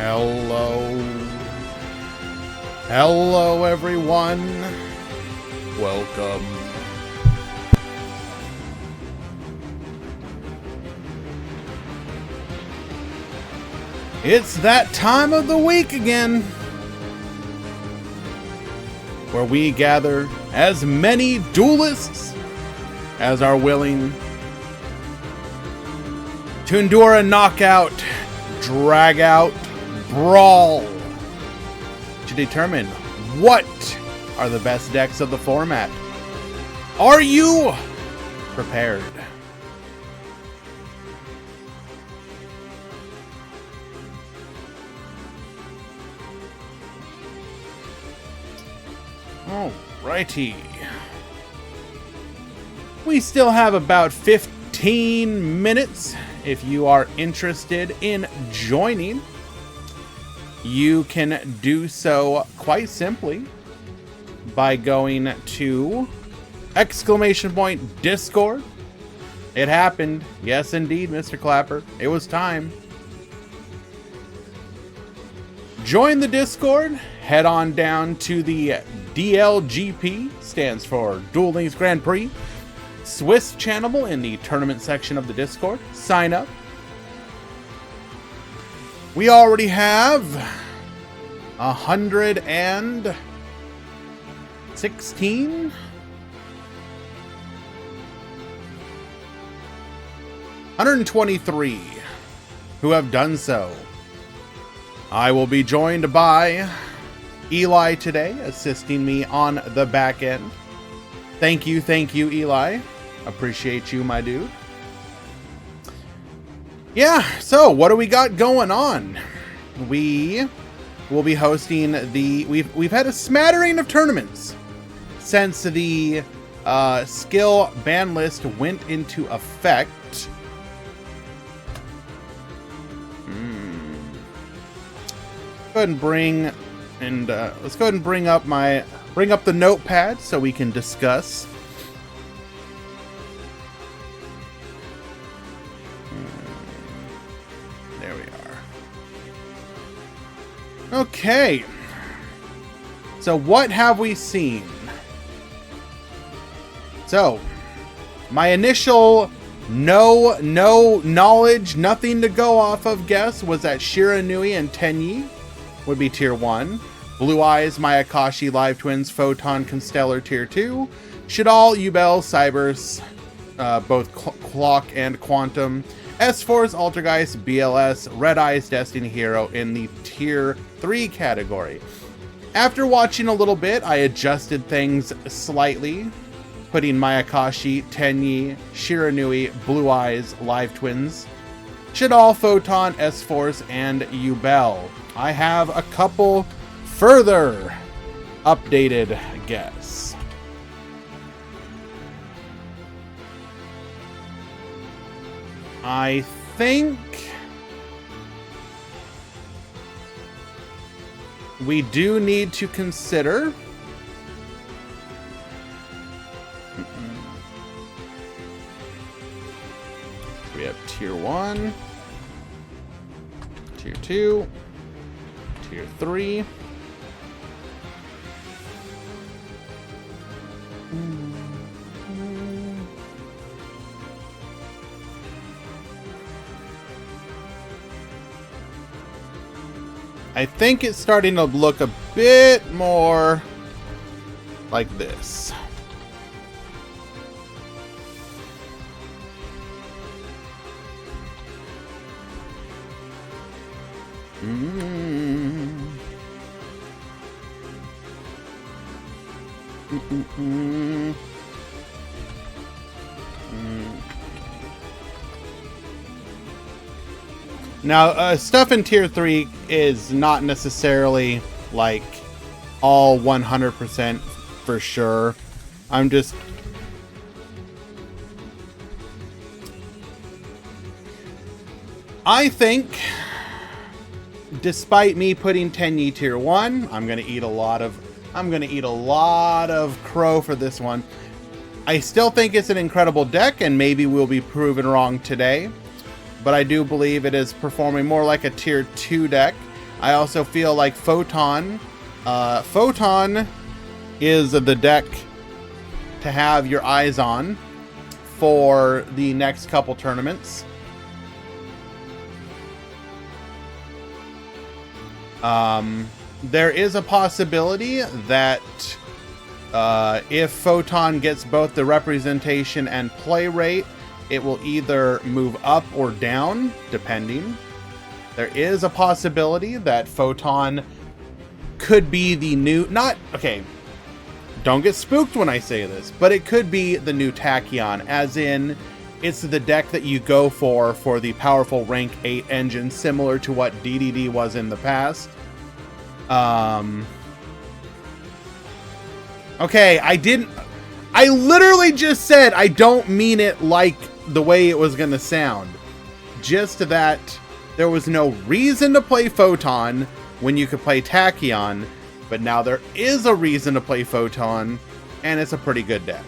Hello. Hello, everyone. Welcome. It's that time of the week again, where we gather as many duelists as are willing to endure a knockout, drag-out, brawl to determine what are the best decks of the format. Are you prepared? Alrighty. We still have about 15 minutes. If you are interested in joining, you can do so quite simply by going to !Discord. It happened. Yes, indeed, Mr. Clapper. It was time. Join the Discord. Head on down to the DLGP, stands for Duel Links Grand Prix, Swiss channel in the tournament section of the Discord. Sign up. We already have 116 123 who have done so. I will be joined by Eli today, assisting me on the back end. Thank you, Eli. Appreciate you, my dude. Yeah, so what do we got going on? We will be hosting we've had a smattering of tournaments since the skill ban list went into effect. Go ahead and let's go ahead and bring up the notepad so we can discuss. There we are. Okay. So what have we seen? So, my initial no knowledge, nothing to go off of guess was that Shiranui and Tenyi would be tier 1. Blue Eyes, Mayakashi, Live Twins, Photon, Constellar tier 2. Shadal, Yubel, Cybers, both Clock and Quantum. S-Force, Altergeist, BLS, Red Eyes, Destiny Hero in the tier 3 category. After watching a little bit, I adjusted things slightly, putting Mayakashi, Tenyi, Shiranui, Blue Eyes, Live Twins, Shadal, Photon, S-Force, and Yubel. I have a couple further updated guess. I think we do need to consider we have tier 1, tier 2, tier 3. I think it's starting to look a bit more like this. Now, stuff in tier 3 is not necessarily like all 100% for sure. I think, despite me putting Tenyi tier 1, I'm gonna eat a lot of crow for this one. I still think it's an incredible deck, and maybe we'll be proven wrong today. But I do believe it is performing more like a tier 2 deck. I also feel like Photon. Photon is the deck to have your eyes on for the next couple tournaments. There is a possibility that if Photon gets both the representation and play rate, it will either move up or down, depending. There is a possibility that Photon could be the new... Okay, don't get spooked when I say this, but it could be the new Tachyon, as in, it's the deck that you go for the powerful rank 8 engine, similar to what DDD was in the past. Okay, I literally just said I don't mean it like the way it was gonna sound. Just that there was no reason to play Photon when you could play Tachyon, but now there is a reason to play Photon, and it's a pretty good deck.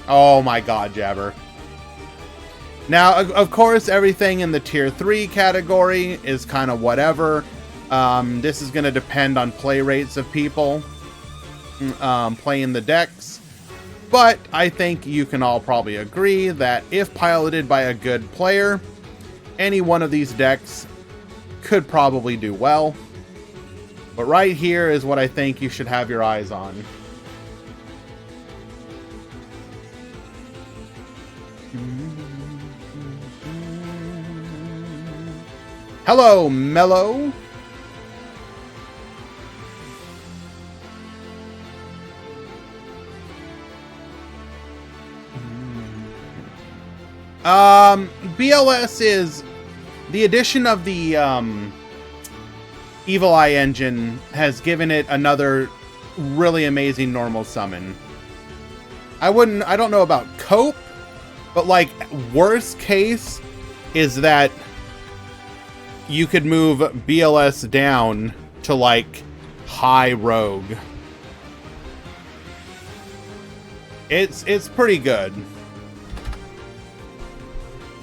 Oh my god, Jabber. Now, of course, everything in the tier 3 category is kind of whatever. This is going to depend on play rates of people playing the decks. But I think you can all probably agree that if piloted by a good player, any one of these decks could probably do well. But right here is what I think you should have your eyes on. Hello, Mellow. BLS is the addition of the Evil Eye engine has given it another really amazing normal summon. I don't know about cope, but like worst case is that you could move BLS down to like high rogue. It's pretty good.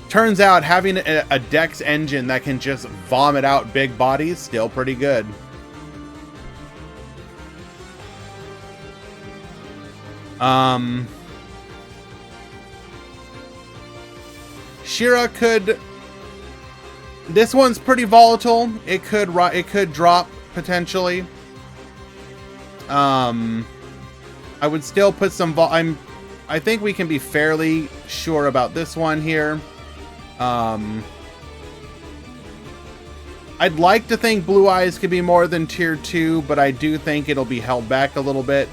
Turns out having a Dex engine that can just vomit out big bodies, still pretty good. Shira could... This one's pretty volatile. It could drop, potentially. I would still put some... I think we can be fairly sure about this one here. I'd like to think Blue Eyes could be more than tier 2, but I do think it'll be held back a little bit.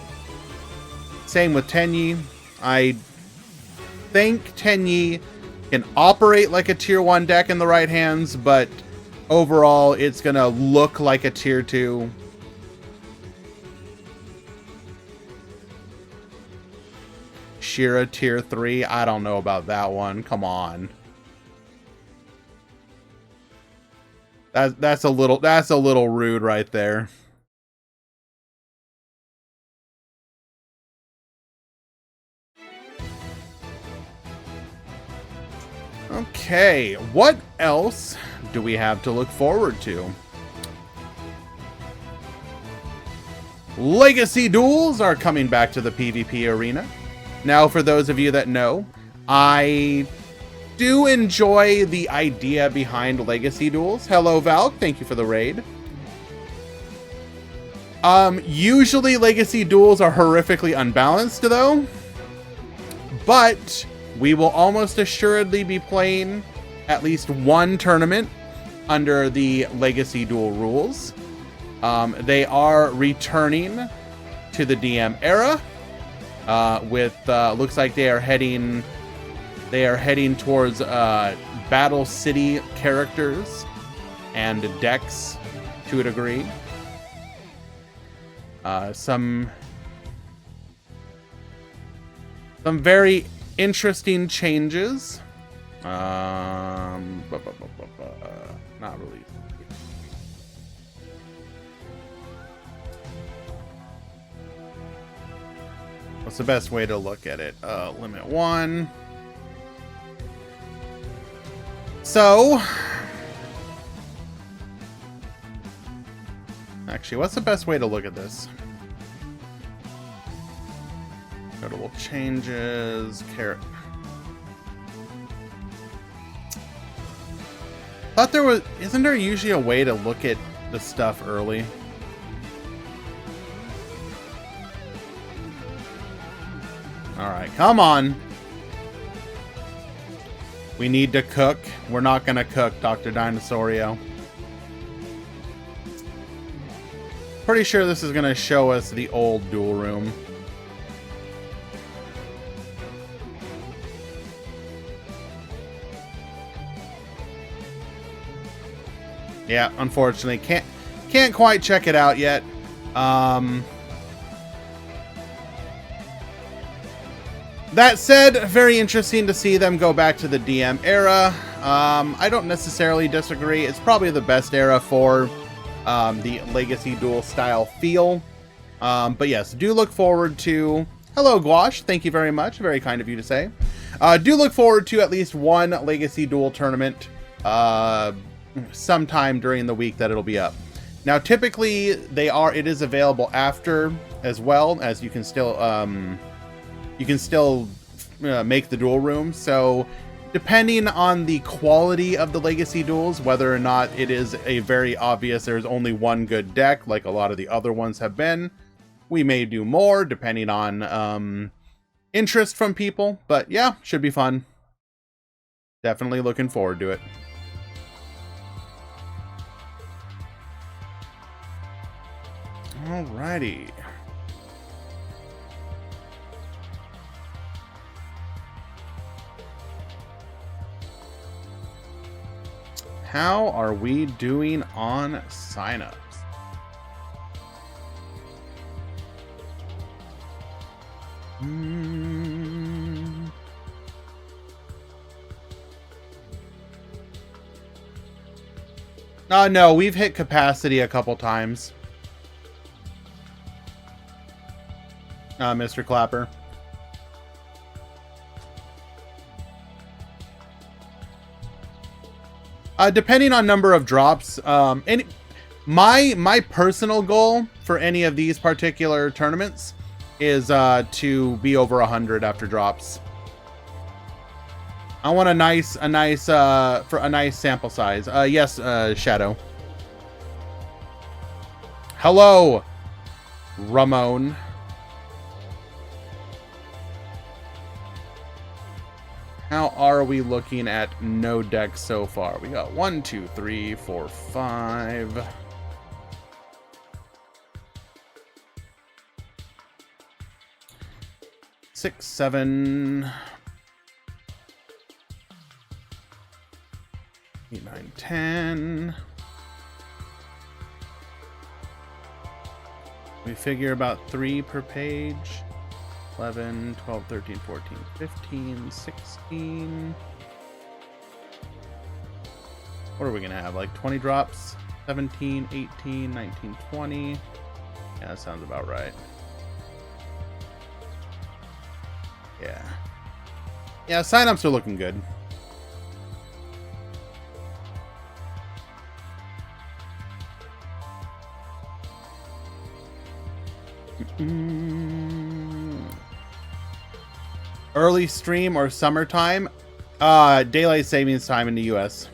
Same with Tenyi. I think Tenyi can operate like a tier 1 deck in the right hands, but overall it's gonna look like a tier 2. Shira tier 3. I don't know about that one. Come on. That's a little rude right there. Okay, what else do we have to look forward to? Legacy duels are coming back to the PvP arena. Now, for those of you that know, I do enjoy the idea behind Legacy duels. Hello, Valk. Thank you for the raid. Usually Legacy duels are horrifically unbalanced, though. But we will almost assuredly be playing at least one tournament under the Legacy duel rules. They are returning to the DM era. Looks like they are heading towards Battle City characters and decks to a degree. Some very interesting changes. Not really. What's the best way to look at it? Limit 1. So, Actually, what's the best way to look at this? Notable changes. Carrot. Thought there was. Isn't there usually a way to look at the stuff early? All right, come on. We need to cook. We're not gonna cook, Dr. Dinosaurio. Pretty sure this is gonna show us the old duel room. Yeah, unfortunately, can't quite check it out yet. That said, very interesting to see them go back to the DM era. I don't necessarily disagree. It's probably the best era for the Legacy Duel style feel. But yes, do look forward to... Hello, Gouache. Thank you very much. Very kind of you to say. Do look forward to at least one Legacy Duel tournament sometime during the week that it'll be up. Now, typically, it is available after as well, as you can still... make the duel room. So depending on the quality of the Legacy duels, whether or not it is a very obvious there's only one good deck like a lot of the other ones have been, we may do more depending on interest from people. But yeah, should be fun. Definitely looking forward to it. Alrighty. How are we doing on signups? No, we've hit capacity a couple times. Mr. Clapper. Depending on number of drops, and my personal goal for any of these particular tournaments is to be over 100 after drops. I want a nice sample size. Yes, Shadow. Hello, Ramon. How are we looking at no decks so far? We got 1, 2, 3, 4, 5. Six, 7, 8, 9, 10. We figure about 3 per page. 11, 12, 13, 14, 15, 16. What are we going to have? Like 20 drops? 17, 18, 19, 20. Yeah, that sounds about right. Yeah. Yeah, signups are looking good. Early stream or summertime? Daylight savings time in the US.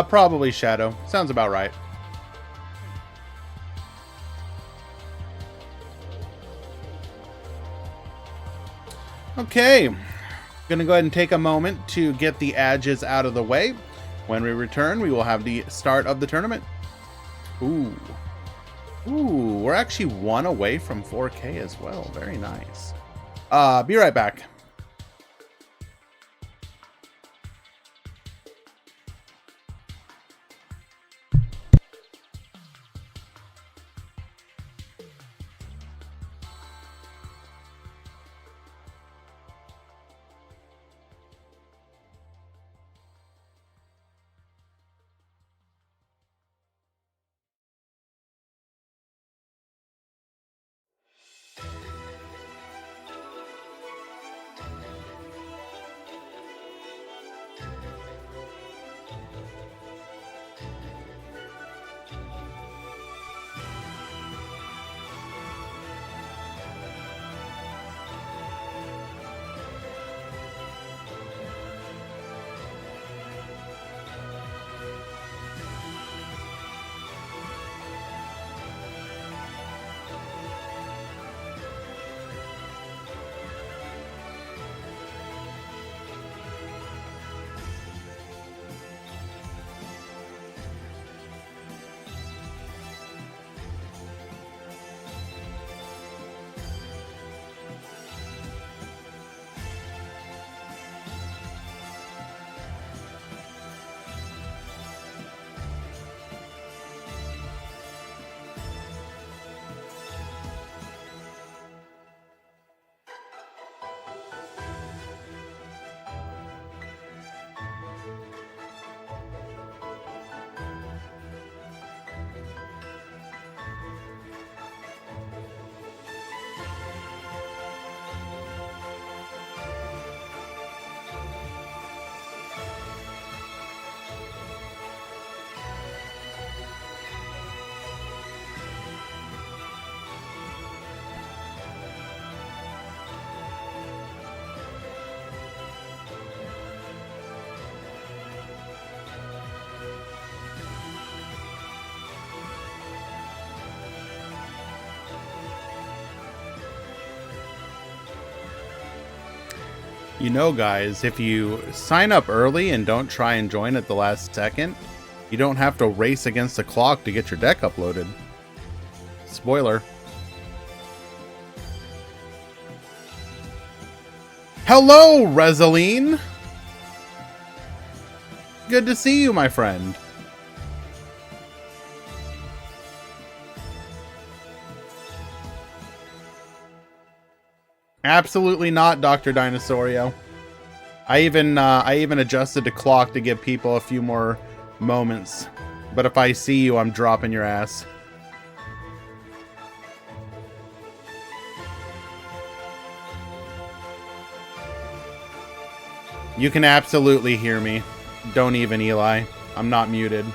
Probably Shadow. Sounds about right. Okay. Gonna go ahead and take a moment to get the edges out of the way. When we return, we will have the start of the tournament. Ooh. Ooh, we're actually 1 away from 4K as well. Very nice. Be right back. You know, guys, if you sign up early and don't try and join at the last second, you don't have to race against the clock to get your deck uploaded. Spoiler. Hello, Rezaline! Good to see you, my friend. Absolutely not, Dr. Dinosaurio. I even adjusted the clock to give people a few more moments. But if I see you, I'm dropping your ass. You can absolutely hear me. Don't even, Eli. I'm not muted.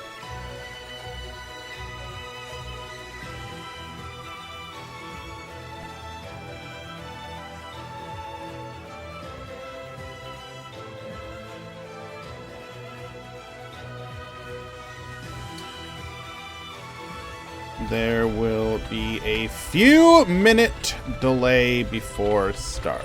There will be a few minute delay before start.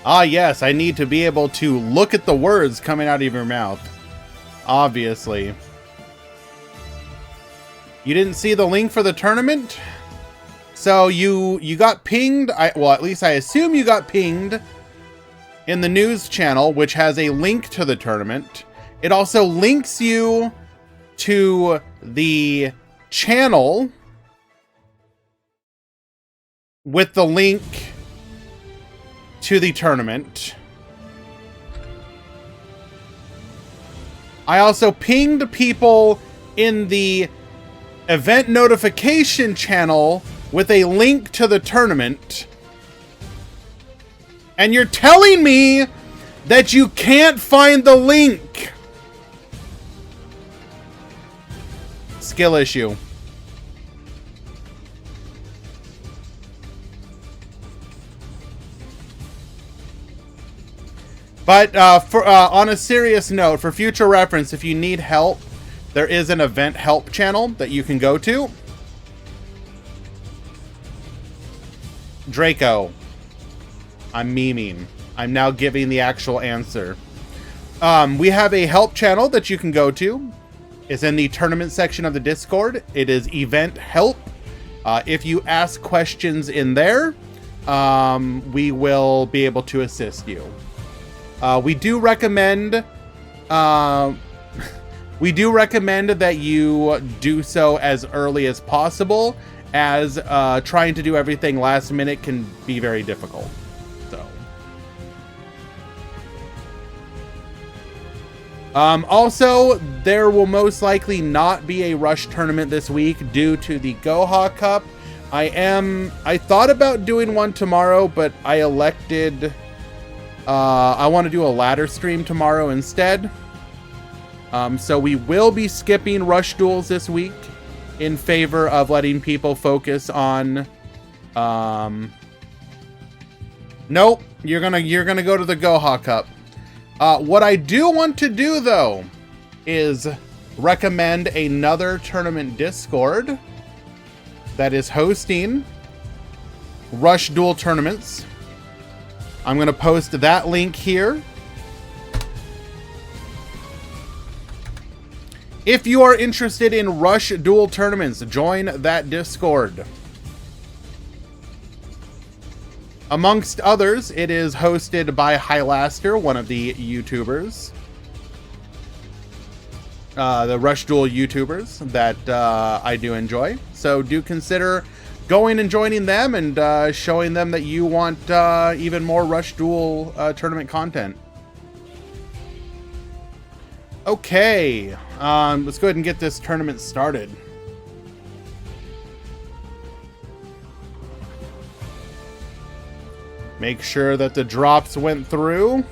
Ah, yes, I need to be able to look at the words coming out of your mouth. Obviously. You didn't see the link for the tournament? So you got pinged. Well, at least I assume you got pinged in the news channel, which has a link to the tournament. It also links you to the channel with the link to the tournament. I also pinged people in the event notification channel with a link to the tournament. And you're telling me that you can't find the link. Skill issue. But on a serious note, for future reference, if you need help, there is an event help channel that you can go to. Draco. I'm memeing. I'm now giving the actual answer. We have a help channel that you can go to. It's in the tournament section of the Discord. It is event help. If you ask questions in there, we will be able to assist you. We do recommend that you do so as early as possible, as trying to do everything last minute can be very difficult. So, also, there will most likely not be a Rush tournament this week due to the Goha Cup. I thought about doing one tomorrow, but I elected. I want to do a ladder stream tomorrow instead. So we will be skipping Rush duels this week in favor of letting people focus on. Nope, you're gonna go to the Goha Cup. What I do want to do though is recommend another tournament Discord that is hosting Rush duel tournaments. I'm going to post that link here. If you are interested in Rush duel tournaments, join that Discord. Amongst others, it is hosted by Hylaster, one of the YouTubers. The Rush duel YouTubers that I do enjoy. So do consider going and joining them and showing them that you want even more Rush duel tournament content. Okay, let's go ahead and get this tournament started. Make sure that the drops went through.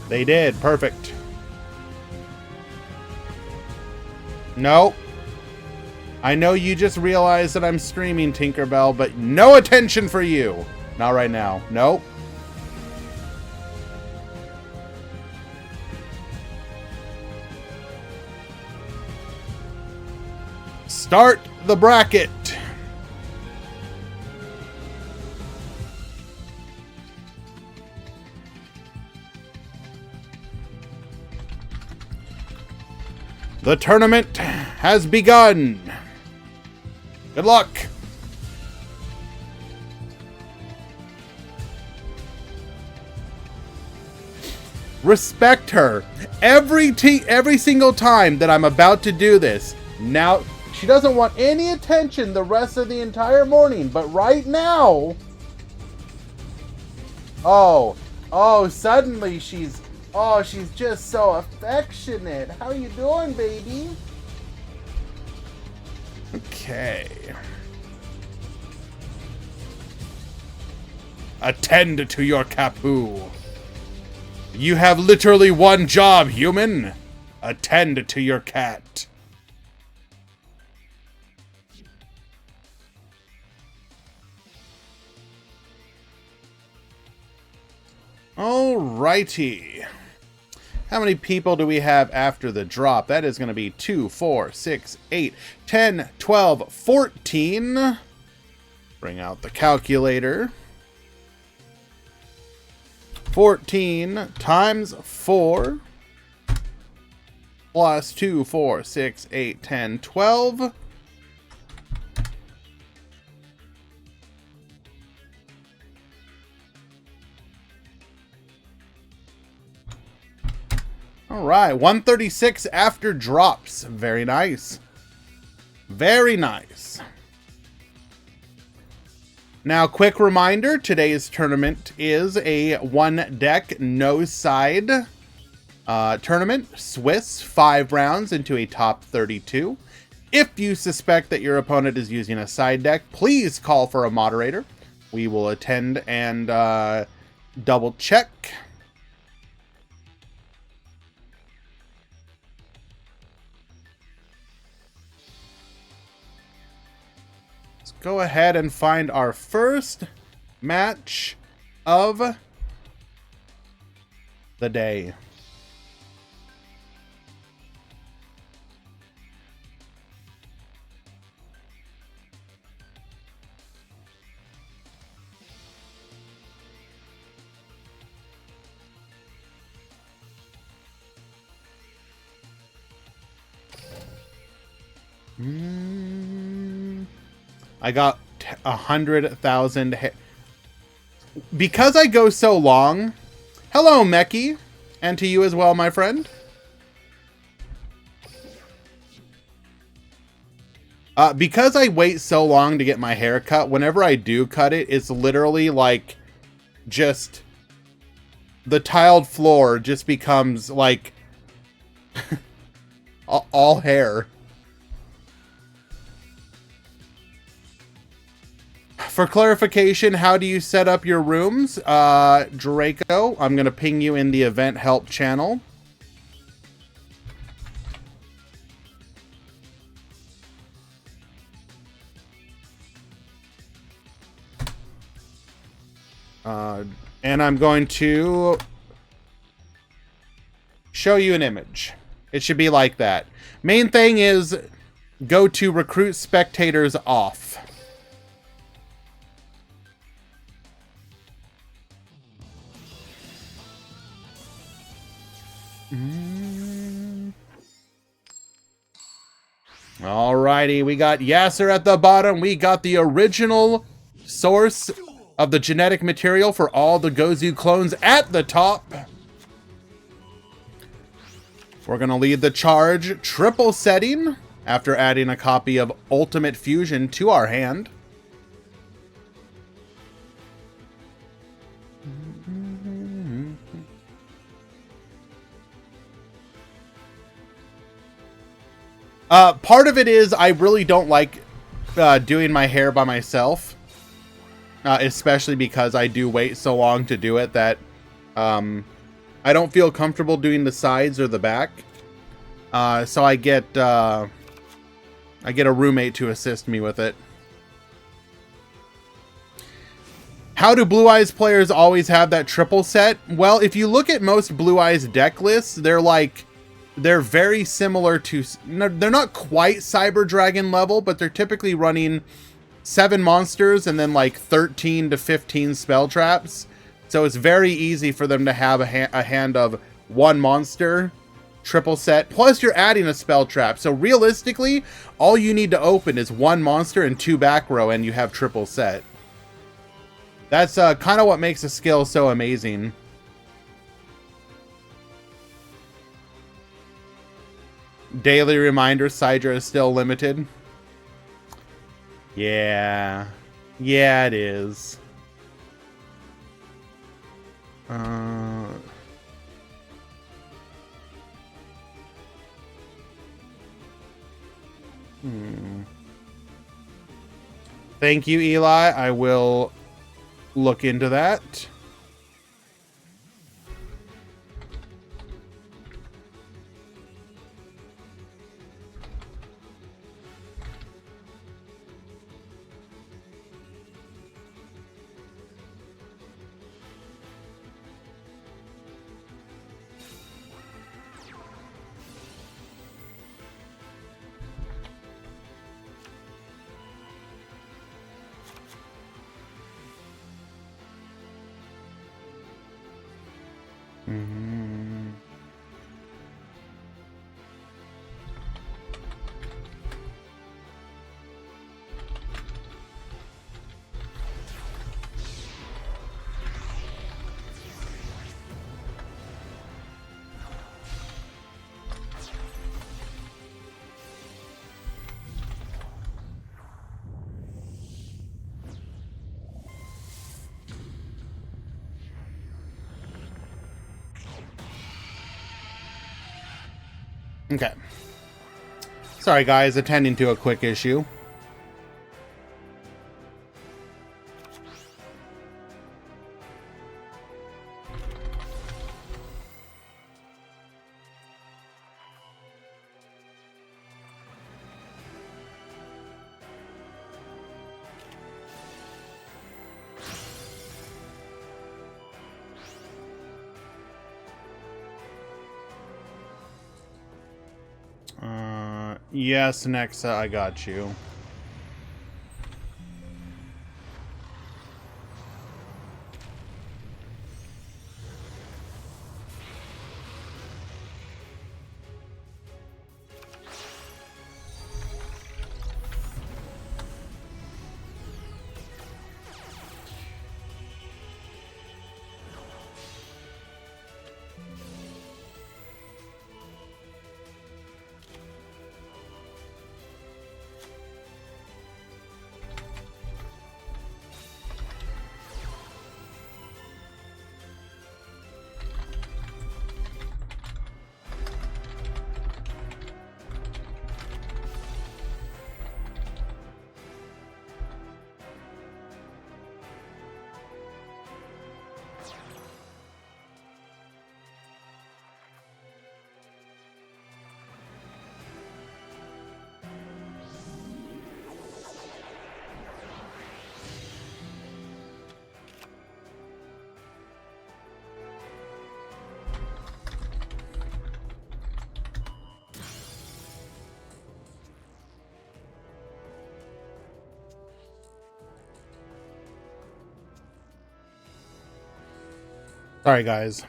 They did. Perfect. Nope. I know you just realized that I'm streaming, Tinkerbell, but no attention for you. Not right now. Nope. Start the bracket. The tournament has begun. Good luck. Respect her. Every single time that I'm about to do this. Now, she doesn't want any attention the rest of the entire morning, but right now... suddenly she's just so affectionate. How you doing, baby? Okay. Attend to your Kapu. You have literally one job, human. Attend to your cat. Alrighty. How many people do we have after the drop? That is going to be 2, 4, 6, 8, 10, 12, 14. Bring out the calculator. 14 times 4 plus 2, 4, 6, 8, 10, 12. All right, 136 after drops. Very nice. Very nice. Now, quick reminder, today's tournament is a one deck, no side tournament. Swiss, 5 rounds into a top 32. If you suspect that your opponent is using a side deck, please call for a moderator. We will attend and double check. Go ahead and find our first match of the day. I got 100,000 because I go so long. Hello, Meki, and to you as well, my friend. Because I wait so long to get my hair cut, whenever I do cut it, it's literally like just the tiled floor just becomes like all hair. For clarification, how do you set up your rooms? Draco, I'm going to ping you in the event help channel. And I'm going to show you an image. It should be like that. Main thing is go to recruit spectators off. Alrighty, we got Yasser at the bottom. We got the original source of the genetic material for all the Gozu clones at the top. We're going to lead the charge triple setting after adding a copy of Ultimate Fusion to our hand. Part of it is I really don't like doing my hair by myself, especially because I do wait so long to do it that I don't feel comfortable doing the sides or the back. So I get I get a roommate to assist me with it. How do Blue Eyes players always have that triple set? Well, if you look at most Blue Eyes deck lists, they're very similar to... They're not quite Cyber Dragon level, but they're typically running 7 monsters and then like 13 to 15 spell traps. So it's very easy for them to have a hand of 1 monster, triple set, plus you're adding a spell trap. So realistically, all you need to open is 1 monster and 2 back row and you have triple set. That's kind of what makes a skill so amazing. Daily reminder, Sidra is still limited. Yeah. Yeah, it is. Thank you, Eli. I will look into that. Okay. Sorry, guys, attending to a quick issue. Yes, Nexa, I got you. Sorry, guys.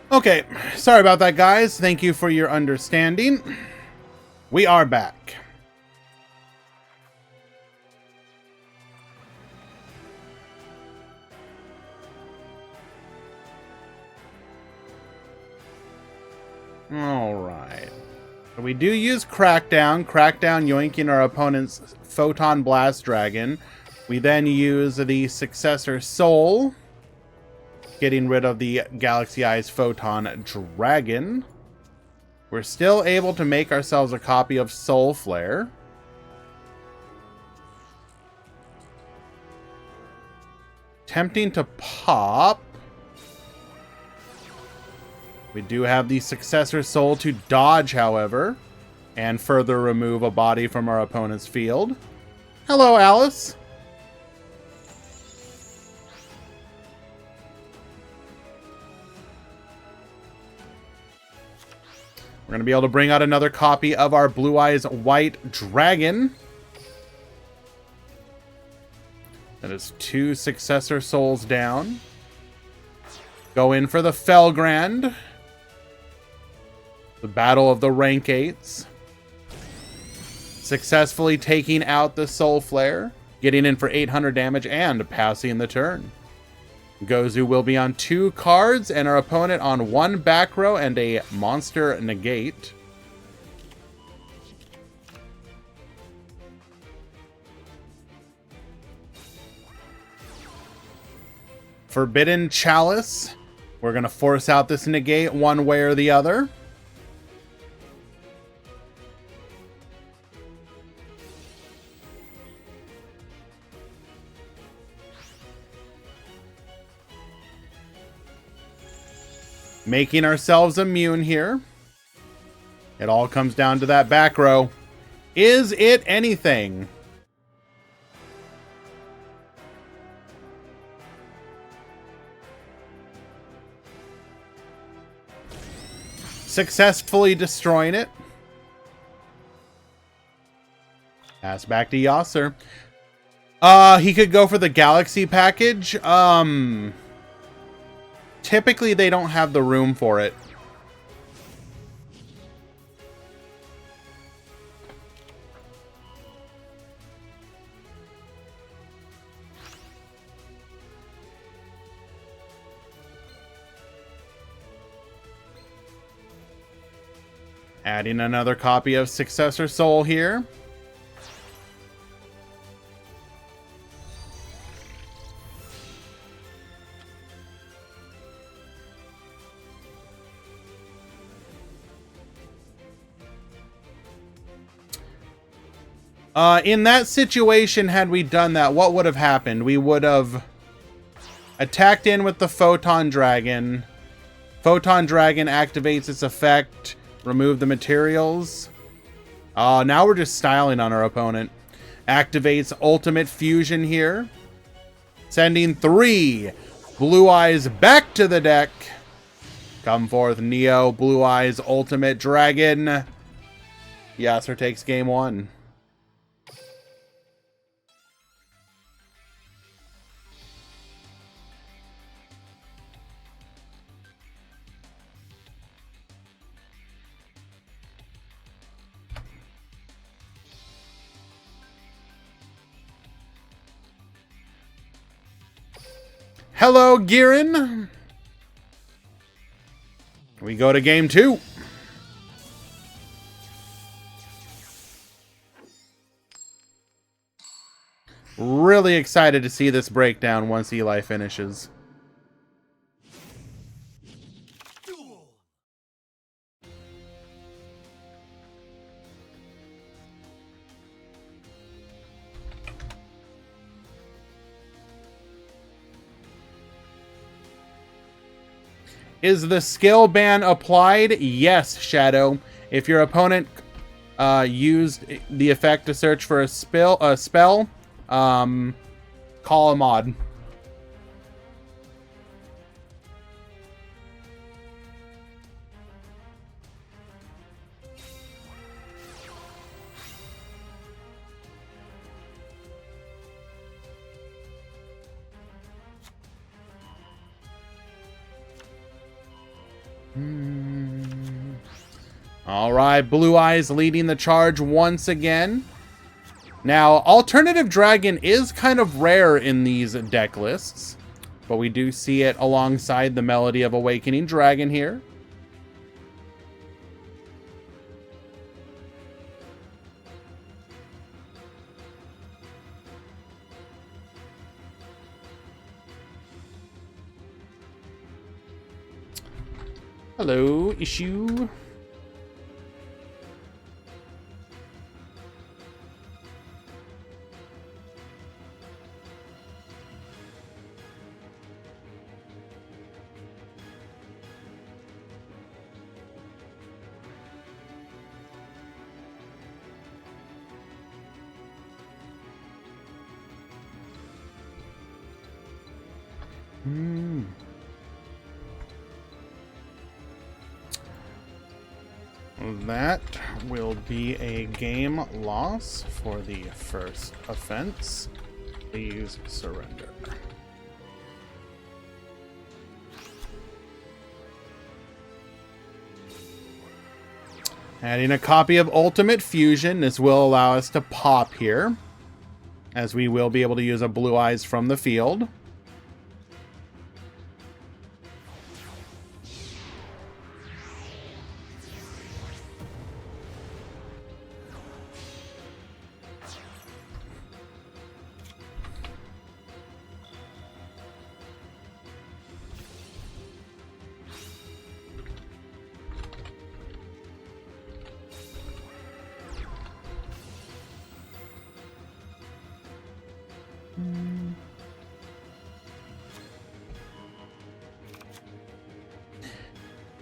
Okay, sorry about that, guys. Thank you for your understanding. We are back. Alright. So we do use Crackdown. Crackdown yoinking our opponent's Photon Blast Dragon. We then use the Successor Soul, getting rid of the Galaxy Eyes Photon Dragon. We're still able to make ourselves a copy of Soul Flare. Tempting to pop. We do have the Successor Soul to dodge, however, and further remove a body from our opponent's field. Hello, Alice. We're going to be able to bring out another copy of our Blue Eyes White Dragon. That is 2 Successor Souls down. Go in for the Felgrand. The Battle of the Rank 8s. Successfully taking out the Soul Flare. Getting in for 800 damage and passing the turn. Gozu will be on 2 cards and our opponent on 1 back row and a monster negate. Forbidden Chalice. We're going to force out this negate one way or the other. Making ourselves immune here. It all comes down to that back row. Is it anything? Successfully destroying it. Pass back to Yasser. He could go for the Galaxy package. Typically, they don't have the room for it. Adding another copy of Successor Soul here. In that situation, had we done that, what would have happened? We would have attacked in with the Photon Dragon. Photon Dragon activates its effect. Remove the materials. Now we're just styling on our opponent. Activates Ultimate Fusion here. Sending 3 Blue Eyes back to the deck. Come forth, Neo Blue Eyes Ultimate Dragon. Yasser takes game 1. Hello, Girin. We go to game 2. Really excited to see this breakdown once Eli finishes. Duel. Is the skill ban applied? Yes, Shadow. If your opponent used the effect to search for a spell, call a mod. All right, Blue Eyes leading the charge once again. Now, Alternative Dragon is kind of rare in these deck lists, but we do see it alongside the Melody of Awakening Dragon here. Hello, issue. That will be a game loss for the first offense. Please surrender. Adding a copy of Ultimate Fusion. This will allow us to pop here, as we will be able to use a Blue Eyes from the field.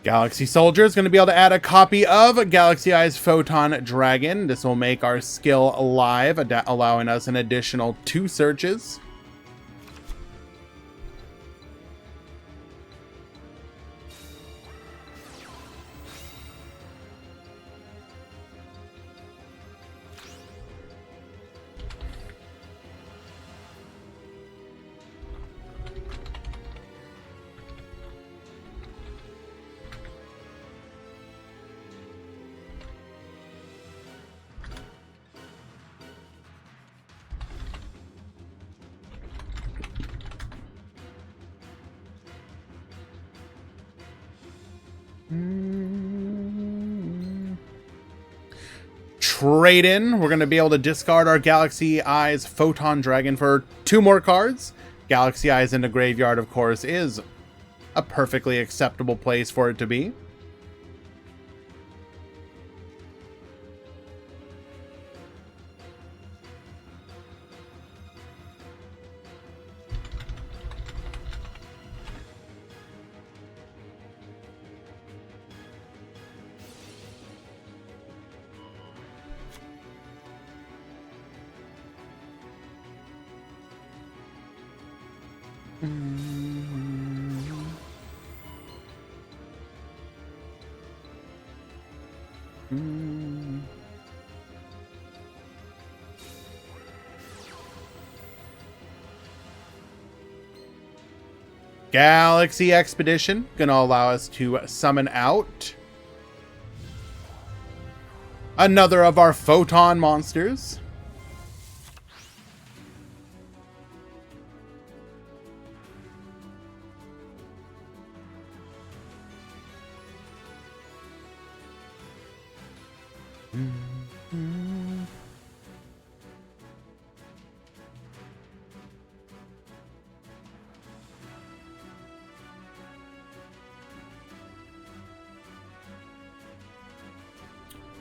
Galaxy Soldier is going to be able to add a copy of Galaxy Eyes Photon Dragon. This will make our skill live, allowing us an additional 2 searches. Trade in. We're going to be able to discard our Galaxy Eyes Photon Dragon for 2 more cards. Galaxy Eyes in the graveyard, of course, is a perfectly acceptable place for it to be. Galaxy Expedition, gonna allow us to summon out another of our photon monsters.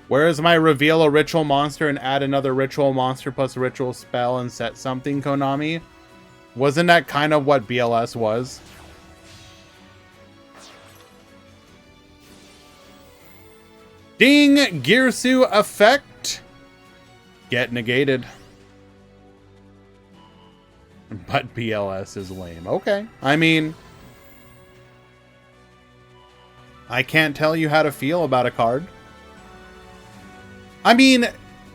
Where is my reveal a ritual monster and add another ritual monster plus a ritual spell and set something, Konami? Wasn't that kind of what BLS was? Ding! Girsu effect. Get negated. But BLS is lame. Okay. I mean, I can't tell you how to feel about a card. I mean,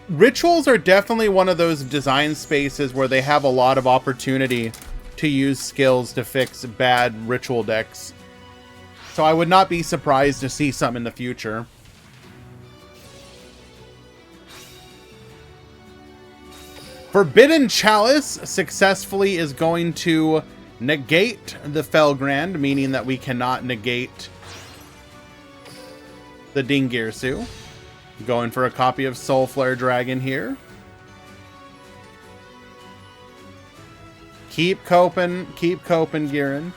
rituals are definitely one of those design spaces where they have a lot of opportunity to use skills to fix bad ritual decks. So I would not be surprised to see some in the future. Forbidden Chalice successfully is going to negate the Felgrand, meaning that we cannot negate the Dingirsu. Going for a copy of Soulflare Dragon here. Keep coping, Girin.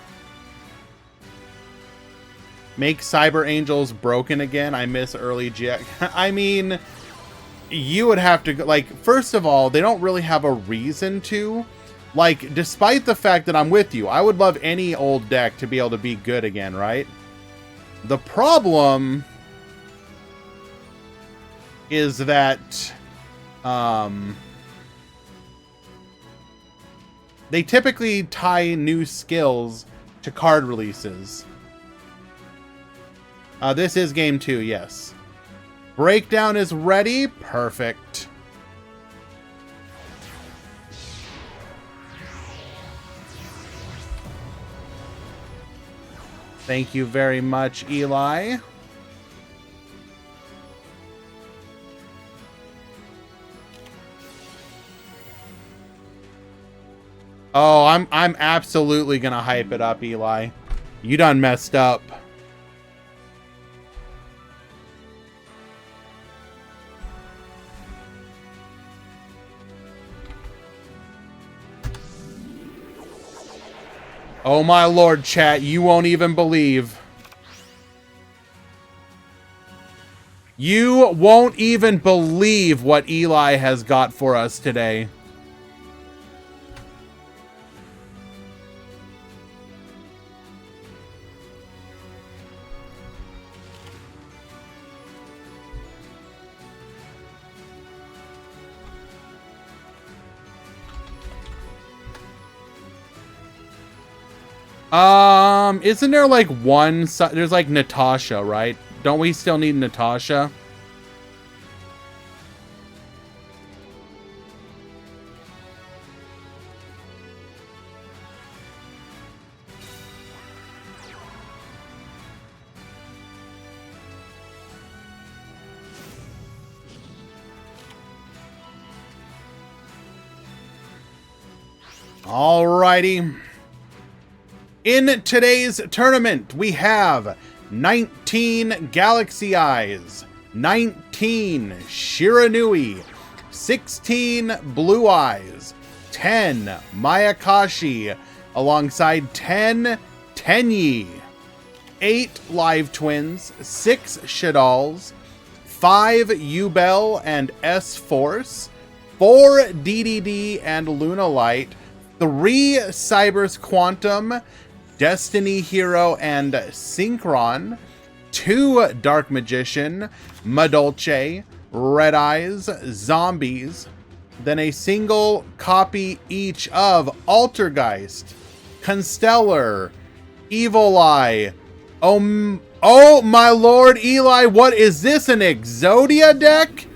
Make Cyber Angels broken again. I miss early GX. I mean, you would have to, like, first of all, they don't really have a reason to. Like, despite the fact that I'm with you, I would love any old deck to be able to be good again, right? The problem is that they typically tie new skills to card releases. This is game 2, yes. Breakdown is ready. Perfect. Thank you very much, Eli. Oh, I'm absolutely gonna hype it up, Eli. You done messed up. Oh my lord, chat, you won't even believe. You won't even believe what Eli has got for us today. Isn't there like one, there's like Natasha, right? Don't we still need Natasha? Alrighty. In today's tournament, we have 19 Galaxy Eyes, 19 Shiranui, 16 Blue Eyes, 10 Mayakashi, alongside 10 Tenyi, 8 Live Twins, 6 Shadals, 5 Yubel and S-Force, 4 DDD and Lunalight, 3 Cybers Quantum, Destiny Hero and Synchron, 2 Dark Magician, Madolche, Red Eyes, Zombies, then a single copy each of Altergeist, Constellar, Evil Eye. Oh my lord, Eli, what is this, an Exodia deck?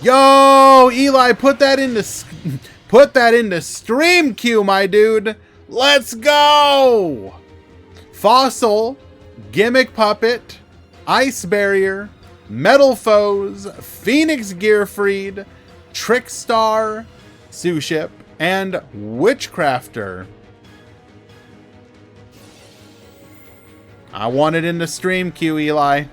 Yo, Eli, put that into stream queue, my dude. Let's go! Fossil, Gimmick Puppet, Ice Barrier, Metal Foes, Phoenix Gearfried, Trickstar, Suship, and Witchcrafter. I want it in the stream queue, Eli.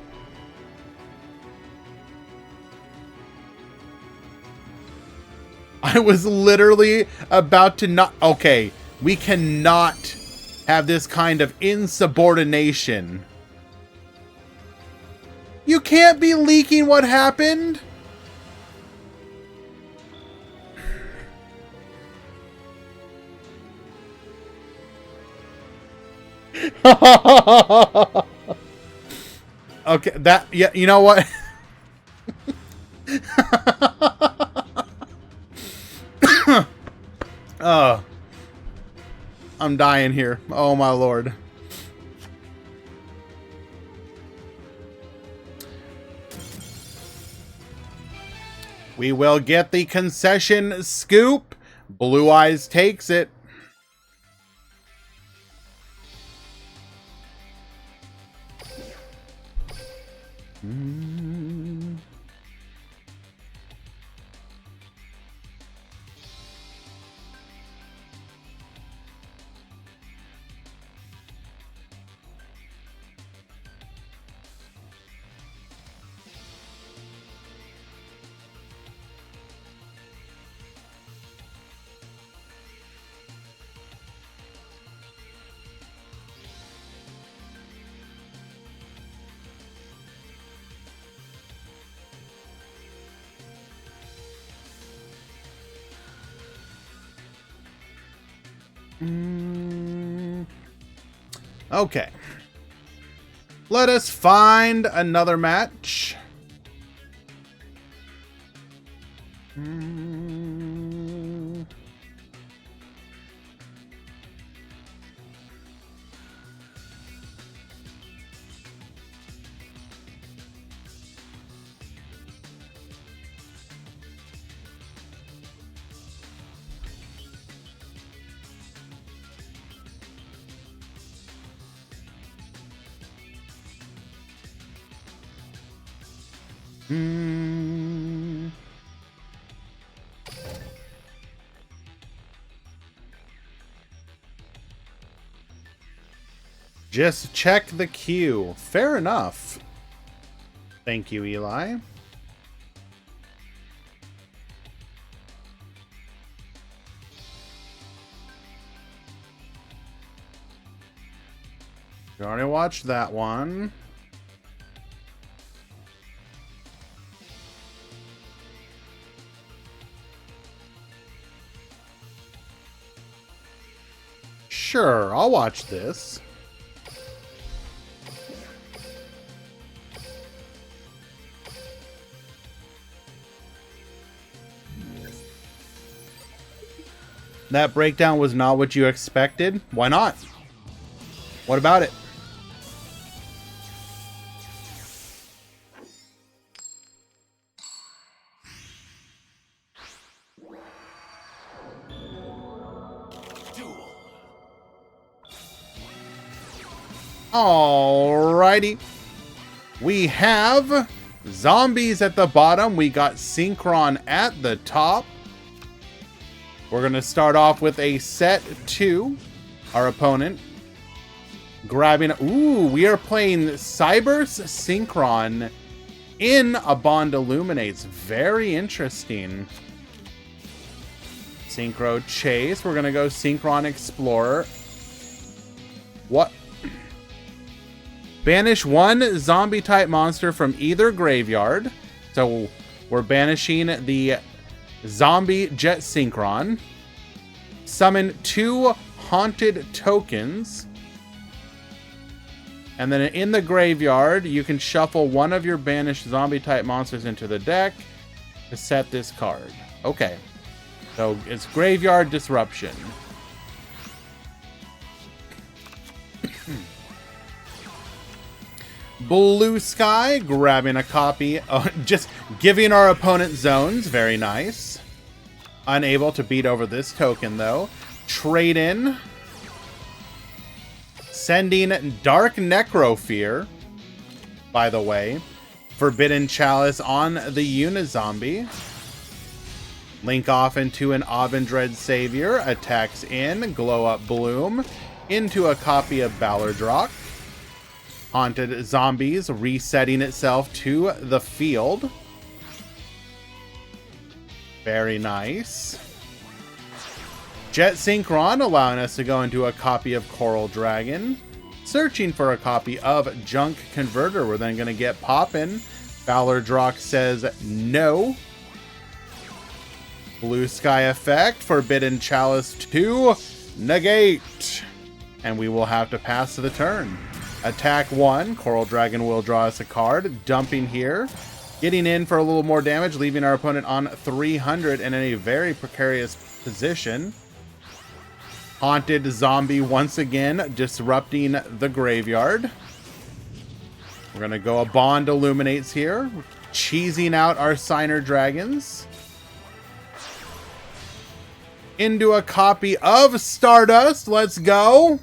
I was literally about to not... Okay, we cannot have this kind of insubordination. You can't be leaking what happened. Okay, that... Yeah, you know what? I'm dying here. Oh my lord. We will get the concession scoop. Blue Eyes takes it. Okay. Let us find another match. Just check the queue. Fair enough. Thank you, Eli. We already watched that one. Sure, I'll watch this. That breakdown was not what you expected? Why not? What about it? Duel. Alrighty. We have zombies at the bottom. We got Synchron at the top. We're going to start off with a set 2. Our opponent grabbing... Ooh, we are playing Cyber's Synchron in a Bond Illuminates. Very interesting. Synchro Chase. We're going to go Synchron Explorer. What? Banish 1 zombie-type monster from either graveyard. So we're banishing the Zombie Jet Synchron. Summon 2 haunted tokens. And then in the graveyard, you can shuffle one of your banished zombie-type monsters into the deck to set this card. Okay. So it's Graveyard Disruption. Blue Sky, grabbing a copy. Just giving our opponent zones. Very nice. Unable to beat over this token, though. Trade in. Sending Dark Necrofear, by the way. Forbidden Chalice on the Unizombie. Link off into an Avendread Savior. Attacks in. Glow Up Bloom. Into a copy of Ballardrock. Haunted Zombies resetting itself to the field. Very nice. Jet Synchron allowing us to go into a copy of Coral Dragon. Searching for a copy of Junk Converter. We're then going to get poppin'. Ballardrock says no. Blue Sky Effect. Forbidden Chalice to negate. And we will have to pass to the turn. Attack 1. Coral Dragon will draw us a card. Dumping here. Getting in for a little more damage, leaving our opponent on 300 and in a very precarious position. Haunted Zombie once again disrupting the graveyard. We're going to go a Bond Illuminates here. Cheesing out our Signer Dragons. Into a copy of Stardust. Let's go.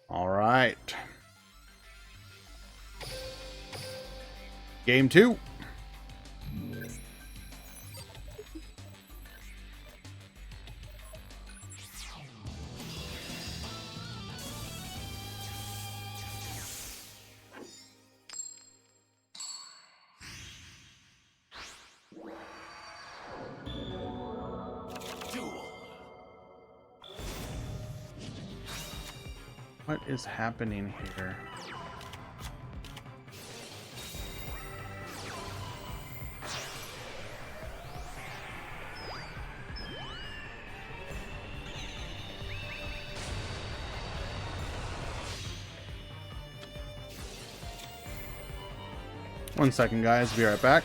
All right. Game 2. What is happening here? One second, guys. Be right back.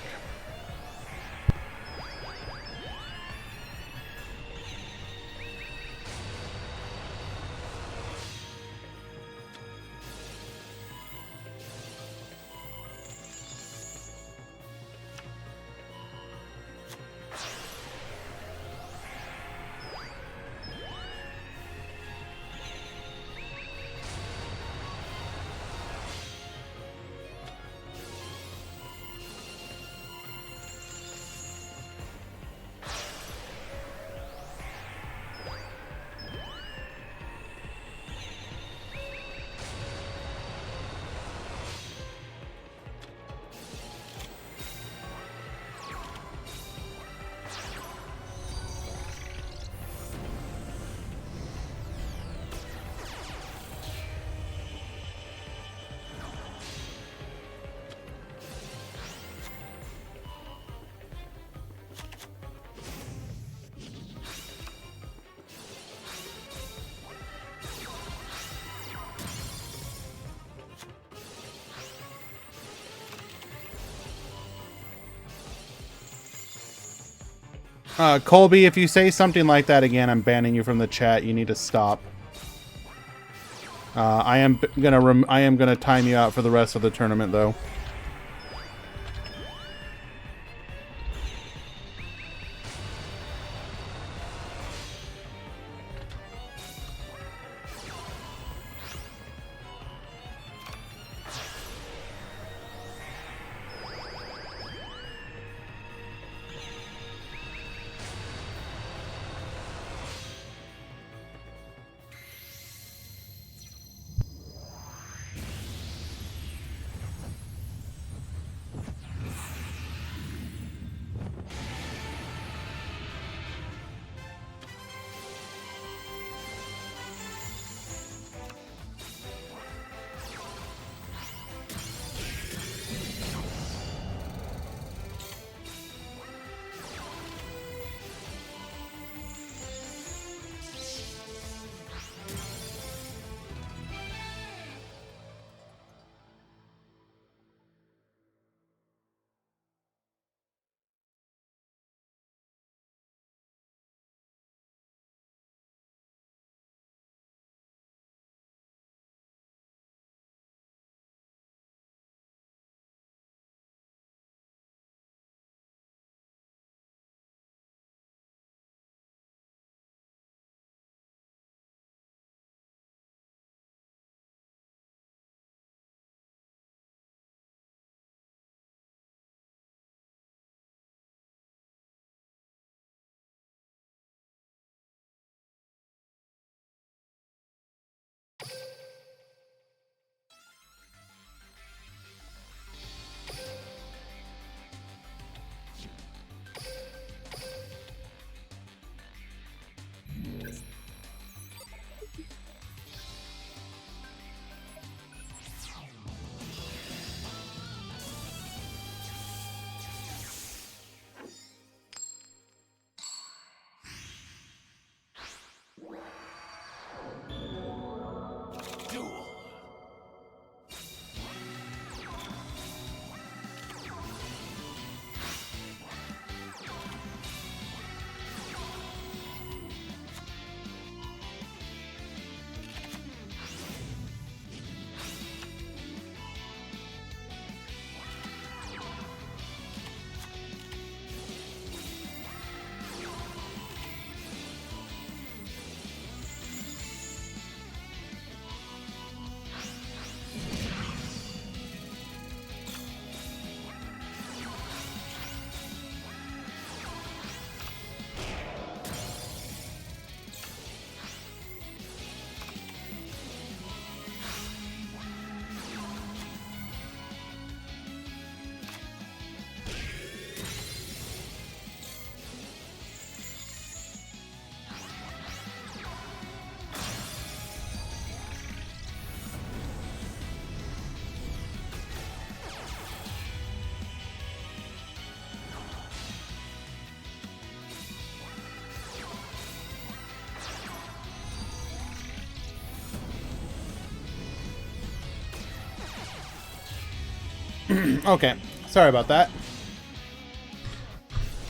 Colby, if you say something like that again, I'm banning you from the chat. You need to stop. I am gonna time you out for the rest of the tournament, though. Okay, sorry about that.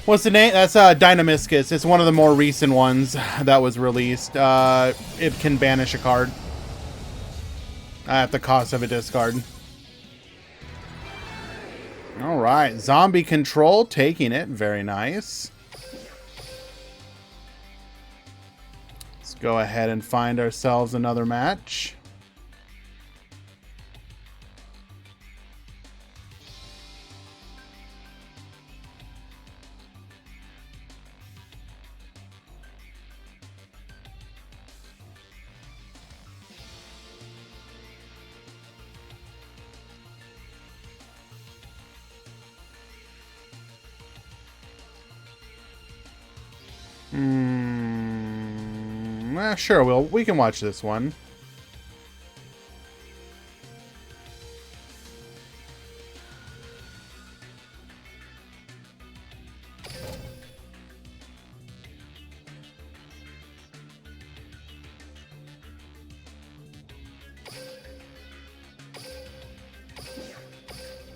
What's the name? That's Dynamiscus. It's one of the more recent ones that was released. It can banish a card at the cost of a discard. All right, zombie control, taking it. Very nice. Let's go ahead and find ourselves another match. Sure, we can watch this one.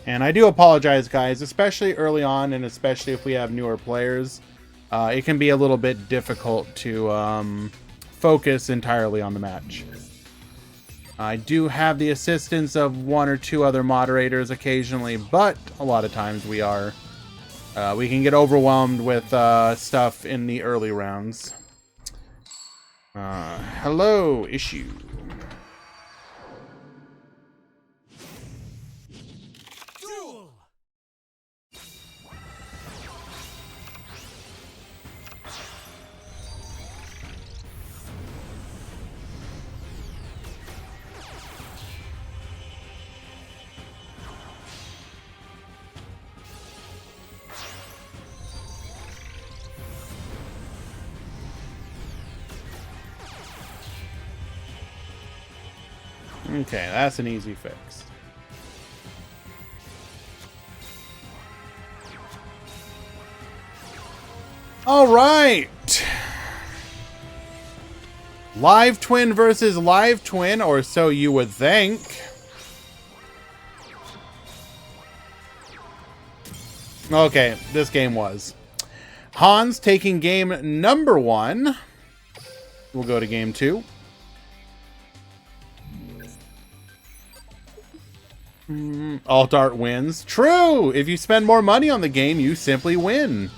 And I do apologize, guys, especially early on, and especially if we have newer players. It can be a little bit difficult to focus entirely on the match. I do have the assistance of one or two other moderators occasionally, but a lot of times we can get overwhelmed with stuff in the early rounds. Hello, issue. Duel. Okay, that's an easy fix. All right. Live twin versus live twin, or so you would think. Okay, this game was. Hans taking game number 1. We'll go to game 2. Alt art wins. True! If you spend more money on the game, you simply win.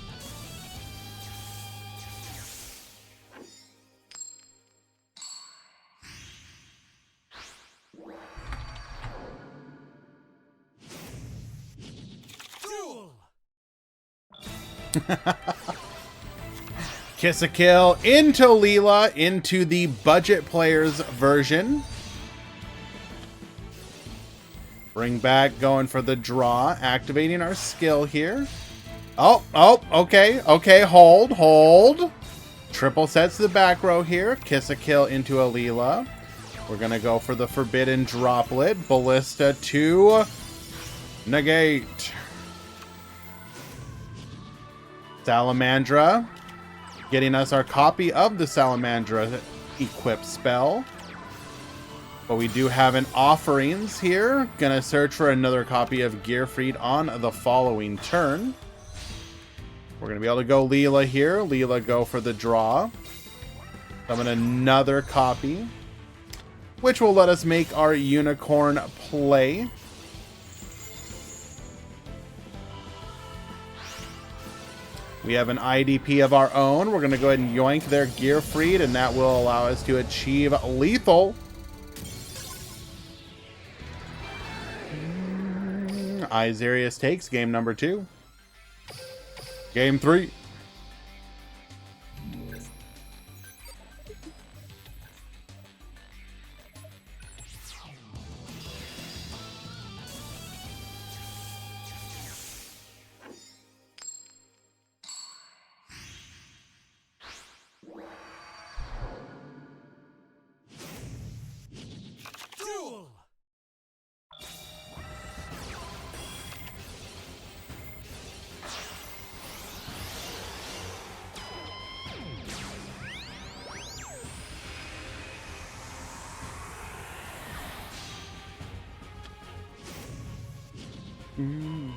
Duel. Kiss a kill into Leela, into the budget players version. Bring back, going for the draw, activating our skill here. Oh, okay, hold. Triple sets the back row here. Kiss a kill into Alila. We're gonna go for the forbidden droplet. Ballista to negate. Salamandra, getting us our copy of the Salamandra equip spell. But we do have an offerings here. Gonna search for another copy of Gearfried on the following turn. We're gonna be able to go Leela here. Leela go for the draw. Summon another copy, which will let us make our unicorn play. We have an IDP of our own. We're gonna go ahead and yoink their Gearfried, and that will allow us to achieve lethal. Isarius takes game number 2. Game 3. Duel. Mm.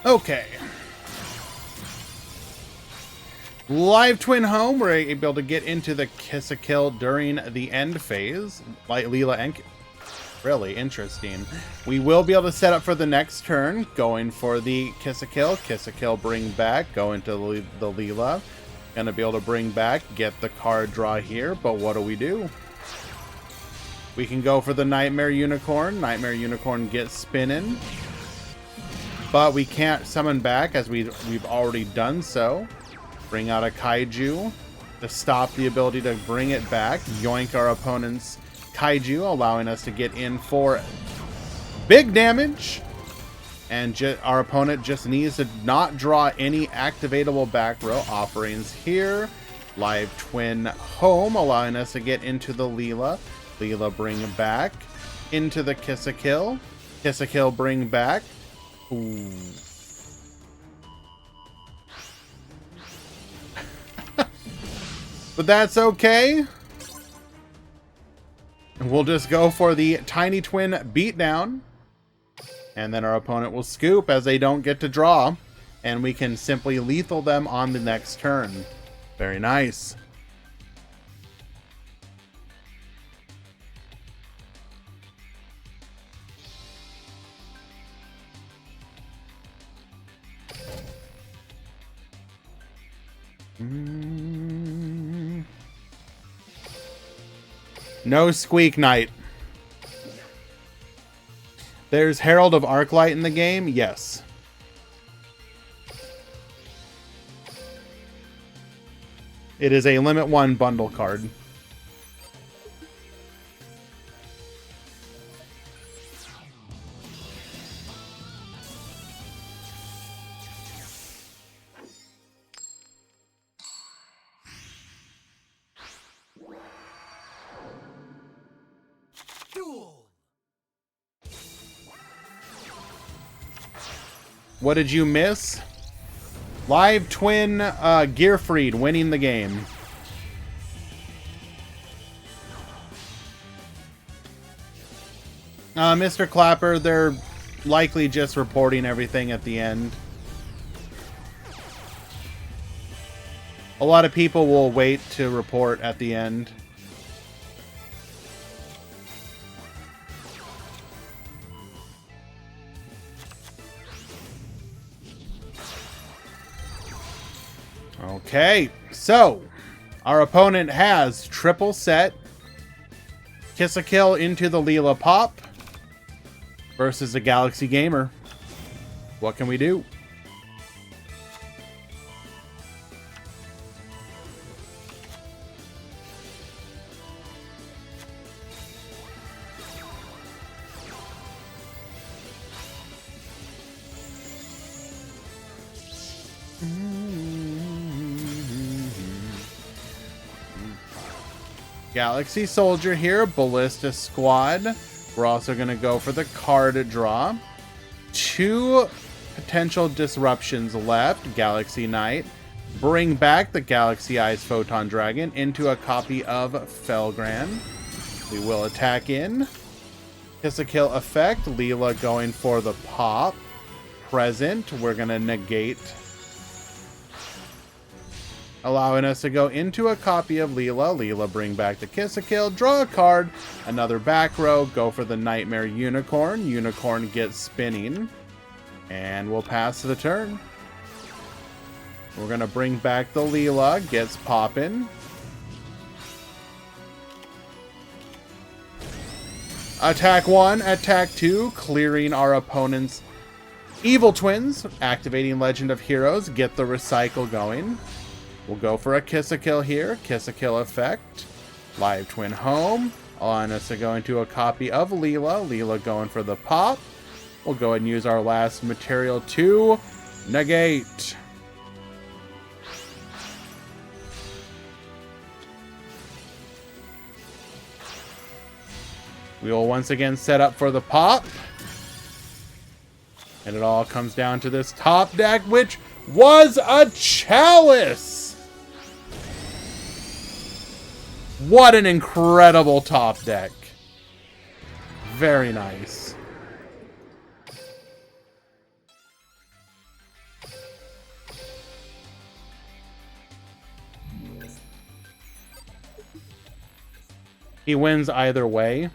Okay. Live Twin Home, we're able to get into the Kiss a Kill during the end phase. Like Leela and... Really interesting. We will be able to set up for the next turn, going for the Kiss a Kill, bring back, go into the Leela. Gonna be able to bring back, get the card draw here, but what do? We can go for the Nightmare Unicorn. Nightmare Unicorn gets spinning. But we can't summon back as we've already done so. Bring out a Kaiju to stop the ability to bring it back. Yoink our opponent's Kaiju, allowing us to get in for big damage. And our opponent just needs to not draw any activatable back row offerings here. Live Twin Home, allowing us to get into the Leela. Leela bring back into the Kiss a Kill. Kiss a Kill bring back. Ooh. But that's okay. We'll just go for the Tiny Twin beatdown. And then our opponent will scoop as they don't get to draw. And we can simply lethal them on the next turn. Very nice. No Squeak Knight. There's Herald of Arclight in the game? Yes. It is a Limit 1 bundle card. Duel. What did you miss? Live Twin Gearfried winning the game. Mr. Clapper, they're likely just reporting everything at the end. A lot of people will wait to report at the end. Okay, so our opponent has triple set, Kiss a Kill into the Leela Pop versus a Galaxy Gamer. What can we do? Galaxy Soldier here, Ballista Squad. We're also going to go for the card draw. 2 potential disruptions left. Galaxy Knight. Bring back the Galaxy Eyes Photon Dragon into a copy of Felgran. We will attack in. Kiss a Kill effect. Leela going for the pop. Present. We're going to negate, allowing us to go into a copy of Leela. Leela bring back the Kiss a Kill, draw a card, another back row, go for the Nightmare Unicorn. Unicorn gets spinning, and we'll pass the turn. We're going to bring back the Leela, gets poppin'. Attack 1, attack 2, clearing our opponent's Evil Twins, activating Legend of Heroes, get the recycle going. We'll go for a Kiss a Kill here. Kiss a Kill effect. Live Twin Home. Allowing us to go into a copy of Leela. Leela going for the pop. We'll go ahead and use our last material to negate. We will once again set up for the pop. And it all comes down to this top deck, which was a chalice! What an incredible top deck. Very nice. He wins either way.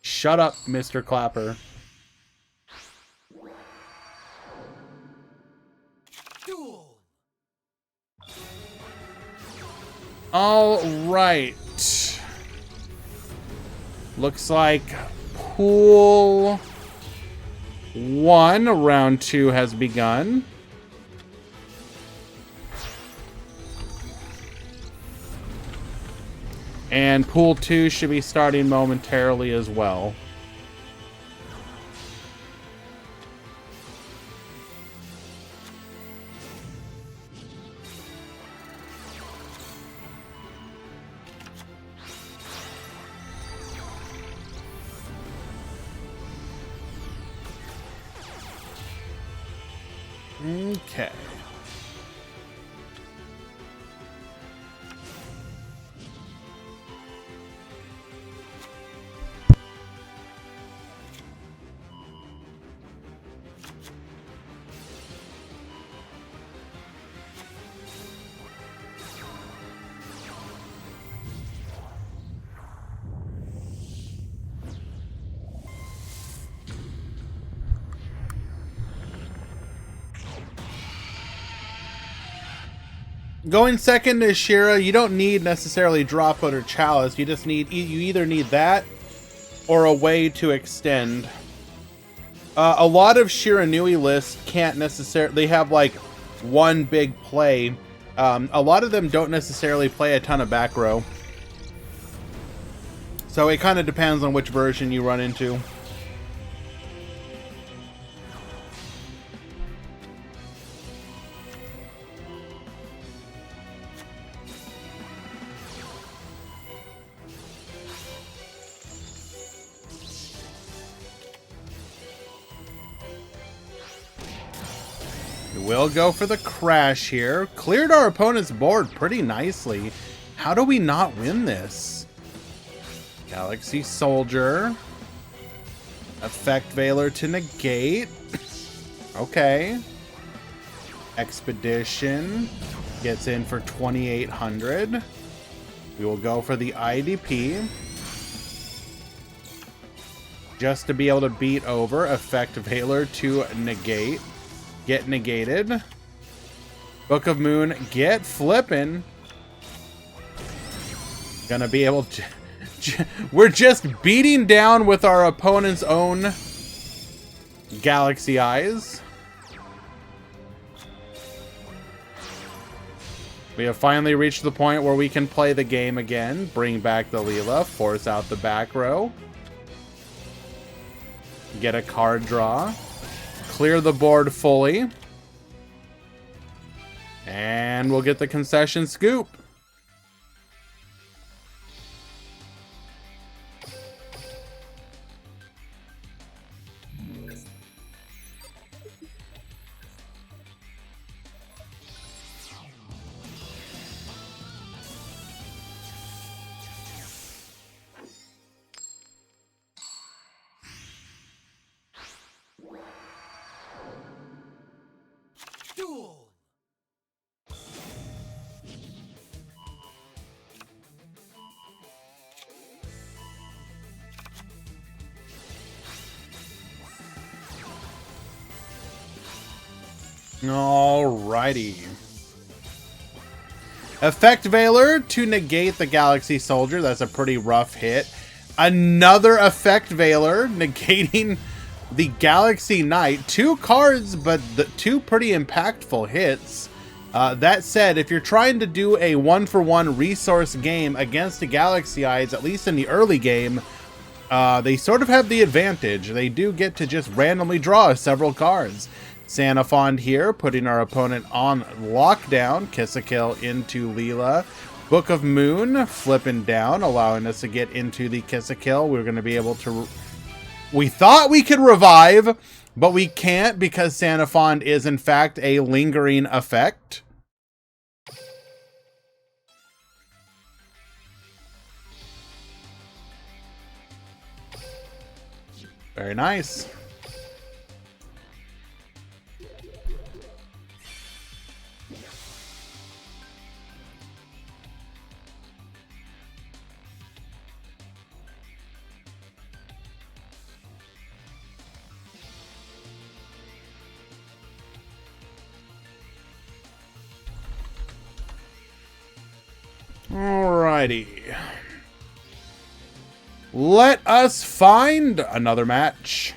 Shut up, Mr. Clapper. Duel. All right. Looks like pool 1, round 2 has begun. And pool 2 should be starting momentarily as well. Okay. Going second is Shira. You don't need necessarily Droplet or Chalice. You just need, you either need that or a way to extend. A lot of Shiranui lists can't necessarily, they have like one big play. A lot of them don't necessarily play a ton of back row. So it kind of depends on which version you run into. We'll go for the crash here. Cleared our opponent's board pretty nicely. How do we not win this? Galaxy Soldier. Effect Veiler to negate. Okay. Expedition. Gets in for 2,800. We will go for the IDP. Just to be able to beat over Effect Veiler to negate. Get negated. Book of Moon, get flippin'. Gonna be able to... We're just beating down with our opponent's own Galaxy Eyes. We have finally reached the point where we can play the game again. Bring back the Leela, force out the back row. Get a card draw. Clear the board fully. And we'll get the concession scoop. Duel. Alrighty. Effect Veiler to negate the Galaxy Soldier. That's a pretty rough hit. Another Effect Veiler negating the Galaxy Knight. 2 cards, but the 2 pretty impactful hits. That said, if you're trying to do a 1-for-1 resource game against the Galaxy Eyes, at least in the early game, they sort of have the advantage. They do get to just randomly draw several cards. Sanafond here, putting our opponent on lockdown. Kiss a Kill into Leela. Book of Moon, flipping down, allowing us to get into the Kiss a Kill. We're going to be able to... We thought we could revive, but we can't because Sanafond is, in fact, a lingering effect. Very nice. Alrighty. Let us find another match.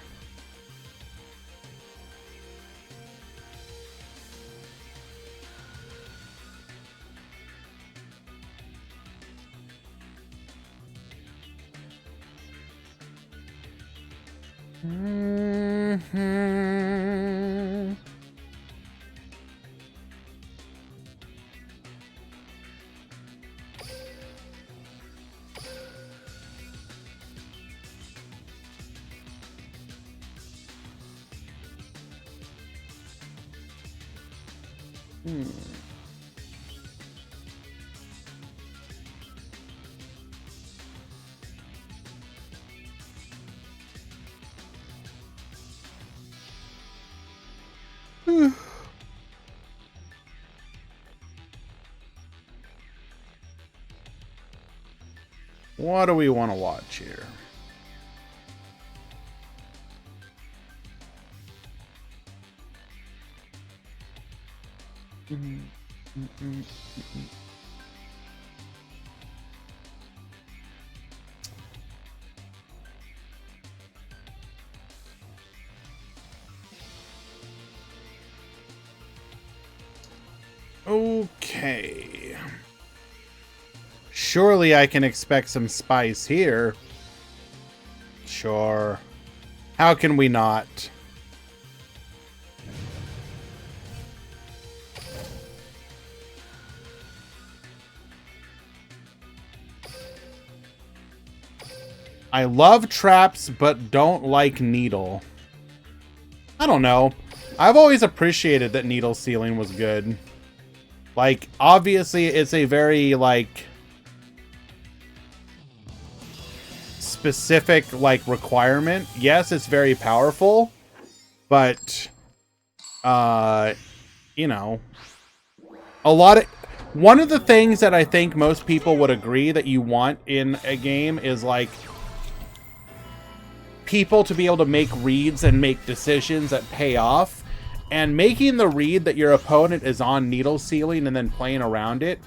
What do we want to watch here? Okay. Surely I can expect some spice here. Sure. How can we not? I love traps, but don't like needle. I don't know. I've always appreciated that needle sealing was good. Like, obviously, it's a very, like, specific, like, requirement. Yes, it's very powerful, but, you know, one of the things that I think most people would agree that you want in a game is, like, people to be able to make reads and make decisions that pay off. And making the read that your opponent is on needle sealing and then playing around it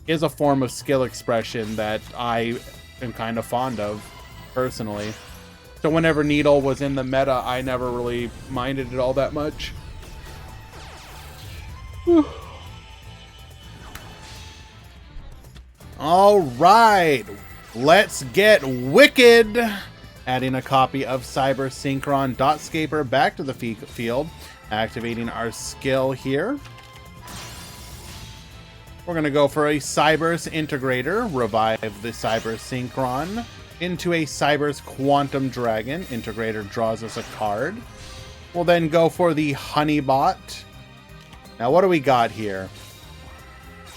is a form of skill expression that I am kind of fond of, personally. So whenever needle was in the meta, I never really minded it all that much. All right, let's get wicked. Adding a copy of Cyber Synchron Dotscaper back to the field. Activating our skill here. We're going to go for a Cyber's Integrator. Revive the Cyber Synchron into a Cyber's Quantum Dragon. Integrator draws us a card. We'll then go for the Honeybot. Now, what do we got here?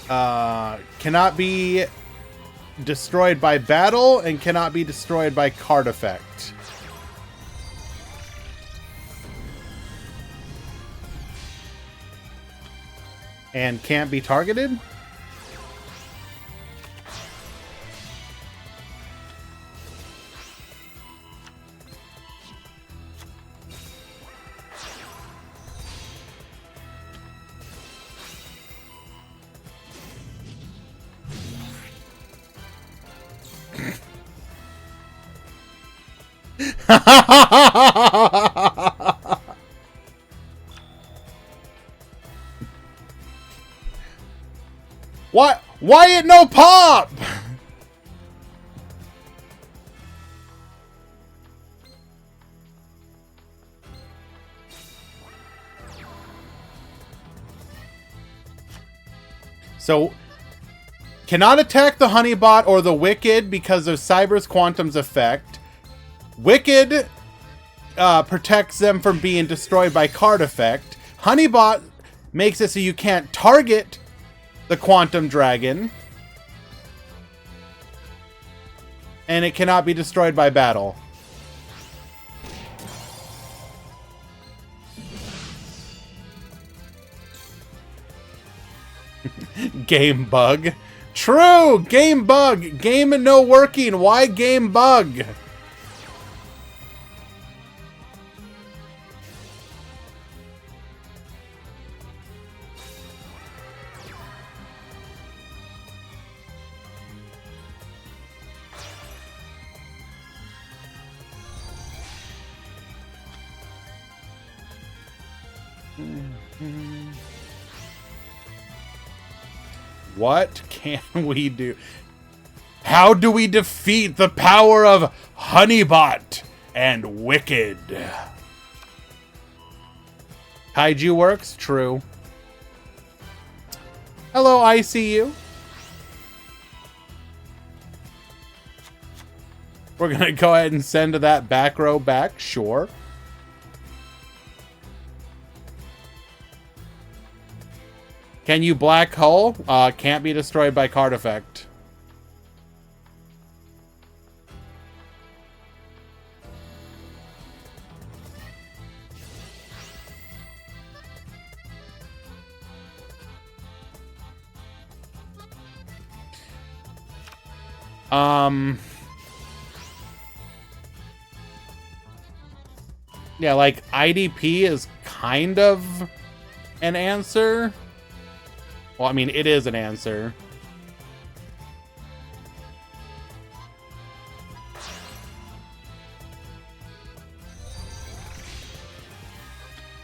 Cannot be destroyed by battle and cannot be destroyed by card effect. And can't be targeted? What? Why it no pop? So, cannot attack the Honeybot or the Wicked because of Cyber's Quantum's effect. Wicked protects them from being destroyed by card effect. Honeybot makes it so you can't target the Quantum Dragon. And it cannot be destroyed by battle. Game bug. True! Game bug! Game no working. Why game bug? What can we do? How do we defeat the power of Honeybot and Wicked? Kaiju works? True. Hello, ICU. We're gonna go ahead and send that back row back. Sure. Can you black hole? Can't be destroyed by card effect. Yeah, like IDP is kind of an answer. Well, I mean, it is an answer.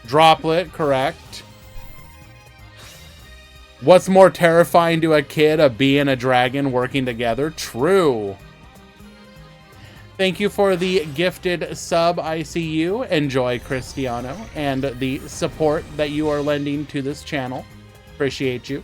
Droplet, correct. What's more terrifying to a kid, a bee and a dragon working together? True. Thank you for the gifted sub, ICU. Enjoy, Cristiano, and the support that you are lending to this channel. Appreciate you.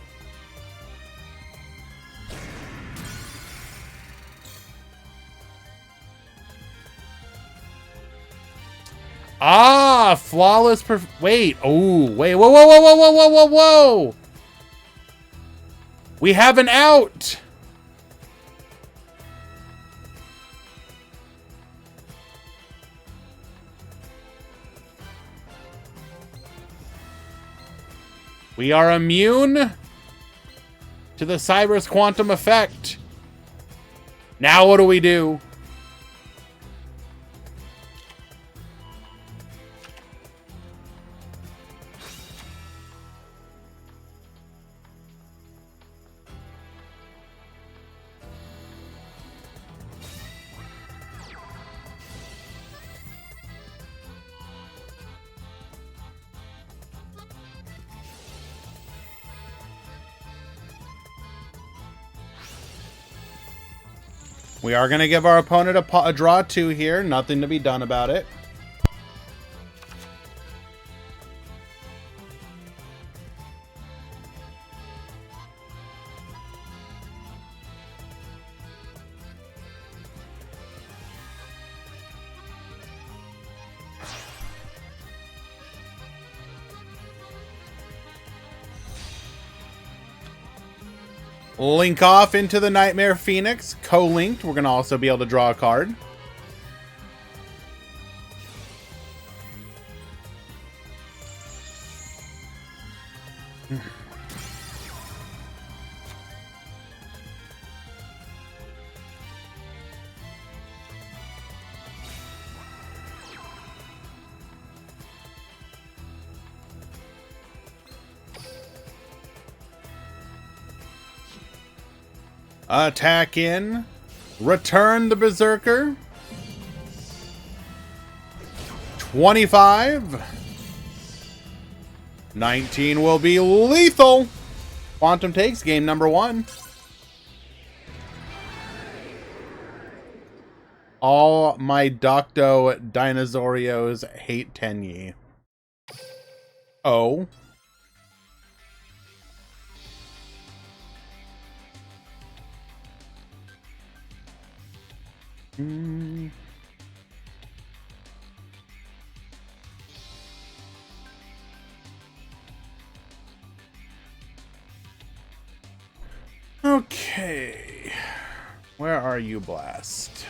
Ah, flawless wait. Oh, wait. Whoa, whoa, whoa, whoa, whoa, whoa, whoa, whoa. We have an out. We are immune to the Cyber's Quantum effect. Now what do we do? We are going to give our opponent a draw 2 here. Nothing to be done about it. Link off into the Nightmare Phoenix. Co-linked. We're going to also be able to draw a card. Attack in. Return the Berserker. 25. 19 will be lethal. Quantum takes game number 1. All my Docto Dinosaurios hate Tenyi. Oh. Mm. Okay. Where are you, Blast?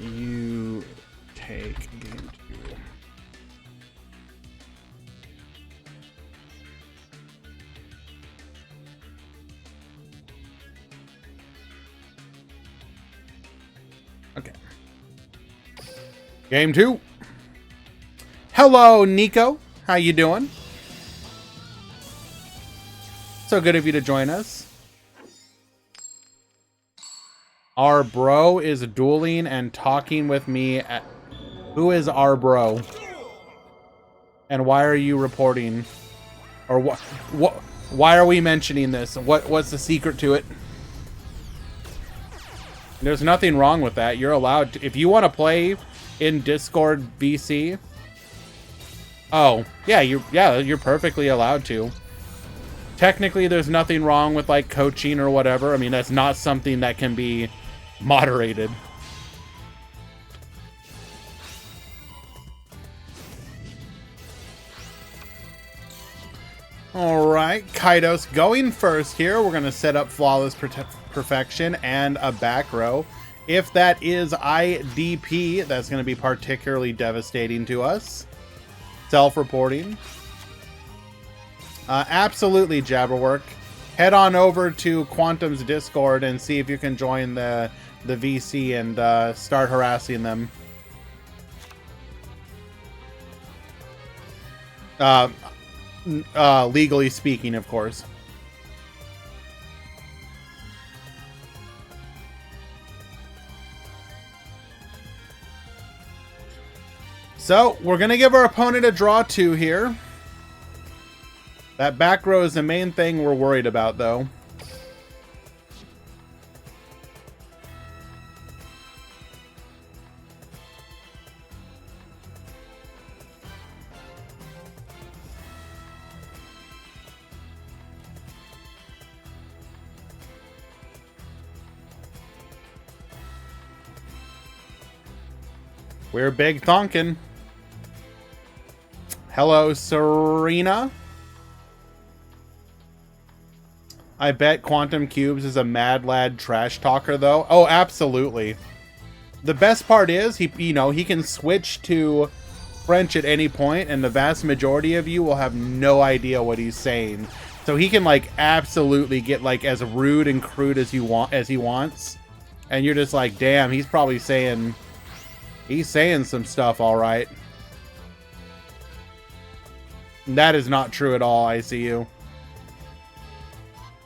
You take game 2. Okay. Game 2. Hello, Nico. How you doing? So good of you to join us. Our bro is dueling and talking with me at... Who is our bro? And why are you reporting? Or what? Why are we mentioning this? What's the secret to it? There's nothing wrong with that. You're allowed to, if you want to play in Discord VC. Oh, yeah, you're perfectly allowed to. Technically, there's nothing wrong with like coaching or whatever. I mean, that's not something that can be moderated. All right, Kaidos going first here. We're going to set up flawless perfection and a back row. If that is IDP, that's going to be particularly devastating to us. Self-reporting. Absolutely, Jabberwork. Head on over to Quantum's Discord and see if you can join the VC and start harassing them. Legally speaking, of course. So, we're going to give our opponent a draw 2 here. That back row is the main thing we're worried about, though. We're big thonkin'. Hello, Serena. I bet Quantum Cubes is a mad lad trash talker, though. Oh, absolutely. The best part is he can switch to French at any point, and the vast majority of you will have no idea what he's saying. So he can like absolutely get like as rude and crude as he wants, and you're just like, damn, he's probably saying some stuff, all right. That is not true at all. I see you.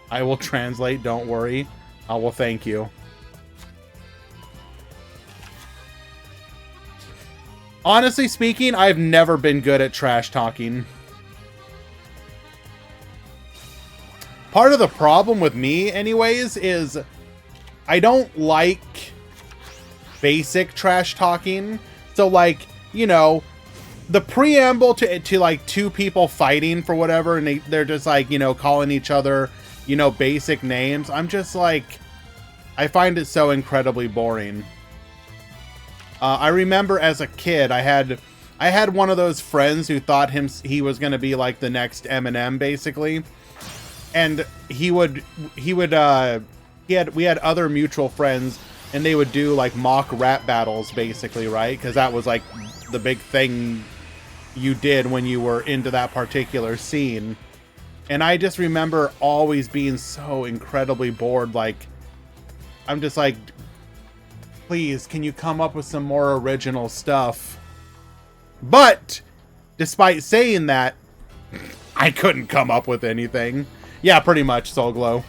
I will translate, don't worry. I will thank you. Honestly speaking, I've never been good at trash talking. Part of the problem with me, anyways, is I don't like basic trash talking. So, like, you know, the preamble to like two people fighting for whatever, and they're just like, you know, calling each other, you know, basic names. I'm just like, I find it so incredibly boring. I remember as a kid, I had one of those friends who thought he was going to be like the next Eminem, basically. And we had other mutual friends, and they would do like mock rap battles, basically, right? Because that was like the big thing you did when you were into that particular scene. And I just remember always being so incredibly bored. Like, I'm just like, please, can you come up with some more original stuff? But despite saying that, I couldn't come up with anything. Yeah, pretty much, Soul Glow.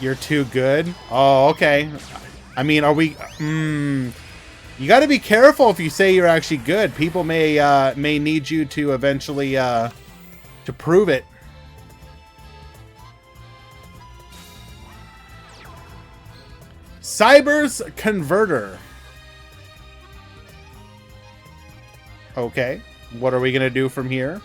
You're too good? Oh, okay. I mean, are we... you got to be careful if you say you're actually good. People may need you to eventually to prove it. Cyber's Converter. Okay. What are we going to do from here?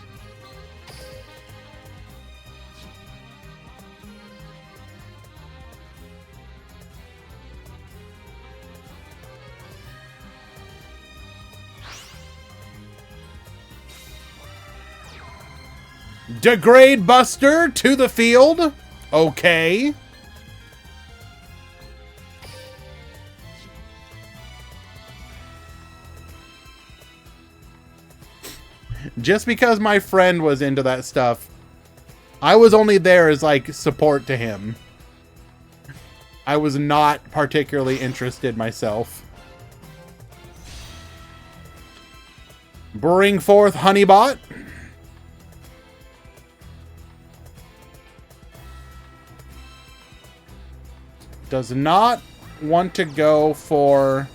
Degrade Buster to the field. Okay. Just because my friend was into that stuff, I was only there as like support to him. I was not particularly interested myself. Bring forth Honeybot. Does not want to go for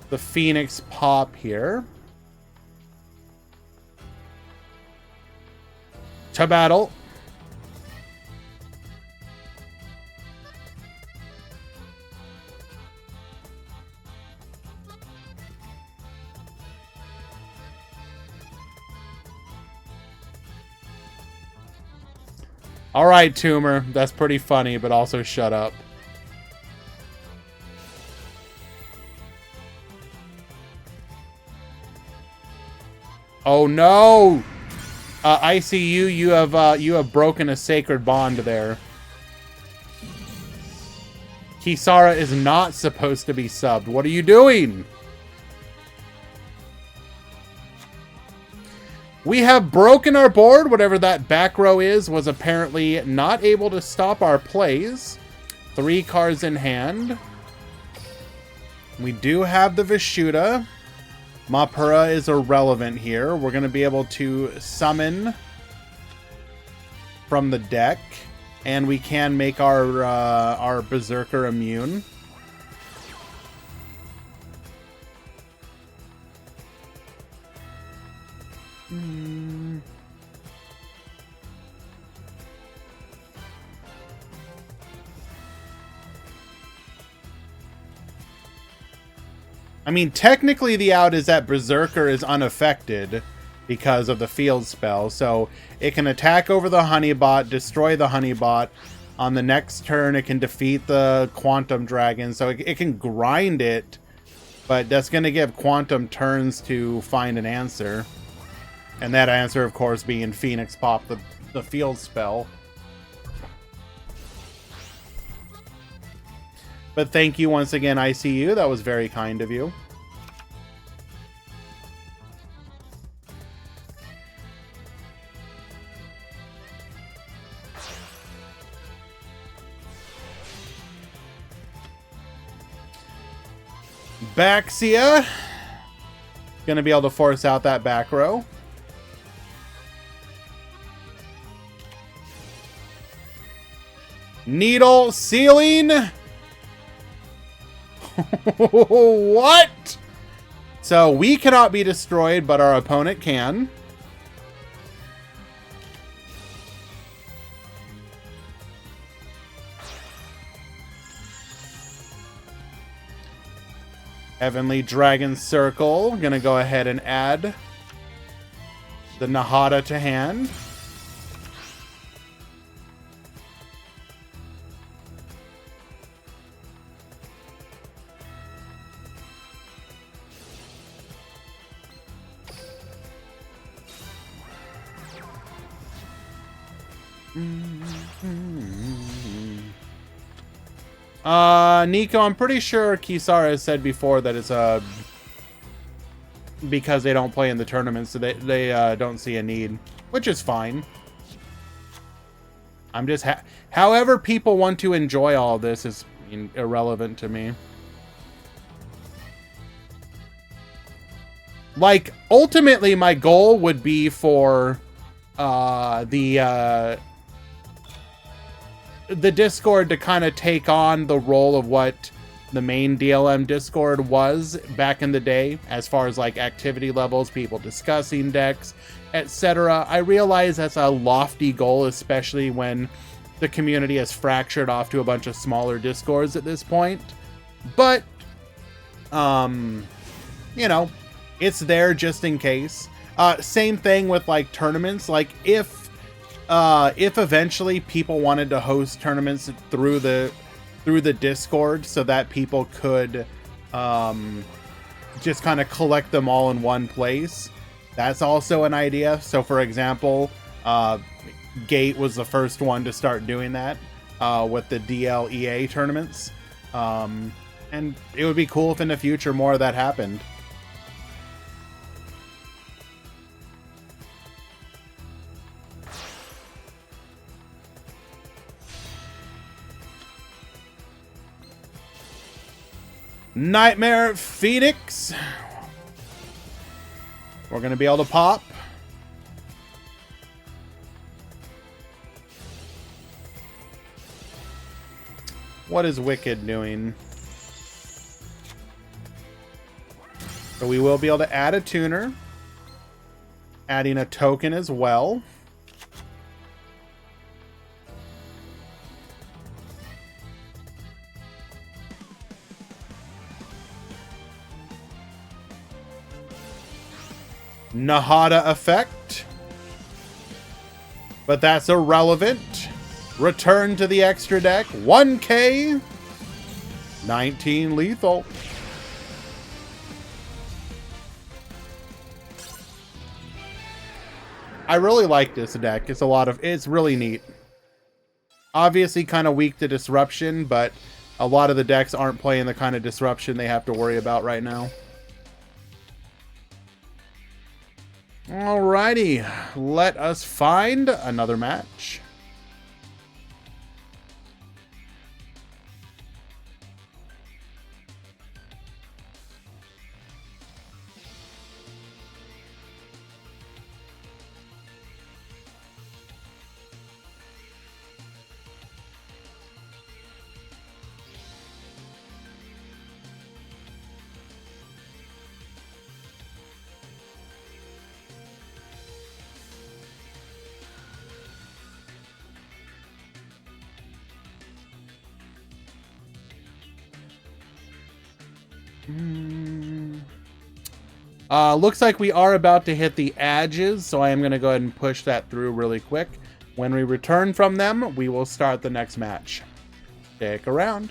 the Phoenix Pop here. To battle. All right, Tumor. That's pretty funny, but also shut up. Oh no! ICU, you have broken a sacred bond there. Kisara is not supposed to be subbed. What are you doing? We have broken our board. Whatever that back row is was apparently not able to stop our plays. 3 cards in hand. We do have the Vishuda. Mapura is irrelevant here. We're going to be able to summon from the deck. And we can make our Berserker immune. I mean, technically the out is that Berserker is unaffected because of the field spell. So it can attack over the Honeybot, destroy the Honeybot. On the next turn, it can defeat the Quantum Dragon. So it can grind it, but that's going to give Quantum turns to find an answer. And that answer, of course, being Phoenix Pop, the field spell. But thank you once again, ICU. That was very kind of you. Baxia. Gonna be able to force out that back row. Needle Ceiling. What? So we cannot be destroyed, but our opponent can. Heavenly Dragon Circle. Gonna go ahead and add the Nahada to hand. Nico, I'm pretty sure Kisara has said before that it's because they don't play in the tournament, so they don't see a need, which is fine. I'm just however people want to enjoy all this is irrelevant to me. Like, ultimately, my goal would be for the Discord to kind of take on the role of what the main DLM Discord was back in the day, as far as like activity levels, people discussing decks, etc. I realize that's a lofty goal, especially when the community has fractured off to a bunch of smaller Discords at this point. But, you know, it's there just in case. Same thing with like tournaments. Like if eventually people wanted to host tournaments through the Discord so that people could just kind of collect them all in one place, that's also an idea. So for example, Gate was the first one to start doing that with the DLEA tournaments. And it would be cool if in the future more of that happened. Nightmare Phoenix. We're going to be able to pop. What is Wicked doing? So we will be able to add a tuner. Adding a token as well. Nahada effect. But that's irrelevant. Return to the extra deck. 1K. 19 lethal. I really like this deck. It's really neat. Obviously kind of weak to disruption, but a lot of the decks aren't playing the kind of disruption they have to worry about right now. Alrighty, let us find another match. Looks like we are about to hit the edges, so I am going to go ahead and push that through really quick. When we return from them, we will start the next match. Stick around.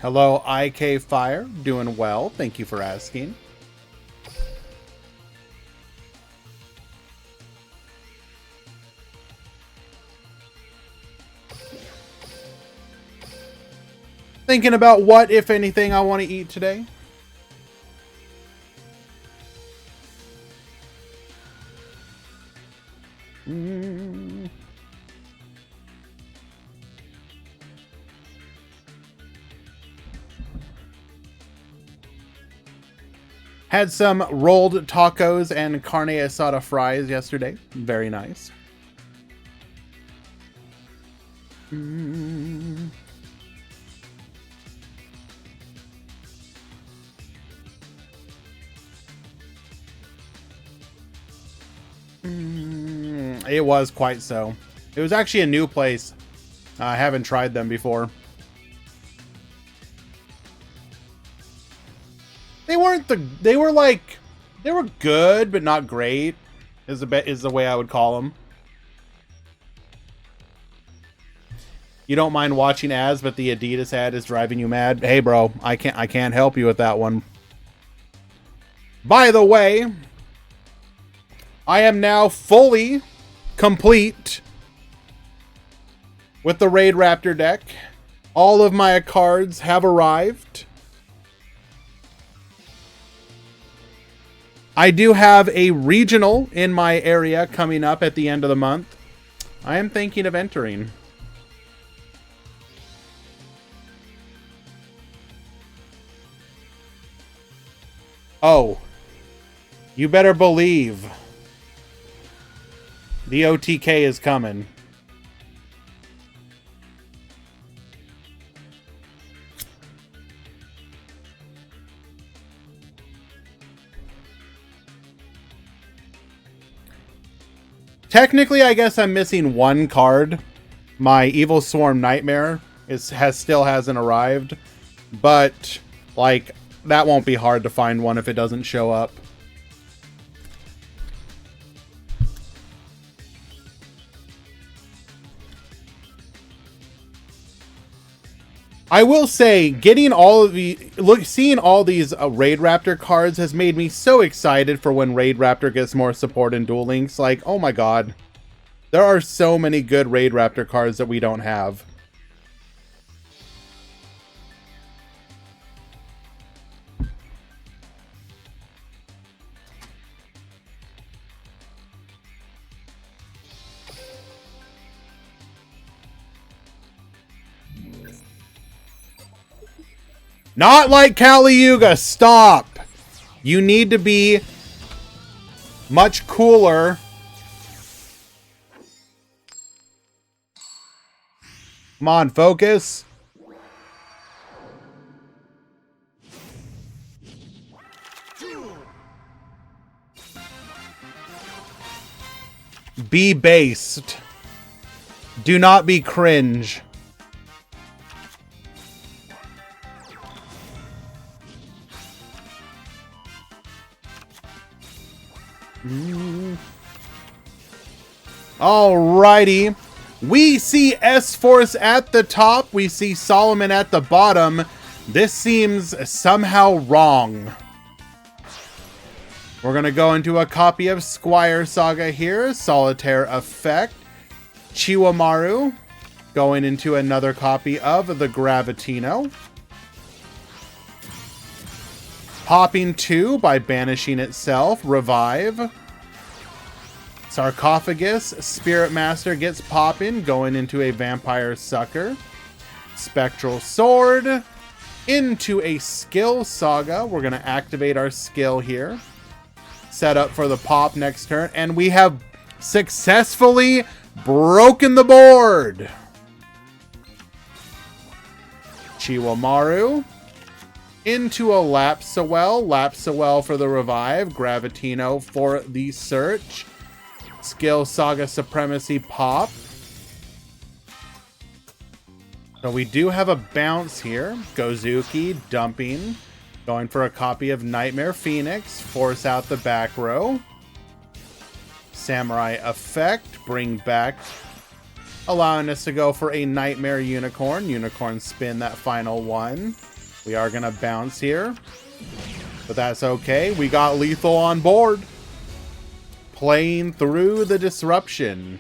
Hello, IK Fire. Doing well. Thank you for asking. Thinking about what, if anything, I want to eat today. Had some rolled tacos and carne asada fries yesterday. Very nice. It was quite so. It was actually a new place. I haven't tried them before. They were good, but not great. Is the way I would call them. You don't mind watching ads, but the Adidas ad is driving you mad. Hey, bro, I can't help you with that one. By the way, I am now fully complete with the Raid Raptor deck. All of my cards have arrived. I do have a regional in my area coming up at the end of the month. I am thinking of entering. Oh, you better believe the OTK is coming. Technically, I guess I'm missing one card. My Evil Swarm Nightmare still hasn't arrived, but like that won't be hard to find one if it doesn't show up. I will say, seeing all these Raid Raptor cards has made me so excited for when Raid Raptor gets more support in Duel Links. Like, oh my god. There are so many good Raid Raptor cards that we don't have. Not like Kali Yuga, stop! You need to be much cooler. Come on, focus. Be based. Do not be cringe. Alrighty. We see S-Force at the top. We see Solomon at the bottom. This seems somehow wrong. We're going to go into a copy of Squire Saga here. Solitaire Effect. Chiwamaru. Going into another copy of the Gravitino. Popping 2 by banishing itself. Revive. Sarcophagus. Spirit Master gets popping, going into a Vampire Sucker. Spectral Sword. Into a Skill Saga. We're going to activate our skill here. Set up for the pop next turn. And we have successfully broken the board. Chiwamaru. Into a Lapsawell. Lapsawell for the revive. Gravitino for the search. Skill Saga Supremacy pop. So we do have a bounce here. Gozuki dumping. Going for a copy of Nightmare Phoenix. Force out the back row. Samurai Effect. Bring back. Allowing us to go for a Nightmare Unicorn. Unicorn spin that final one. We are going to bounce here. But that's okay. We got lethal on board. Playing through the disruption.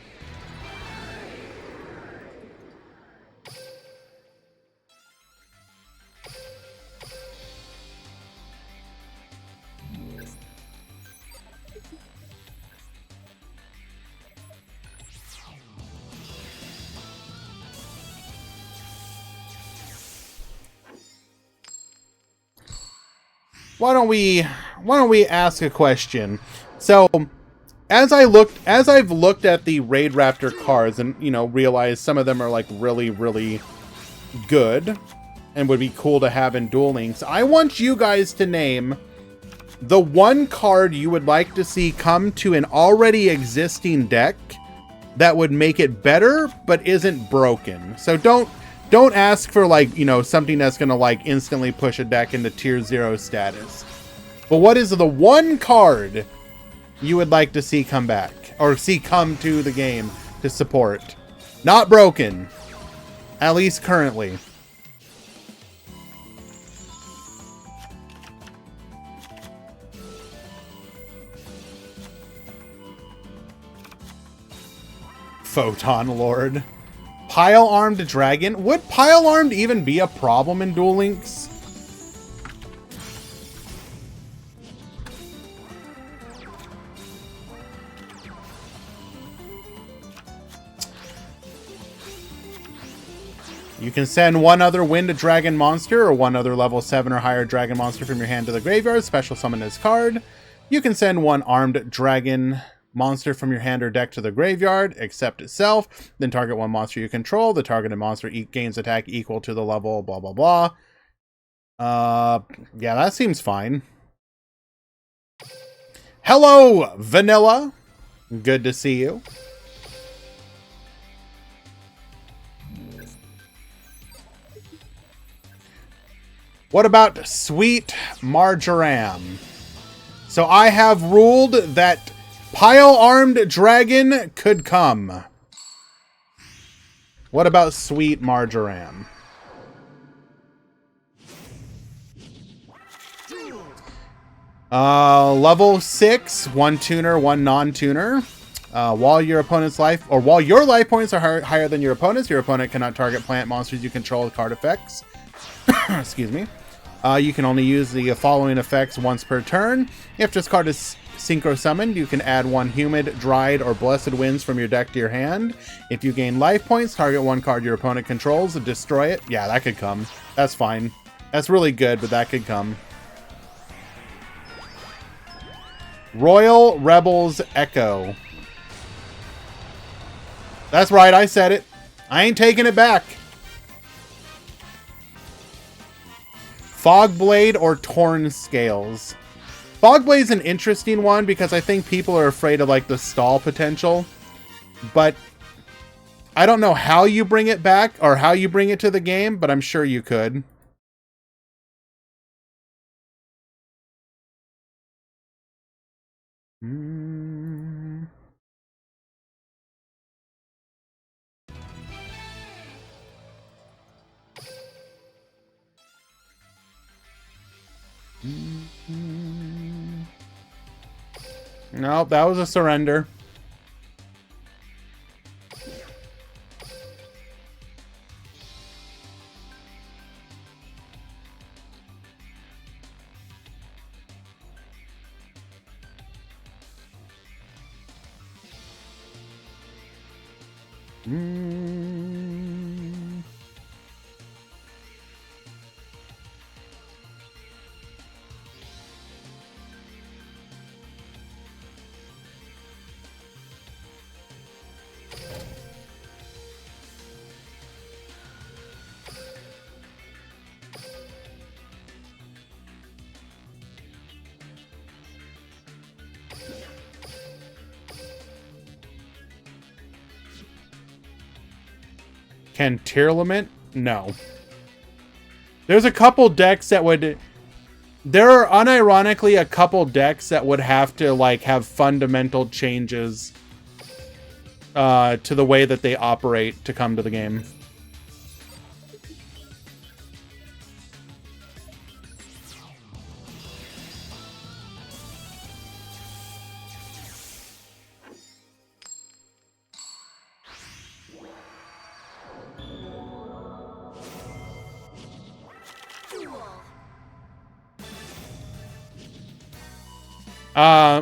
Why don't we ask a question? So, as I've looked at the Raid Raptor cards and, you know, realized some of them are like really, really good and would be cool to have in Duel Links, I want you guys to name the one card you would like to see come to an already existing deck that would make it better but isn't broken. So don't ask for, like, you know, something that's going to like instantly push a deck into tier 0 status. But what is the one card you would like to see come back or see come to the game to support? Not broken. At least currently. Photon Lord. Pile-armed dragon? Would pile-armed even be a problem in Duel Links? You can send one other wind dragon monster or one other level 7 or higher dragon monster from your hand to the graveyard. Special summon this card. You can send one armed dragon monster from your hand or deck to the graveyard, except itself. Then target one monster you control. The targeted monster gains attack equal to the level, blah, blah, blah. Yeah, that seems fine. Hello, Vanilla. Good to see you. What about Sweet Marjoram? So I have ruled that Pile-armed dragon could come. What about Sweet Marjoram? Level 6, one tuner, one non-tuner. While your opponent's life, or while your life points are higher than your opponent cannot target plant monsters you control with card effects. Excuse me. You can only use the following effects once per turn. If this card is synchro summoned, you can add one humid, dried, or blessed winds from your deck to your hand. If you gain life points, target one card your opponent controls and destroy it. Yeah, that could come. That's fine. That's really good, but that could come. Royal Rebels Echo. That's right, I said it. I ain't taking it back. Fogblade or Torn Scales. Fogblade's an interesting one because I think people are afraid of like the stall potential. But I don't know how you bring it back or how you bring it to the game, but I'm sure you could. Nope, that was a surrender. Can Tearlament? No. There's a couple decks that would... There are unironically a couple decks that would have to like have fundamental changes to the way that they operate to come to the game.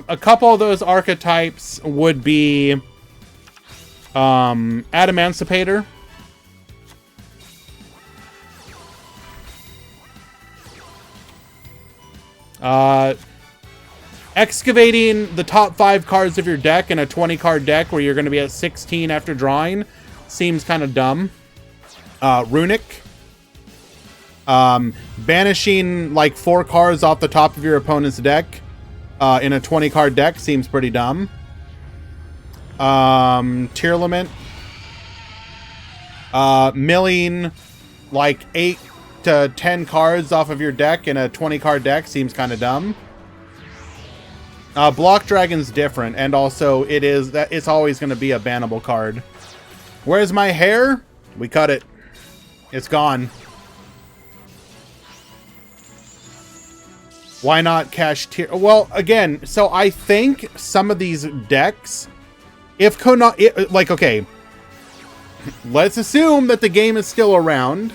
A couple of those archetypes would be Adamancipator. Excavating the top 5 cards of your deck in a 20-card deck where you're going to be at 16 after drawing seems kind of dumb. Runic. Banishing like 4 cards off the top of your opponent's deck in a 20-card deck seems pretty dumb. Tearlament. Milling like 8 to 10 cards off of your deck in a 20-card deck seems kind of dumb. Block Dragon's different, and also it's always going to be a bannable card. Where's my hair? We cut it. It's gone. Why not cash tier? Well, again, so I think some of these decks, if Konami, like, okay, let's assume that the game is still around.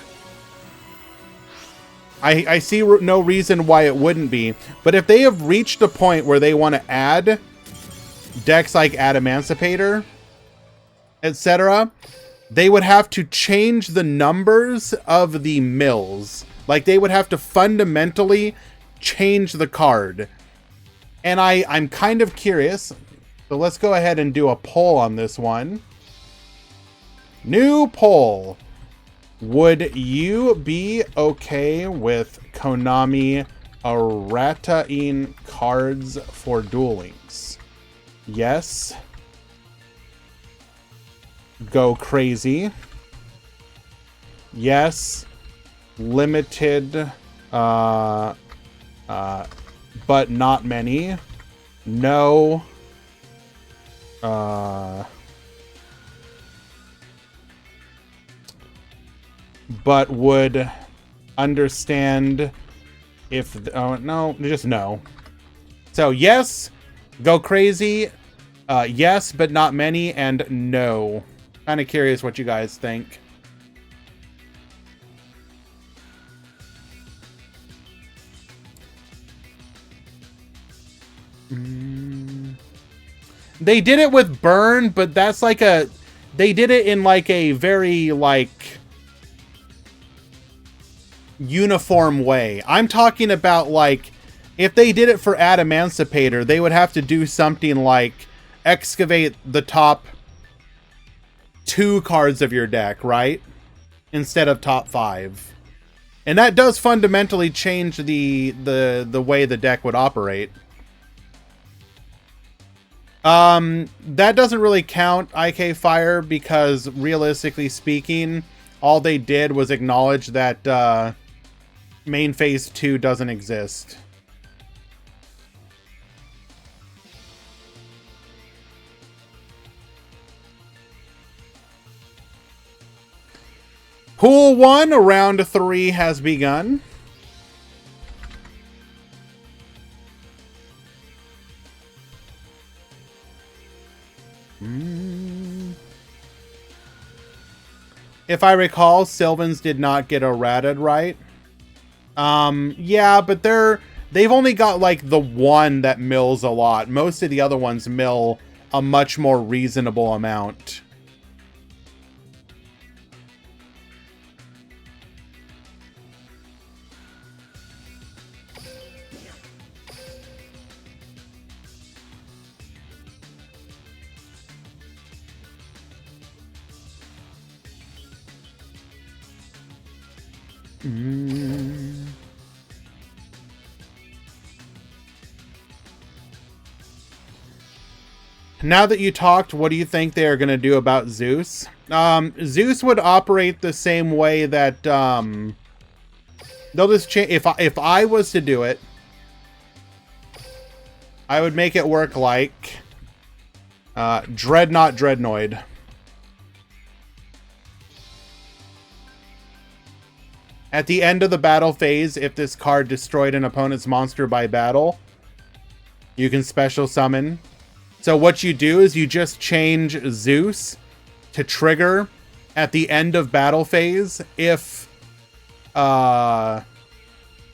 I see no reason why it wouldn't be. But if they have reached a point where they want to add decks like Emancipator, etc., they would have to change the numbers of the mills. Like, they would have to fundamentally change the card. And I'm kind of curious. So let's go ahead and do a poll on this one. New poll. Would you be okay with Konami errataing cards for Duel Links? Yes. Go crazy. Yes. Limited. But not many. No. But would understand if... no, just no. So, yes, go crazy. Yes, but not many, and no. Kind of curious what you guys think. They did it with Burn, but that's like a... They did it in like a very, like... uniform way. I'm talking about, like, if they did it for Emancipator, they would have to do something like excavate the top 2 cards of your deck, right? Instead of top 5. And that does fundamentally change the way the deck would operate. That doesn't really count, IK Fire, because realistically speaking, all they did was acknowledge that main phase 2 doesn't exist. Pool 1, round 3 has begun. If I recall, Sylvans did not get errated, right? Yeah, but they've only got like the one that mills a lot. Most of the other ones mill a much more reasonable amount. Now that you talked, what do you think they are going to do about Zeus? Zeus would operate the same way that they'll just change. If I was to do it, I would make it work like Dreadnought Dreadnoid. At the end of the battle phase, if this card destroyed an opponent's monster by battle, you can special summon. So what you do is you just change Zeus to trigger at the end of battle phase if an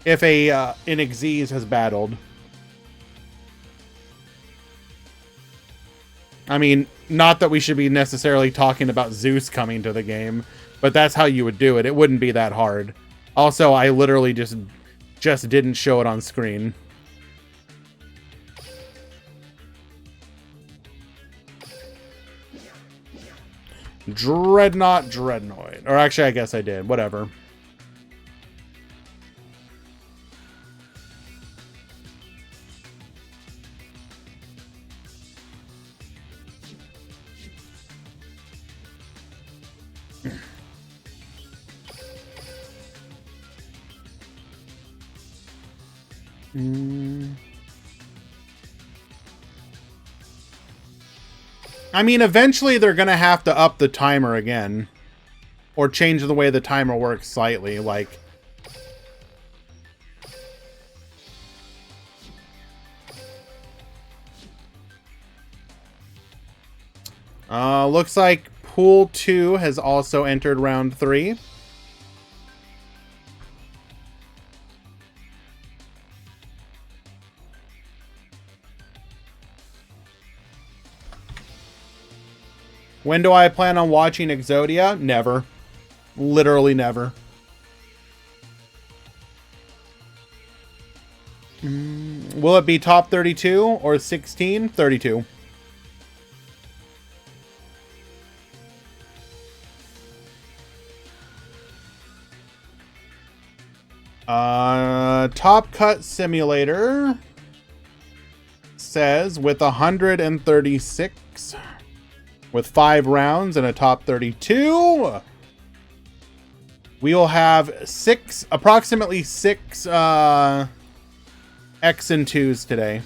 Xyz has battled. I mean, not that we should be necessarily talking about Zeus coming to the game, but that's how you would do it. It wouldn't be that hard. Also, I literally just didn't show it on screen. Dreadnought Dreadnoid. Or actually, I guess I did. Whatever. I mean, eventually they're going to have to up the timer again. or change the way the timer works slightly, like... looks like Pool 2 has also entered round 3. When do I plan on watching Exodia? Never. Literally never. Will it be top 32 or 16? 32. Top Cut Simulator says with 136 with 5 rounds and a top 32, we will have approximately 6 X and 2s today.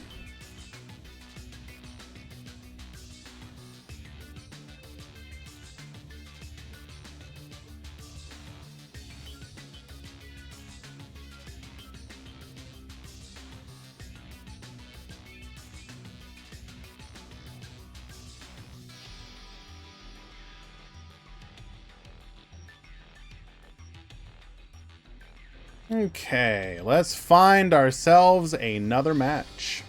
Okay, let's find ourselves another match.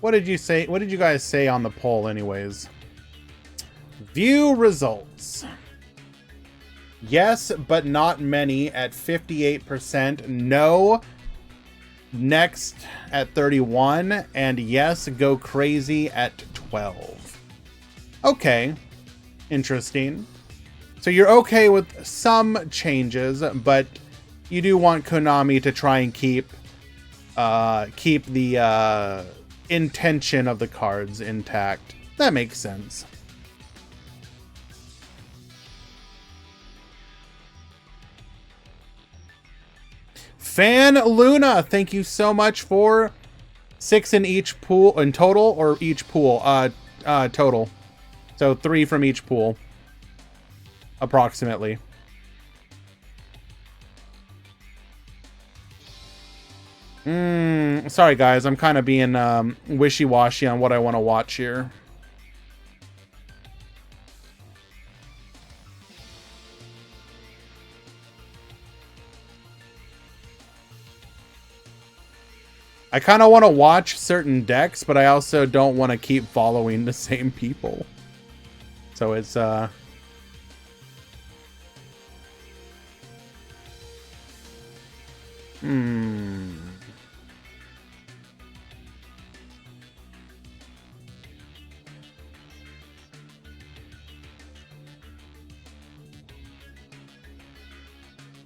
What did you say? What did you guys say on the poll anyways? View results. Yes, but not many at 58%. No, next at 31. And yes, go crazy at 12. Okay. Interesting. So you're okay with some changes, but you do want Konami to try and keep the intention of the cards intact. That makes sense. Fan Luna, thank you so much for 6 in each pool in total, or each pool total. So 3 from each pool approximately. Sorry guys, I'm kind of being wishy-washy on what I want to watch here. I kind of want to watch certain decks, but I also don't want to keep following the same people. So it's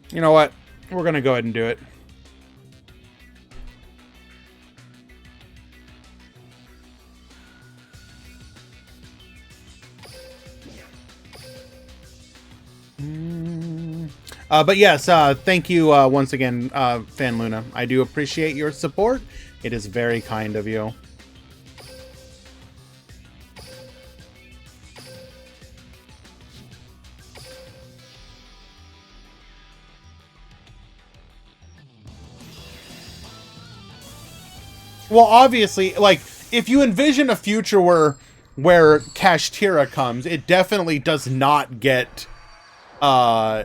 You know what? We're going to go ahead and do it. But yes, thank you once again, Fan Luna. I do appreciate your support. It is very kind of you. Well, obviously, like, if you envision a future where Kashtira comes, it definitely does not get, oh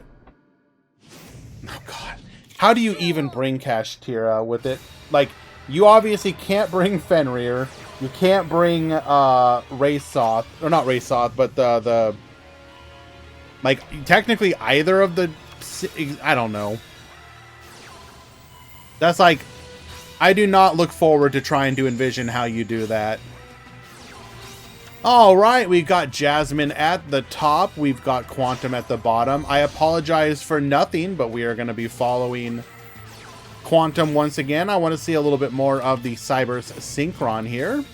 god. How do you even bring Kashtira with it? Like, you obviously can't bring Fenrir. You can't bring, Raysoth. Or not Raysoth, but like, technically either of the I don't know. That's like, I do not look forward to trying to envision how you do that. All right, we've got Jasmine at the top. We've got Quantum at the bottom. I apologize for nothing, but we are going to be following Quantum once again. I want to see a little bit more of the Cyber's Synchron here.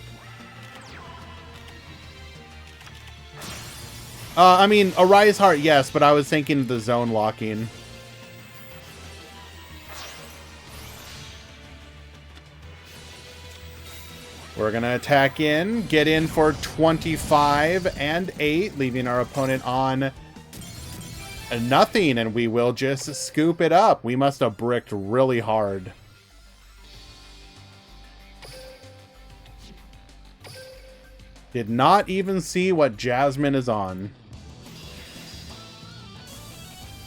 I mean, Arise Heart, yes, but I was thinking the zone locking. We're going to attack in, get in for 25 and 8, leaving our opponent on nothing, and we will just scoop it up. We must have bricked really hard. Did not even see what Jasmine is on.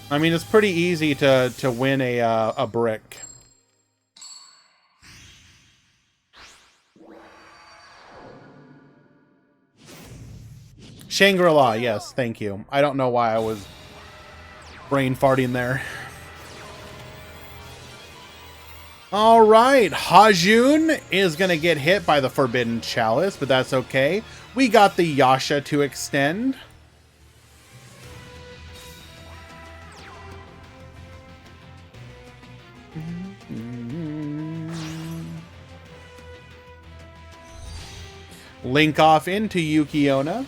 I mean, it's pretty easy to win a brick. Shangri-La, yes, thank you. I don't know why I was brain farting there. All right, Hajun is going to get hit by the Forbidden Chalice, but that's okay. We got the Yasha to extend. Link off into Yukiona.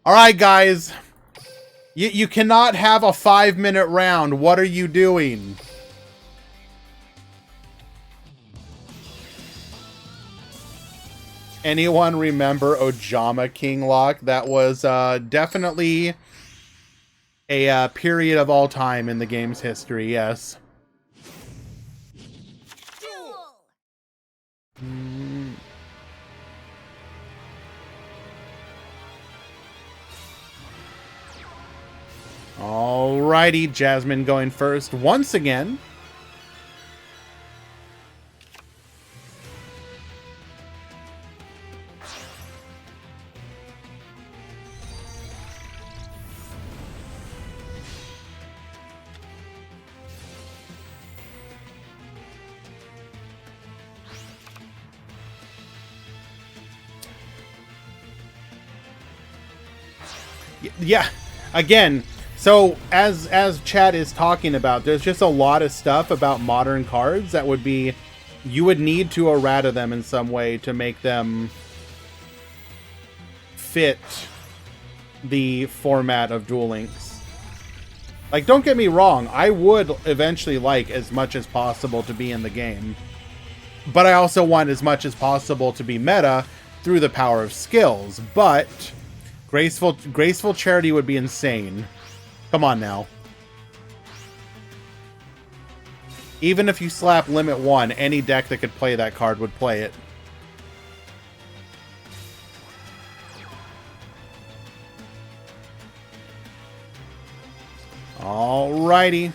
All right, guys. You cannot have a 5-minute round. What are you doing? Anyone remember Ojama Kinglock? That was definitely a period of all time in the game's history, yes. Alrighty, Jasmine going first once again. Yeah, again, so as Chad is talking about, there's just a lot of stuff about modern cards that would be, you would need to errata them in some way to make them fit the format of Duel Links. Like, don't get me wrong, I would eventually like as much as possible to be in the game, but I also want as much as possible to be meta through the power of skills. But Graceful Charity would be insane. Come on now. Even if you slap Limit 1, any deck that could play that card would play it. Alrighty.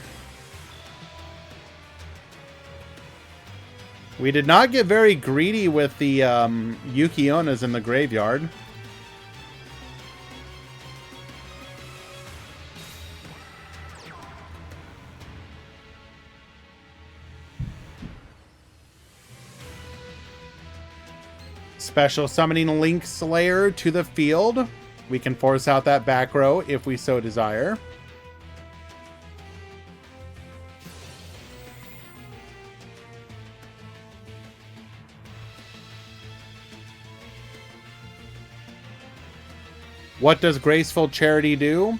We did not get very greedy with the Yukionas in the graveyard. Special summoning Link Slayer to the field. We can force out that back row if we so desire. What does Graceful Charity do?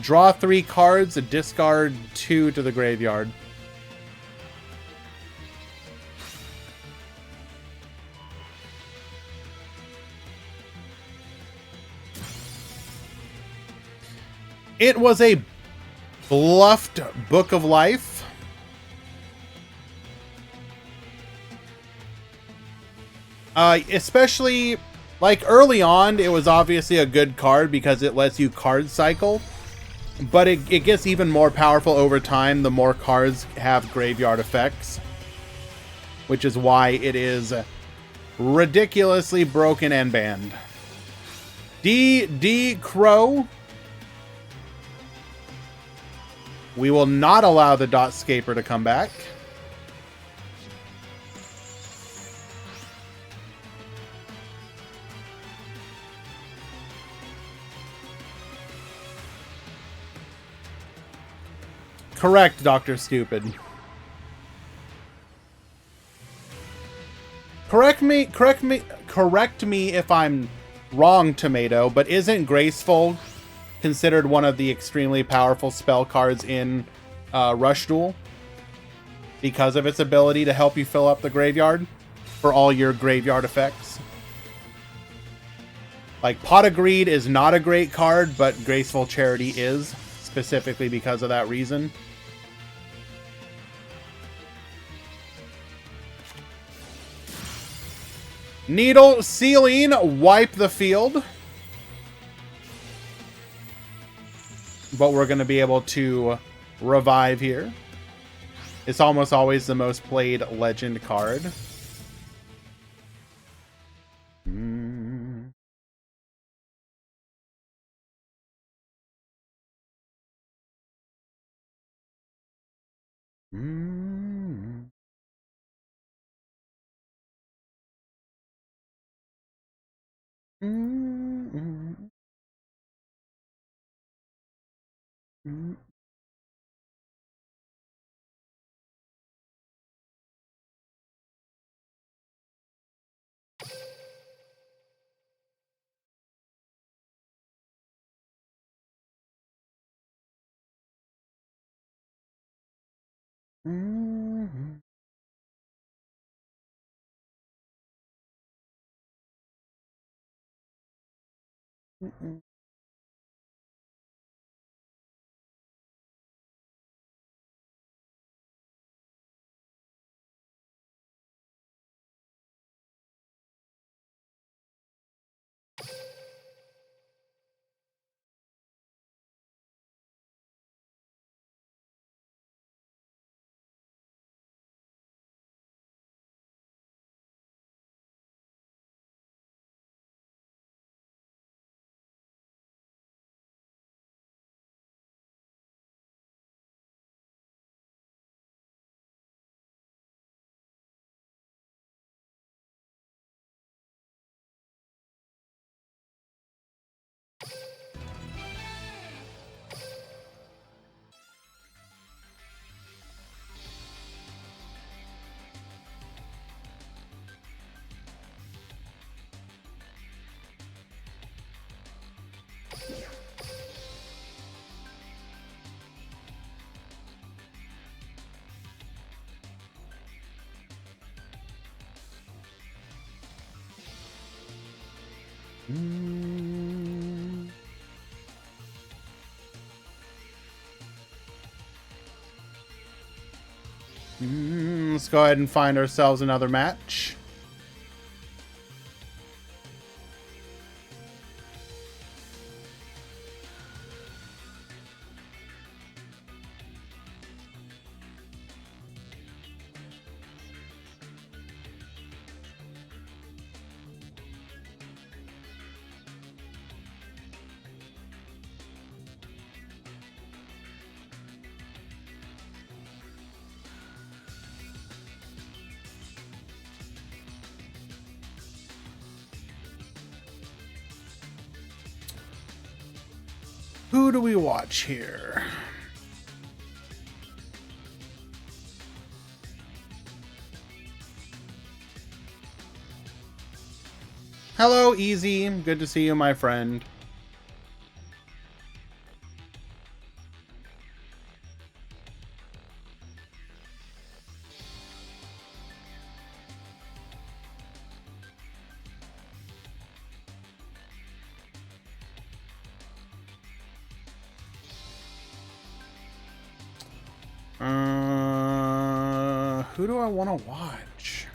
Draw 3 cards, discard 2 to the graveyard. It was a bluffed Book of Life. Especially, like, early on, it was obviously a good card because it lets you card cycle. But it gets even more powerful over time the more cards have graveyard effects. which is why it is ridiculously broken and banned. D Crow. We will not allow the Dot Scaper to come back. Correct, Dr. Stupid. Correct me if I'm wrong, Tomato, but isn't Graceful considered one of the extremely powerful spell cards in Rush Duel? Because of its ability to help you fill up the graveyard for all your graveyard effects. Like, Pot of Greed is not a great card, but Graceful Charity is, specifically because of that reason. Needle Ceiling, wipe the field. But we're going to be able to revive here. It's almost always the most played legend card. Let's go ahead and find ourselves another match. Who do we watch here? Hello, Easy. Good to see you, my friend. Who do I want to watch?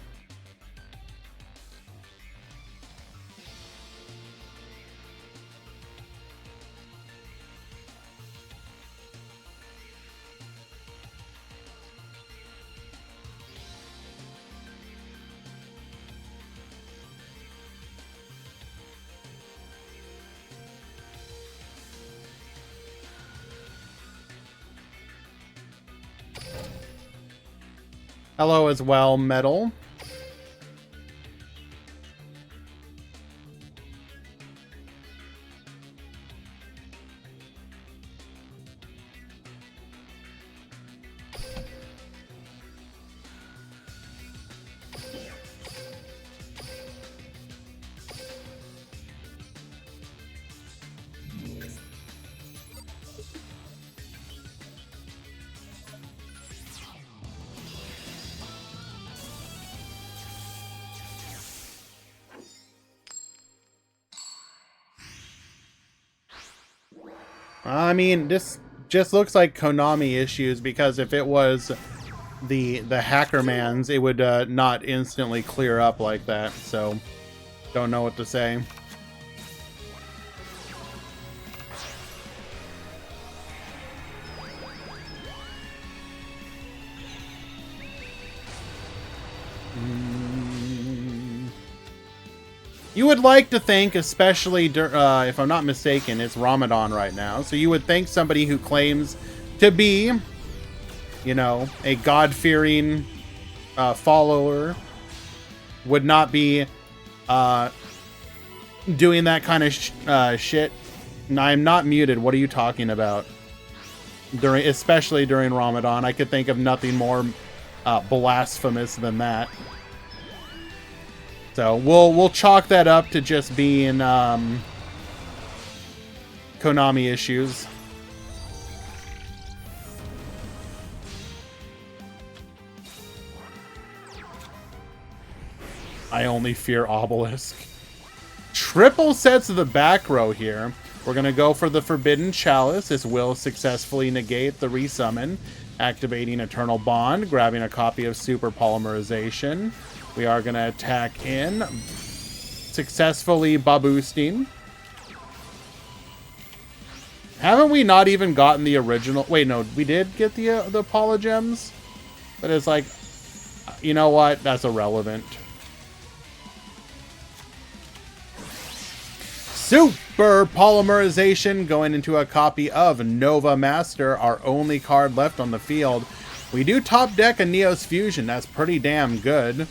Hello as well, Metal. I mean, this just looks like Konami issues, because if it was the hacker man's, it would not instantly clear up like that. So, don't know what to say. You would like to think, especially if I'm not mistaken, it's Ramadan right now. So you would think somebody who claims to be, you know, a God-fearing follower would not be doing that kind of shit. And I'm not muted. What are you talking about? Especially during Ramadan, I could think of nothing more blasphemous than that. So we'll chalk that up to just being Konami issues. I only fear Obelisk. Triple sets of the back row here. We're going to go for the Forbidden Chalice. This will successfully negate the resummon, activating Eternal Bond, grabbing a copy of Super Polymerization. We are going to attack in, successfully boosting. Haven't we not even gotten the original? Wait, no, we did get the Polygems, but it's like, you know what? That's irrelevant. Super Polymerization going into a copy of Nova Master, our only card left on the field. We do top deck a Neos Fusion. That's pretty damn good.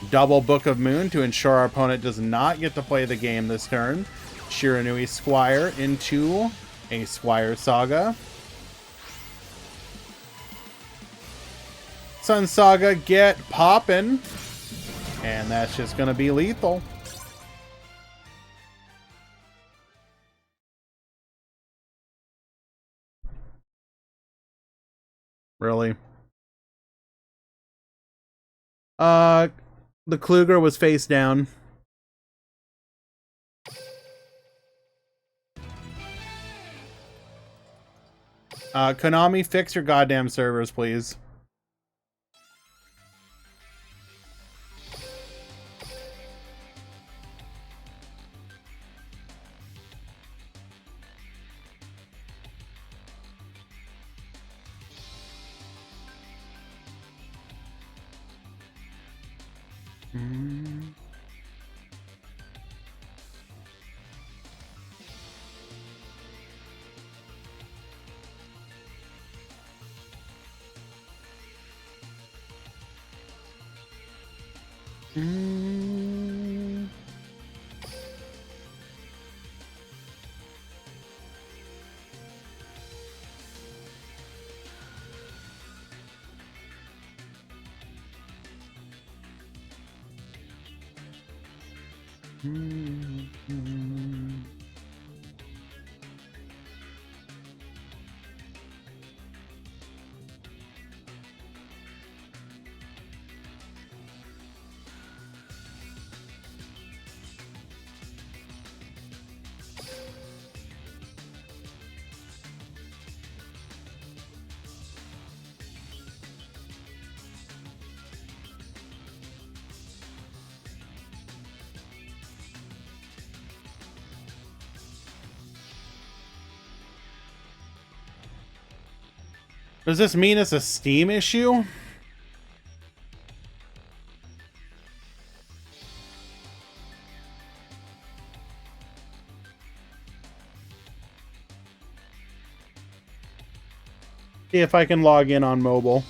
Double Book of Moon to ensure our opponent does not get to play the game this turn. Shiranui Squire into a Squire Saga. Sun Saga get poppin'. And that's just going to be lethal. Really? The Kluger was face down. Konami, fix your goddamn servers, please. Does this mean it's a Steam issue? See if I can log in on mobile.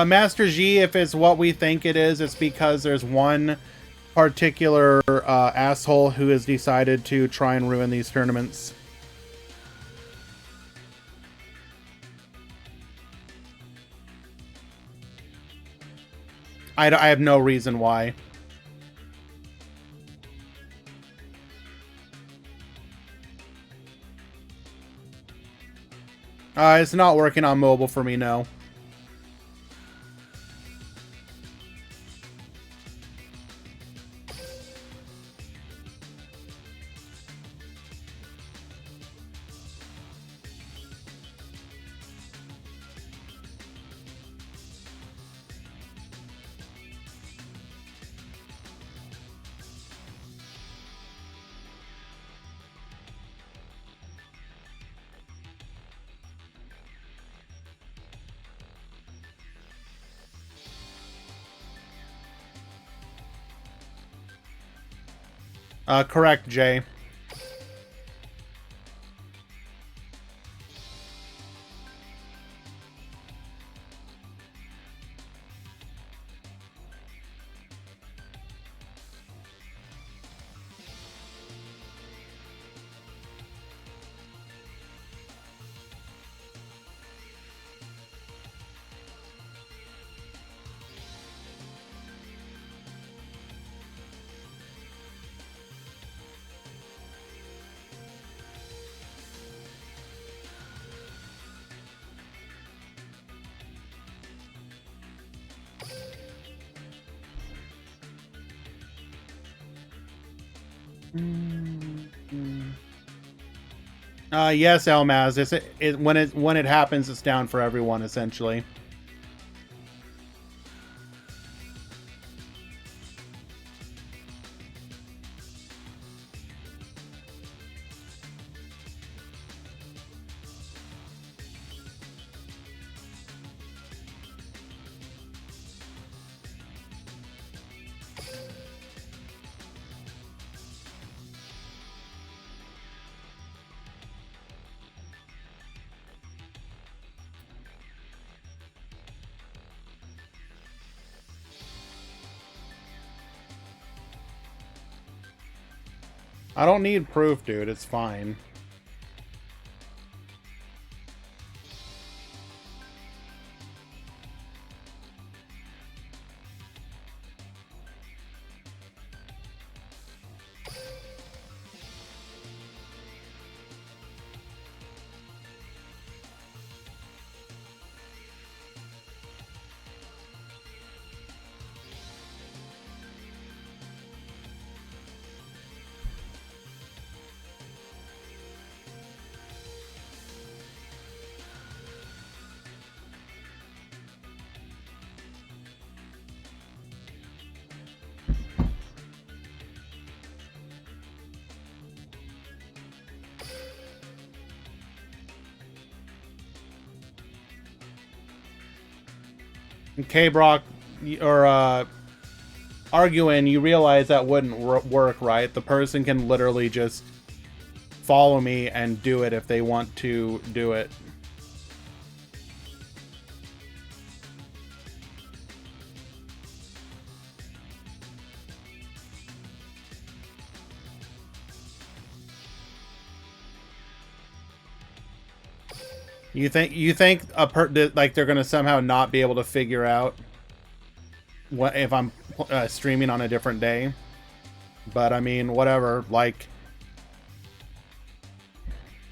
Master G, if it's what we think it is, it's because there's one particular asshole who has decided to try and ruin these tournaments. I have no reason why. It's not working on mobile for me, no. Correct, Jay. Yes, Elmaz. When it happens, it's down for everyone essentially. I don't need proof, dude. It's fine. K-Brock, or arguing, you realize that wouldn't work, right? The person can literally just follow me and do it if they want to do it. You think like they're gonna somehow not be able to figure out what if I'm streaming on a different day? But I mean, whatever. Like,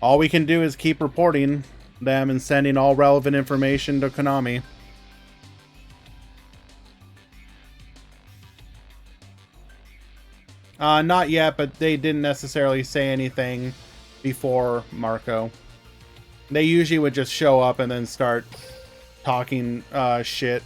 all we can do is keep reporting them and sending all relevant information to Konami. Not yet, but they didn't necessarily say anything before Marco. They usually would just show up and then start talking shit.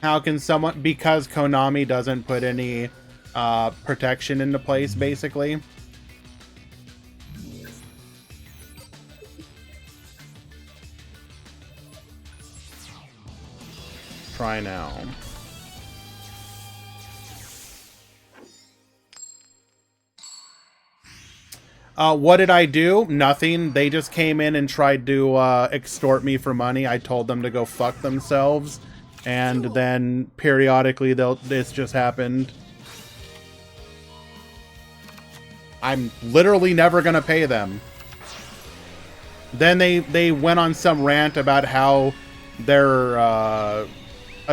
How can someone, because Konami doesn't put any protection into place, basically? Try now. What did I do? Nothing. They just came in and tried to extort me for money. I told them to go fuck themselves. And then periodically this just happened. I'm literally never gonna pay them. Then they went on some rant about how they're a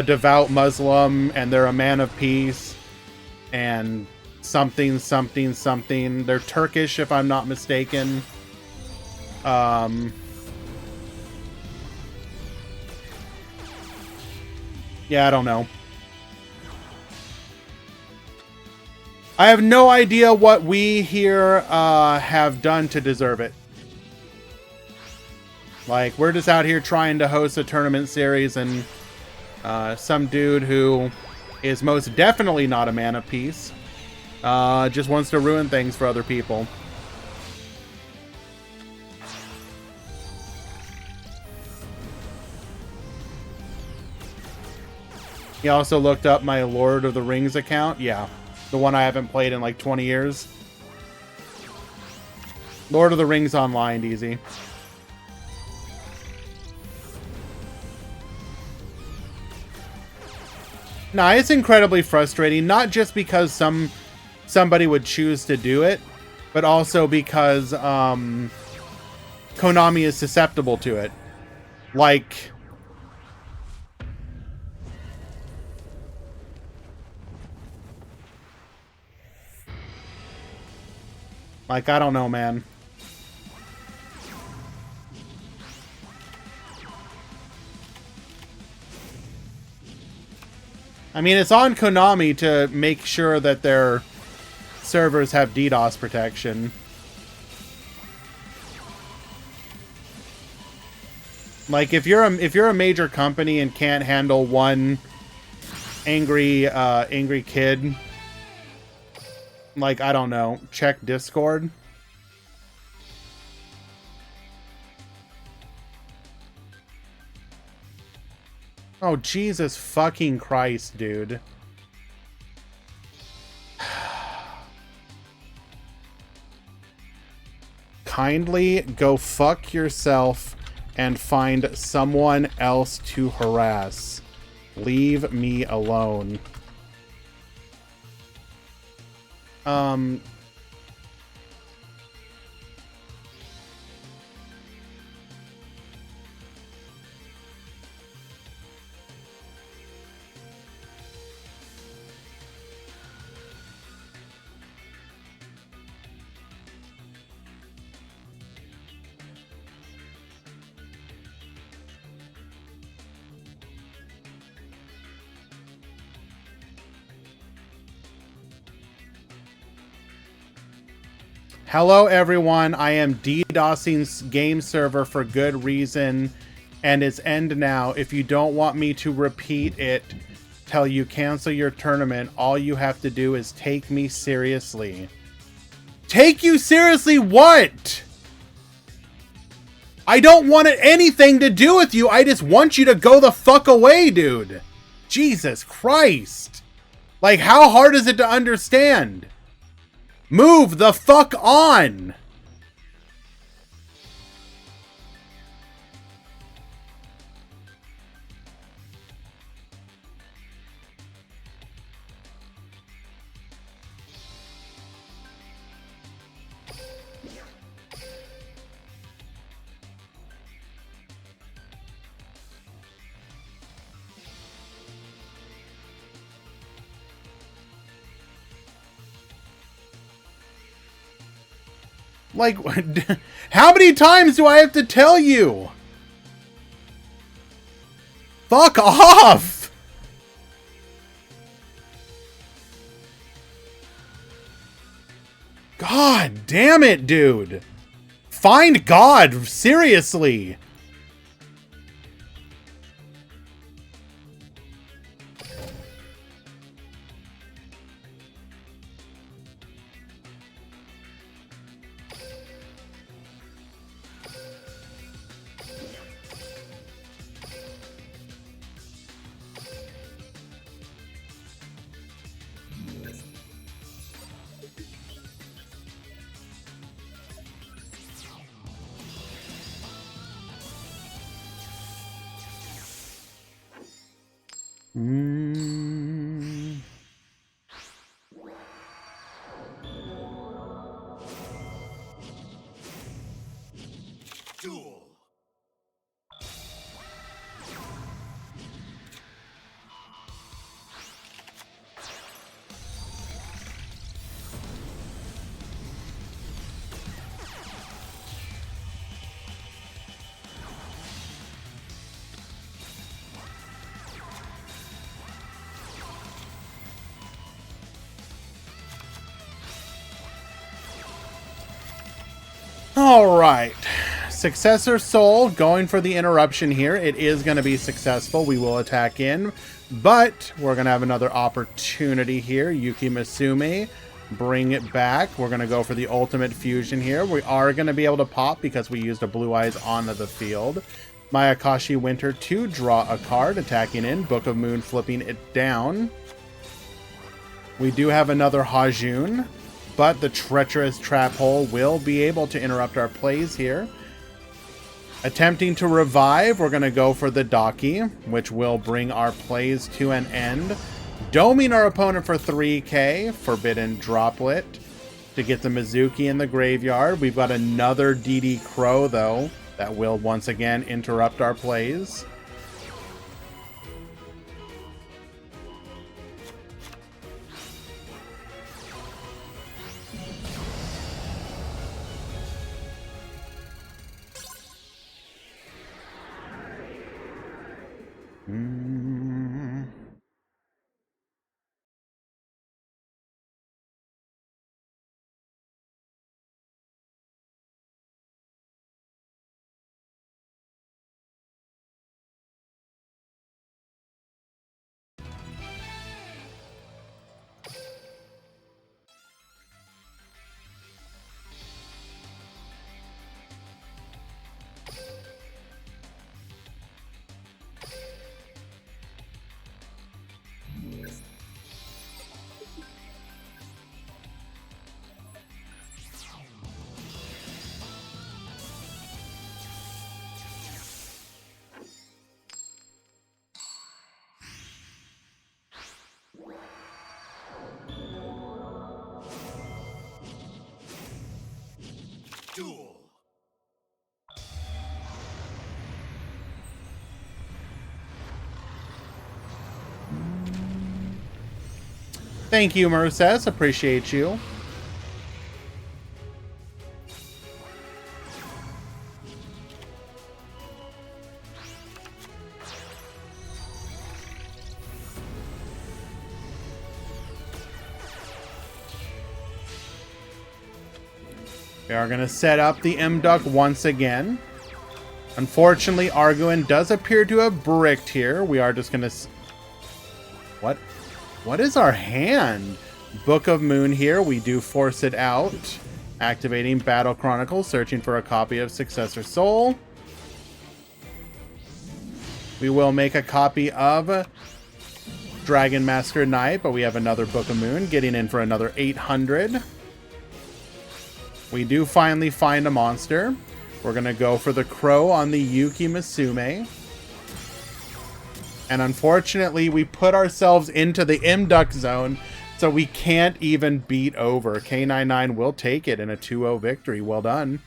devout Muslim and they're a man of peace and something something something. They're Turkish, if I'm not mistaken. Yeah, I don't know. I have no idea what we here have done to deserve it. Like, we're just out here trying to host a tournament series, and some dude who is most definitely not a man of peace just wants to ruin things for other people. He also looked up my Lord of the Rings account. Yeah, the one I haven't played in like 20 years. Lord of the Rings Online, easy. Nah, it's incredibly frustrating, not just because somebody would choose to do it, but also because Konami is susceptible to it. Like, I don't know, man. I mean, it's on Konami to make sure that their servers have DDoS protection. Like, if you're a major company and can't handle one angry kid, like, I don't know, check Discord. Oh, Jesus fucking Christ, dude. Kindly go fuck yourself and find someone else to harass. Leave me alone. Hello, everyone. I am DDoSing game server for good reason, and it's end now. If you don't want me to repeat it till you cancel your tournament, all you have to do is take me seriously. Take you seriously what? I don't want anything to do with you. I just want you to go the fuck away, dude. Jesus Christ. Like, how hard is it to understand? Move the fuck on. Like, how many times do I have to tell you? Fuck off! God damn it, dude. Find God, seriously. Duel. All right. Successor Soul going for the interruption here. It is going to be successful. We will attack in, but we're going to have another opportunity here. Yuki Masume, bring it back. We're going to go for the ultimate fusion here. We are going to be able to pop because we used a Blue Eyes onto the field. Mayakashi Winter to draw a card, attacking in. Book of Moon flipping it down. We do have another Hajun, but the treacherous trap hole will be able to interrupt our plays here. Attempting to revive, we're going to go for the Daki, which will bring our plays to an end. Doming our opponent for 3k, Forbidden Droplet to get the Mizuki in the graveyard. We've got another DD Crow, though, that will once again interrupt our plays. Duel. Thank you, Merces. Appreciate you. We are going to set up the M-Duck once again. Unfortunately, Arguin does appear to have bricked here. We are just going to... What? What is our hand? Book of Moon here. We do force it out. Activating Battle Chronicles, searching for a copy of Successor Soul. We will make a copy of Dragon Master Knight, but we have another Book of Moon, getting in for another 800. We do finally find a monster. We're going to go for the Crow on the Yuki Musume. And unfortunately, we put ourselves into the M-Duck zone, so we can't even beat over. K99 will take it in a 2-0 victory. Well done.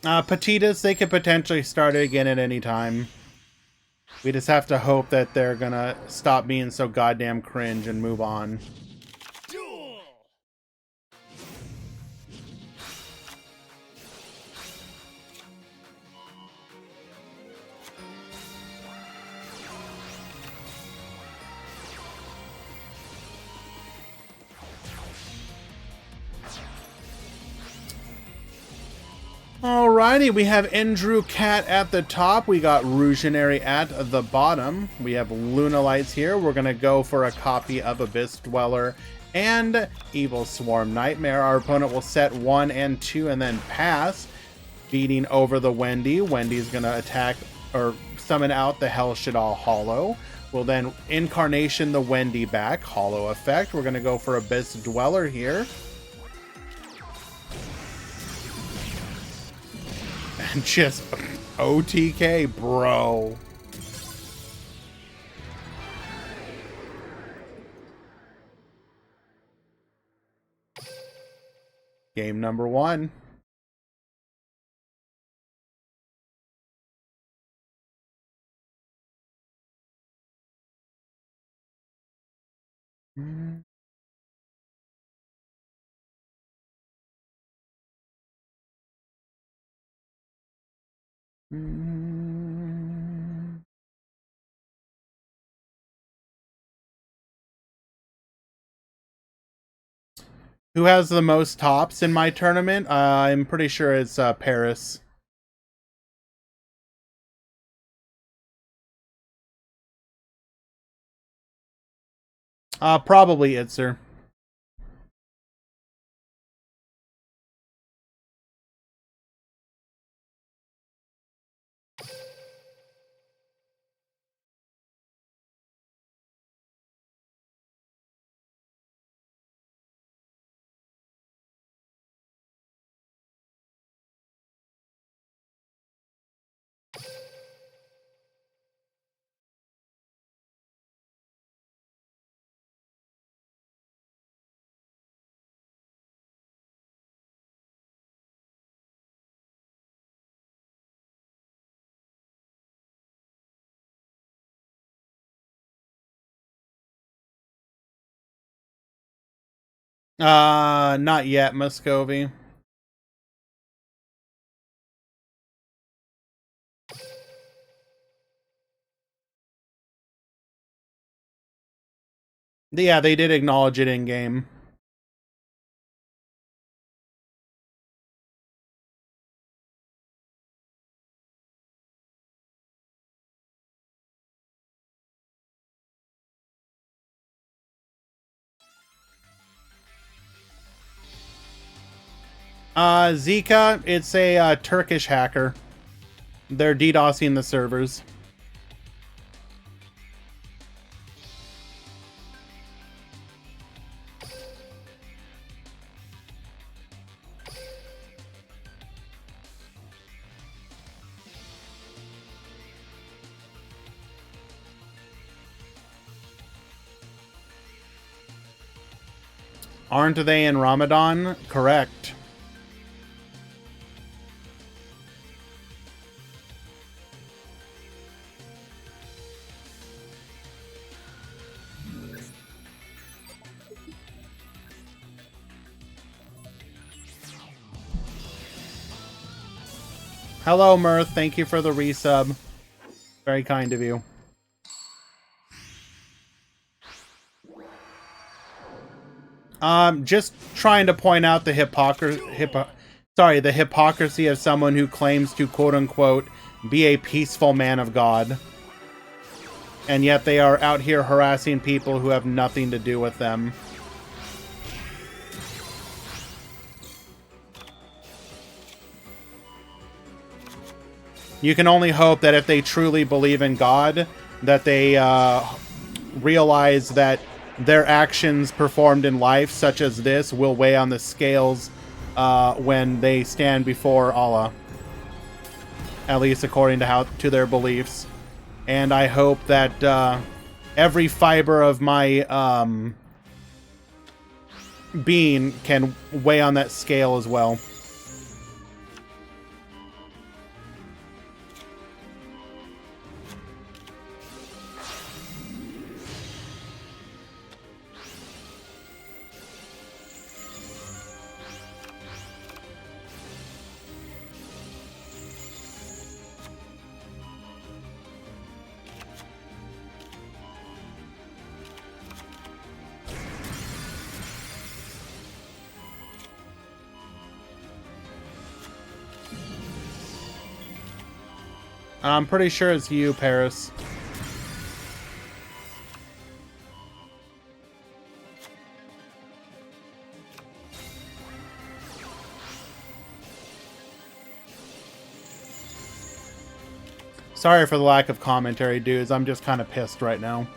Petitas, they could potentially start it again at any time. We just have to hope that they're gonna stop being so goddamn cringe and move on. Duel. Alrighty, we have Endrew Cat at the top. We got Rougeonary at the bottom. We have Lunalights here. We're going to go for a copy of Abyss Dweller and Evil Swarm Nightmare. Our opponent will set 1 and 2 and then pass, beating over the Wendy. Wendy's going to attack or summon out the Hell Shadal Hollow. We'll then Incarnation the Wendy back. Hollow effect. We're going to go for Abyss Dweller here. And just OTK, bro. Game number 1. Who has the most tops in my tournament? I'm pretty sure it's Paris. Probably Itzer. Not yet, Muscovy. Yeah, they did acknowledge it in game. Zika, it's a Turkish hacker. They're DDoSing the servers. Aren't they in Ramadan? Correct. Hello, Mirth. Thank you for the resub. Very kind of you. Just trying to point out the hypocrisy of someone who claims to quote-unquote be a peaceful man of God. And yet they are out here harassing people who have nothing to do with them. You can only hope that if they truly believe in God, that they realize that their actions performed in life, such as this, will weigh on the scales when they stand before Allah. At least according to their beliefs. And I hope that every fiber of my being can weigh on that scale as well. I'm pretty sure it's you, Paris. Sorry for the lack of commentary, dudes. I'm just kind of pissed right now.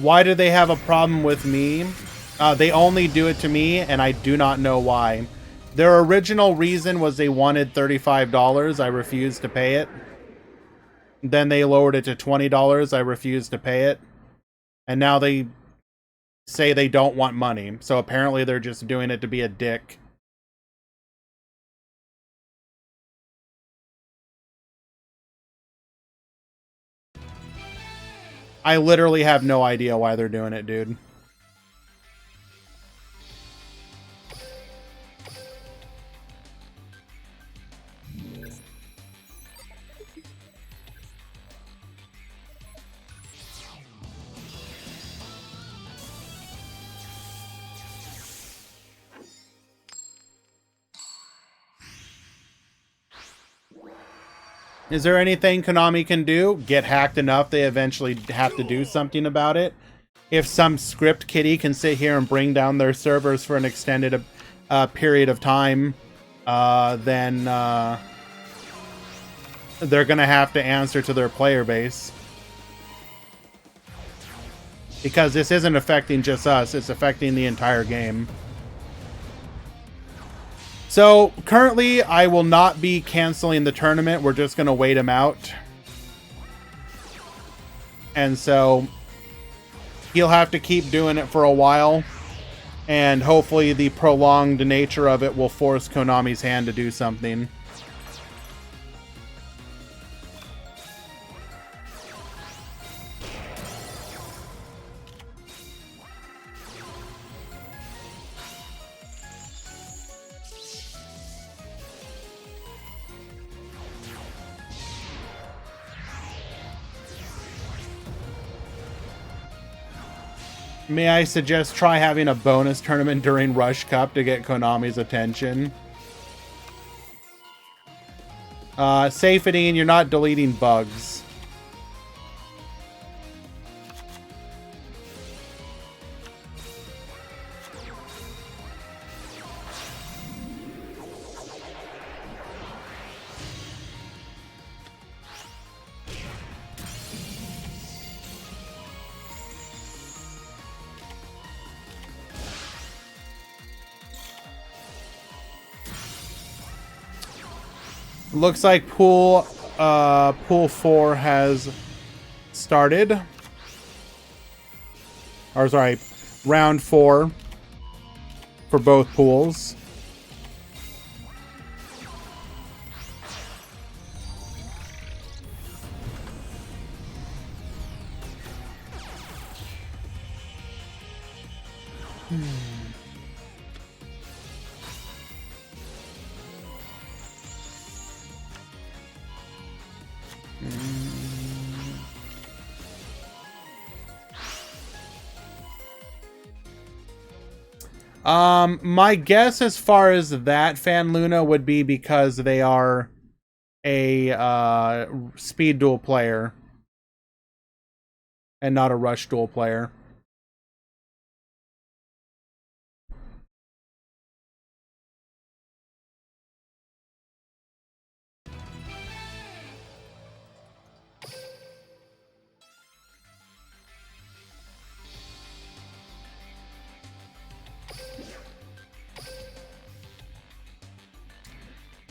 Why do they have a problem with me? They only do it to me, and I do not know why. Their original reason was they wanted $35. I refused to pay it. Then they lowered it to $20. I refused to pay it. And now they say they don't want money. So apparently they're just doing it to be a dick. I literally have no idea why they're doing it, dude. Is there anything Konami can do? Get hacked enough they eventually have to do something about it? If some script kiddie can sit here and bring down their servers for an extended period of time, then they're going to have to answer to their player base. Because this isn't affecting just us, it's affecting the entire game. So, currently, I will not be canceling the tournament. We're just going to wait him out. And so, he'll have to keep doing it for a while. And hopefully the prolonged nature of it will force Konami's hand to do something. May I suggest try having a bonus tournament during Rush Cup to get Konami's attention? Safety, and you're not deleting bugs. Looks like pool 4 has started. Or sorry, round 4 for both pools. My guess as far as that, Fan Luna, would be because they are a speed duel player and not a rush duel player.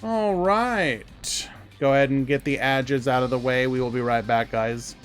All right. Go ahead and get the adges out of the way. We will be right back, guys.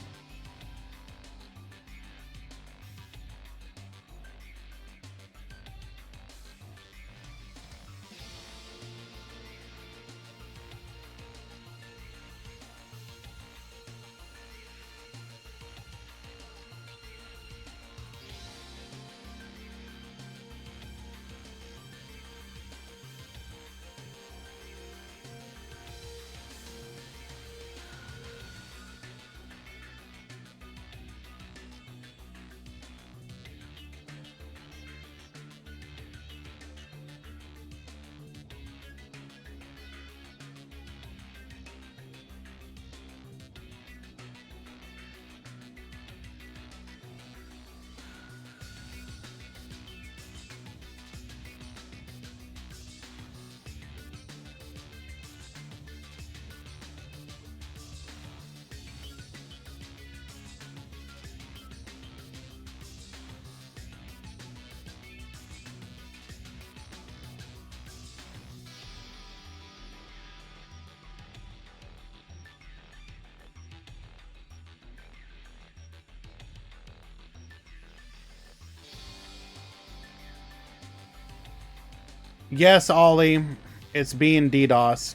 Yes, Ollie, it's being DDoSed.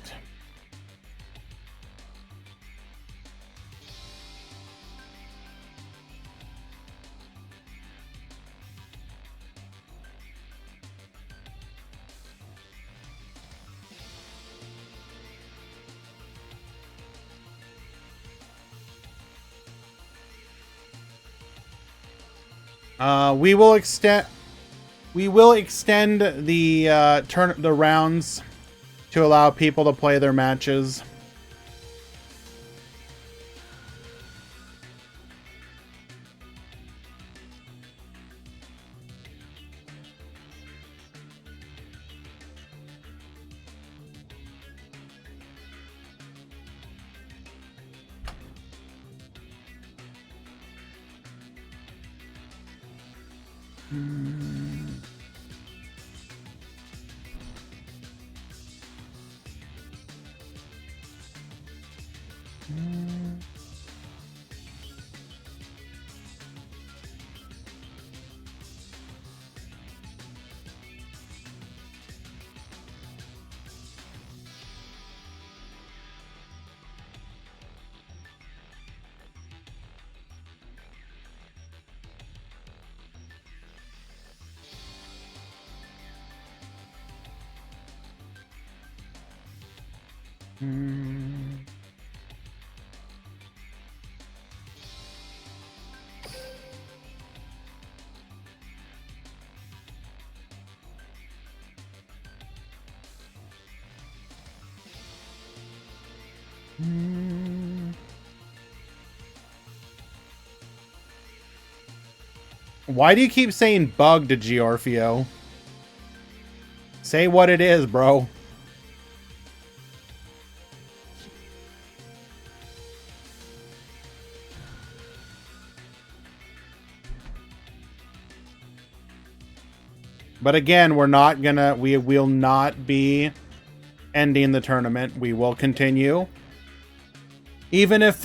We will extend the the rounds to allow people to play their matches. Why do you keep saying bug to Giorfio? Say what it is, bro. But again, we will not be ending the tournament. We will continue. Even if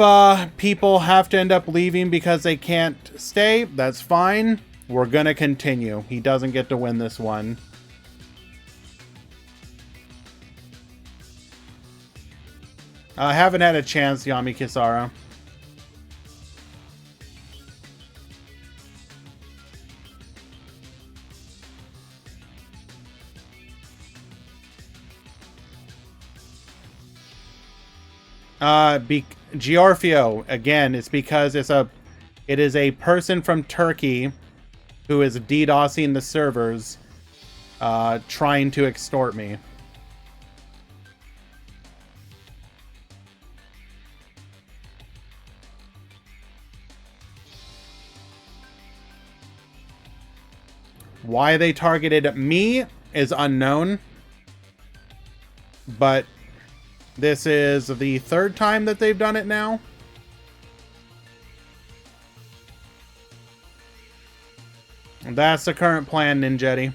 people have to end up leaving because they can't stay, that's fine. We're gonna continue. He doesn't get to win this one. I haven't had a chance, Yami Kisara. Giorfio, again, it's because it is a person from Turkey who is DDoSing the servers, trying to extort me. Why they targeted me is unknown, but this is the third time that they've done it now. And that's the current plan, Ninjetti.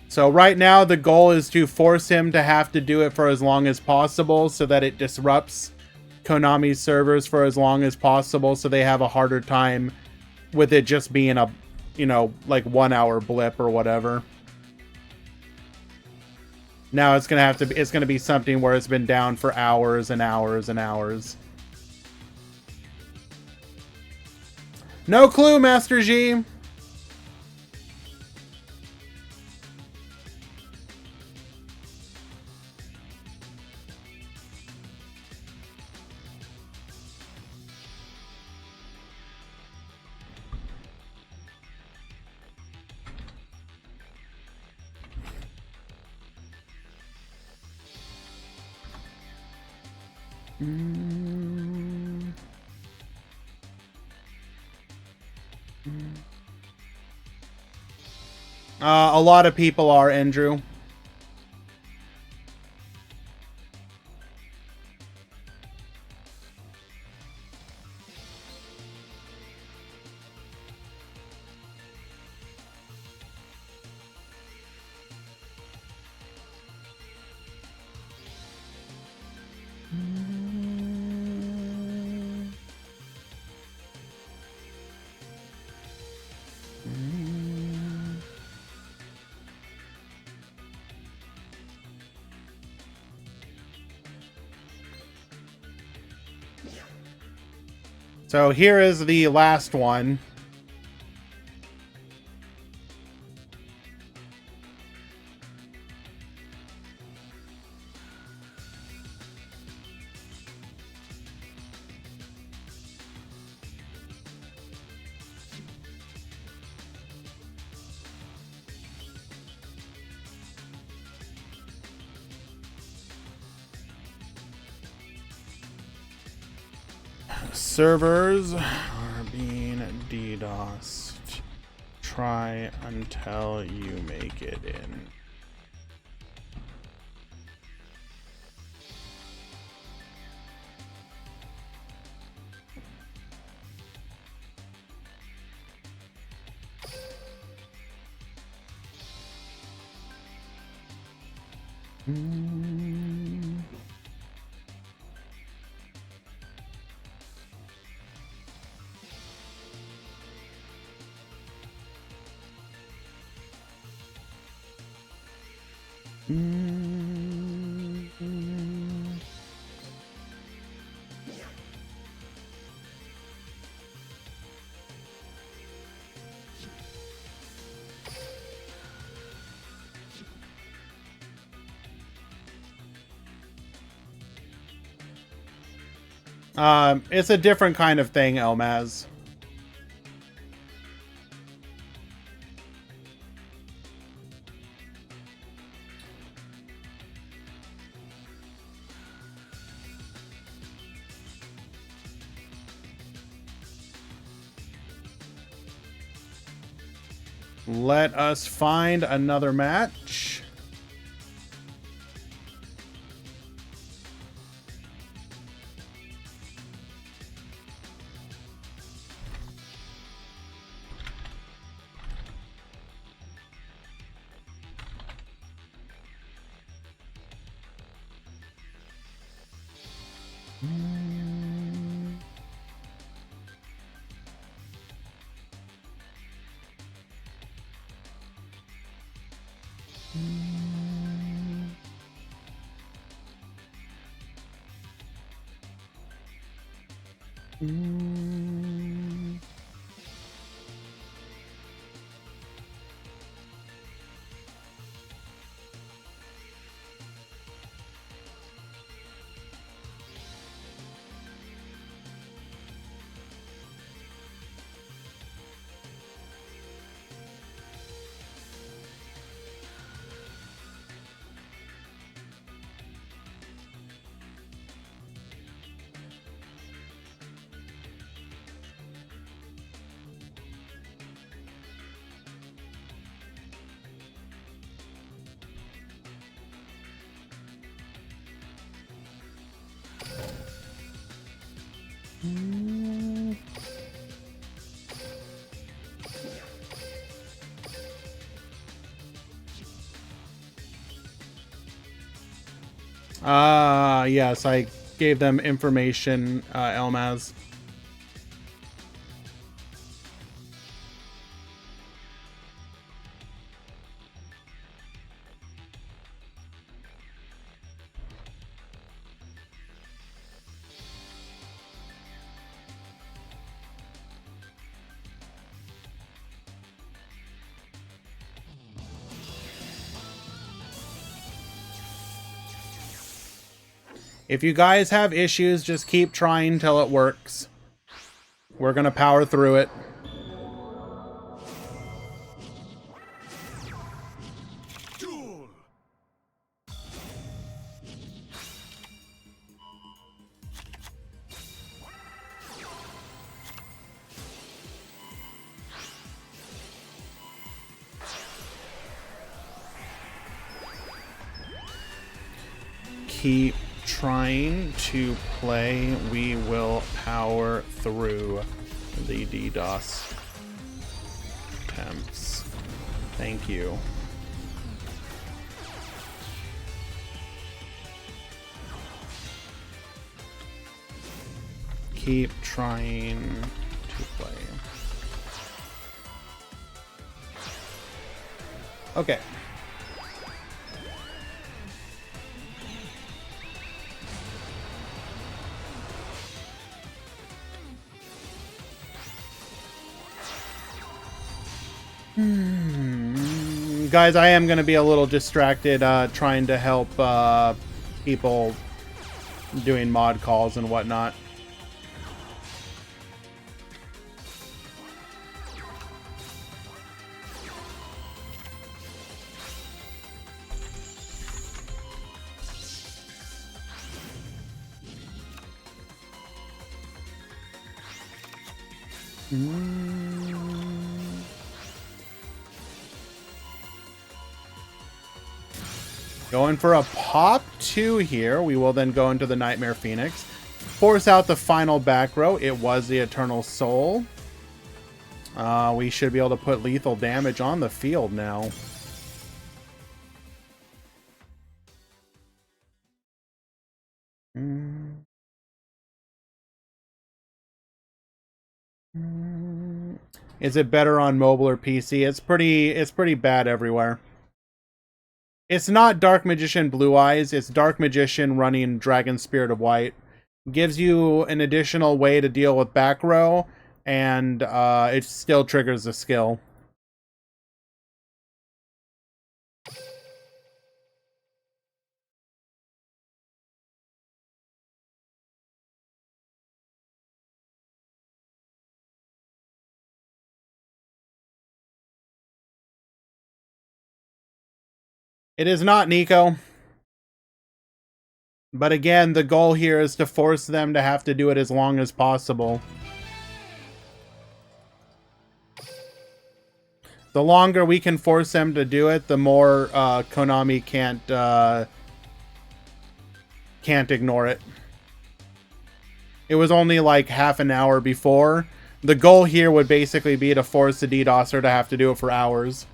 So right now the goal is to force him to have to do it for as long as possible so that it disrupts Konami's servers for as long as possible, so they have a harder time with it just being a, you know, like 1 hour blip or whatever. Now it's gonna be something where it's been down for hours and hours and hours. No clue, Master G. A lot of people are, Andrew. So here is the last one. Servers are being DDoSed. Try until you make it in. It's a different kind of thing, Elmaz. Let us find another match. Yes, I gave them information, Elmaz. If you guys have issues, just keep trying till it works. We're gonna power through it. Duel. Keep trying to play. We will power through the DDoS attempts. Thank you. Keep trying to play. Okay. Guys, I am going to be a little distracted trying to help people doing mod calls and whatnot. Going for a pop 2 here. We will then go into the Nightmare Phoenix. Force out the final back row. It was the Eternal Soul. We should be able to put lethal damage on the field now. Is it better on mobile or PC? It's pretty bad everywhere. It's not Dark Magician Blue Eyes, it's Dark Magician running Dragon Spirit of White. Gives you an additional way to deal with back row, and it still triggers the skill. It is not, Nico. But again, the goal here is to force them to have to do it as long as possible. The longer we can force them to do it, the more Konami can't ignore it. It was only like half an hour before. The goal here would basically be to force the DDoSer to have to do it for hours.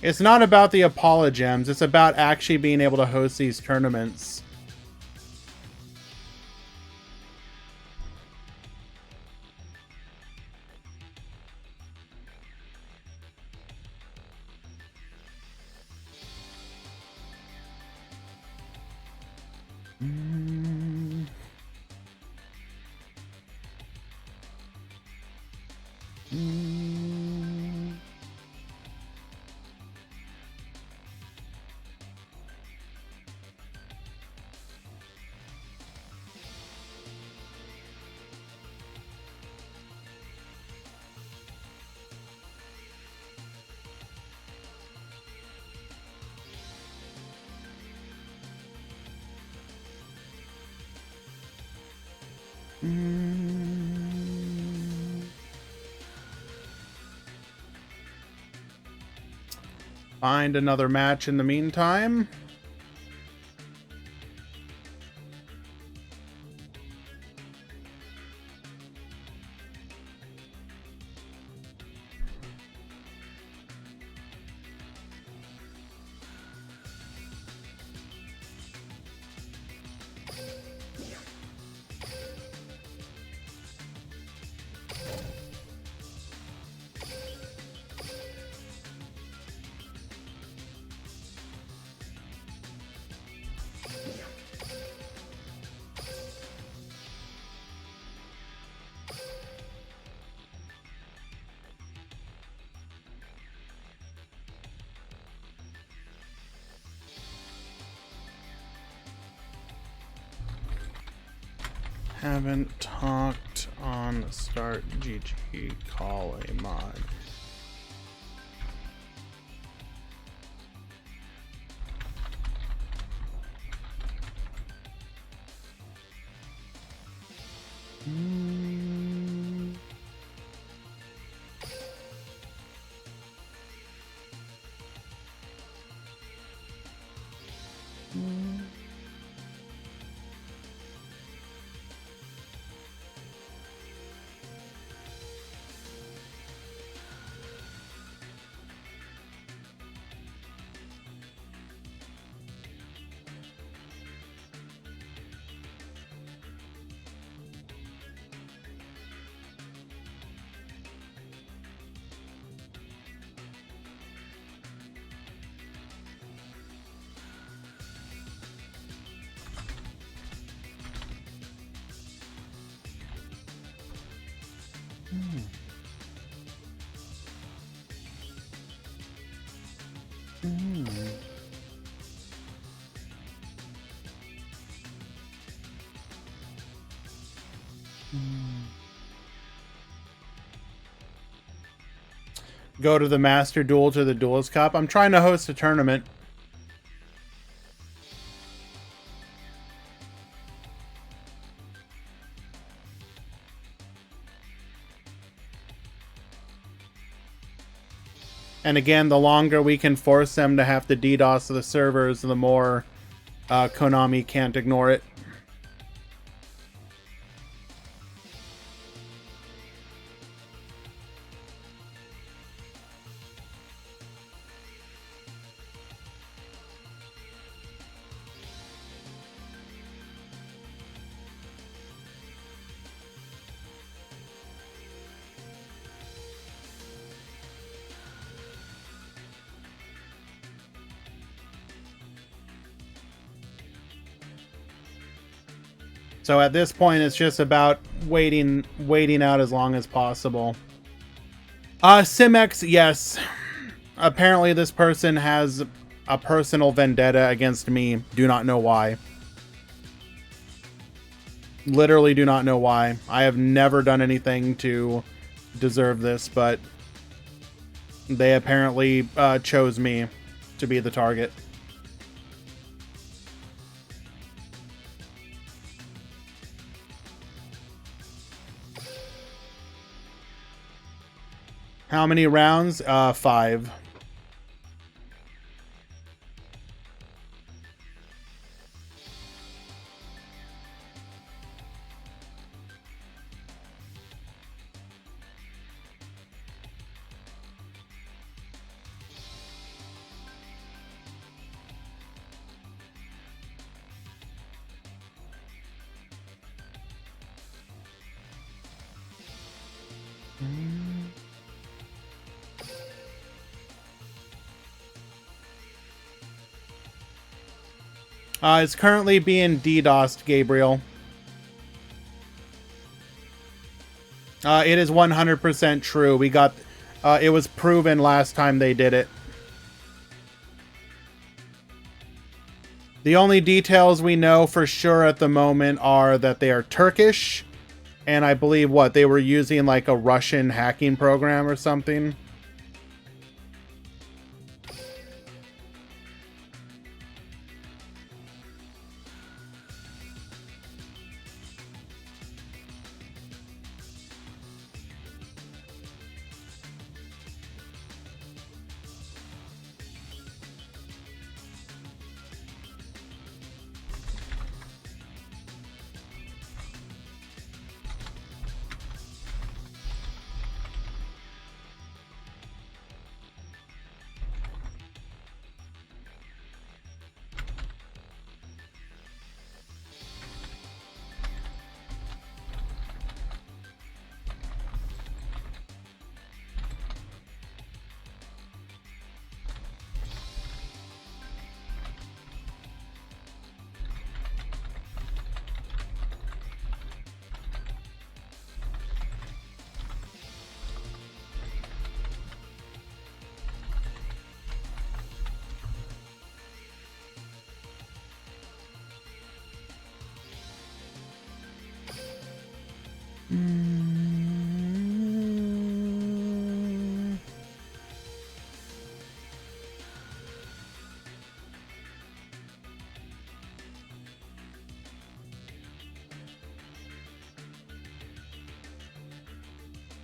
It's not about the apologems, it's about actually being able to host these tournaments. Find another match in the meantime. Haven't talked on Start GG. Call a mod. Go to the Master Duel to the Duelist Cup. I'm trying to host a tournament. And again, the longer we can force them to have to DDoS the servers, the more Konami can't ignore it. So at this point, it's just about waiting out as long as possible. Simex, yes. Apparently this person has a personal vendetta against me. Do not know why. Literally do not know why. I have never done anything to deserve this, but they apparently chose me to be the target. How many rounds? 5. It's currently being DDoSed, Gabriel. It is 100% true. We got... it was proven last time they did it. The only details we know for sure at the moment are that they are Turkish. And I believe, what, they were using like a Russian hacking program or something.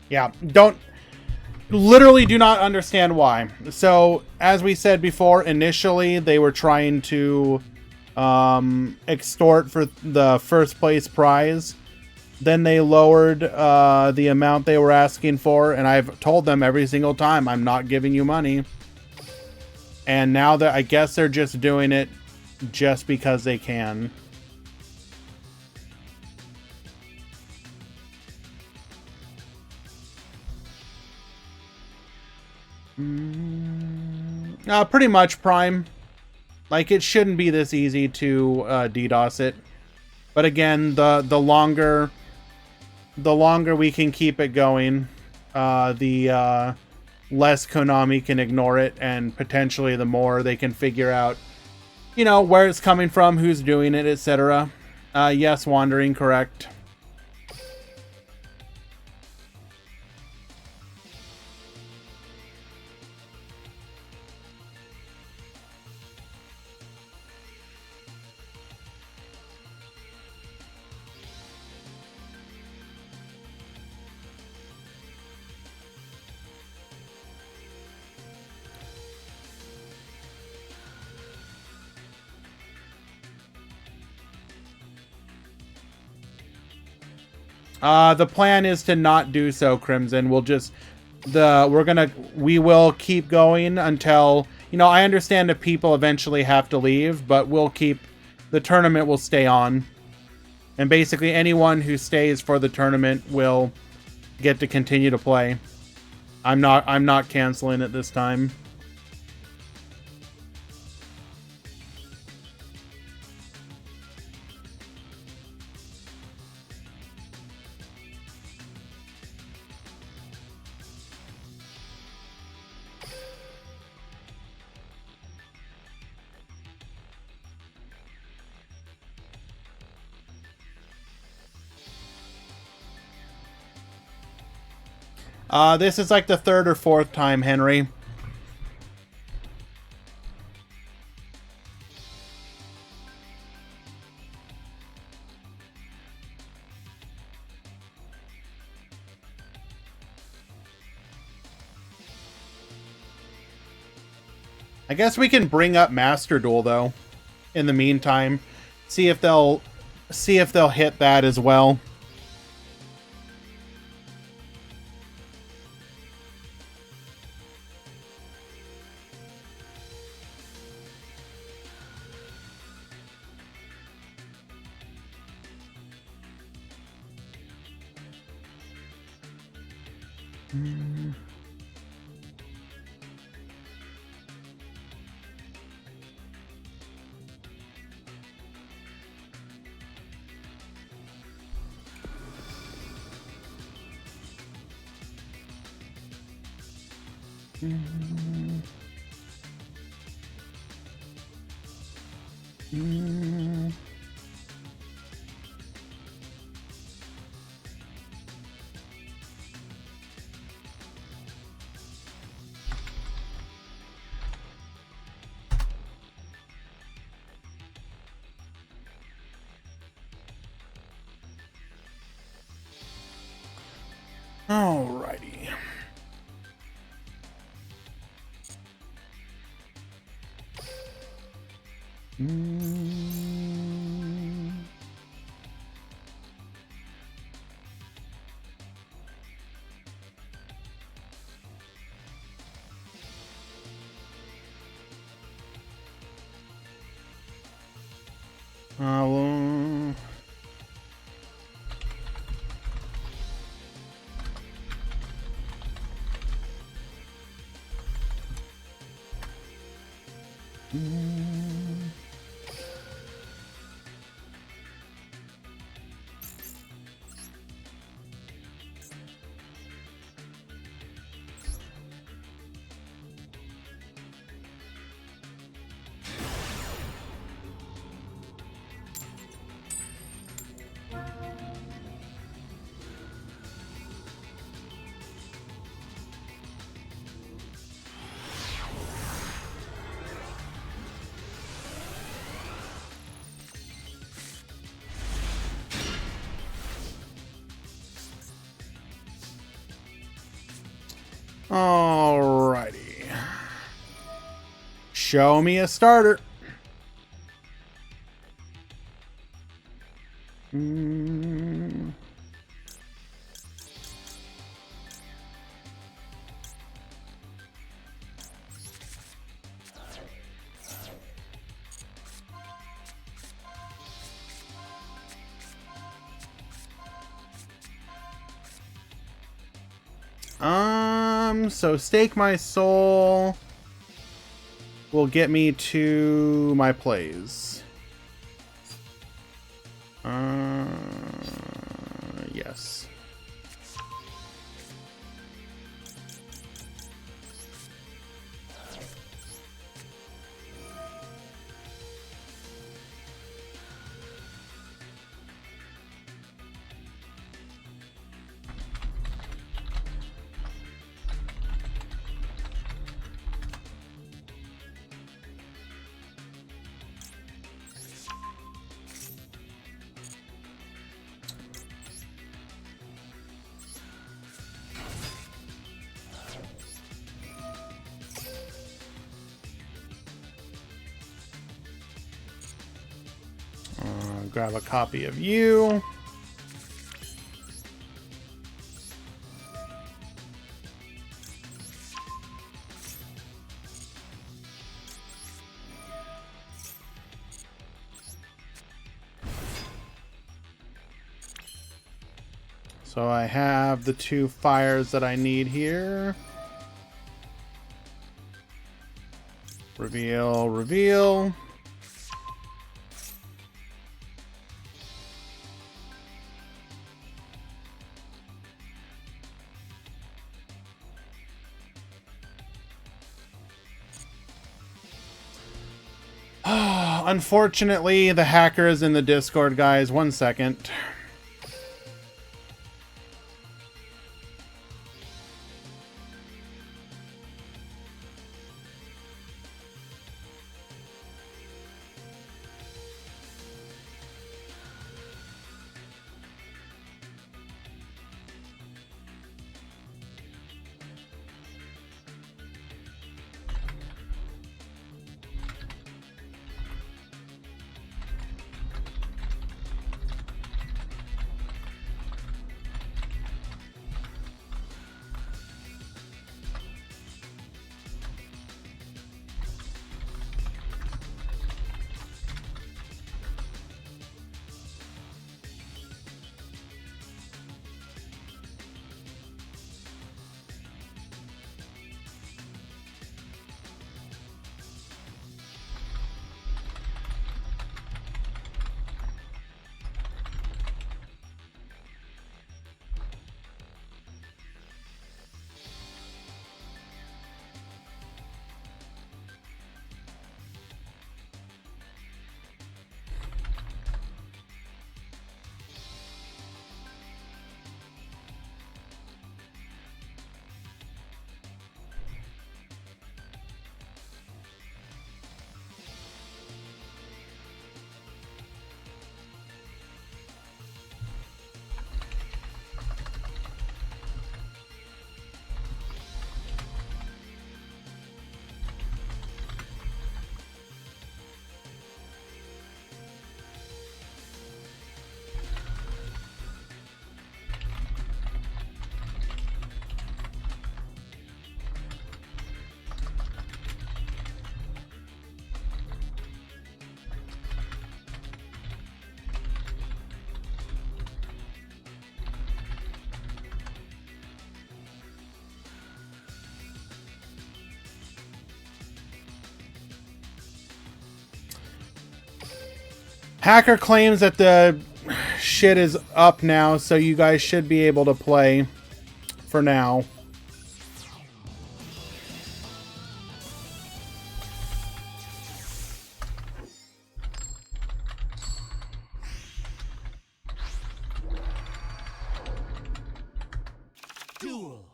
Yeah, literally do not understand why. So, as we said before, initially they were trying to extort for the first place prize. Then they lowered the amount they were asking for, and I've told them every single time, I'm not giving you money. And now that I guess they're just doing it just because they can. Pretty much, Prime. Like, it shouldn't be this easy to DDoS it. But again, the longer we can keep it going, the less Konami can ignore it, and potentially the more they can figure out, you know, where it's coming from, who's doing it, etc. Yes, Wandering, correct. The plan is to not do so, Crimson. We will keep going until, you know, I understand that people eventually have to leave, but the tournament will stay on. And basically anyone who stays for the tournament will get to continue to play. I'm not canceling it this time. This is like the third or fourth time, Henry. I guess we can bring up Master Duel though. In the meantime, see if they'll hit that as well. Alrighty. Well, alrighty. Show me a starter. So Stake My Soul will get me to my plays. Yes. Grab a copy of you. So I have the 2 fires that I need here. Reveal, reveal. Unfortunately, the hacker is in the Discord, guys. 1 second. Hacker claims that the shit is up now, so you guys should be able to play for now. Duel.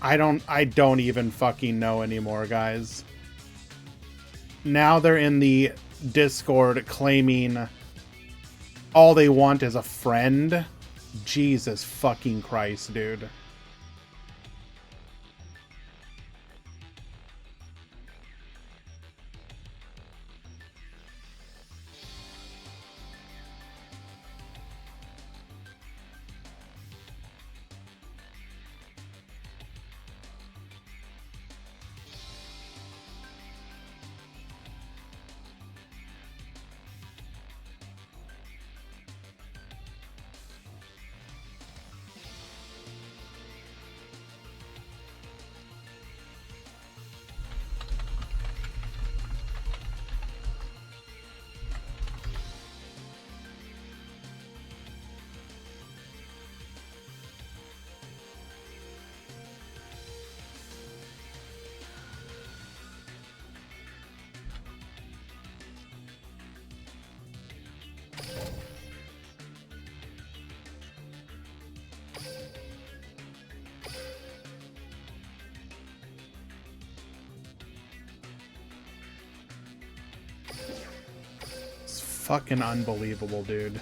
I don't even fucking know anymore, guys. Now they're in the Discord claiming all they want is a friend. Jesus fucking Christ, dude. Fucking unbelievable, dude.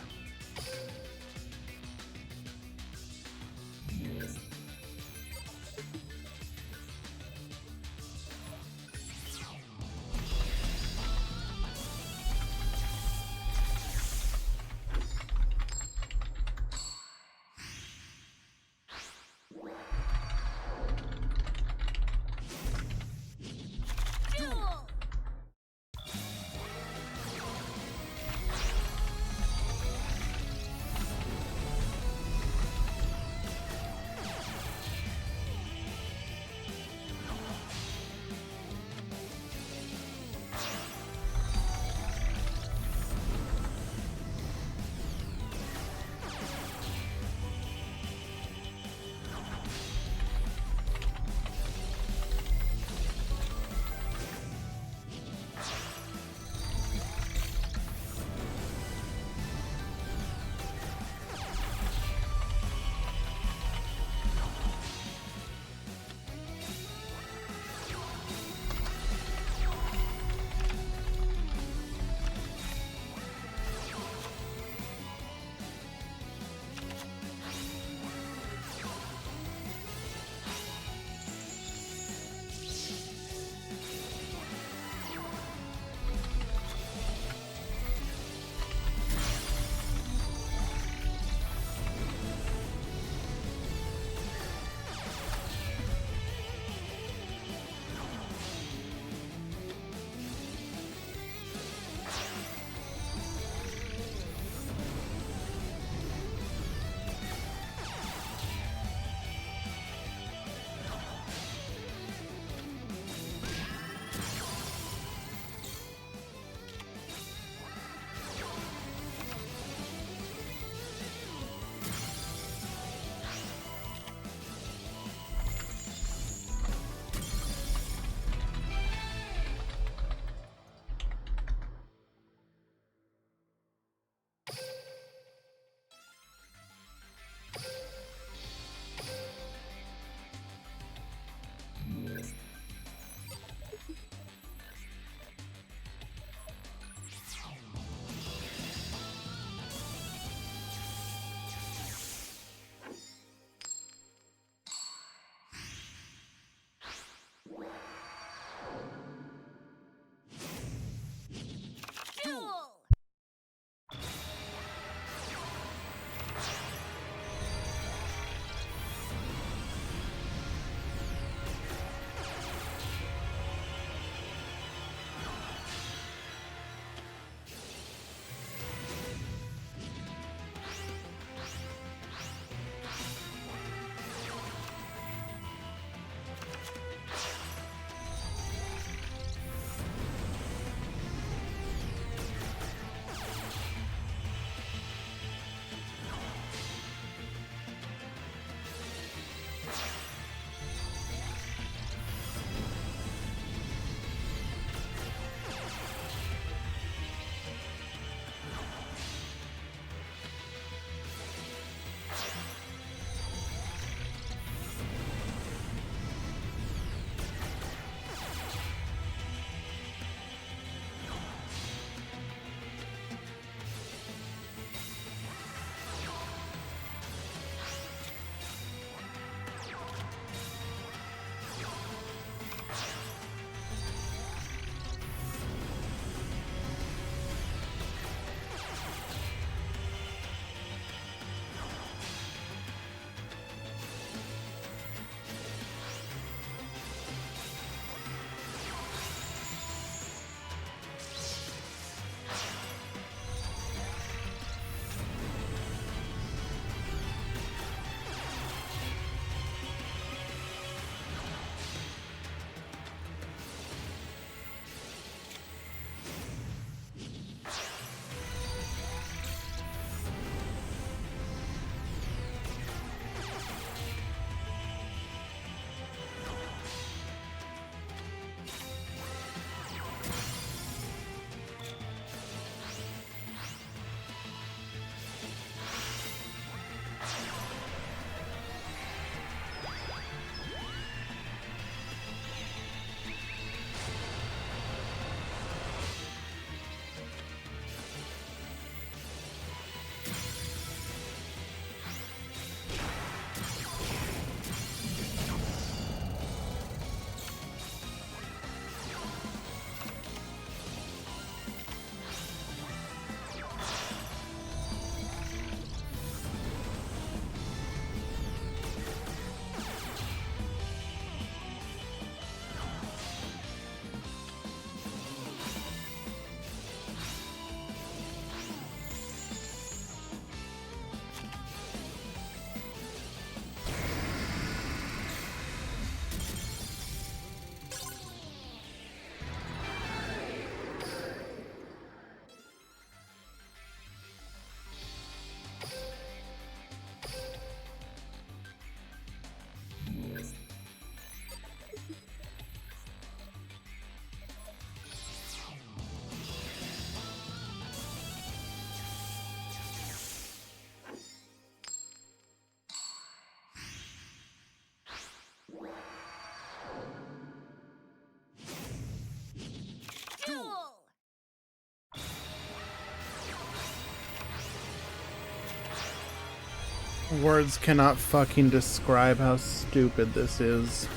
Words cannot fucking describe how stupid this is.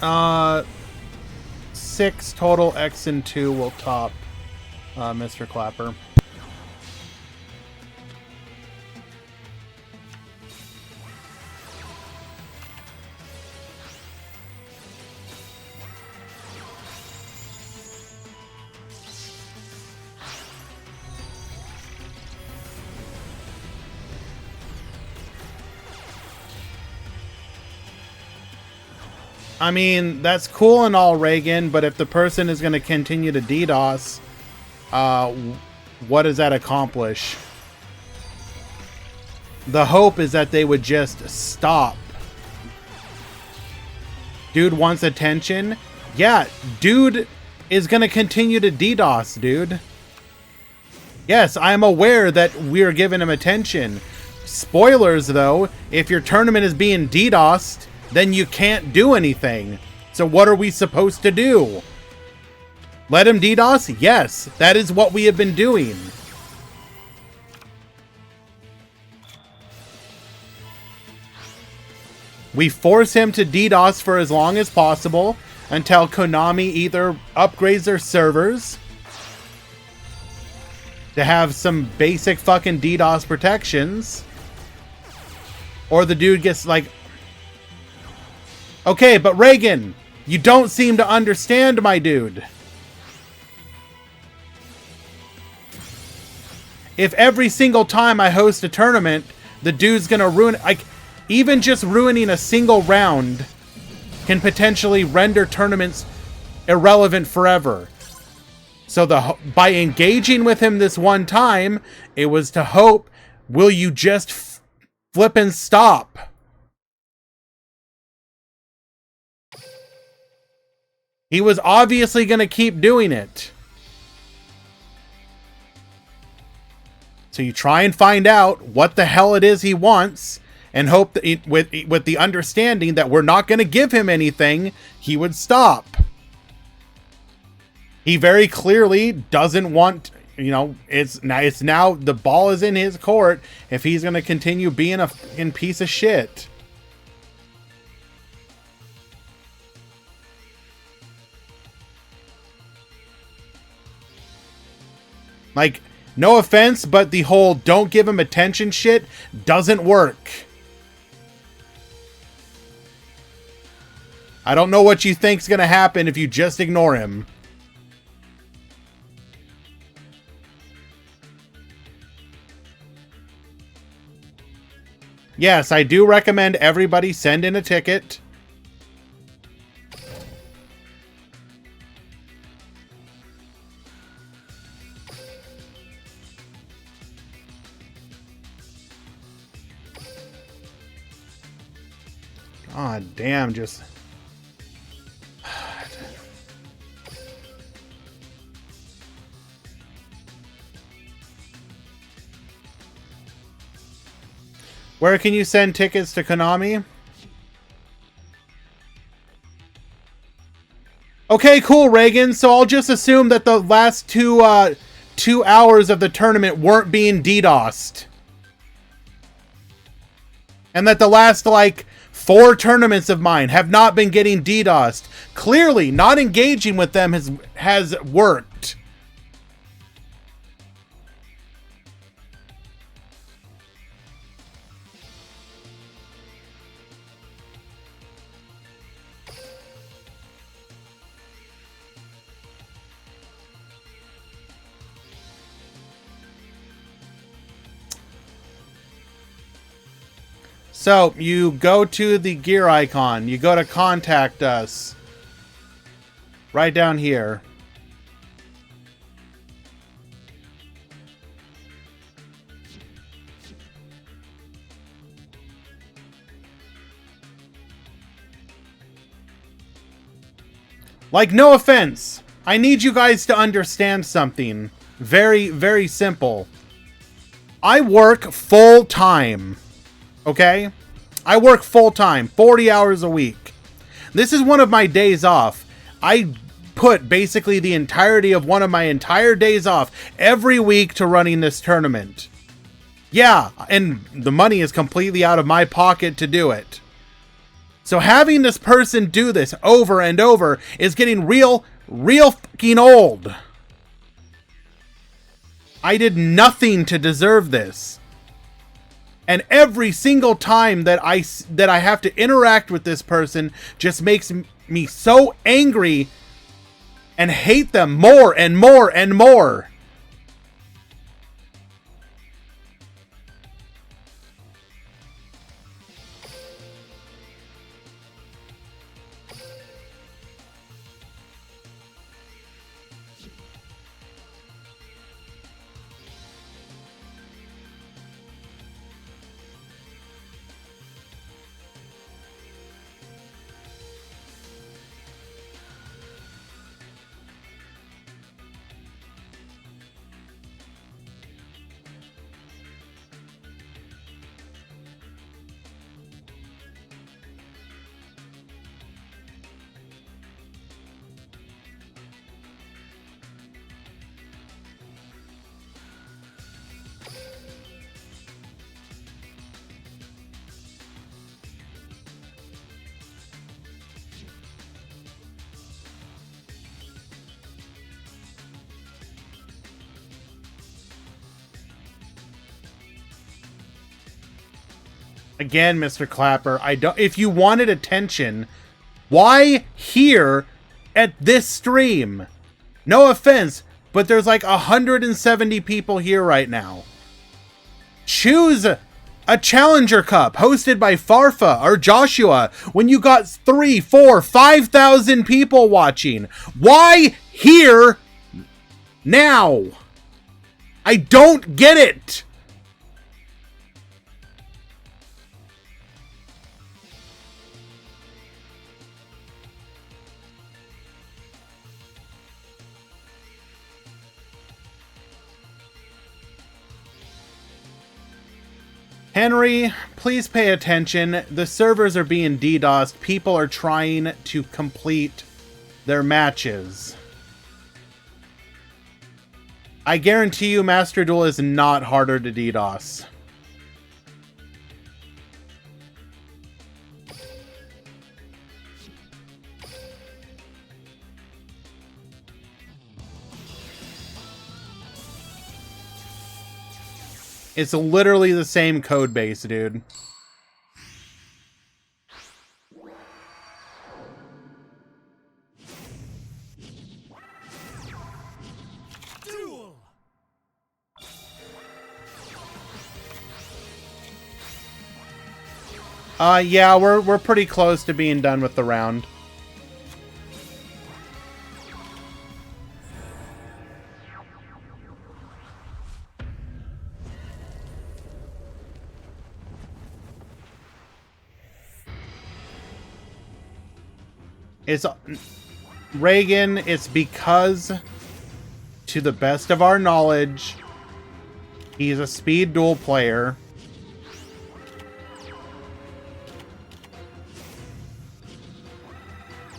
Uh, 6 total. X and 2 will top Mr. Clapper. I mean, that's cool and all, Reagan, but if the person is going to continue to DDoS, what does that accomplish? The hope is that they would just stop. Dude wants attention? Yeah, dude is going to continue to DDoS, dude. Yes, I'm aware that we're giving him attention. Spoilers, though, if your tournament is being DDoSed, then you can't do anything. So what are we supposed to do? Let him DDoS? Yes, that is what we have been doing. We force him to DDoS for as long as possible until Konami either upgrades their servers to have some basic fucking DDoS protections, or the dude gets like... Okay, but Reagan, you don't seem to understand, my dude. If every single time I host a tournament, the dude's gonna ruin... Like, even just ruining a single round can potentially render tournaments irrelevant forever. So by engaging with him this one time, it was to hope, will you just flip and stop? He was obviously going to keep doing it. So you try and find out what the hell it is he wants, and hope that with the understanding that we're not going to give him anything, he would stop. He very clearly doesn't want, you know, it's now the ball is in his court if he's going to continue being a fucking piece of shit. Like, no offense, but the whole don't give him attention shit doesn't work. I don't know what you think's gonna happen if you just ignore him. Yes, I do recommend everybody send in a ticket. God damn, just... Where can you send tickets to Konami? Okay, cool, Reagan. So I'll just assume that the last 2 hours of the tournament weren't being DDoSed. And that the last, like, 4 tournaments of mine have not been getting DDoSed. Clearly, not engaging with them has worked. So you go to the gear icon. You go to contact us. Right down here. Like, no offense. I need you guys to understand something. Very, very simple. I work full time. Okay? I work full time, 40 hours a week. This is one of my days off. I put basically the entirety of one of my entire days off every week to running this tournament. Yeah, and the money is completely out of my pocket to do it. So having this person do this over and over is getting real fucking old. I did nothing to deserve this. And every single time that I have to interact with this person just makes me so angry and hate them more and more and more. Again, Mr. Clapper, if you wanted attention, why here at this stream? No offense, but there's like 170 people here right now. Choose a Challenger Cup hosted by Farfa or Joshua when you got 3, 4, 5,000 people watching. Why here now? I don't get it. Henry, please pay attention. The servers are being DDoSed. People are trying to complete their matches. I guarantee you Master Duel is not harder to DDoS. It's literally the same code base, dude. Duel. Yeah, we're pretty close to being done with the round. It's Reagan, it's because, to the best of our knowledge, he's a speed duel player.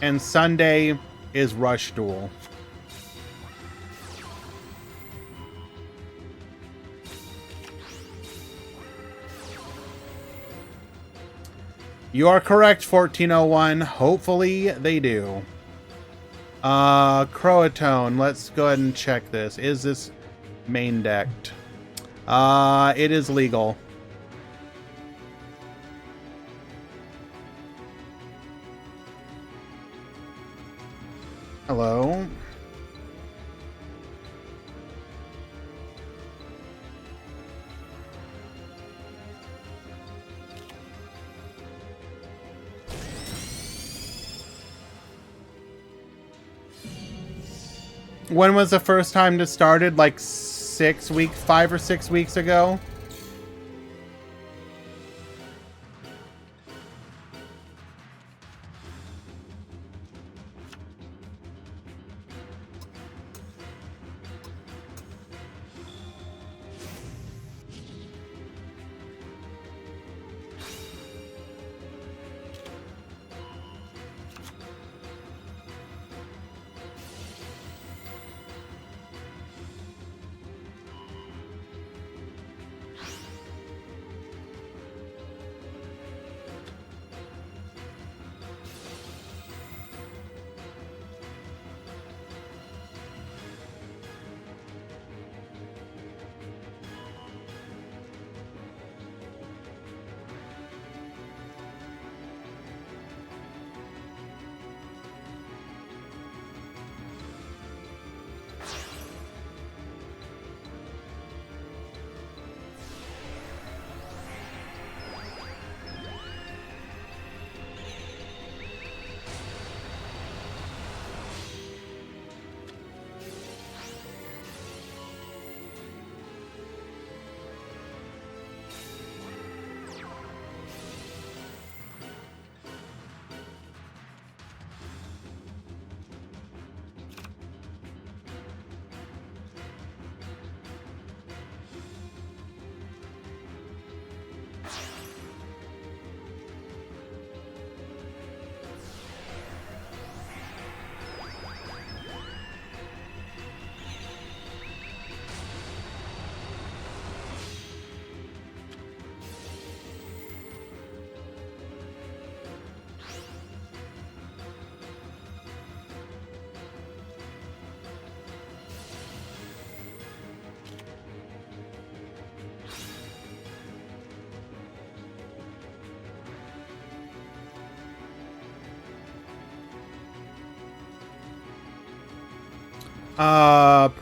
And Sunday is rush duel. You are correct, 1401. Hopefully they do. Croatone. Let's go ahead and check this. Is this main decked? It is legal. Hello. When was the first time this started? Like 5 or 6 weeks ago?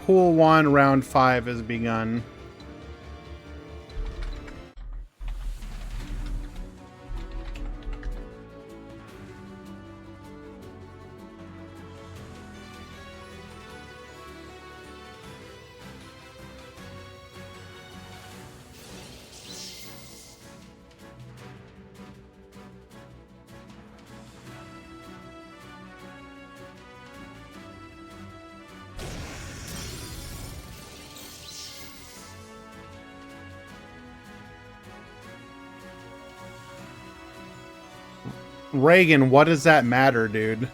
Pool 1, round 5 has begun. Reagan, what does that matter, dude?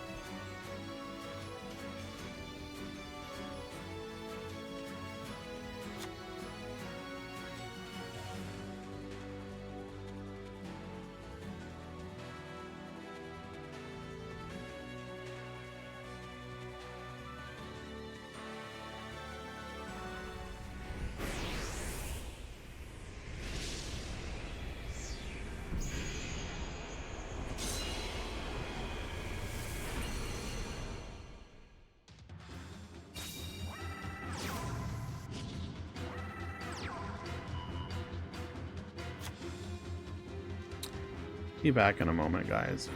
Be back in a moment, guys.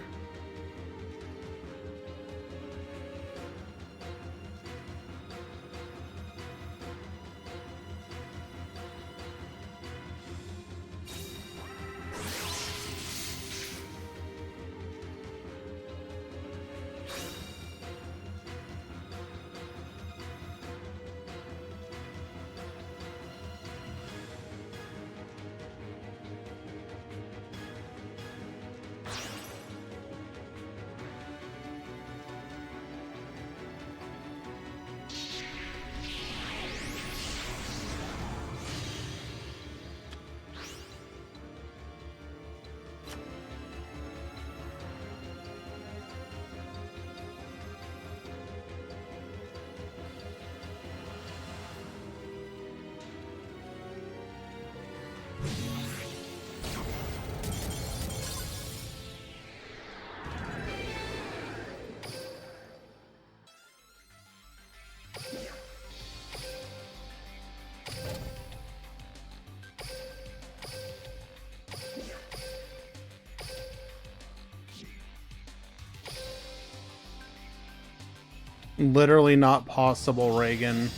Literally not possible, Reagan.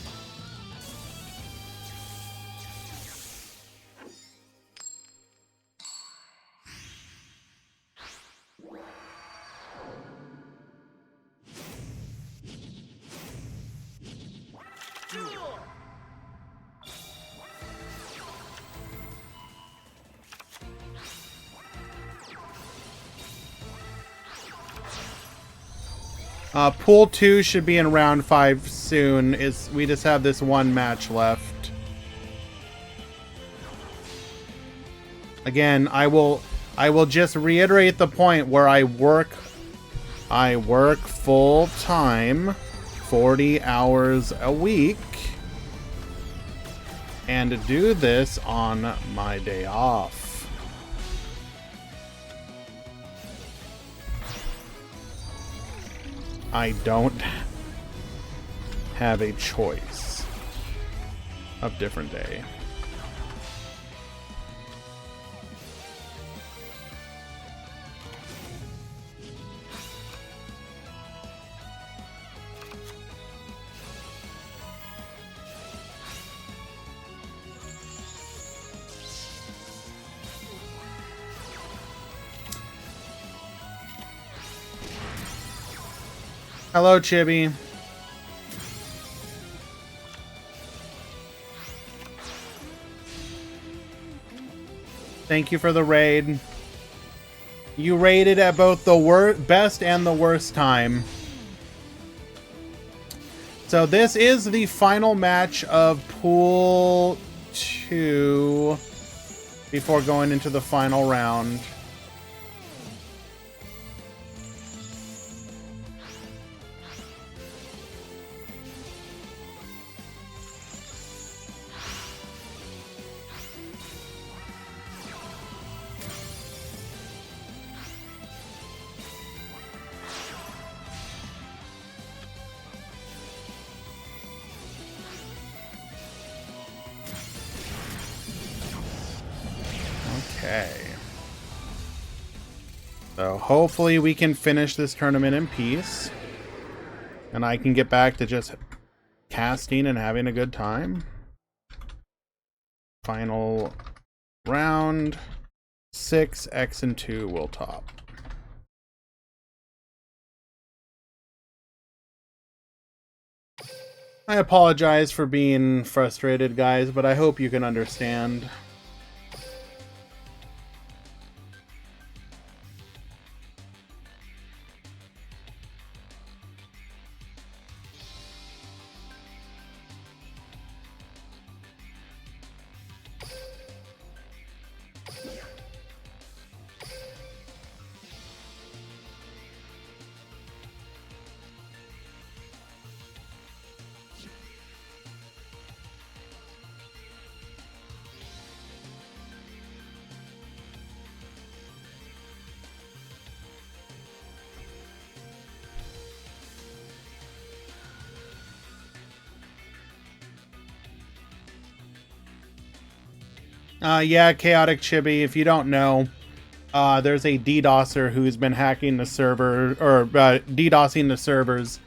Duel. Pool 2 should be in round 5 soon. We just have this one match left. Again, I will just reiterate the point where I work full time, 40 hours a week, and do this on my day off. I don't have a choice of different day. Hello, Chibi. Thank you for the raid. You raided at both the best and the worst time. So this is the final match of Pool 2 before going into the final round. Okay. So hopefully we can finish this tournament in peace. And I can get back to just casting and having a good time. Final round. 6, X, and 2 will top. I apologize for being frustrated, guys, but I hope you can understand. Yeah, Chaotic Chibi, if you don't know, there's a DDoSer who's been hacking the server, or DDoSing the servers,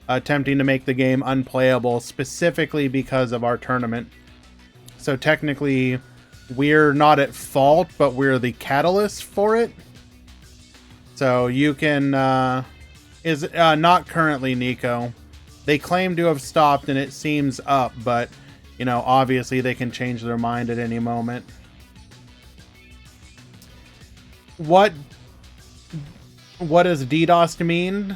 attempting to make the game unplayable, specifically because of our tournament. So technically, we're not at fault, but we're the catalyst for it. So you can, not currently, Nico. They claim to have stopped and it seems up, but, you know, obviously they can change their mind at any moment. What does DDoS mean?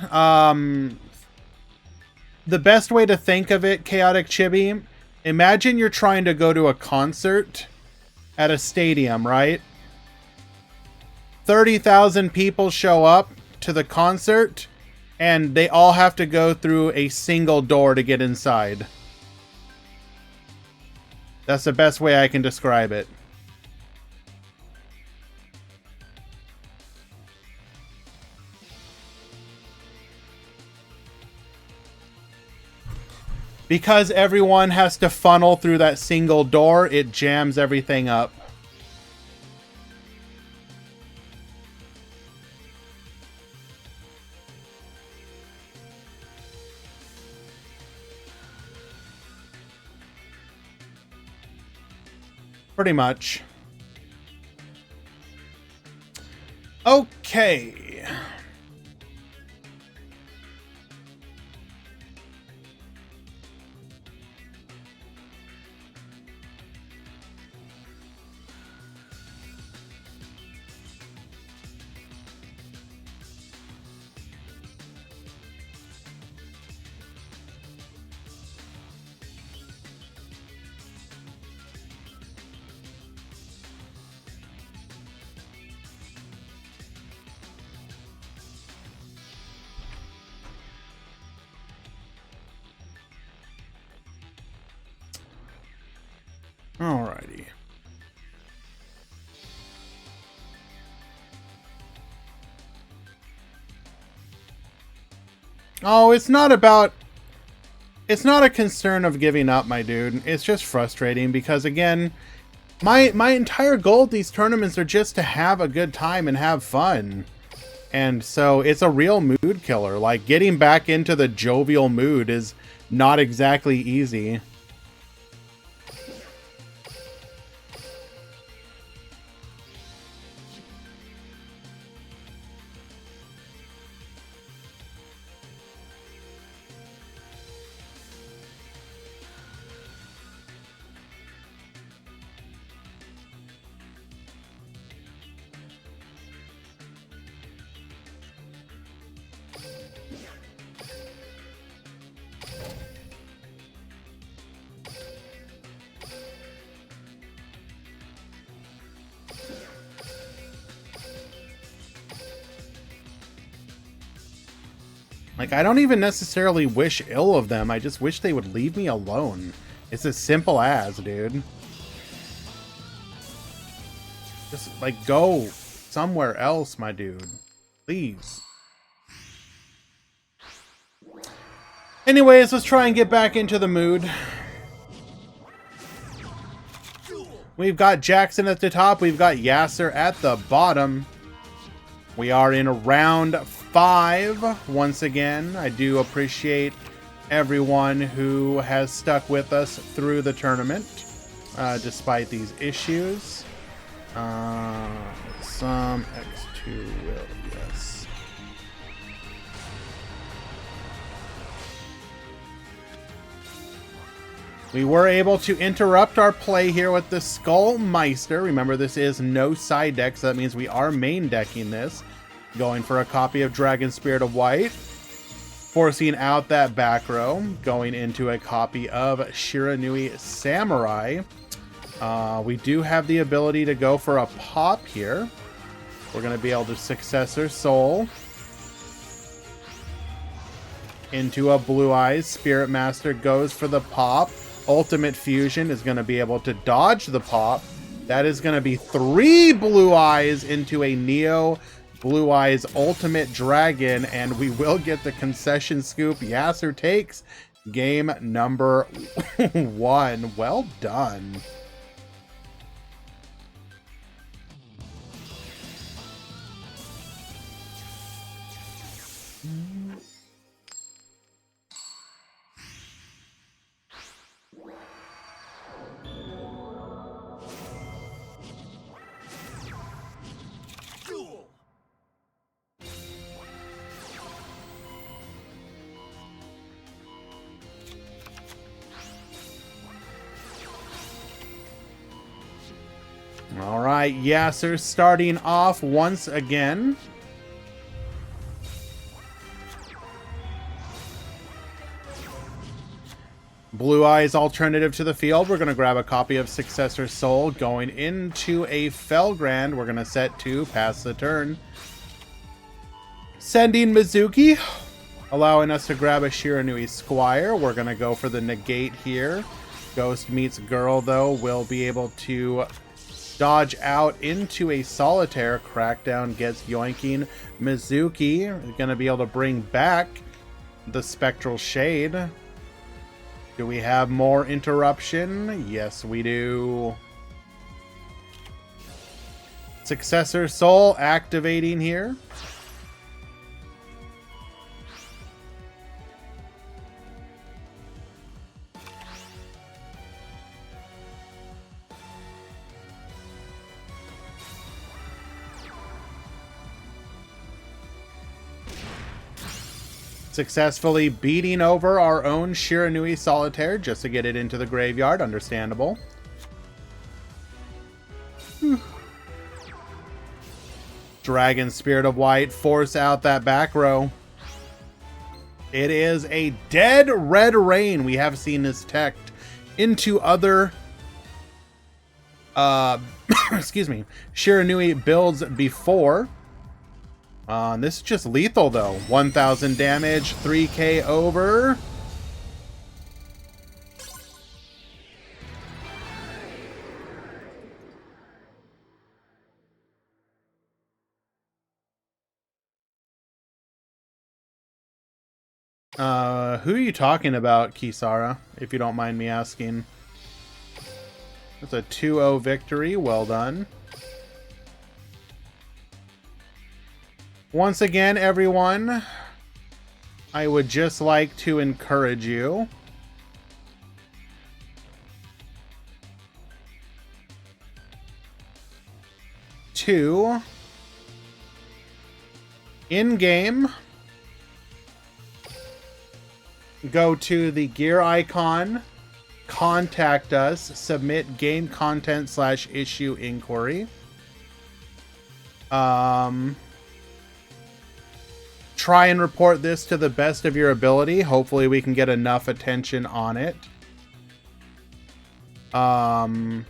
The best way to think of it, Chaotic Chibi, imagine you're trying to go to a concert at a stadium, right? 30,000 people show up to the concert, and they all have to go through a single door to get inside. That's the best way I can describe it. Because everyone has to funnel through that single door, it jams everything up. Pretty much. Okay. Alrighty. Oh, it's not a concern of giving up, my dude. It's just frustrating because, again, my entire goal at these tournaments are just to have a good time and have fun. And so it's a real mood killer. Like, getting back into the jovial mood is not exactly easy. Like, I don't even necessarily wish ill of them. I just wish they would leave me alone. It's as simple as, dude. Just, like, go somewhere else, my dude. Please. Anyways, let's try and get back into the mood. We've got Jackson at the top. We've got Yasser at the bottom. We are in round 5 once again. I do appreciate everyone who has stuck with us through the tournament, despite these issues. Some X2 will, yes. We were able to interrupt our play here with the Skullmeister. Remember, this is no side deck, so that means we are main decking this. Going for a copy of Dragon Spirit of White. Forcing out that back row. Going into a copy of Shiranui Samurai. We do have the ability to go for a pop here. We're going to be able to Successor Soul into a Blue Eyes. Spirit Master goes for the pop. Ultimate Fusion is going to be able to dodge the pop. That is going to be 3 Blue Eyes into a Neo Blue Eyes Ultimate Dragon, and we will get the concession scoop. Yasser takes game number 1. Well done. Duel. All right, Yasser starting off once again. Blue Eyes alternative to the field. We're going to grab a copy of Successor Soul. Going into a Felgrand. We're going to set 2, pass the turn. Sending Mizuki, allowing us to grab a Shiranui Squire. We're going to go for the negate here. Ghost meets Girl, though, will be able to dodge out into a Solitaire. Crackdown gets yoinking. Mizuki is going to be able to bring back the Spectral Shade. Do we have more interruption? Yes, we do. Successor Soul activating here. Successfully beating over our own Shiranui Solitaire just to get it into the graveyard. Understandable. Dragon Spirit of White, force out that back row. It is a dead red rain. We have seen this teched into other excuse me, Shiranui builds before. This is just lethal though. 1000 damage, 3k over. Who are you talking about, Kisara, if you don't mind me asking? That's a 2-0 victory. Well done. Once again, everyone, I would just like to encourage you to, in-game, go to the gear icon, contact us, submit game content / issue inquiry. Try and report this to the best of your ability. Hopefully we can get enough attention on it. The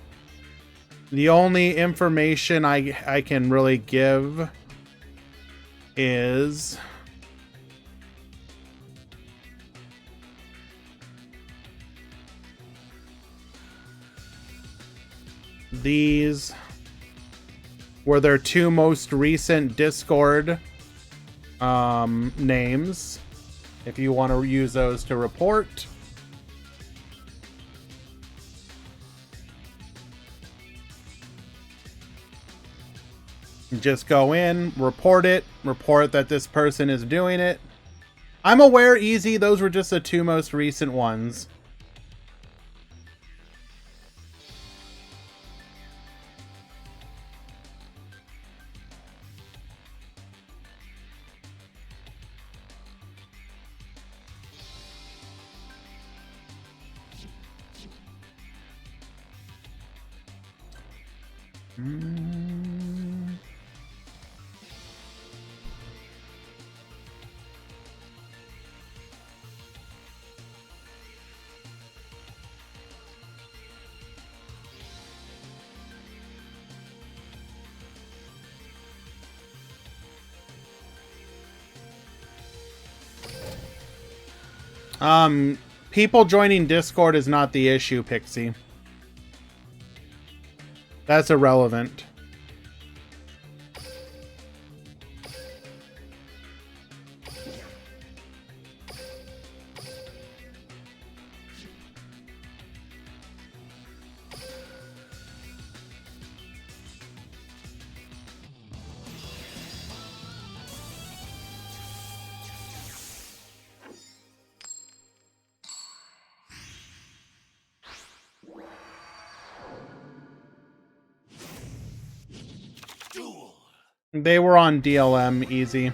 only information I can really give is these were their 2 most recent Discord names, if you want to use those to report. Just go in, report it, report that this person is doing it. I'm aware, Easy, those were just the 2 most recent ones. People joining Discord is not the issue, Pixie. That's irrelevant. Duel. They were on DLM, Easy.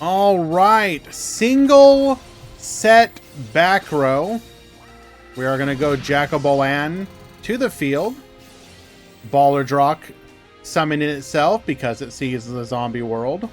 All right, single set back row. We are going to go Jacobolan to the field. Baller Drock summoning itself because it sees the zombie world.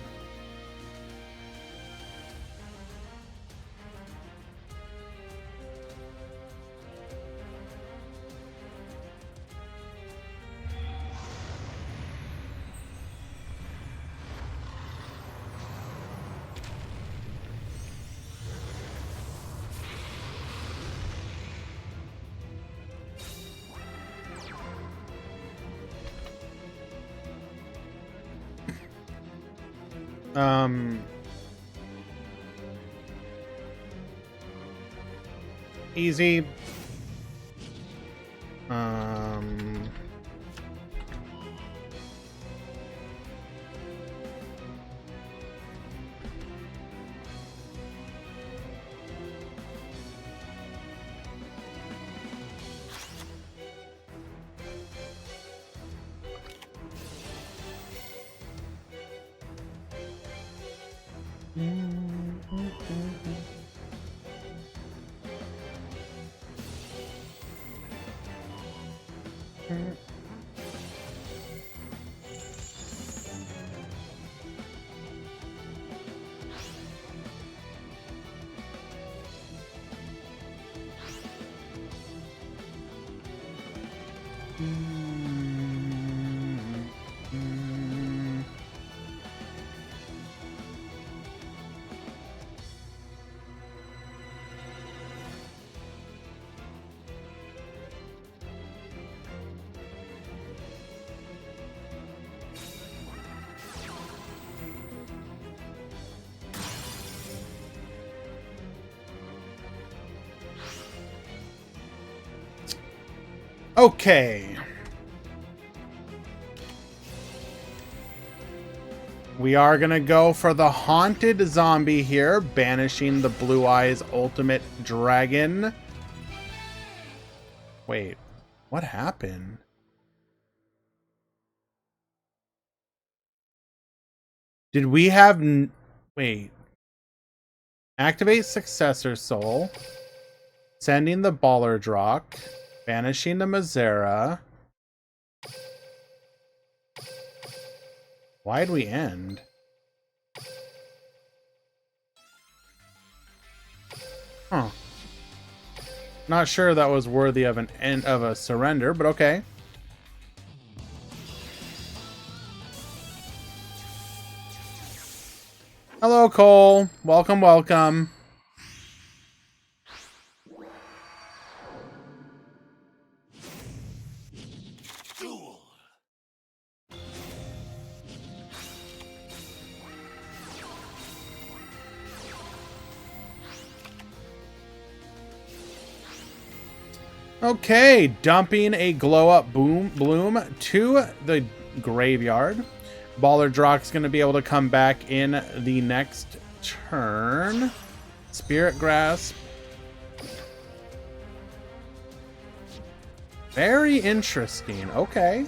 Easy. Okay. We are gonna go for the haunted zombie here, banishing the Blue Eyes Ultimate Dragon. Wait, what happened? Did we have... Wait. Activate Successor Soul. Sending the Baller Drock. Banishing the Mazera. Why'd we end? Huh. Not sure that was worthy of an end of a surrender, but okay. Hello, Cole. Welcome, welcome. Duel. Okay, dumping a glow-up bloom to the graveyard. Baller Drock's going to be able to come back in the next turn. Spirit Grasp. Very interesting. Okay.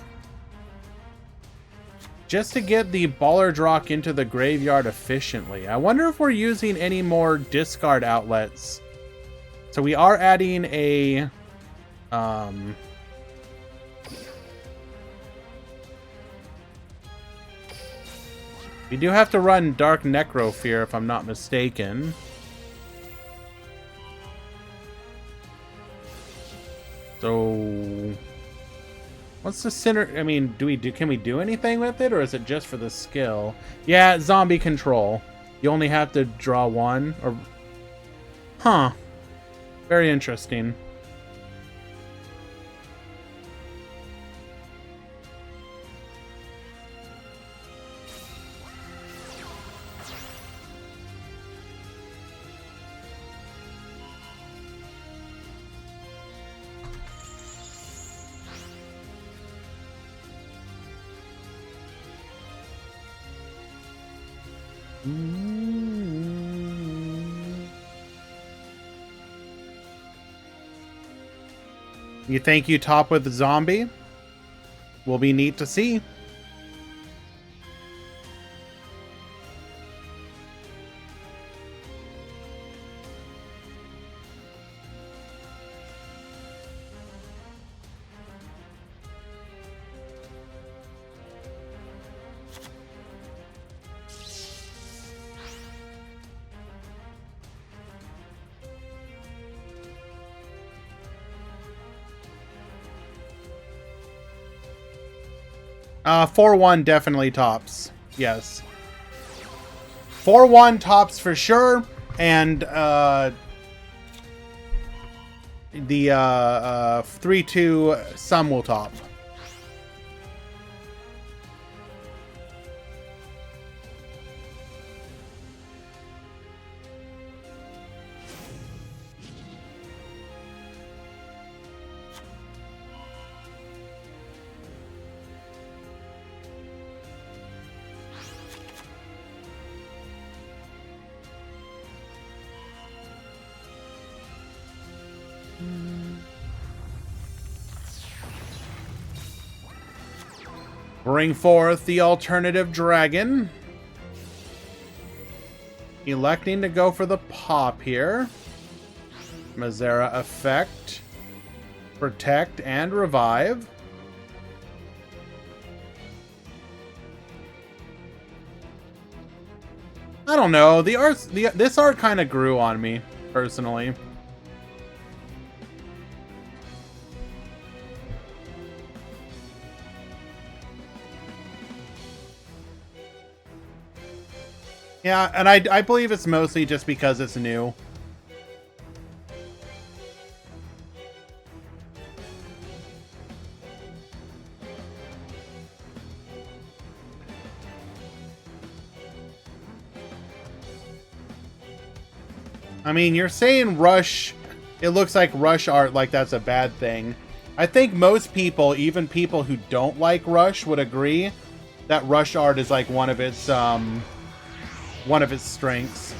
Just to get the Baller Drock into the graveyard efficiently. I wonder if we're using any more discard outlets. So we are adding a... we do have to run Dark Necrofear if I'm not mistaken. So what's the center? I mean, can we do anything with it, or is it just for the skill? Yeah, zombie control. You only have to draw one, or huh. Very interesting. You think you top with the zombie? Will be neat to see. Uh, 4-1 definitely tops. Yes. 4-1 tops for sure. And the 3-2 some will top. Bring forth the alternative dragon. Electing to go for the pop here. Mazera effect. Protect and revive. I don't know. This art kind of grew on me, personally. Yeah, and I believe it's mostly just because it's new. I mean, you're saying Rush, it looks like Rush art like that's a bad thing. I think most people, even people who don't like Rush, would agree that Rush art is like one of its strengths.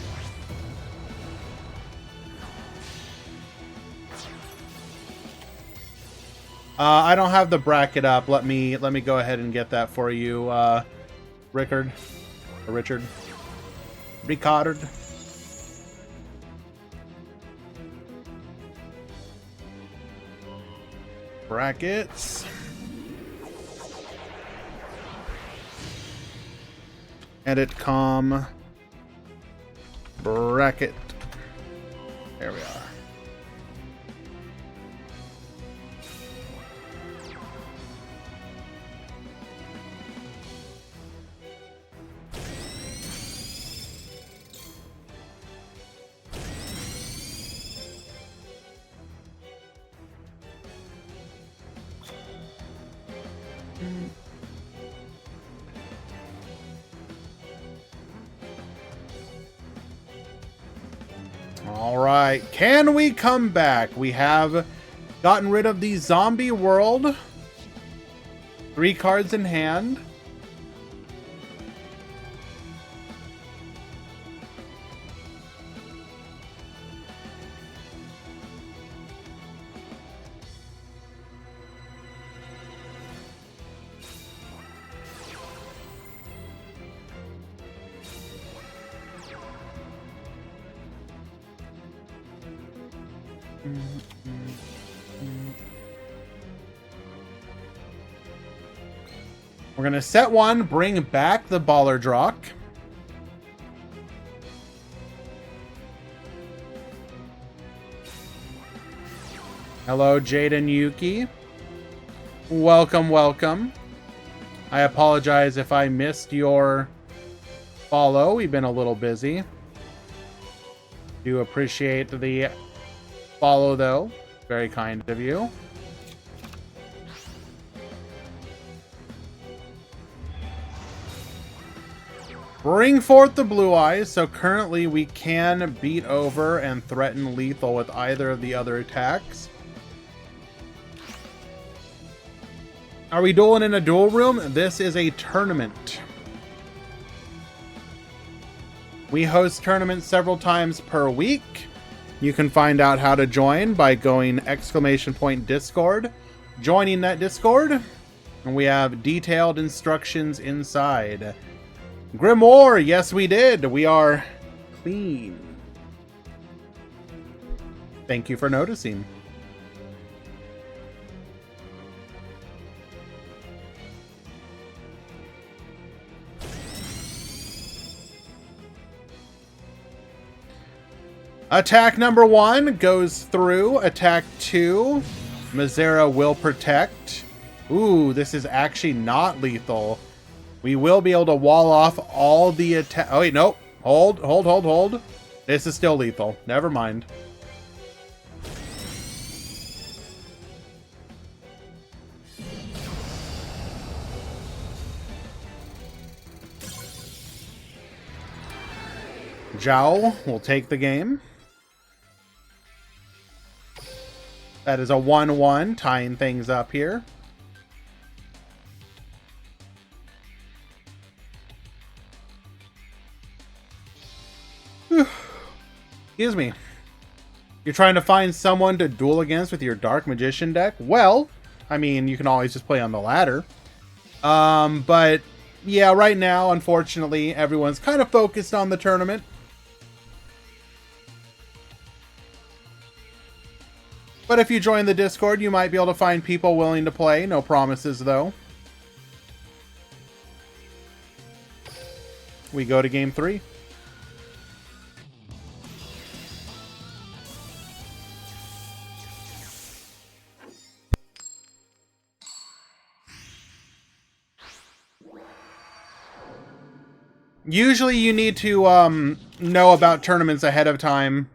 I don't have the bracket up. Let me go ahead and get that for you, Richard. Ricard. Brackets. Edit com. Bracket. There we are. All right, can we come back? We have gotten rid of the zombie world. 3 cards in hand. We're going to set 1, bring back the Baller Drock. Hello, Jaden Yuki. Welcome, welcome. I apologize if I missed your follow. We've been a little busy. Do appreciate the follow, though. Very kind of you. Bring forth the blue eyes. So currently we can beat over and threaten lethal with either of the other attacks. Are we dueling in a duel room? This is a tournament. We host tournaments several times per week. You can find out how to join by going !Discord, joining that Discord, and we have detailed instructions inside. Grimoire, yes we did. We are clean. Thank you for noticing. Attack number 1 goes through. Attack 2, Mazera will protect. Ooh, this is actually not lethal. We will be able to wall off all the attack. Oh, wait, nope. Hold. This is still lethal. Never mind. Zhao will take the game. That is a 1-1, tying things up here. Excuse me. You're trying to find someone to duel against with your Dark Magician deck? Well, I mean, you can always just play on the ladder. But yeah, right now, unfortunately, everyone's kind of focused on the tournament. But if you join the Discord, you might be able to find people willing to play. No promises, though. We go to game 3. Usually you need to know about tournaments ahead of time.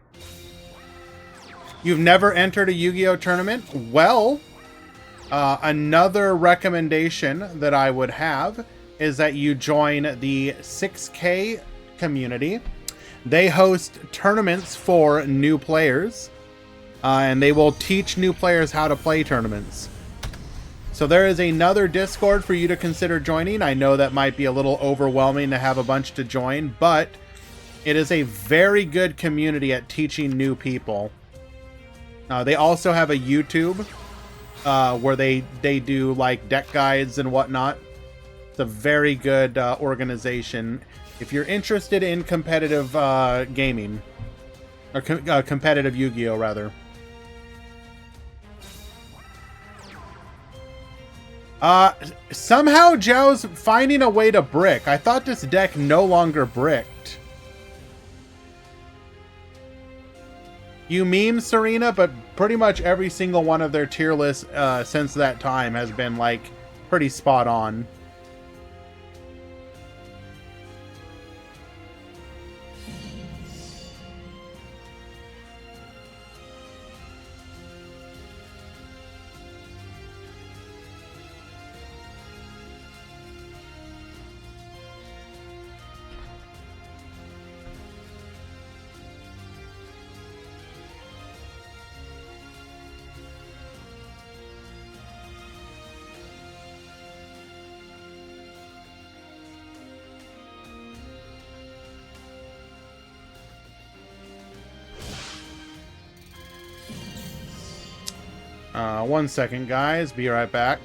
You've never entered a Yu-Gi-Oh! Tournament? Well, another recommendation that I would have is that you join the 6K community. They host tournaments for new players, and they will teach new players how to play tournaments. So there is another Discord for you to consider joining. I know that might be a little overwhelming to have a bunch to join, but it is a very good community at teaching new people. They also have a YouTube where they do like deck guides and whatnot. It's a very good organization if you're interested in competitive gaming, or competitive Yu-Gi-Oh! Rather. Somehow Zhao's finding a way to brick. I thought this deck no longer bricked. You meme Serena, but pretty much every single one of their tier lists since that time has been like pretty spot on. One second, guys. Be right back.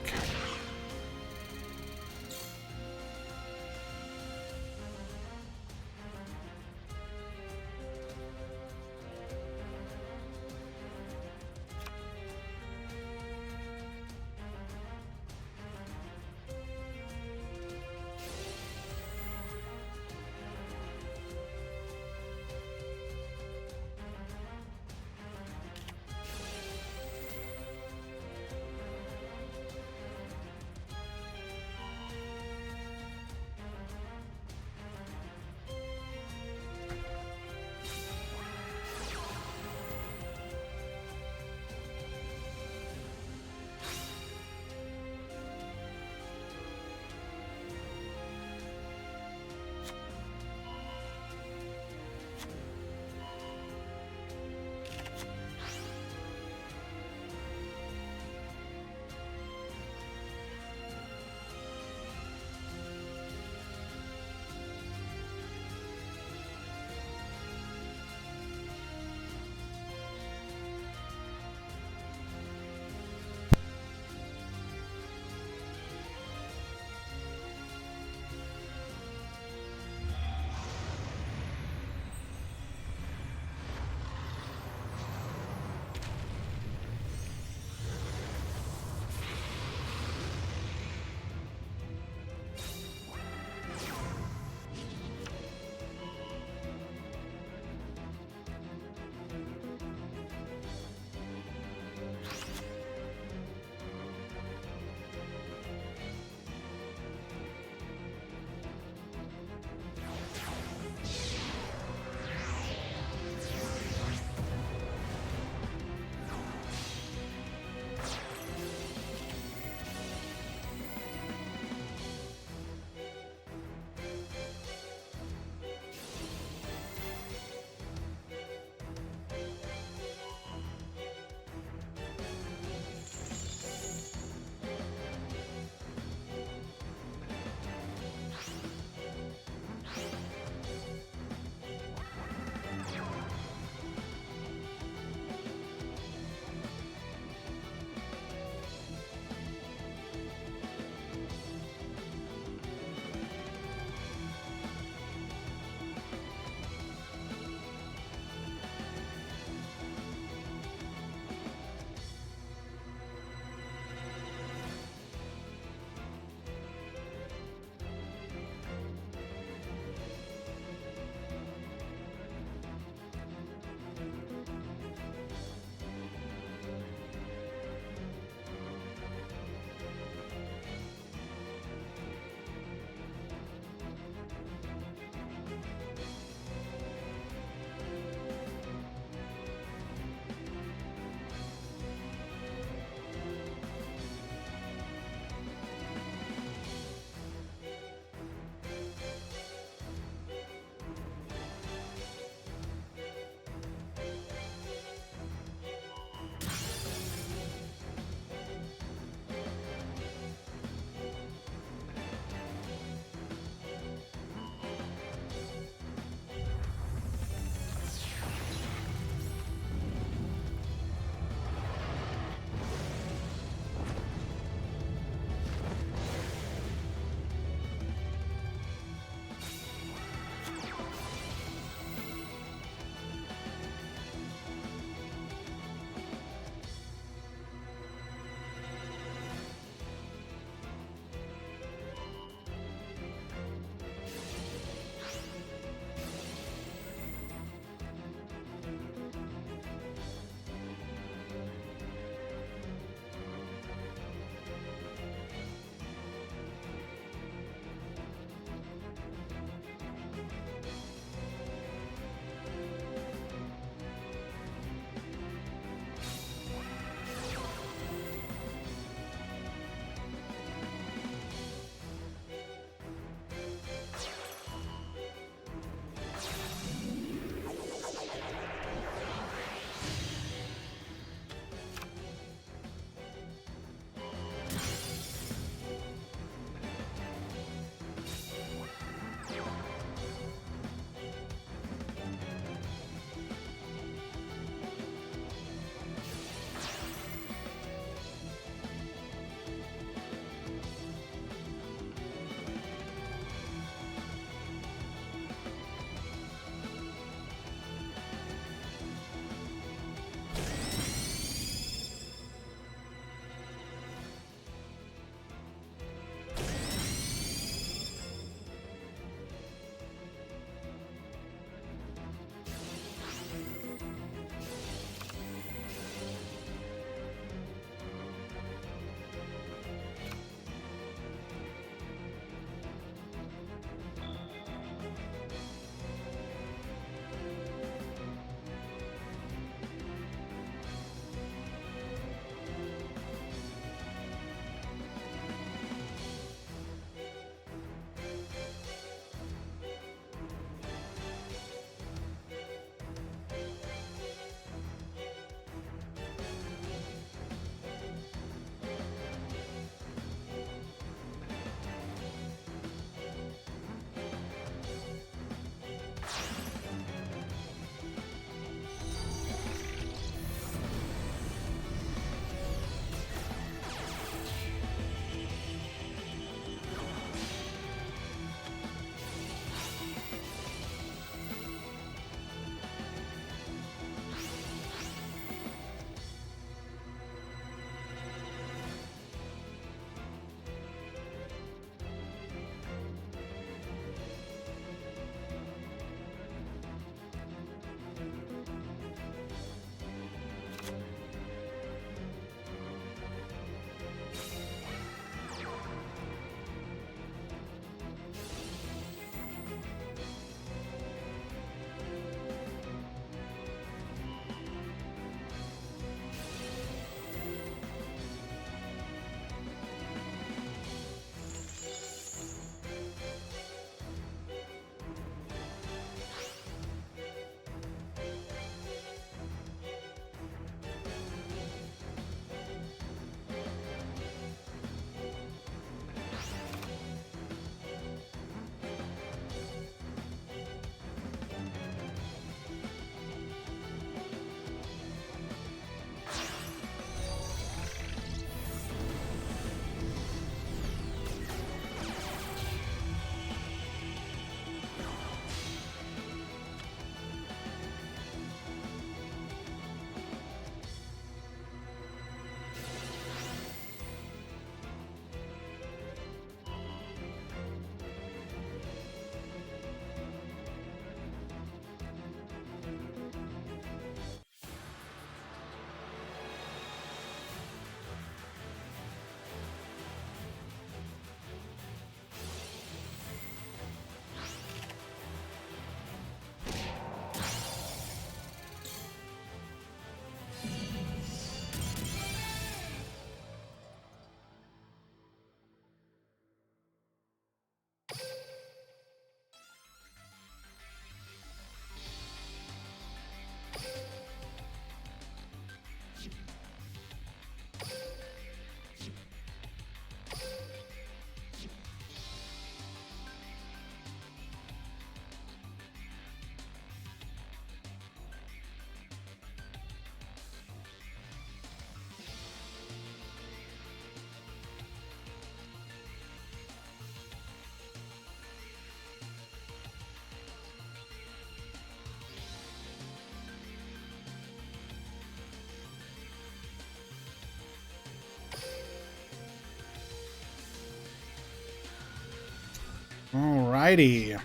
Alrighty.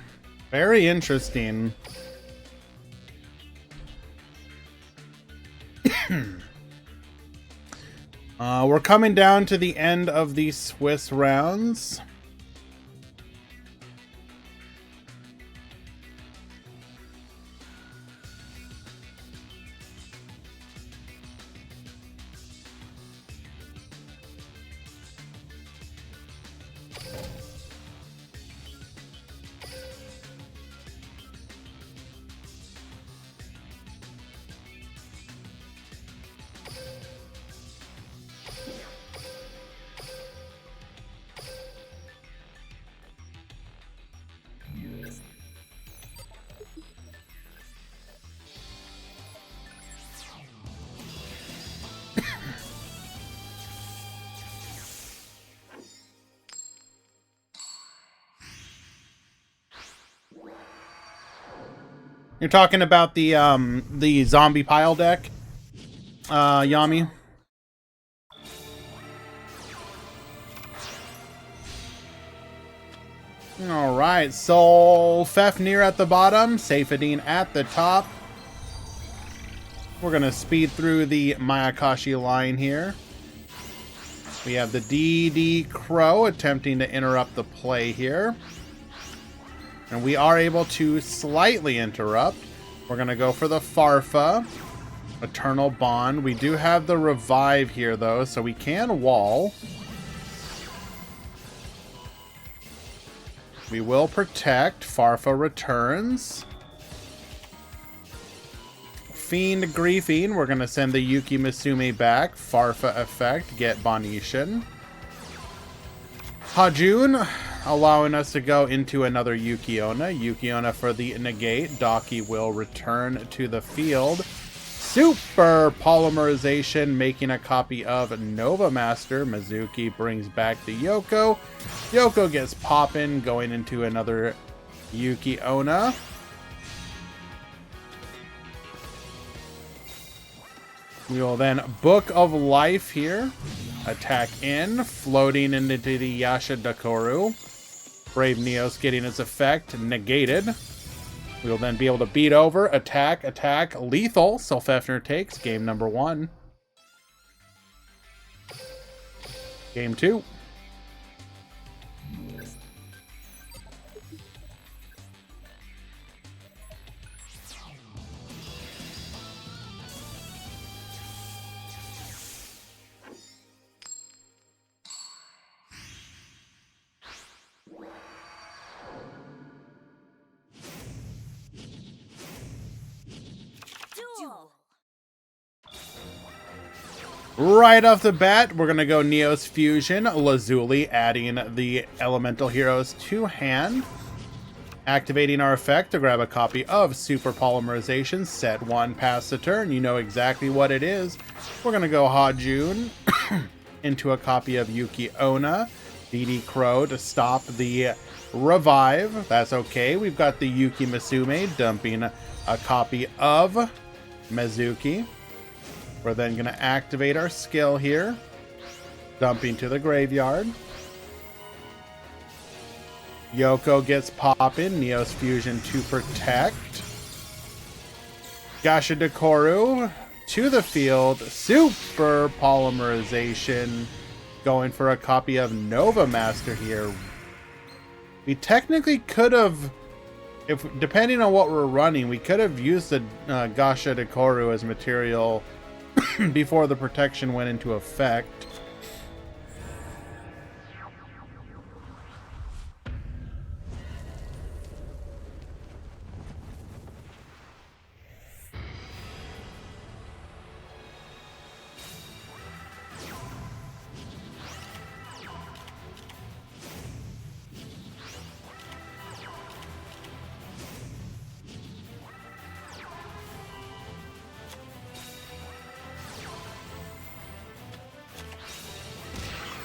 Very interesting. We're coming down to the end of the Swiss rounds. You're talking about the zombie pile deck, Yami? Alright, Soul Fefnir at the bottom, Safadine at the top. We're gonna speed through the Mayakashi line here. We have the DD Crow attempting to interrupt the play here. And we are able to slightly interrupt. We're going to go for the Farfa. Eternal Bond. We do have the Revive here, though, so we can wall. We will protect. Farfa returns. Fiend Griefing. We're going to send the Yuki Musume back. Farfa effect. Get Bonishin. Hajun, allowing us to go into another Yukiona. Yukiona for the negate. Daki will return to the field. Super Polymerization, making a copy of Nova Master. Mizuki brings back the Yoko. Yoko gets poppin', going into another Yukiona. We will then Book of Life here. Attack in, floating into the Yasha Dakoru. Brave Neos getting its effect negated. We will then be able to beat over, attack, lethal. Selfefner takes game number 1. Game 2. Duel. Right off the bat, we're going to go Neos Fusion, Lazuli, adding the Elemental Heroes to hand. Activating our effect to grab a copy of Super Polymerization, set 1, pass the turn. You know exactly what it is. We're going to go Hajun into a copy of Yuki Onna. DD Crow to stop the Revive. That's okay. We've got the Yuki Musume dumping a copy of Mizuki. We're then going to activate our skill here. Dumping to the graveyard. Yoko gets poppin'. Neos Fusion to protect. Gasha Dekoru to the field. Super Polymerization. Going for a copy of Nova Master here. We technically could have, depending on what we're running, we could have used the Gasha Dekoru as material before the protection went into effect.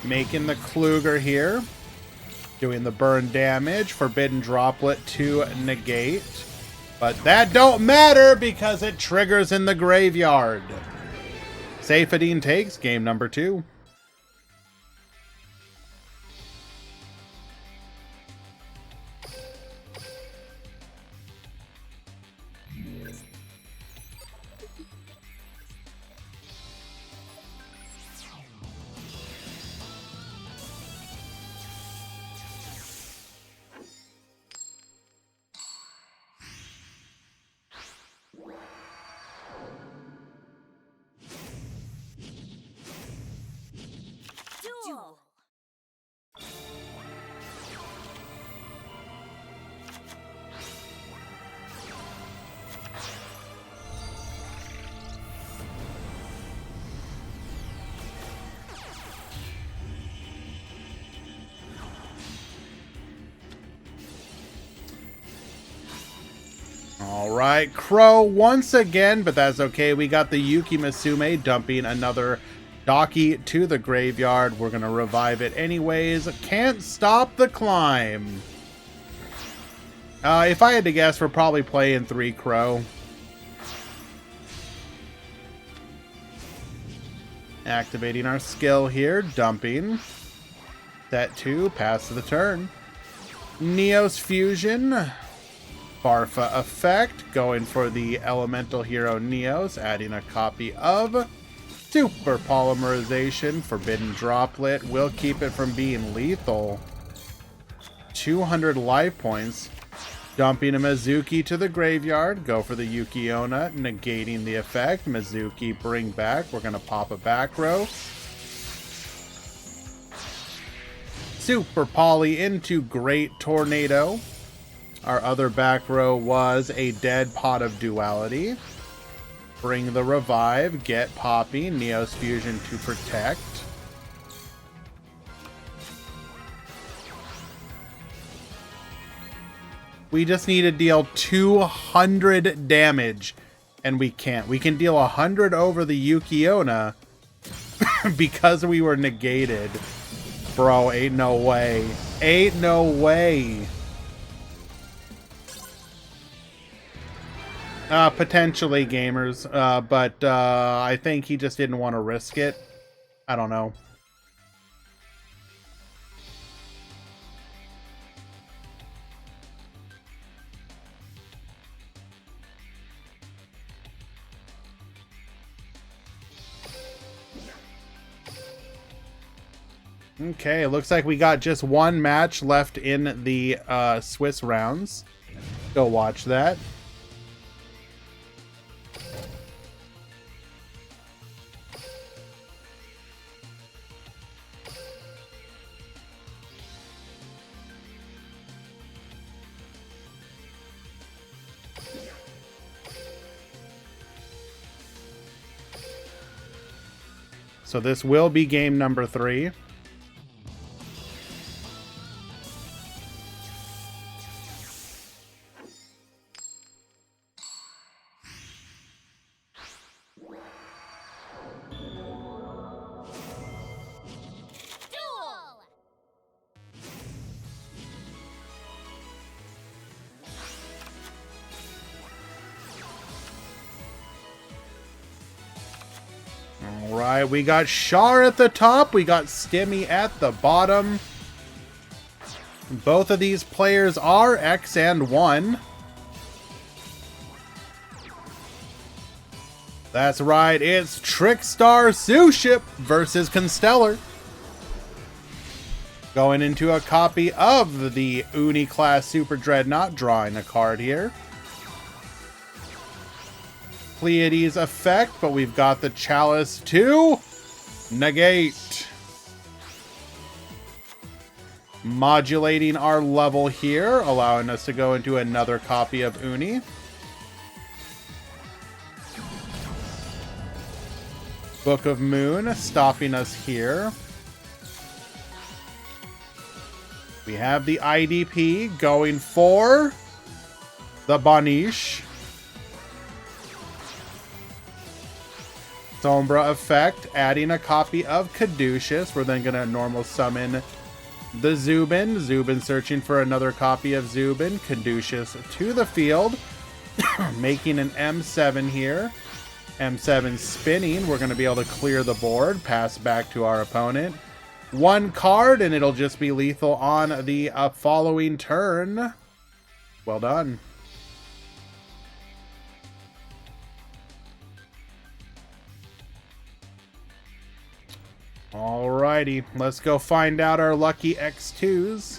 Making the Kluger here. Doing the burn damage. Forbidden Droplet to negate. But that don't matter because it triggers in the graveyard. Safadine takes game number 2. right, Crow once again, but that's okay. We got the Yuki Masume dumping another Daki to the graveyard. We're going to revive it anyways. Can't stop the climb. If I had to guess, we're probably playing 3 Crow. Activating our skill here, dumping. Set 2, pass to the turn. Neos Fusion. Barfa effect, going for the Elemental Hero Neos, adding a copy of Super Polymerization. Forbidden Droplet will keep it from being lethal. 200 life points. Dumping a Mizuki to the graveyard. Go for the Yuki-Onna, negating the effect. Mizuki, bring back. We're going to pop a back row. Super Poly into Great Tornado. Our other back row was a dead Pot of Duality. Bring the revive. Get Poppy. Neos Fusion to protect. We just need to deal 200 damage, and we can't. We can deal 100 over the Yuki-Onna because we were negated. Bro, ain't no way. Ain't no way. Potentially, gamers, but I think he just didn't want to risk it. I don't know. Okay, it looks like we got just one match left in the Swiss rounds. Go watch that. So this will be game number 3. Alright, we got Char at the top, we got Stimmy at the bottom. Both of these players are X and 1. That's right, it's Trickstar Suship versus Constellar. Going into a copy of the Uni class Super Dreadnought, drawing a card here. Pleiades effect, but we've got the Chalice to negate. Modulating our level here, allowing us to go into another copy of Uni. Book of Moon, stopping us here. We have the IDP going for the Banish. Sombra effect, adding a copy of Caduceus. We're then going to normal summon the Zubin. Zubin searching for another copy of Zubin. Caduceus to the field. Making an M7 here. M7 spinning. We're going to be able to clear the board. Pass back to our opponent. One card, and it'll just be lethal on the following turn. Well done. Alrighty, let's go find out our lucky X2s.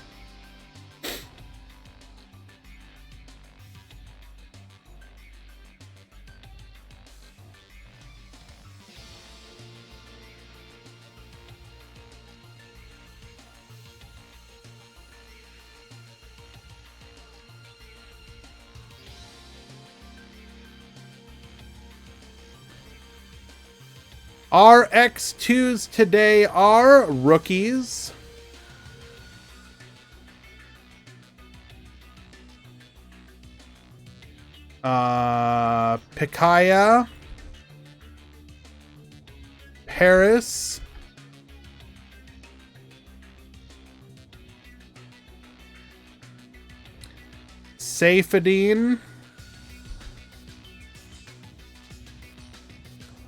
Our X2s today are rookies. Picaya, Paris, Saifadine,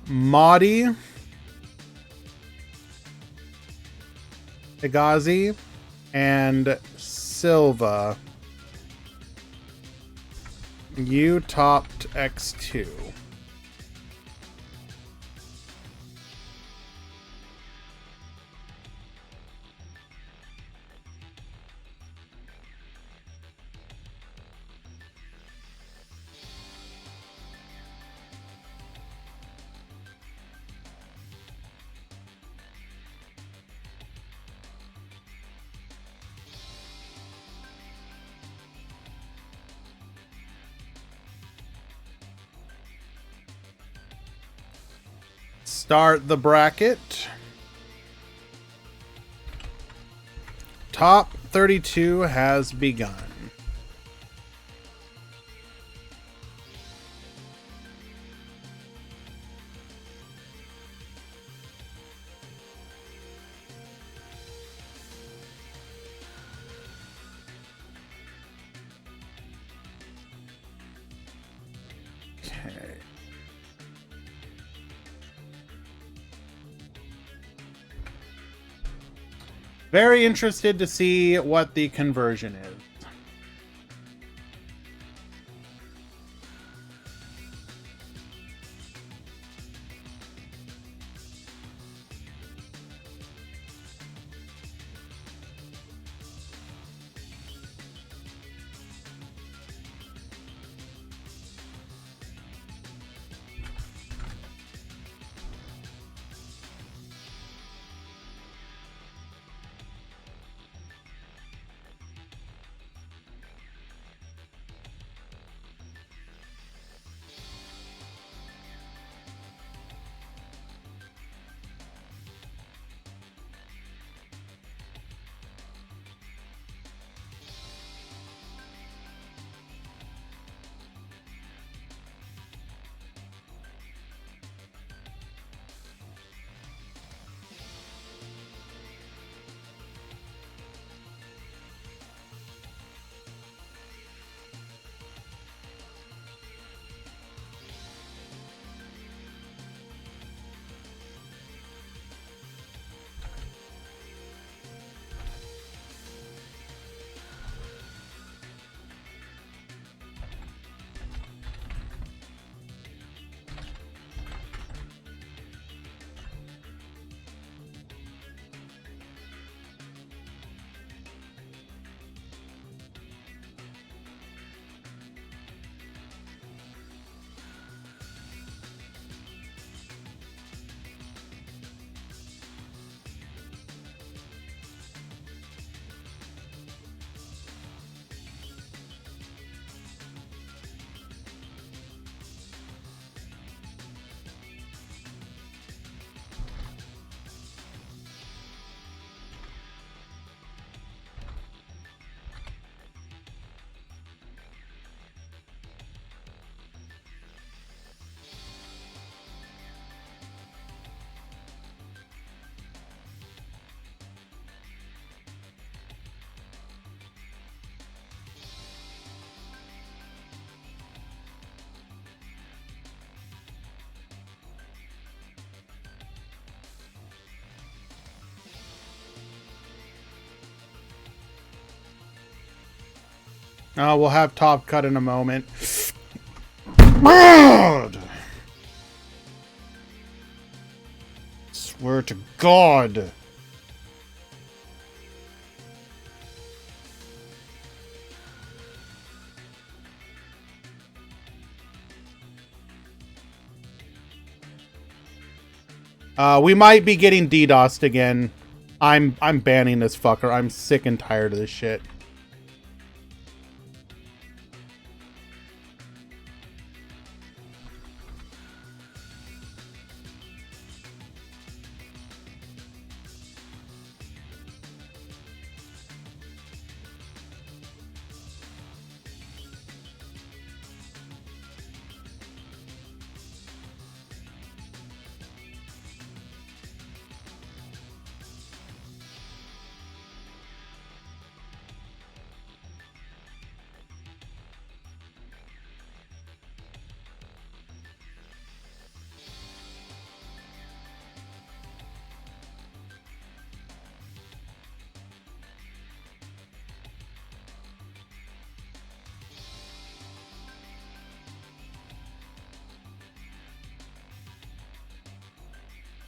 Mahdi, Higazi, and Silva. You topped X2. Start the bracket. Top 32 has begun. Okay. Very interested to see what the conversion is. We'll have Top Cut in a moment. God! Swear to God. We might be getting DDoSed again. I'm banning this fucker. I'm sick and tired of this shit.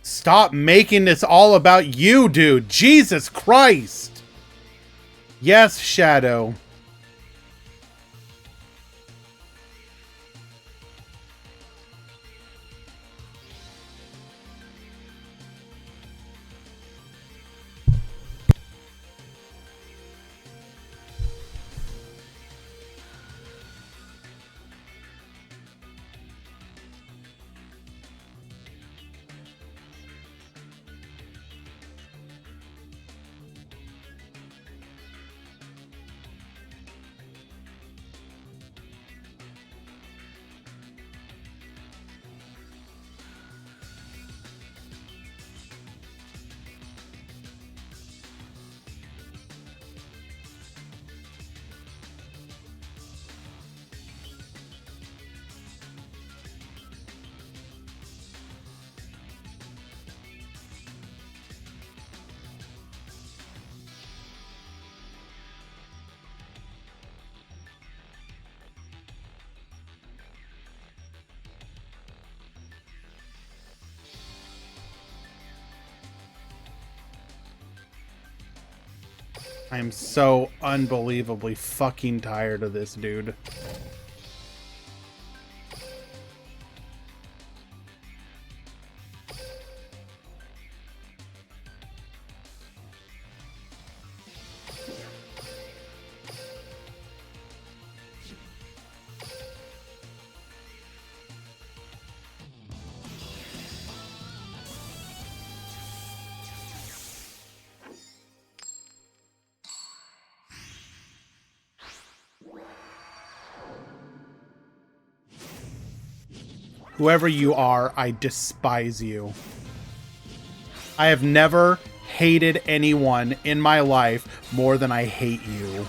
Stop making this all about you, dude. Jesus Christ. Yes, Shadow. I am so unbelievably fucking tired of this, dude. Whoever you are, I despise you. I have never hated anyone in my life more than I hate you.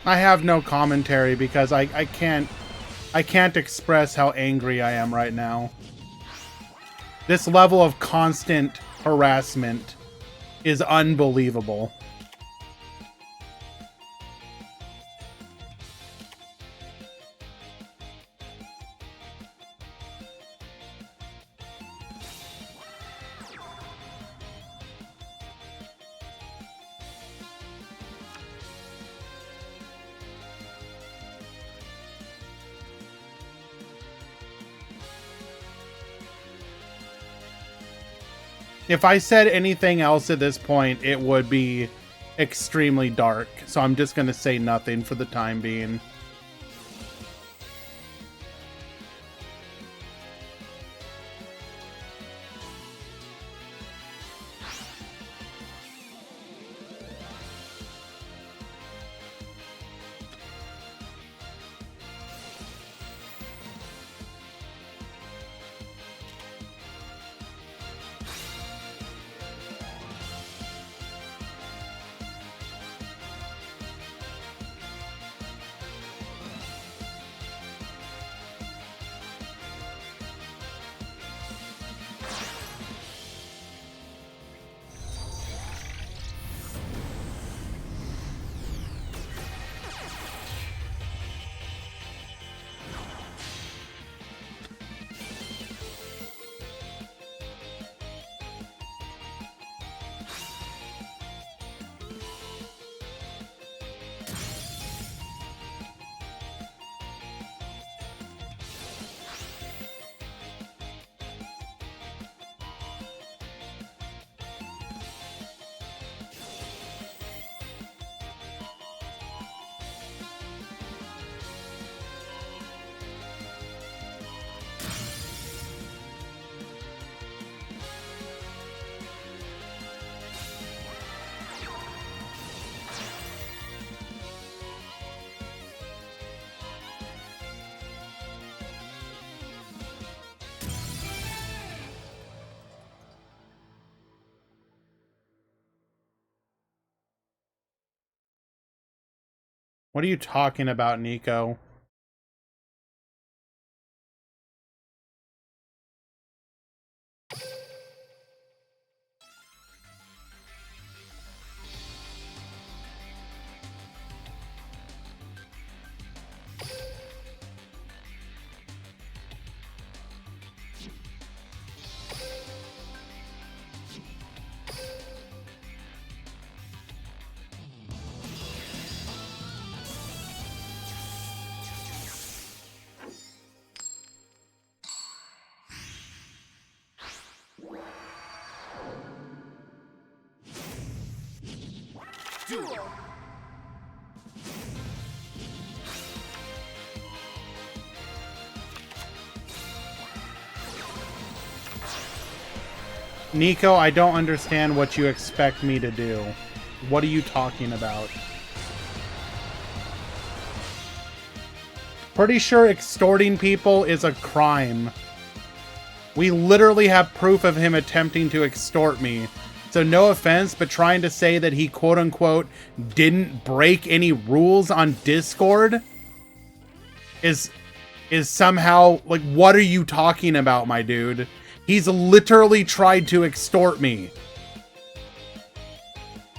I have no commentary because I can't express how angry I am right now. This level of constant harassment is unbelievable. If I said anything else at this point, it would be extremely dark. So I'm just going to say nothing for the time being. What are you talking about, Nico? Duel. Nico, I don't understand what you expect me to do. What are you talking about? Pretty sure extorting people is a crime. We literally have proof of him attempting to extort me. So no offense, but trying to say that he quote-unquote didn't break any rules on Discord is somehow, like, what are you talking about, my dude? He's literally tried to extort me.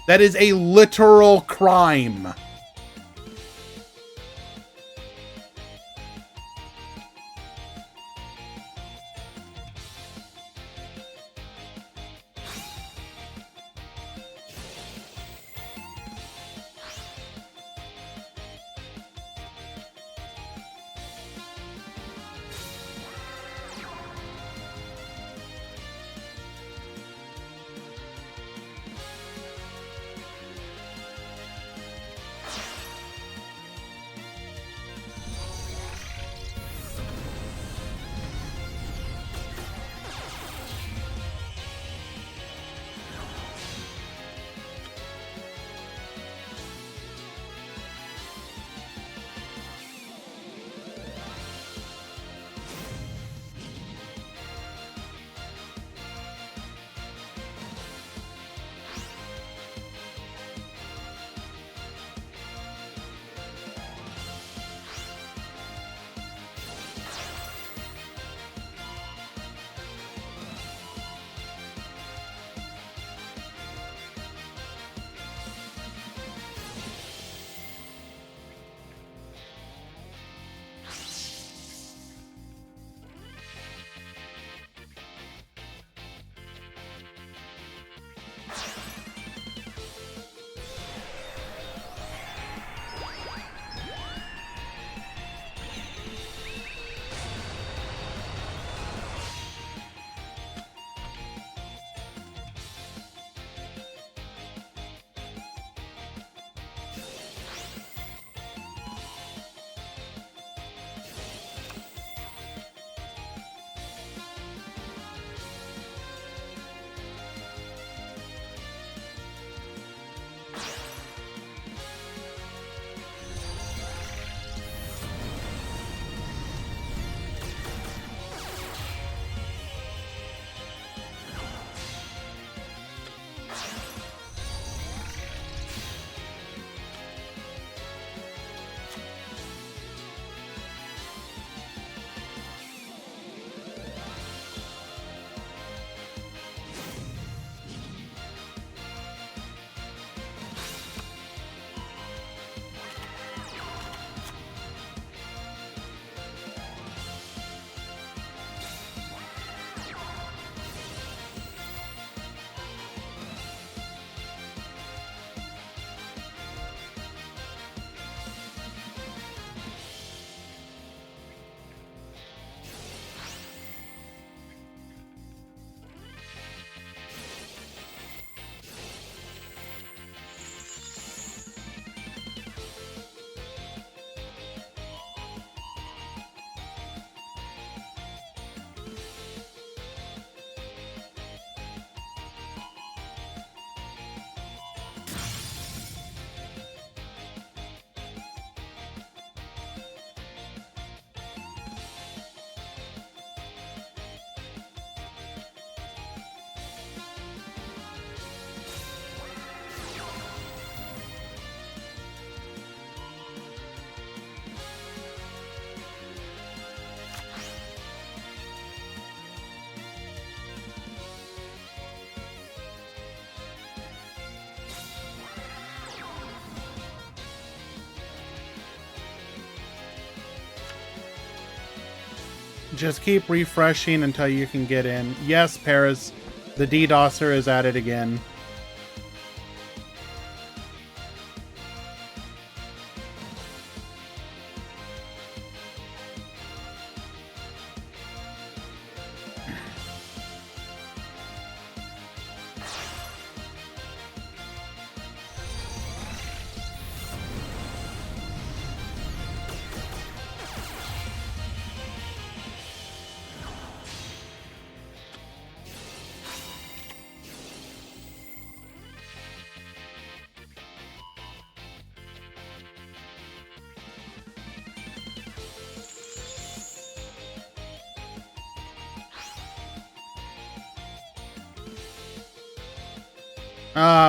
That is a literal crime. Just keep refreshing until you can get in. Yes, Paris, the DDoSer is at it again.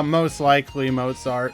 Most likely Mozart.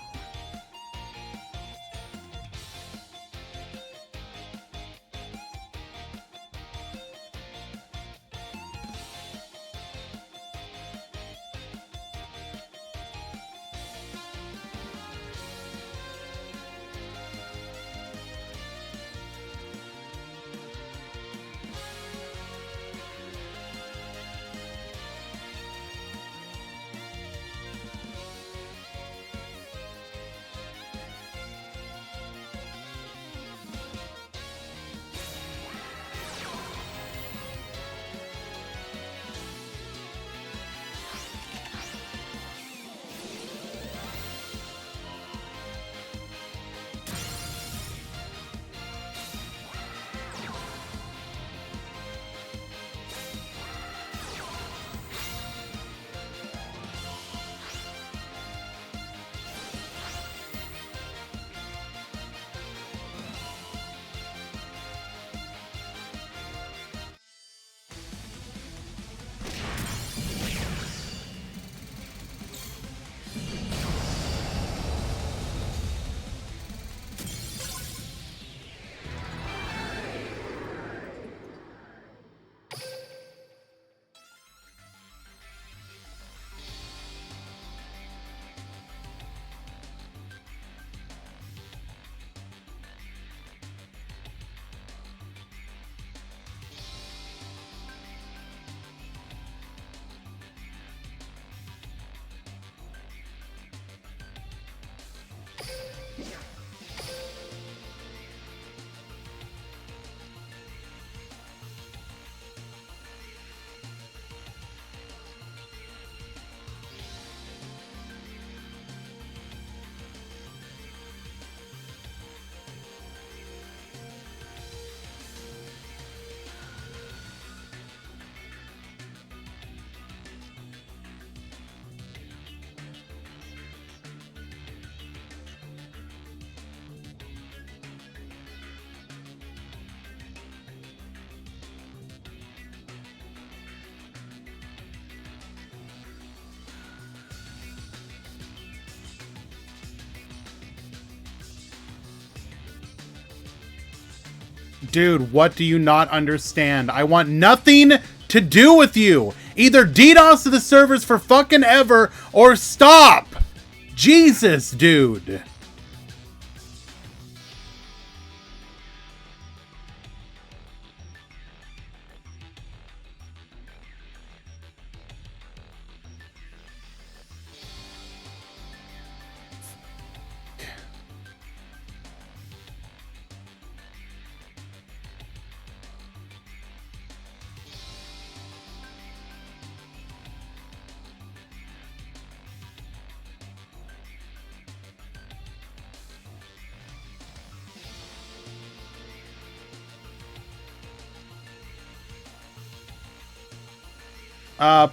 Dude, what do you not understand? I want nothing to do with you. Either DDoS to the servers for fucking ever or stop. Jesus, dude.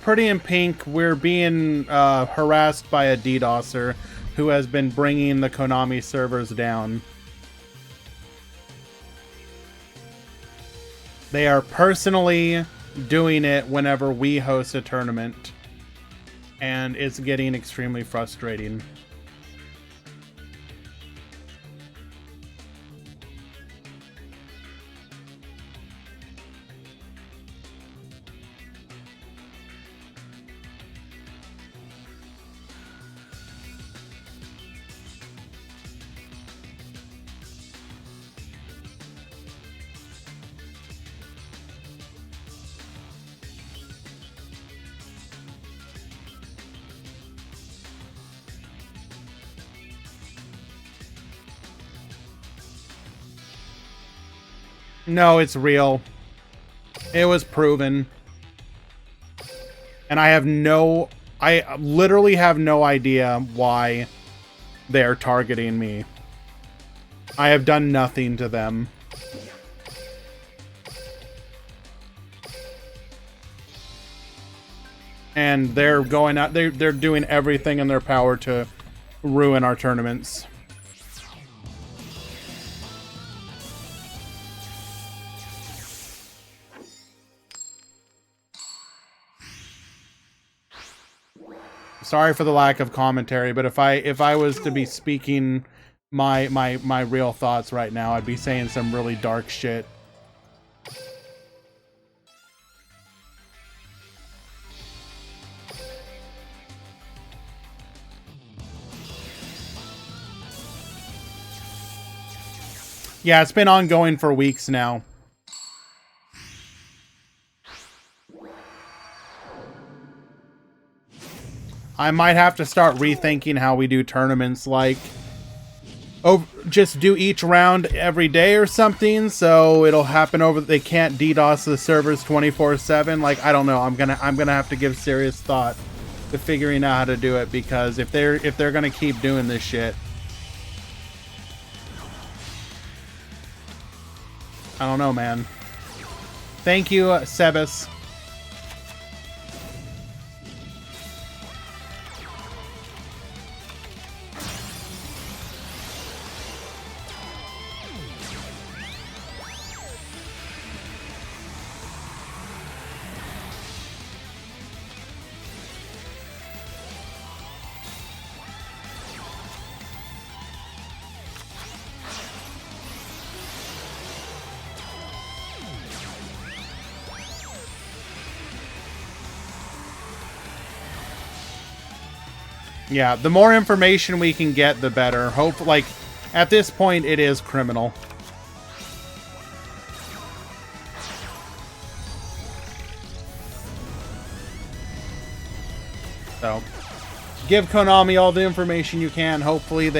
Pretty in pink, we're being harassed by a DDoSer who has been bringing the Konami servers down. They are personally doing it whenever we host a tournament, and it's getting extremely frustrating. No, it's real. It was proven. And I literally have no idea why they're targeting me. I have done nothing to them. And they're going out, they're doing everything in their power to ruin our tournaments. Sorry for the lack of commentary, but if I was to be speaking my real thoughts right now, I'd be saying some really dark shit. Yeah, it's been ongoing for weeks now. I might have to start rethinking how we do tournaments, like, oh, just do each round every day or something, so it'll happen over. They can't DDoS the servers 24/7. Like, I don't know. I'm gonna have to give serious thought to figuring out how to do it, because if they're gonna keep doing this shit, I don't know, man. Thank you, Sebas. Yeah, the more information we can get, the better. Hope, like, at this point, it is criminal. So, give Konami all the information you can. Hopefully,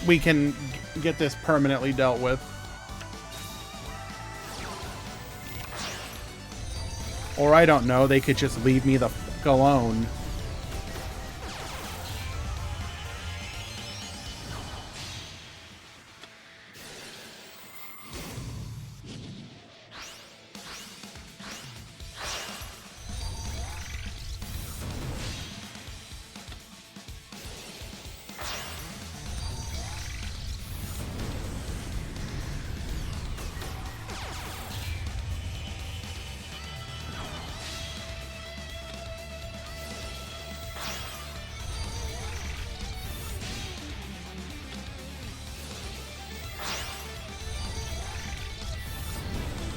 we can get this permanently dealt with. Or I don't know, they could just leave me the fuck alone.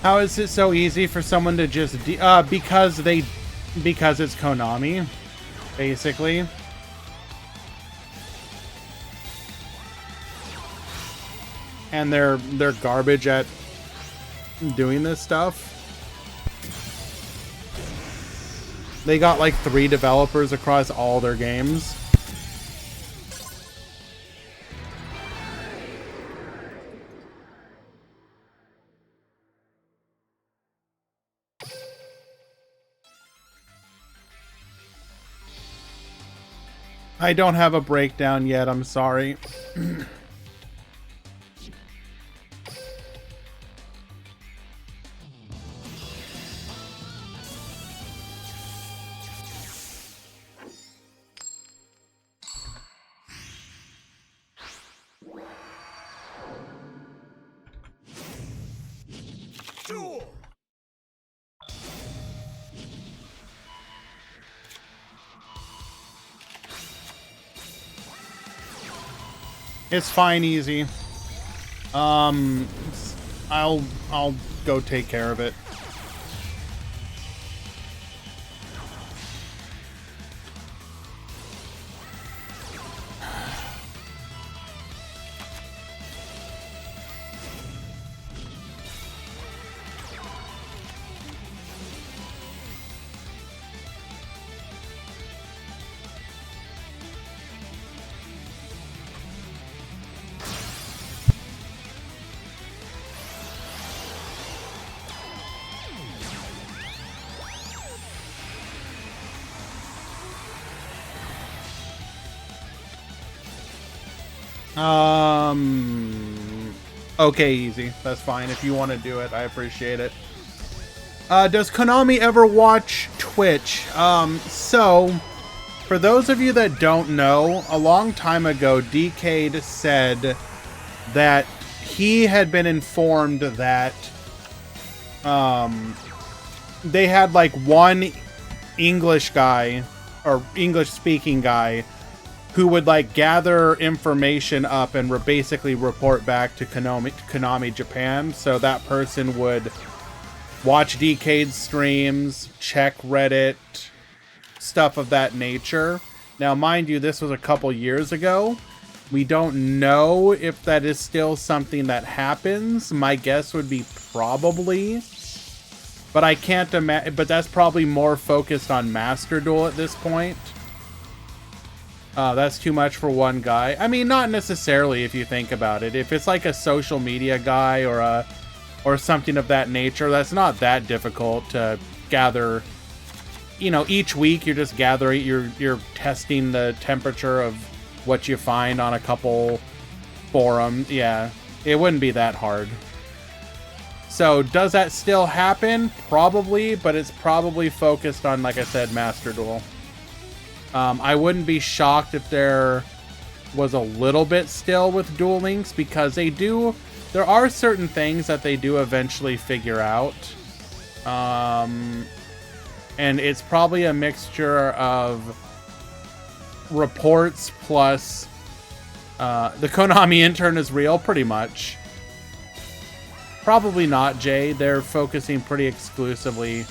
How is it so easy for someone to just because it's Konami, basically. And they're garbage at doing this stuff. They got like 3 developers across all their games. I don't have a breakdown yet, I'm sorry. Duel. It's fine, easy. I'll go take care of it. Okay, easy. That's fine. If you want to do it, I appreciate it. Does Konami ever watch Twitch? So, for those of you that don't know, a long time ago, Decade said that he had been informed that they had like one English guy or English speaking guy who would like gather information up and basically report back to Konami Japan. So that person would watch Decade's streams, check Reddit, stuff of that nature. Now, mind you, this was a couple years ago. We don't know if that is still something that happens. My guess would be probably. But I can't imagine. But that's probably more focused on Master Duel at this point. That's too much for one guy. I mean, not necessarily if you think about it. If it's like a social media guy or something of that nature, that's not that difficult to gather. You know, each week you're just gathering, you're testing the temperature of what you find on a couple forums. Yeah, it wouldn't be that hard. So does that still happen? Probably, but it's probably focused on, like I said, Master Duel. I wouldn't be shocked if there was a little bit still with Duel Links, because there are certain things that they do eventually figure out. And it's probably a mixture of reports plus the Konami intern is real, pretty much. Probably not, Jay. They're focusing pretty exclusively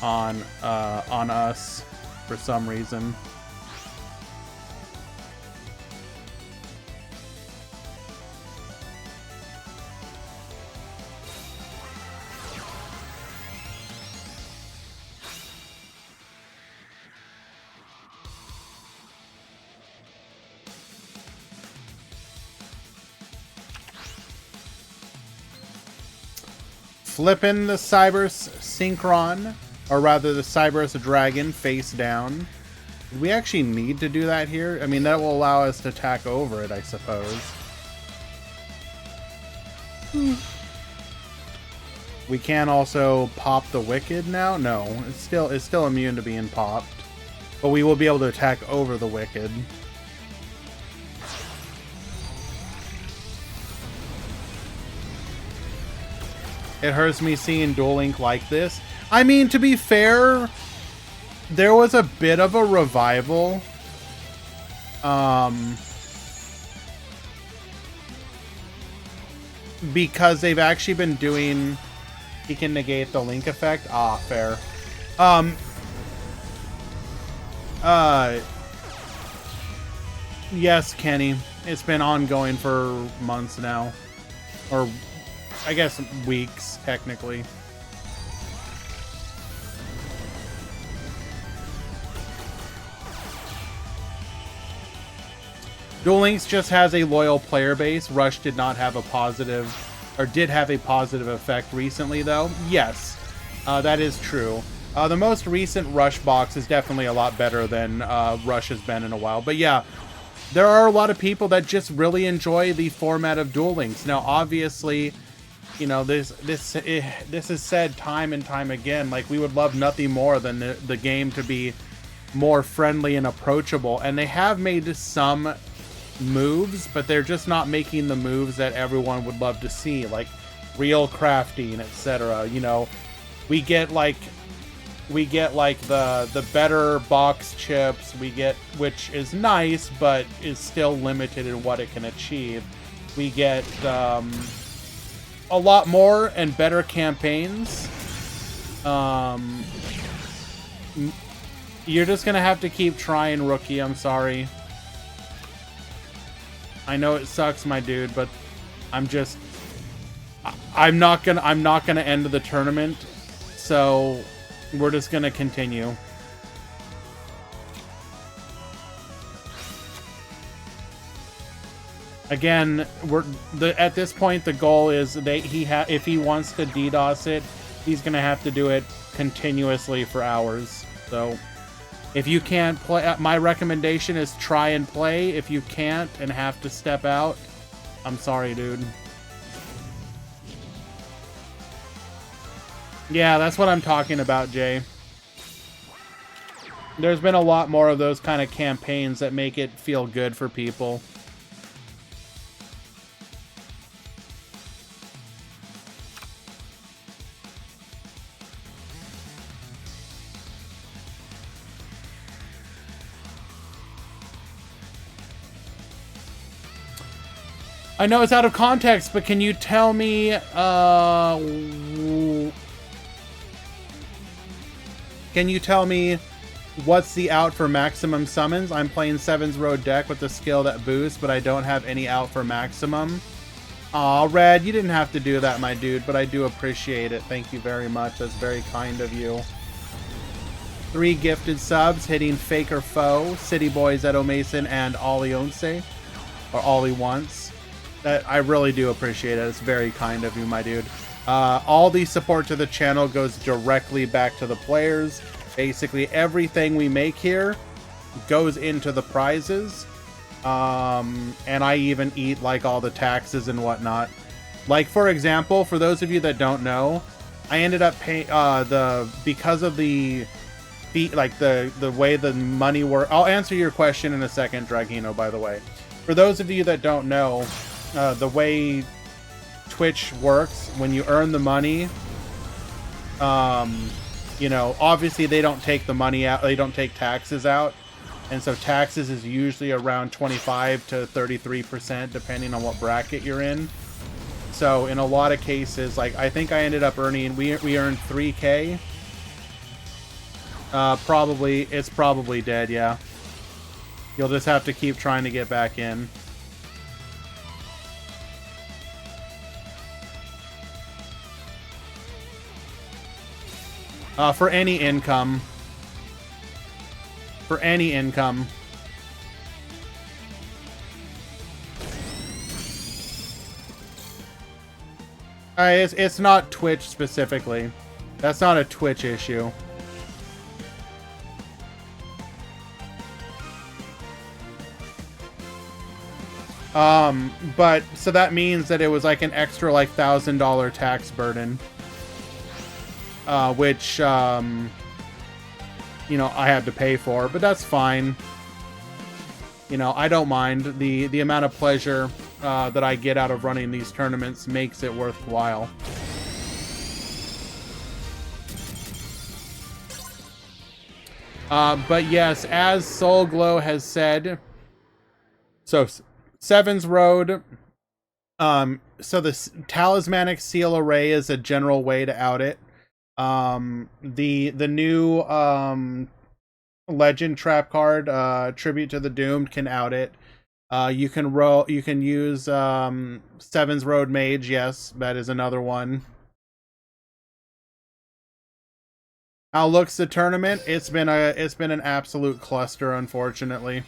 on us for some reason. Flipping the Cyberus Synchron, or rather the Cyberus Dragon face down. Do we actually need to do that here? I mean, that will allow us to attack over it, I suppose. We can also pop the Wicked now? No, it's still immune to being popped. But we will be able to attack over the Wicked. It hurts me seeing Duel Link like this. I mean, to be fair, there was a bit of a revival. Because they've actually been doing... He can negate the Link effect. Ah, fair. Yes, Kenny. It's been ongoing for months now. Or... I guess weeks, technically. Duel Links just has a loyal player base. Rush did not have a positive, or did have a positive effect recently, though. Yes, that is true. The most recent Rush box is definitely a lot better than Rush has been in a while. But yeah, there are a lot of people that just really enjoy the format of Duel Links. Now, obviously... You know, this is said time and time again. Like, we would love nothing more than the game to be more friendly and approachable. And they have made some moves, but they're just not making the moves that everyone would love to see, like real crafting, etc. You know, we get like the better box chips. Which is nice, but is still limited in what it can achieve. We get a lot more and better campaigns. You're just gonna have to keep trying, Rookie. I'm sorry. I know it sucks, my dude, but I'm not gonna end the tournament, so we're just gonna continue. Again, at this point the goal is if he wants to DDoS it, he's gonna have to do it continuously for hours. So If you can't play, my recommendation is try and play. If you can't and have to step out, I'm sorry, dude. Yeah, that's what I'm talking about, Jay. There's been a lot more of those kind of campaigns that make it feel good for people. I know it's out of context, but can you tell me, can you tell me what's the out for maximum summons? I'm playing Seven's Road deck with the skill that boosts, but I don't have any out for maximum. Aw, Red, you didn't have to do that, my dude, but I do appreciate it. Thank you very much. That's very kind of you. 3 gifted subs hitting Fake or Foe, City Boys, Edo Mason, and Ollie Once, or Ollie Once. That I really do appreciate it. It's very kind of you, my dude. All the support to the channel goes directly back to the players. Basically, everything we make here goes into the prizes. And I even eat like all the taxes and whatnot. Like, for example, for those of you that don't know, I ended up paying because of the fee, like the way the money works. I'll answer your question in a second, Dragino, by the way. For those of you that don't know, the way Twitch works, when you earn the money, you know, obviously they don't take the money out, they don't take taxes out, and so taxes is usually around 25 to 33% depending on what bracket you're in. So in a lot of cases, like I think I ended up earning, we earned 3K. It's probably dead, yeah. You'll just have to keep trying to get back in. For any income. For any income. It's not Twitch specifically. That's not a Twitch issue. But so that means that it was like an extra like $1,000 tax burden. Which, you know, I had to pay for, but that's fine. You know, I don't mind. The amount of pleasure that I get out of running these tournaments makes it worthwhile. But yes, as Soul Glow has said, so Seven's Road, so the Talismanic Seal Array is a general way to out it. The new Legend Trap card, Tribute to the Doomed, can out it. You can use Seven's Road Mage, yes, that is another one. How looks the tournament? It's been an absolute cluster, unfortunately.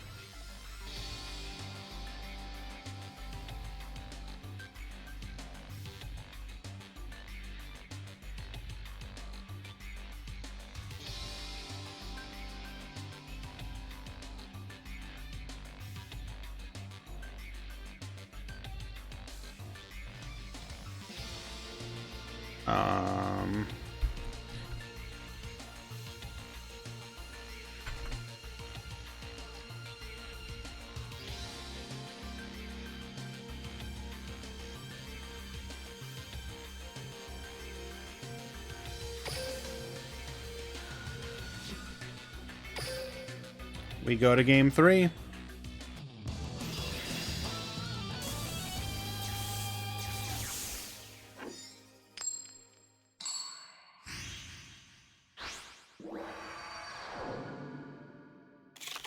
We go to game 3.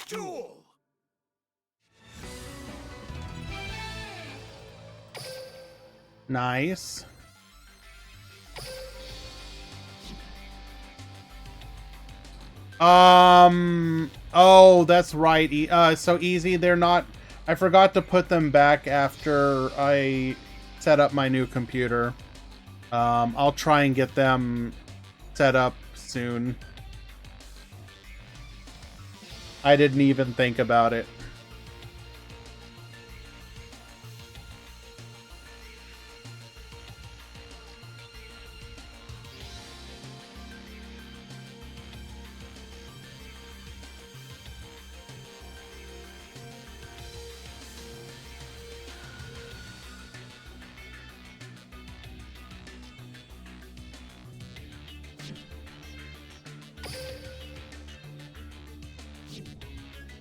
Duel. Nice. Oh, that's right. So easy. They're not. I forgot to put them back after I set up my new computer. I'll try and get them set up soon. I didn't even think about it.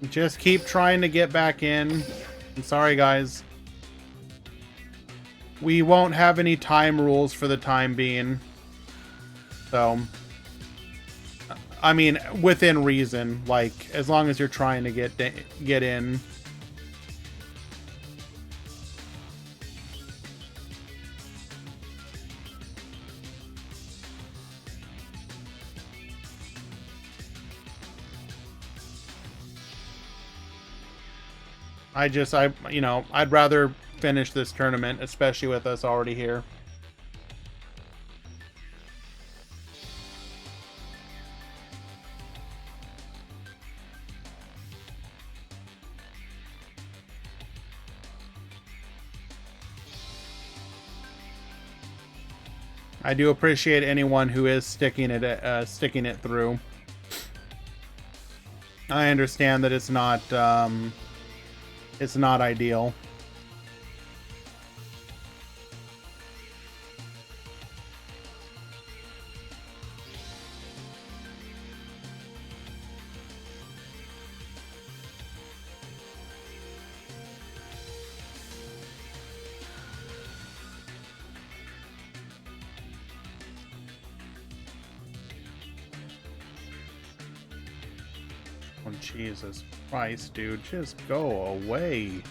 Just keep trying to get back in. I'm sorry, guys. We won't have any time rules for the time being. So, I mean, within reason. Like, as long as you're trying to get in. You know, I'd rather finish this tournament, especially with us already here. I do appreciate anyone who is sticking it through. I understand that it's not ideal. Oh, Jesus Christ, dude. Just go away.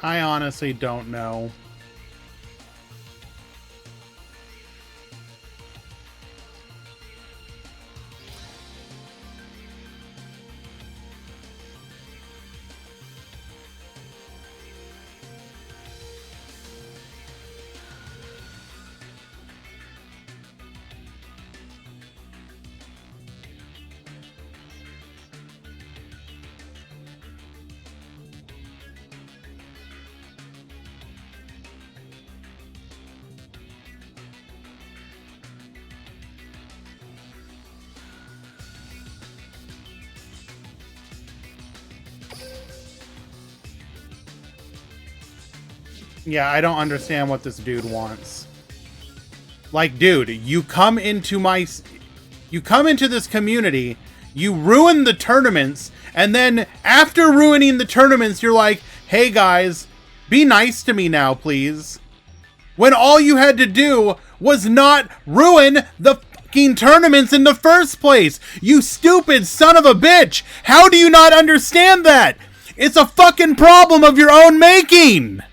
I honestly don't know. Yeah, I don't understand what this dude wants. Like, dude, you come into this community, you ruin the tournaments, and then after ruining the tournaments, you're like, hey guys, be nice to me now, please. When all you had to do was not ruin the fucking tournaments in the first place. You stupid son of a bitch. How do you not understand that? It's a fucking problem of your own making.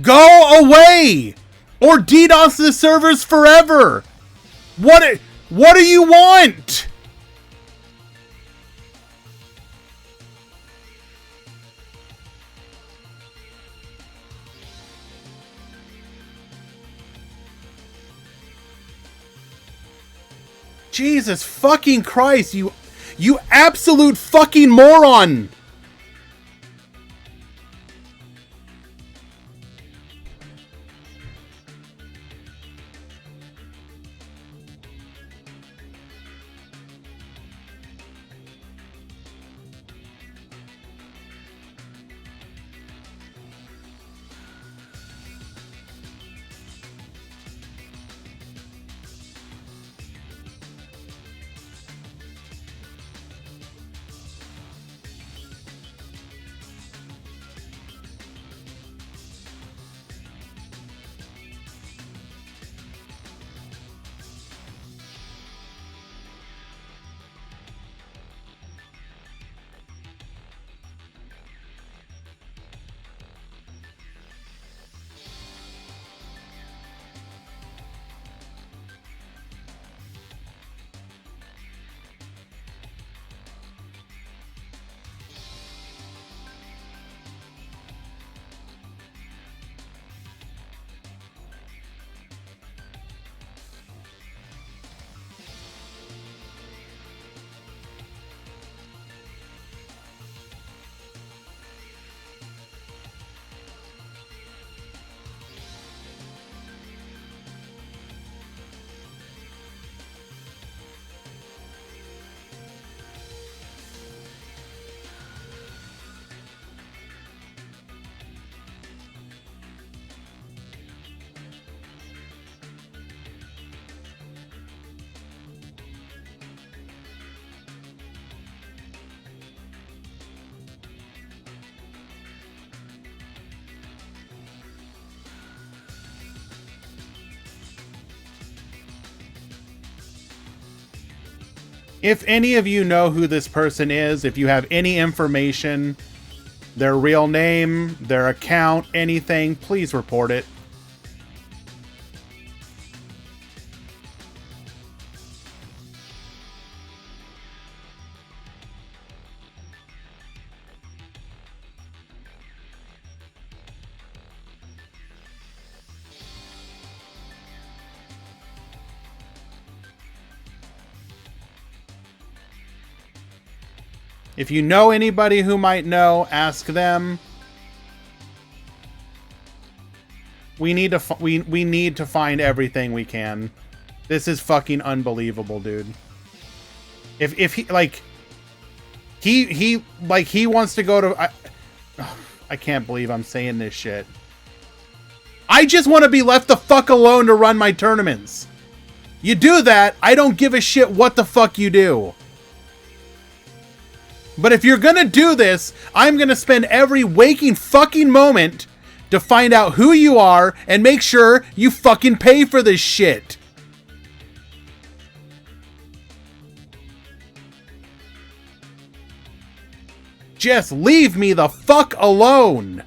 Go away! Or DDoS the servers forever! What do you want? Jesus fucking Christ, you absolute fucking moron! If any of you know who this person is, if you have any information, their real name, their account, anything, please report it. If you know anybody who might know, ask them. We need to we need to find everything we can. This is fucking unbelievable, dude. If he like he wants to go to I can't believe I'm saying this shit. I just want to be left the fuck alone to run my tournaments. You do that, I don't give a shit what the fuck you do. But if you're gonna do this, I'm gonna spend every waking fucking moment to find out who you are and make sure you fucking pay for this shit. Just leave me the fuck alone.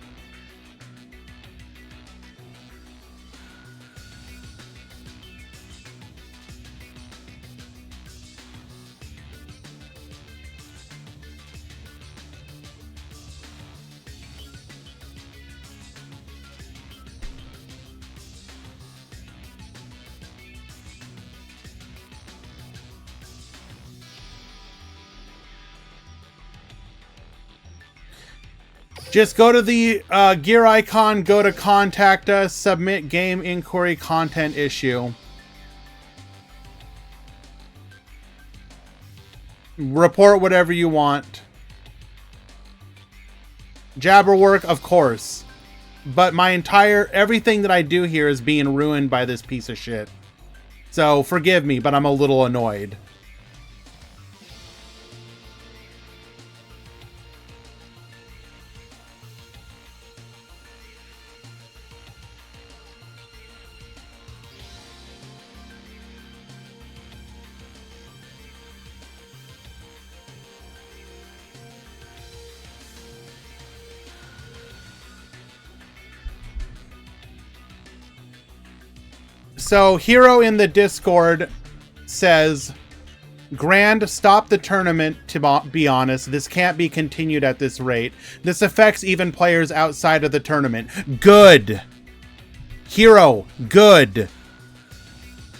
Just go to the gear icon, go to contact us, submit game inquiry content issue. Report whatever you want. Jabberwork, of course. But everything that I do here is being ruined by this piece of shit. So forgive me, but I'm a little annoyed. So Hero in the Discord says, Grand, stop the tournament, to be honest. This can't be continued at this rate. This affects even players outside of the tournament. Good. Hero, good.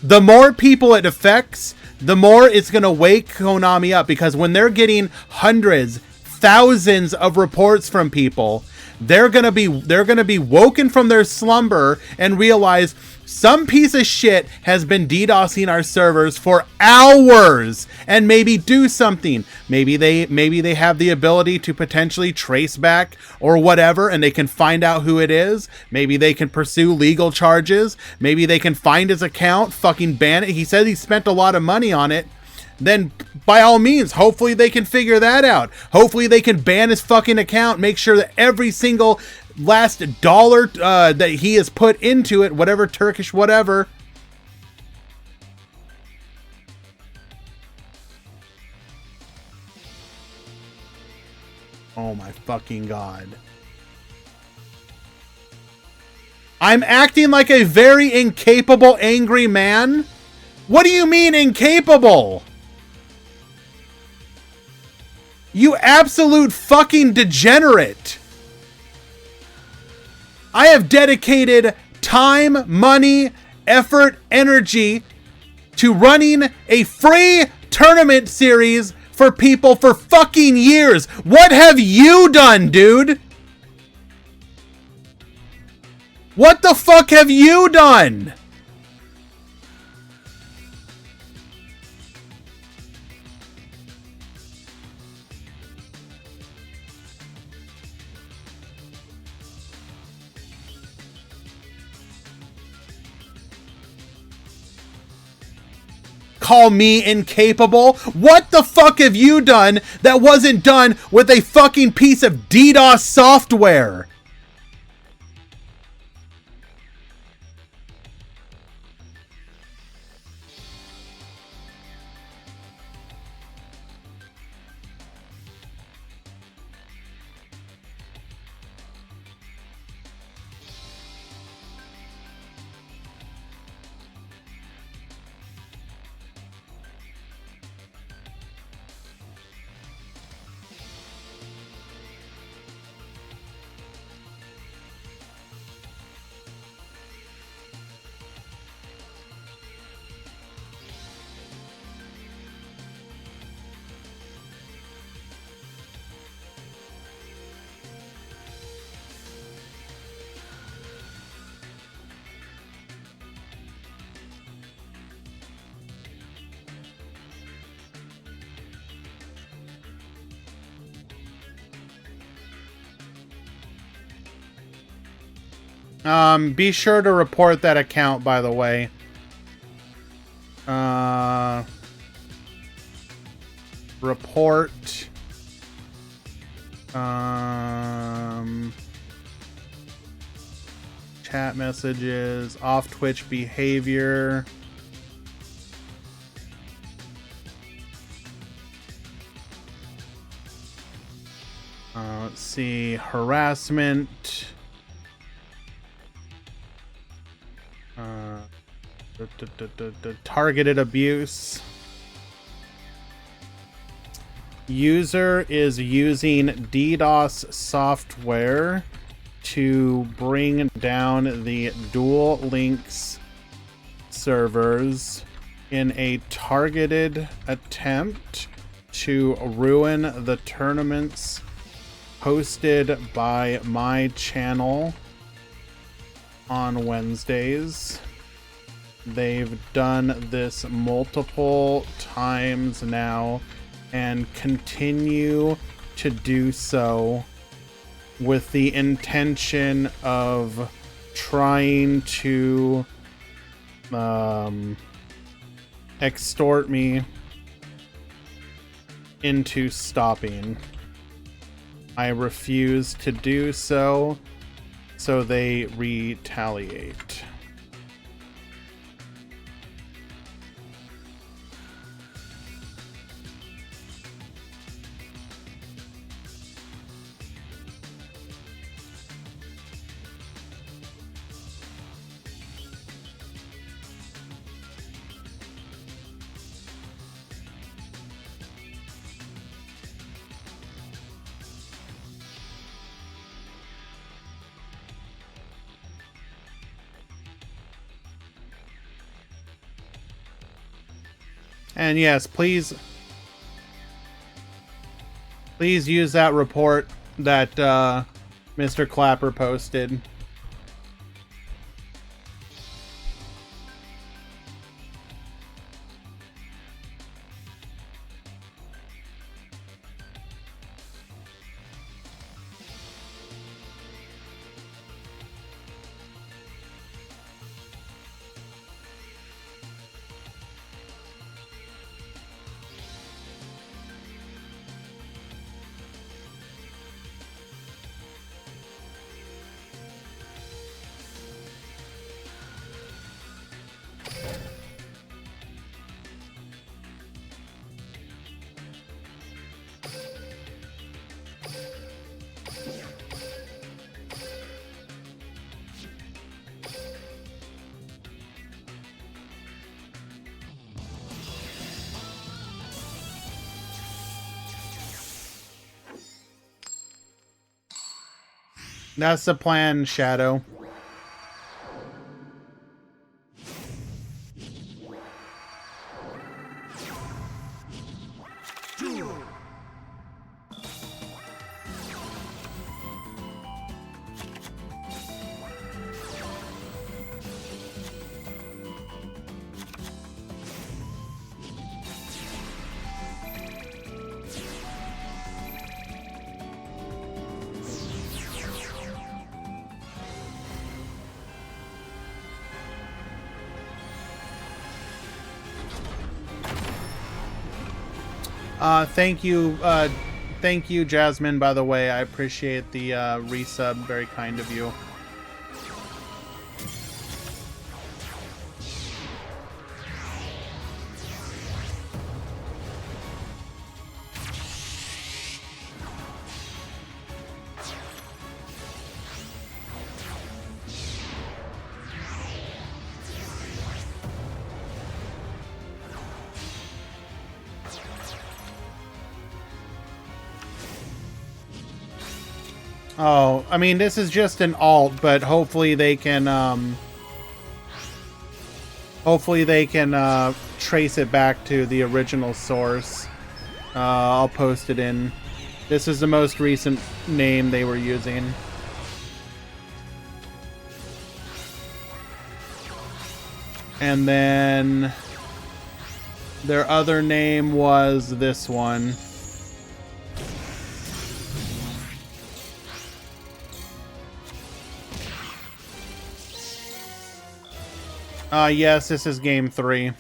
The more people it affects, the more it's going to wake Konami up, because when they're getting hundreds, thousands of reports from people, they're going to be woken from their slumber and realize some piece of shit has been DDoSing our servers for hours and maybe do something. Maybe they have the ability to potentially trace back or whatever, and they can find out who it is. Maybe they can pursue legal charges. Maybe they can find his account, fucking ban it. He said he spent a lot of money on it. Then by all means, hopefully they can figure that out. Hopefully they can ban his fucking account, make sure that every single last dollar that he has put into it, whatever Turkish whatever, oh my fucking god. I'm acting like a very incapable, angry man? What do you mean incapable? You absolute fucking degenerate. I have dedicated time, money, effort, energy to running a free tournament series for people for fucking years. What have you done, dude? What the fuck have you done? Call me incapable? What the fuck have you done that wasn't done with a fucking piece of DDoS software? Be sure to report that account, by the way. Report. Chat messages, off Twitch behavior. Let's see, harassment. Targeted abuse. User is using DDoS software to bring down the Duel Links servers in a targeted attempt to ruin the tournaments hosted by my channel on Wednesdays. They've done this multiple times now, and continue to do so with the intention of trying to extort me into stopping. I refuse to do so, so they retaliate. And yes, please use that report that Mr. Clapper posted. That's the plan, Shadow. Duel. Thank you, Jasmine, by the way. I appreciate the resub. Very kind of you. Oh, I mean, this is just an alt, but hopefully they can trace it back to the original source. I'll post it in. This is the most recent name they were using. And then their other name was this one. Yes, this is game 3.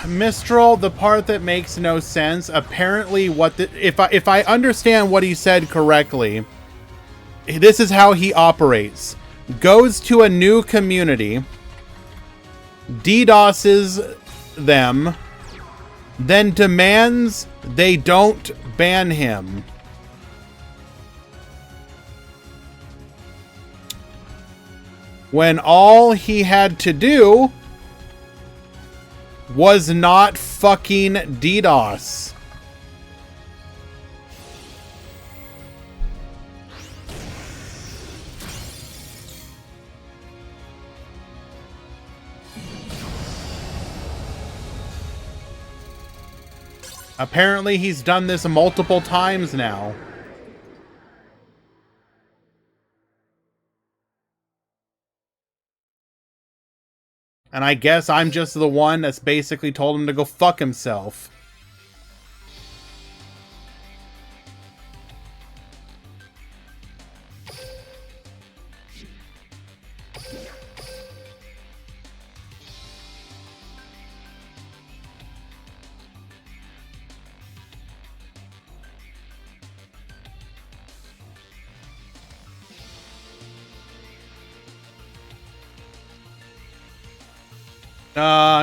Mistral, the part that makes no sense. Apparently, if I understand what he said correctly, this is how he operates. Goes to a new community, DDoSes them, then demands they don't ban him. When all he had to do was not fucking DDoS. Apparently he's done this multiple times now. And I guess I'm just the one that's basically told him to go fuck himself.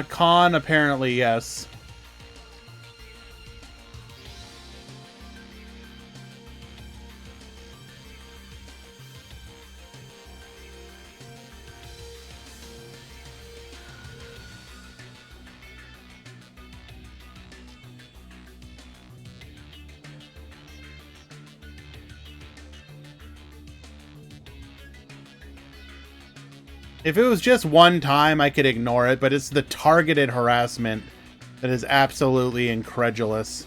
Khan, apparently, yes. If it was just one time, I could ignore it, but it's the targeted harassment that is absolutely incredulous.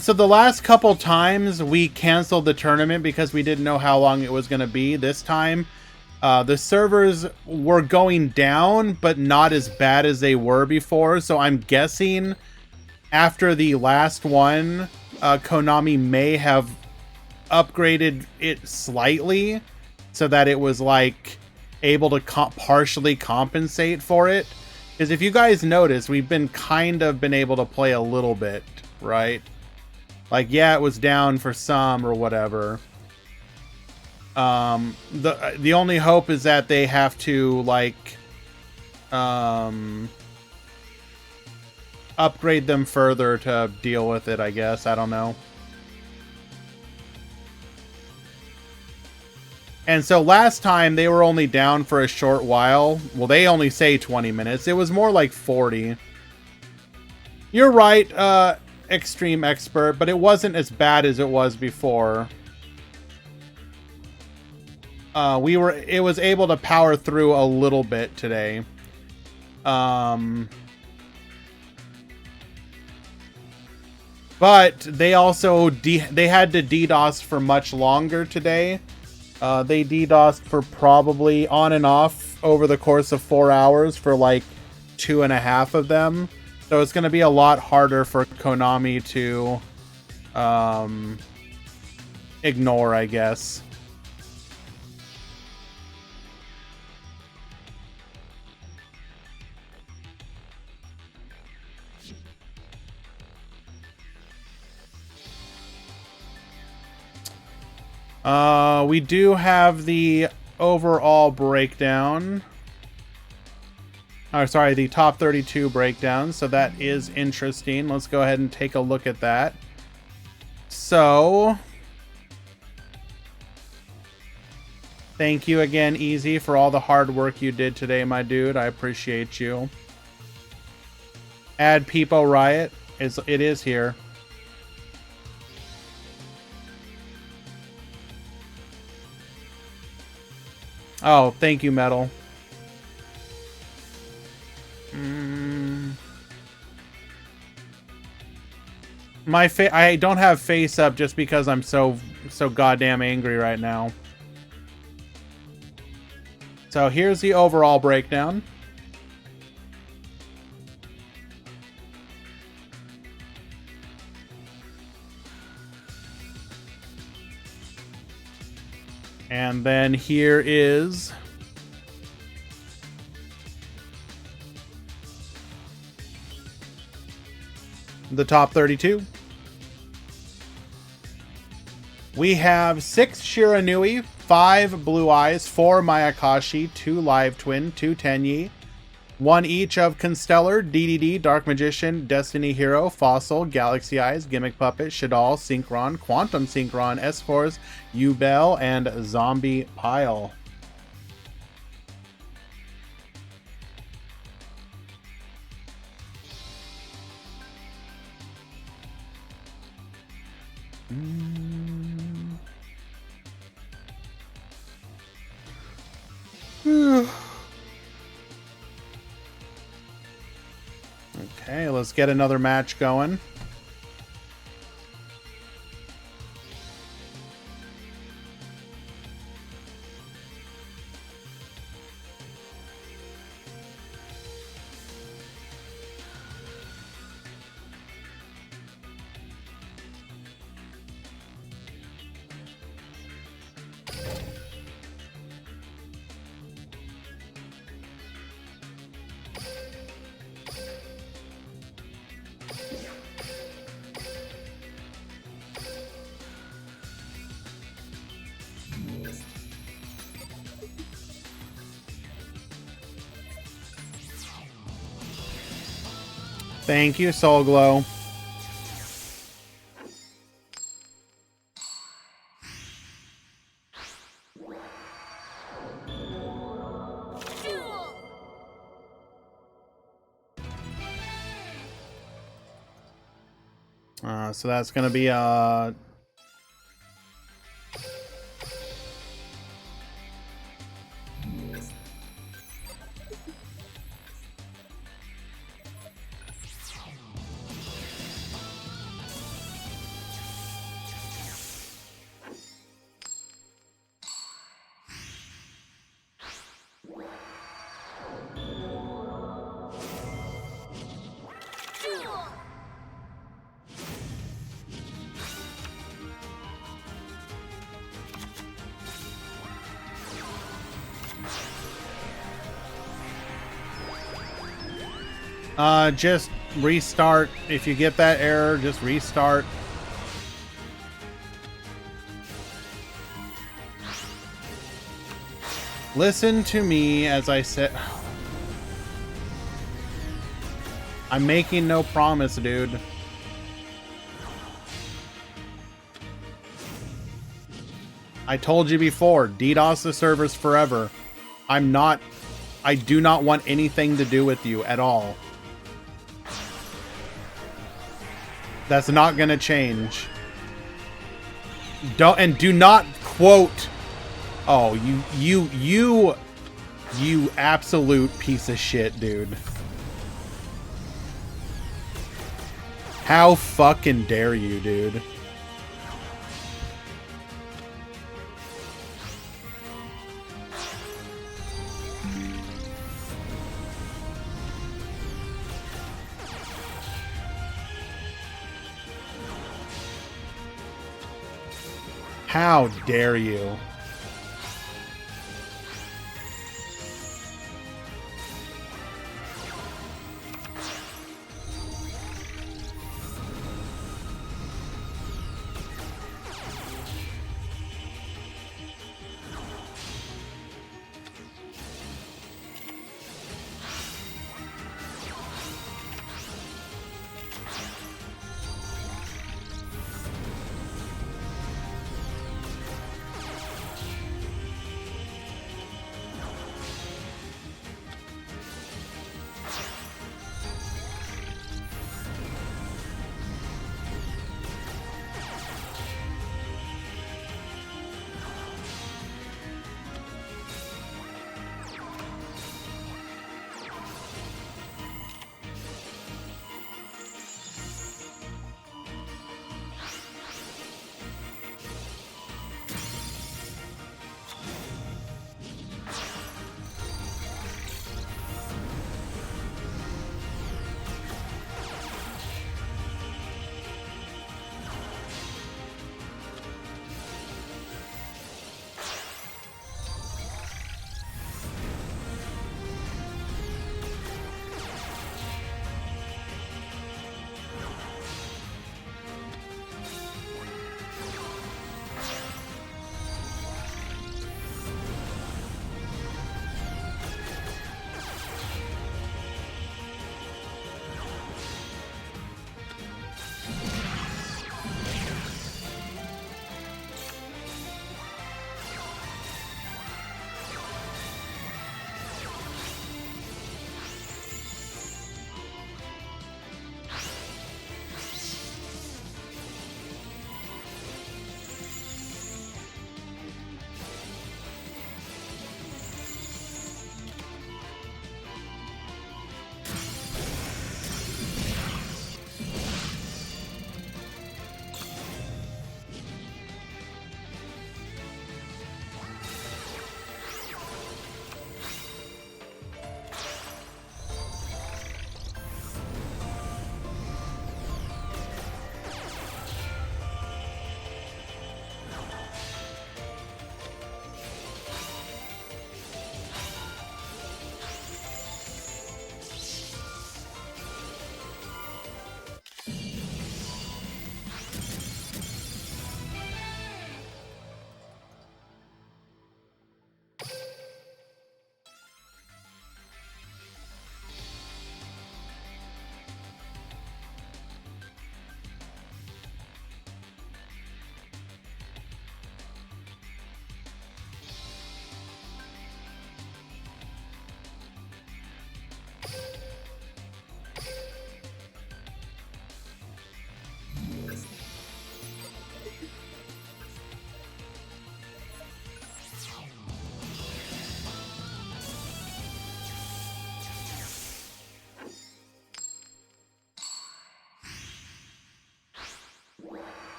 So the last couple times we canceled the tournament because we didn't know how long it was going to be. This time, the servers were going down, but not as bad as they were before. So I'm guessing after the last one, Konami may have upgraded it slightly so that it was like able to partially compensate for it. Because if you guys notice, we've been able to play a little bit, right? Like, yeah, it was down for some or whatever. The only hope is that they have to like upgrade them further to deal with it, I guess. I don't know. And so last time they were only down for a short while. Well, they only say 20 minutes. It was more like 40. You're right, Extreme Expert, but it wasn't as bad as it was before. It was able to power through a little bit today. But they also they had to DDoS for much longer today. They DDoSed for probably on and off over the course of 4 hours for like 2.5 of them. So it's going to be a lot harder for Konami to ignore, I guess. We do have the overall breakdown. Oh, sorry, the top 32 breakdown. So that is interesting. Let's go ahead and take a look at that. So, thank you again, Easy, for all the hard work you did today, my dude. I appreciate you. Add Peepo Riot. It is here. Oh, thank you, Metal. I don't have face up just because I'm so goddamn angry right now. So here's the overall breakdown. And then here is the top 32. We have 6 Shiranui, 5 Blue Eyes, 4 Mayakashi, 2 Live Twin, 2 Tenyi, 1 each of Constellar, DDD, Dark Magician, Destiny Hero, Fossil, Galaxy Eyes, Gimmick Puppet, Shadal, Synchron, Quantum Synchron, S-Force, U-Bell, and Zombie Pile. Okay, let's get another match going. Thank you, Soul Glow. So that's gonna be just restart. If you get that error, just restart. Listen to me as I said. I'm making no promise, dude. I told you before, DDoS the servers forever. I do not want anything to do with you at all. That's not gonna change. Do not quote. Oh, you absolute piece of shit, dude. How fucking dare you, dude? How dare you?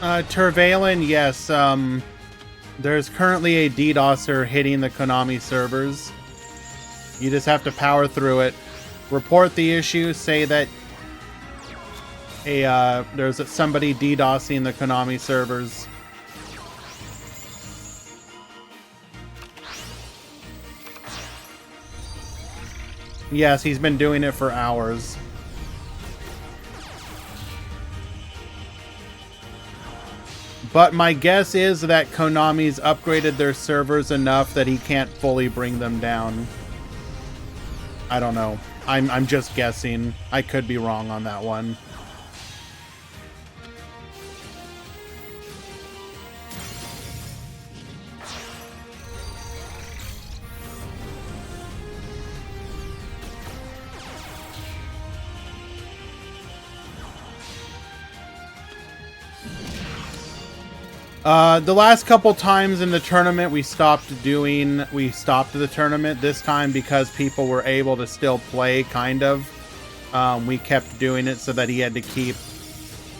Turvalin, yes. There's currently a DDoSer hitting the Konami servers. You just have to power through it. Report the issue. Say that there's somebody DDoSing the Konami servers. Yes, he's been doing it for hours. But my guess is that Konami's upgraded their servers enough that he can't fully bring them down. I don't know. I'm just guessing. I could be wrong on that one. The last couple times in the tournament we stopped the tournament. This time, because people were able to still play, kind of. We kept doing it so that he had to keep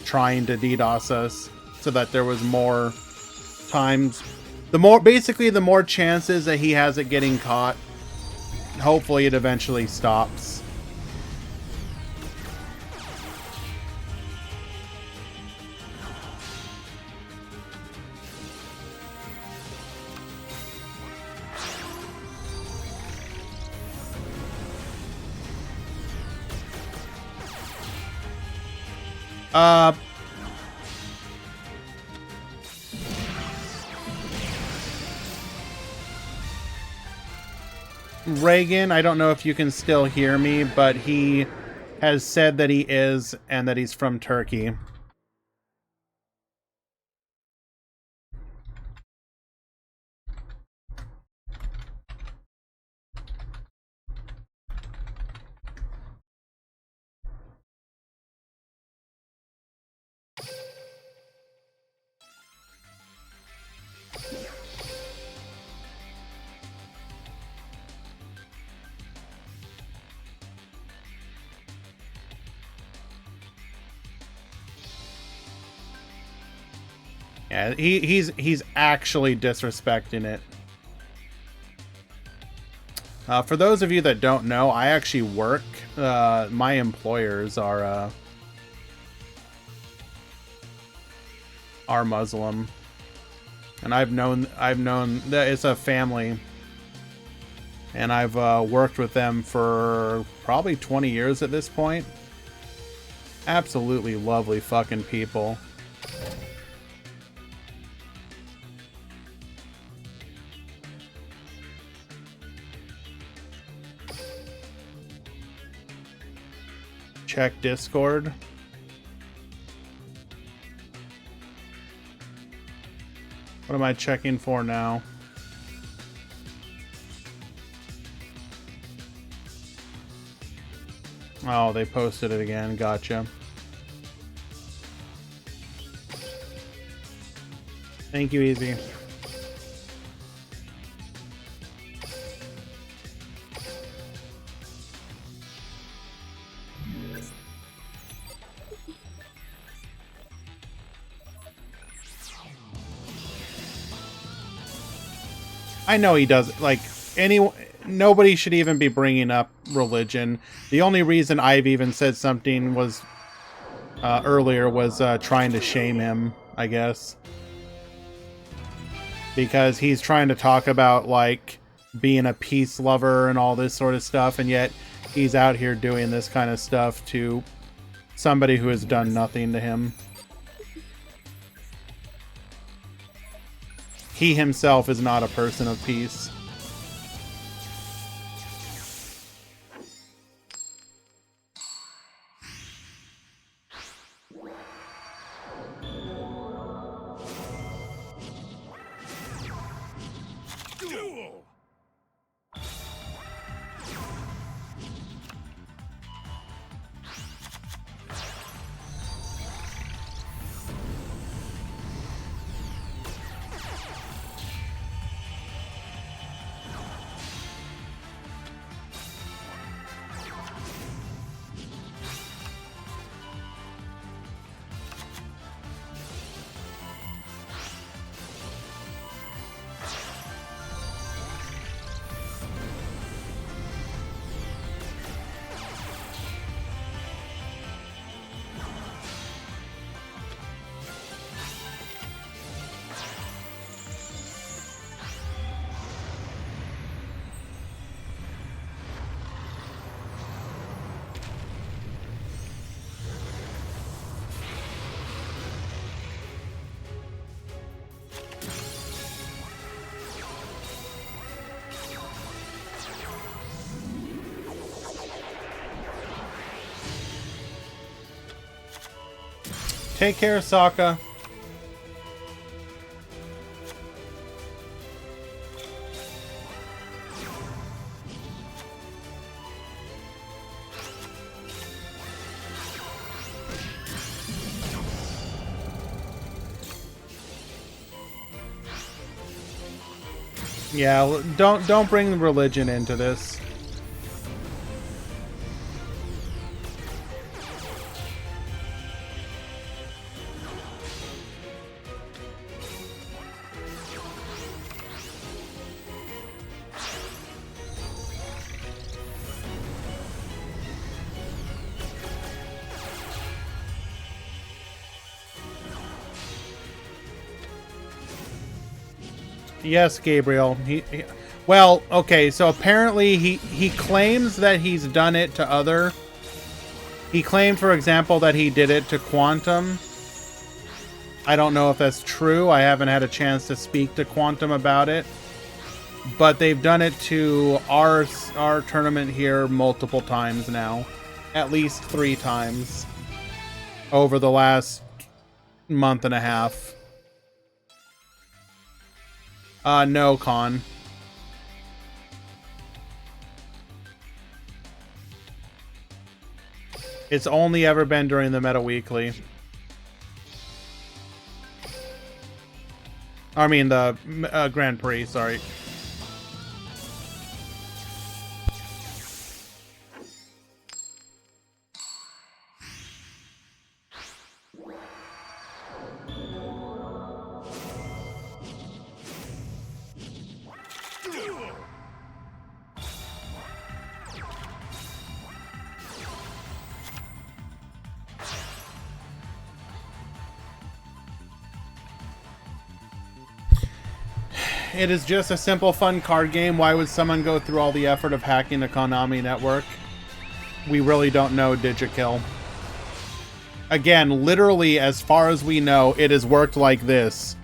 trying to DDoS us, so that there was more times. The more chances that he has at getting caught. Hopefully it eventually stops. Reagan, I don't know if you can still hear me, but he has said that he is, and that he's from Turkey. Yeah, he's actually disrespecting it. For those of you that don't know, I actually work. My employers are Muslim, and I've known that it's a family, and I've worked with them for probably 20 years at this point. Absolutely lovely fucking people. Check Discord. What am I checking for now? Oh, they posted it again. Gotcha. Thank you, Easy. I know he does. Like, nobody should even be bringing up religion. The only reason I've even said something was earlier was trying to shame him, I guess, because he's trying to talk about like being a peace lover and all this sort of stuff, and yet he's out here doing this kind of stuff to somebody who has done nothing to him. He himself is not a person of peace. Duel. Take care, Sokka. Yeah, don't bring religion into this. Yes, Gabriel. Well, okay, so apparently he claims that he's done it to other. He claimed, for example, that he did it to Quantum. I don't know if that's true. I haven't had a chance to speak to Quantum about it. But they've done it to our tournament here multiple times now. At least 3 times. Over the last month and a half. No, Con. It's only ever been during the Meta Weekly. I mean, the Grand Prix, sorry. It is just a simple, fun card game. Why would someone go through all the effort of hacking the Konami network? We really don't know, Digikill. Again, literally, as far as we know, it has worked like this.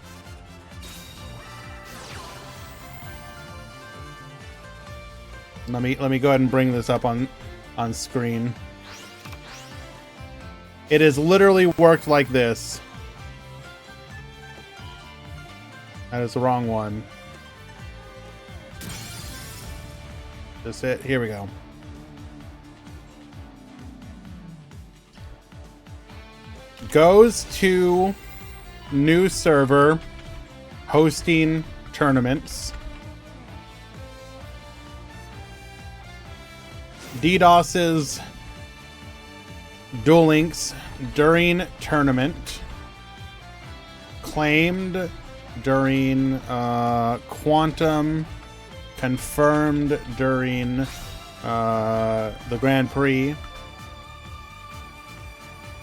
Let me go ahead and bring this up on screen. It has literally worked like this. That is the wrong one. That's it. Here we go. Goes to new server, hosting tournaments. DDoS's Duel Links during tournament. Claimed during Quantum. Confirmed during the Grand Prix.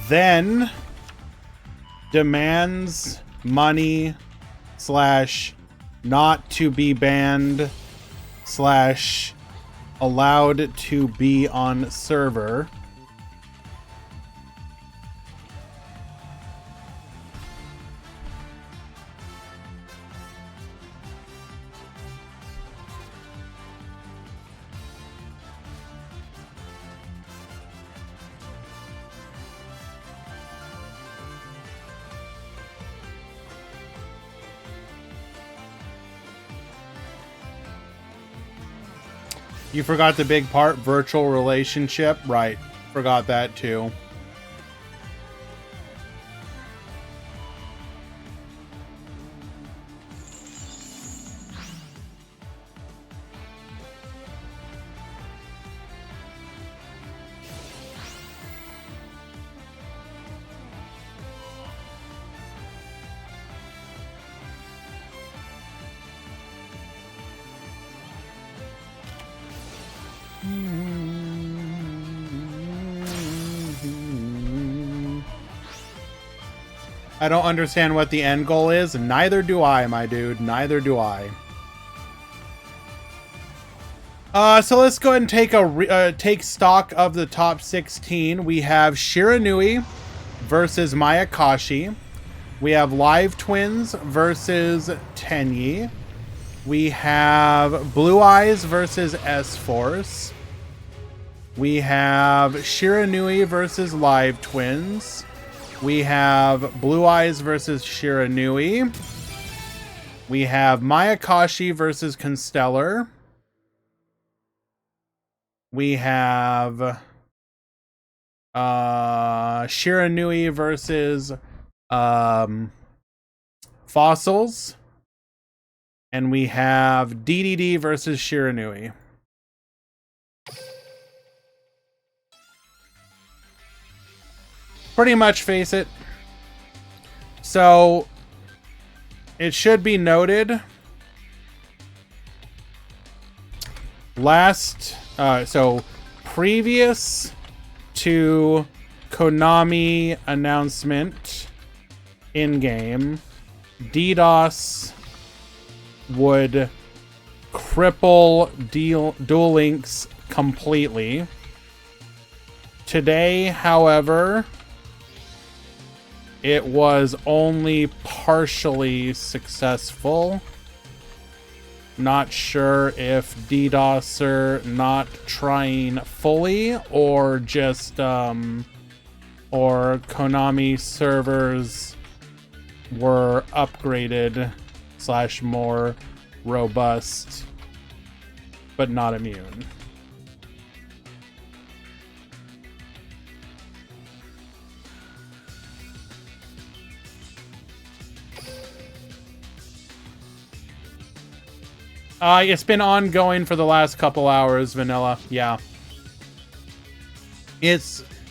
Then demands money / not to be banned / allowed to be on server. You forgot the big part, virtual relationship. Right. Forgot that too. I don't understand what the end goal is. Neither do I, my dude. Neither do I. So let's go ahead and take stock of the top 16. We have Shiranui versus Mayakashi. We have Live Twins versus Tenyi. We have Blue Eyes versus S-Force. We have Shiranui versus Live Twins. We have Blue Eyes versus Shiranui. We have Mayakashi versus Constellar. We have Shiranui versus Fossils. And we have DDD versus Shiranui. Pretty much face it. So it should be noted so previous to Konami announcement in game, DDoS would cripple Duel Links completely. Today, however, it was only partially successful. Not sure if DDoSer not trying fully or just or Konami servers were upgraded / more robust, but not immune. It's been ongoing for the last couple hours, Vanilla. Yeah.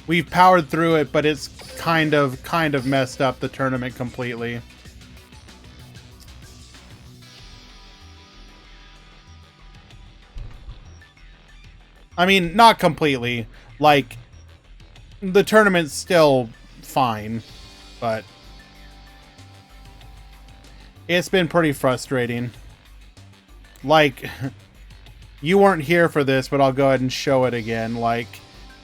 We've powered through it, but it's kind of messed up the tournament completely. I mean, not completely. Like, the tournament's still fine, but it's been pretty frustrating. Like, you weren't here for this, but I'll go ahead and show it again. Like,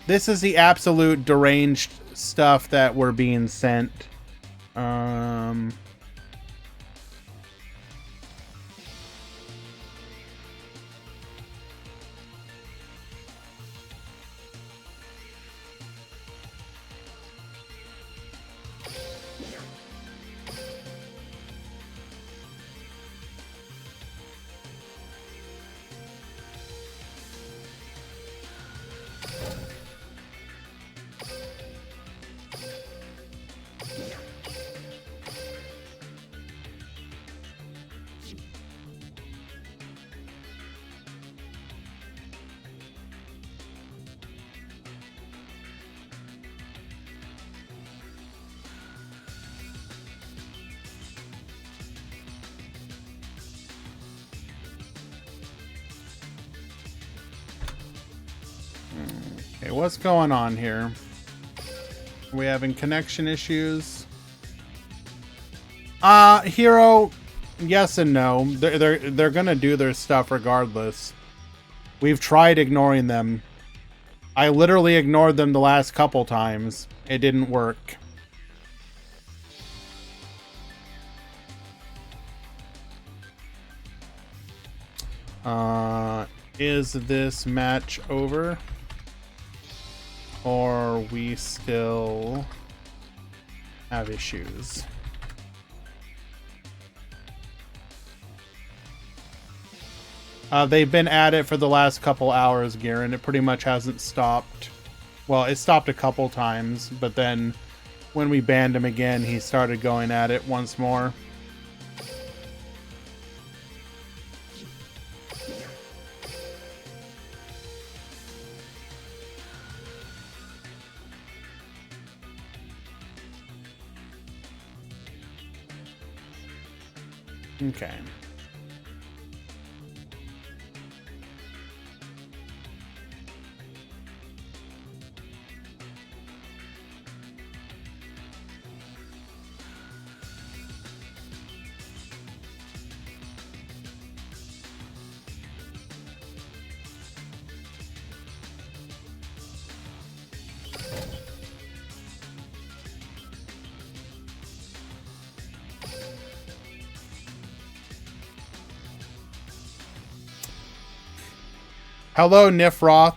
this is the absolute deranged stuff that we're being sent. Okay, what's going on here? Are we having connection issues? Hero, yes and no. They're gonna do their stuff regardless. We've tried ignoring them. I literally ignored them the last couple times. It didn't work. Is this match over? Or we still have issues? They've been at it for the last couple hours, Garen. It pretty much hasn't stopped. Well, it stopped a couple times, but then when we banned him again, he started going at it once more. Okay. Hello, Nifroth.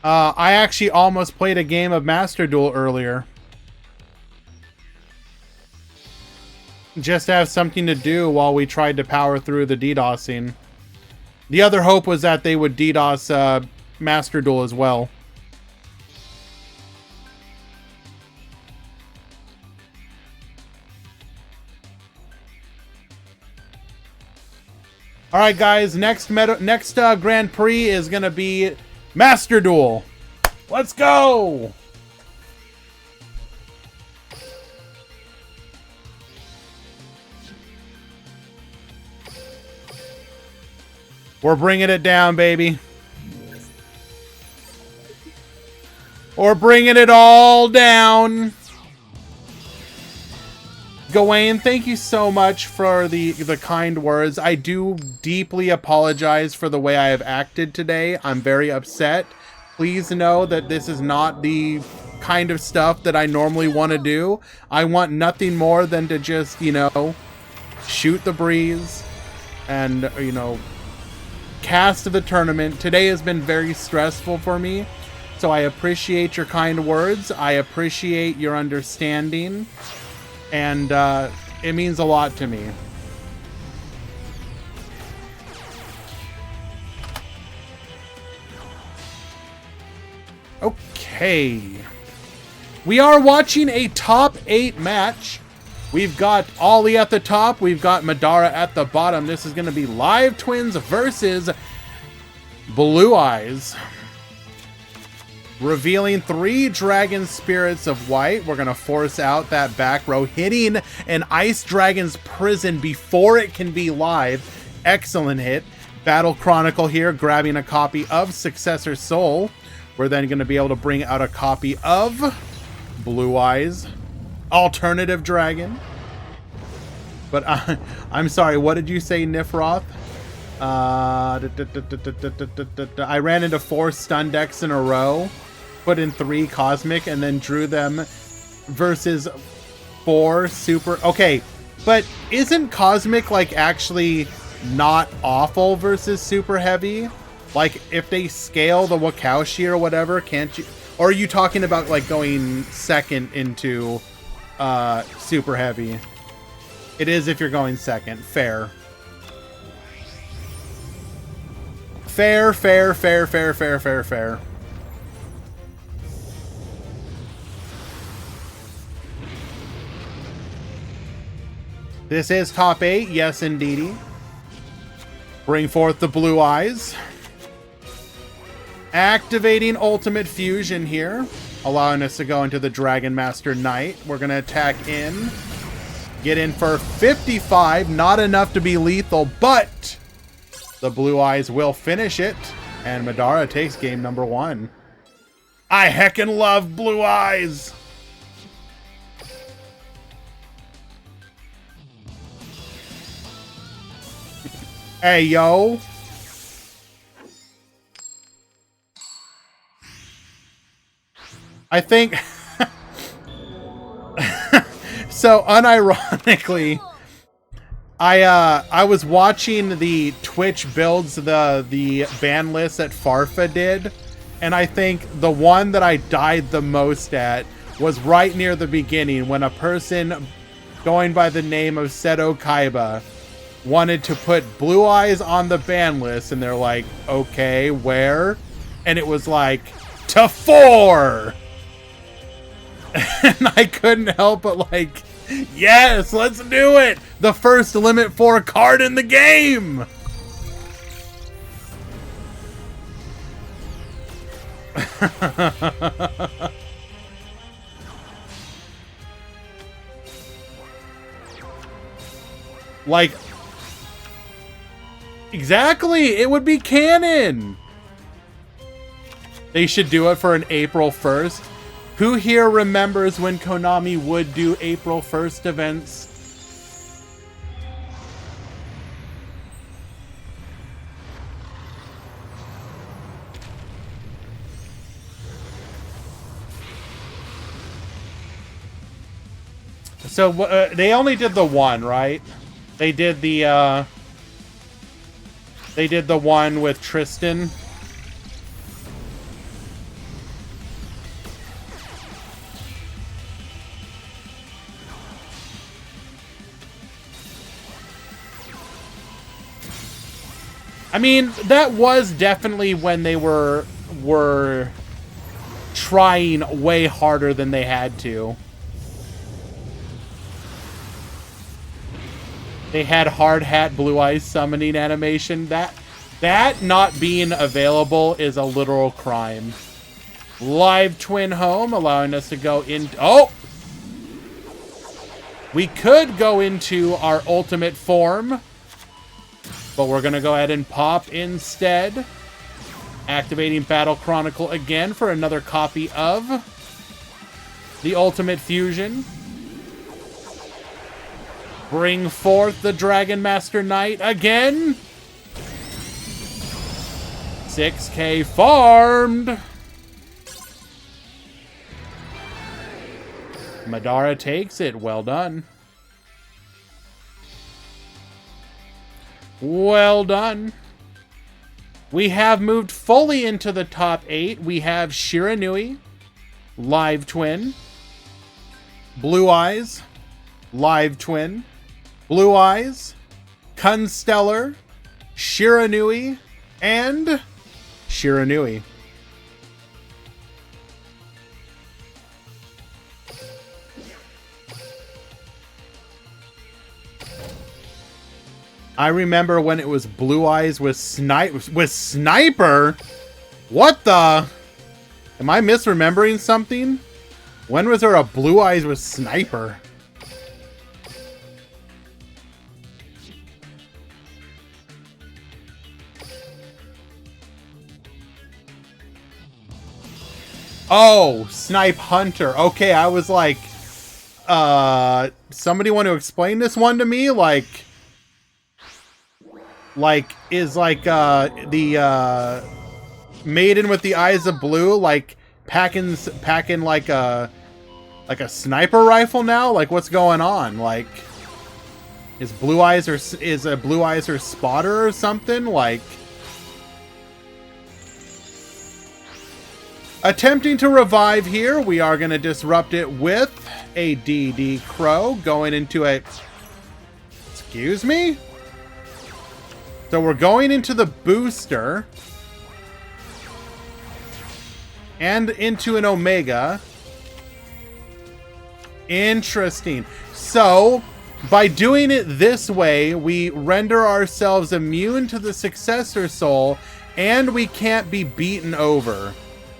I actually almost played a game of Master Duel earlier. Just to have something to do while we tried to power through the DDoSing. The other hope was that they would DDoS Master Duel as well. All right, guys. Next Grand Prix is gonna be Master Duel. Let's go. We're bringing it down, baby. We're bringing it all down. Gawain, thank you so much for the kind words. I do deeply apologize for the way I have acted today. I'm very upset. Please know that this is not the kind of stuff that I normally want to do. I want nothing more than to just, you know, shoot the breeze and, you know, cast the tournament. Today has been very stressful for me, so I appreciate your kind words. I appreciate your understanding, and it means a lot to me. Okay, we are watching a top 8 match. We've got Ollie at the top. We've got Madara at the bottom. This is going to be Live Twins versus Blue Eyes. Revealing 3 Dragon Spirits of White. We're going to force out that back row, hitting an Ice Dragon's prison before it can be live. Excellent hit. Battle Chronicle here, grabbing a copy of Successor Soul. We're then going to be able to bring out a copy of Blue Eyes Alternative Dragon. But I'm sorry, what did you say, Nifroth? I ran into 4 stun decks in a row, put in 3 Cosmic, and then drew them versus 4 Super. Okay, but isn't Cosmic, like, actually not awful versus Super Heavy? Like, if they scale the Wakaushi or whatever, can't you? Or are you talking about, like, going second into Super Heavy? It is if you're going second. Fair. Fair, fair, fair, fair, fair, fair, fair. This is top 8. Yes, indeedy. Bring forth the Blue Eyes. Activating Ultimate Fusion here, allowing us to go into the Dragon Master Knight. We're going to attack in. Get in for 55. Not enough to be lethal, but the Blue Eyes will finish it. And Madara takes game number 1. I heckin' love Blue Eyes. Hey, yo. I think... So, unironically, I was watching the Twitch builds, the ban list that Farfa did, and I think the one that I died the most at was right near the beginning when a person going by the name of Seto Kaiba wanted to put Blue Eyes on the ban list, and they're like, okay, where? And it was like, to 4! And I couldn't help but like, yes, let's do it! The first Limit 4 card in the game! Like, exactly, it would be canon! They should do it for an April 1st. Who here remembers when Konami would do April 1st events? So they only did the one, right? They did the one with Tristan. I mean, that was definitely when they were trying way harder than they had to. They had Hard Hat Blue Eyes summoning animation. That not being available is a literal crime. Live Twin Home, allowing us to go in... Oh! We could go into our ultimate form, but we're going to go ahead and pop instead. Activating Battle Chronicle again for another copy of the Ultimate Fusion. Bring forth the Dragon Master Knight again. 6K farmed. Madara takes it. Well done. Well done. We have moved fully into the top 8. We have Shiranui, Live Twin, Blue Eyes, Live Twin, Blue Eyes, Constellar, Shiranui, and Shiranui. I remember when it was Blue Eyes with Sniper. What the? Am I misremembering something? When was there a Blue Eyes with Sniper? Oh, Snipe Hunter. Okay, I was like, somebody want to explain this one to me? Is the maiden with the eyes of blue like packing like a sniper rifle now? Like, what's going on? Like, is a Blue Eyes her spotter or something? Like, attempting to revive here, we are going to disrupt it with a DD Crow going into a... Excuse me? So we're going into the booster and into an Omega. Interesting. So by doing it this way, we render ourselves immune to the successor soul and we can't be beaten over.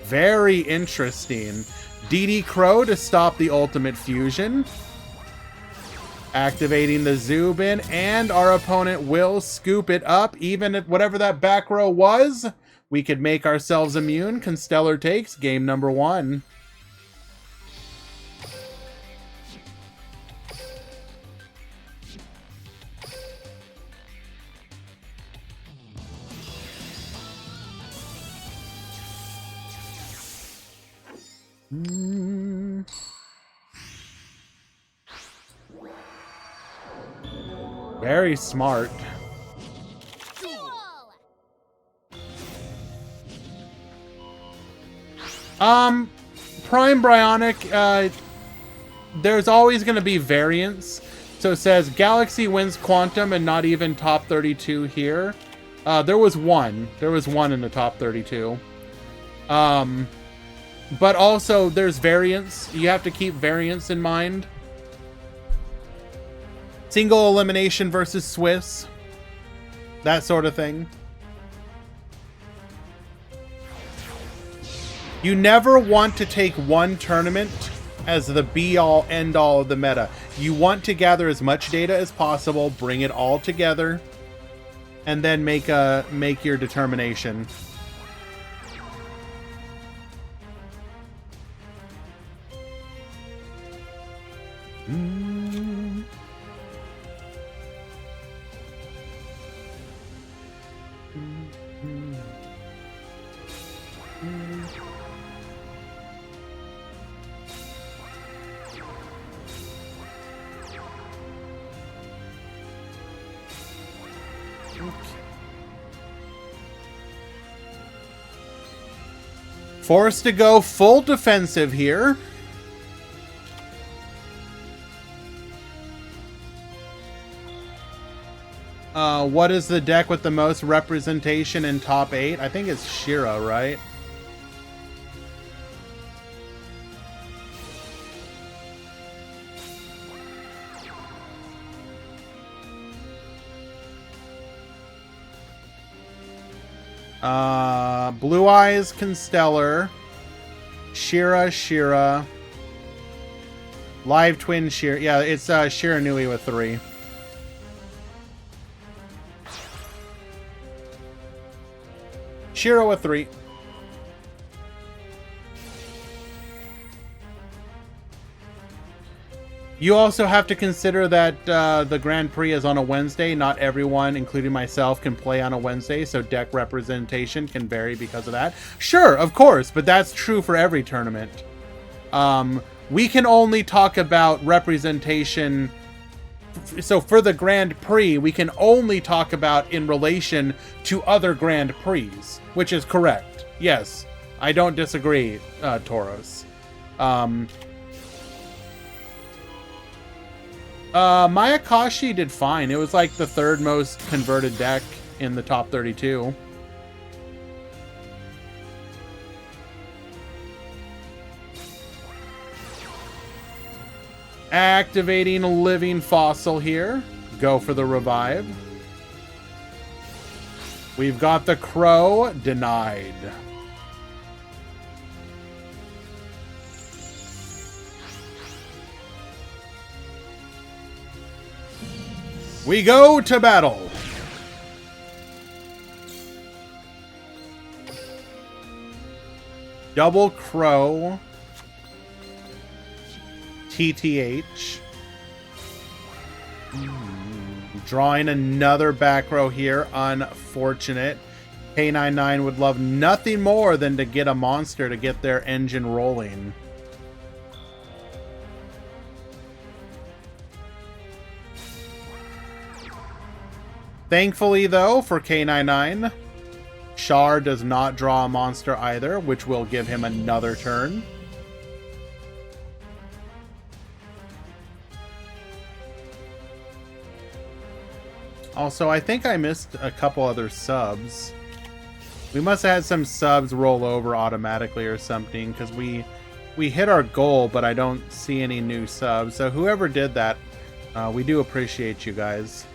Very interesting. DD Crow to stop the ultimate fusion. Activating the Zubin, and our opponent will scoop it up. Even at whatever that back row was, we could make ourselves immune. Constellar takes game number 1. Very smart. Prime Bryonic, there's always going to be variance. So it says Galaxy wins Quantum and not even top 32 here. There was one. There was one in the top 32. But also there's variance. You have to keep variance in mind. Single elimination versus Swiss. That sort of thing. You never want to take one tournament as the be-all, end-all of the meta. You want to gather as much data as possible, bring it all together, and then make your determination. Forced to go full defensive here. What is the deck with the most representation in top 8? I think it's Shira, right? Blue Eyes, Constellar, Shira, Live Twin Shira. Yeah, it's Shiranui with 3. Shira with 3. You also have to consider that the Grand Prix is on a Wednesday. Not everyone, including myself, can play on a Wednesday, so deck representation can vary because of that. Sure, of course, but that's true for every tournament. We can only talk about representation. So for the Grand Prix, we can only talk about in relation to other Grand Prix, which is correct. Yes, I don't disagree, Tauros. Mayakashi did fine. It was like the 3rd most converted deck in the top 32. Activating a living fossil here. Go for the revive. We've got the crow. Denied. We go to battle. Double crow. TTH. Drawing another back row here. Unfortunate. K99 would love nothing more than to get a monster to get their engine rolling. Thankfully, though, for K99, Char does not draw a monster either, which will give him another turn. Also, I think I missed a couple other subs. We must have had some subs roll over automatically or something, because we hit our goal, but I don't see any new subs. So whoever did that, we do appreciate you guys.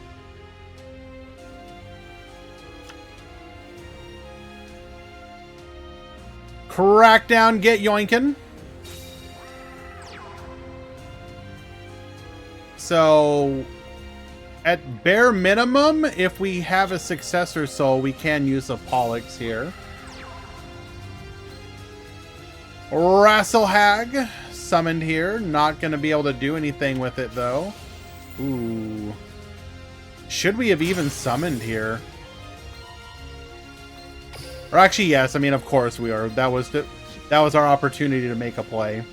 Crackdown, get yoinkin'. So, at bare minimum, if we have a successor soul, we can use a Pollux here. Rasselhag summoned here. Not going to be able to do anything with it, though. Ooh. Should we have even summoned here? Or actually, yes. I mean, of course we are. That was our opportunity to make a play.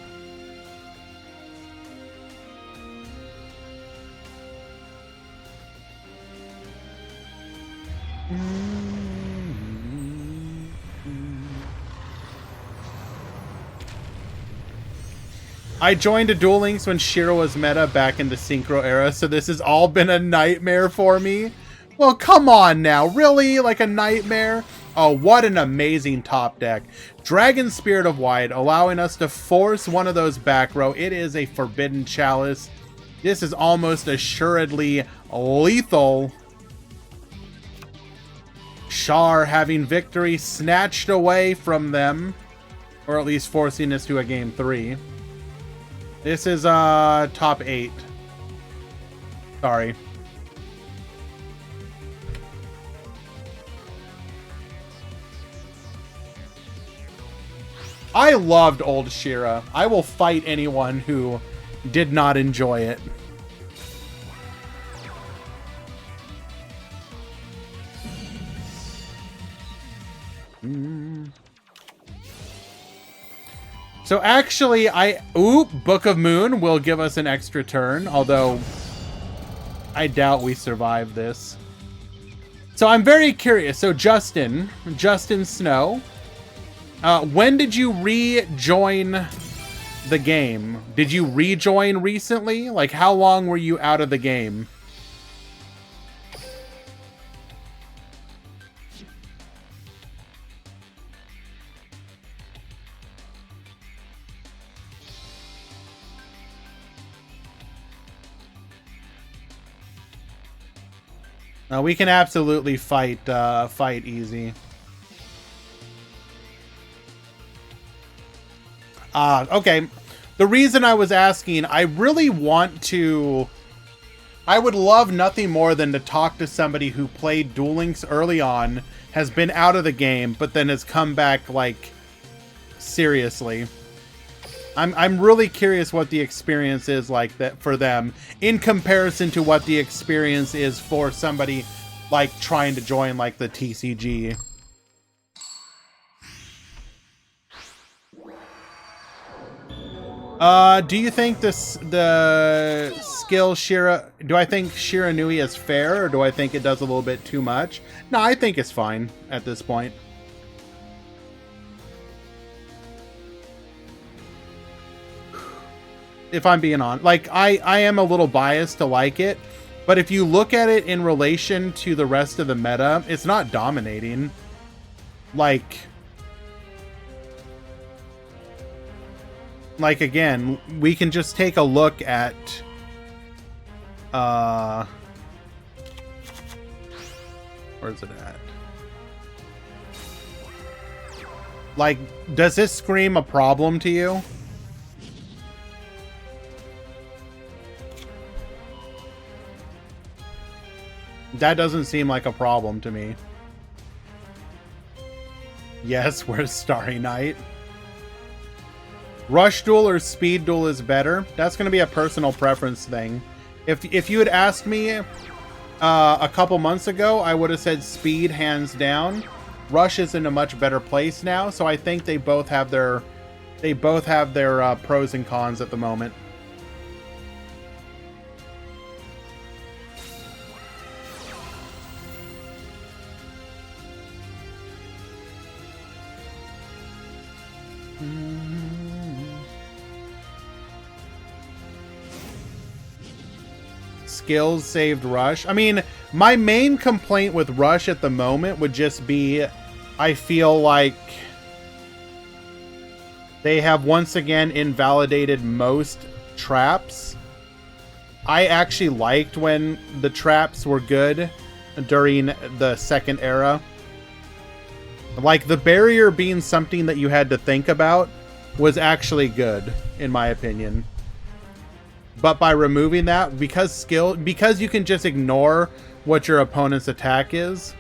I joined a Duel Links when Shiro was meta back in the Synchro era, so this has all been a nightmare for me. Well, come on now. Really? Like a nightmare? Oh, what an amazing top deck. Dragon Spirit of White, allowing us to force one of those back row. It is a Forbidden Chalice. This is almost assuredly lethal. Char having victory snatched away from them. Or at least forcing us to a game 3. This is top 8. Sorry. I loved old Shira. I will fight anyone who did not enjoy it. So actually, Book of Moon will give us an extra turn, although I doubt we survive this. So I'm very curious. So Justin Snow, when did you rejoin the game? Did you rejoin recently? Like, how long were you out of the game? We can absolutely fight easy. Okay. The reason I was asking, I really want to... I would love nothing more than to talk to somebody who played Duel Links early on, has been out of the game, but then has come back, like, seriously. I'm really curious what the experience is like that for them in comparison to what the experience is for somebody like trying to join like the TCG. Do you think the skill Shira... Do I think Shiranui is fair, or do I think it does a little bit too much? No, I think it's fine at this point. If I'm being honest. Like, I am a little biased to like it, but if you look at it in relation to the rest of the meta, it's not dominating. Like, again, we can just take a look at where's it at? Like, does this scream a problem to you? That doesn't seem like a problem to me. Yes, where's Starry Night? Rush Duel or Speed Duel is better. That's going to be a personal preference thing. If you had asked me a couple months ago, I would have said Speed hands down. Rush is in a much better place now, so I think they both have their pros and cons at the moment. Skills saved Rush. I mean, my main complaint with Rush at the moment would just be, I feel like they have once again invalidated most traps. I actually liked when the traps were good during the second era. Like, the barrier being something that you had to think about was actually good, in my opinion. But by removing that, because you can just ignore what your opponent's attack is.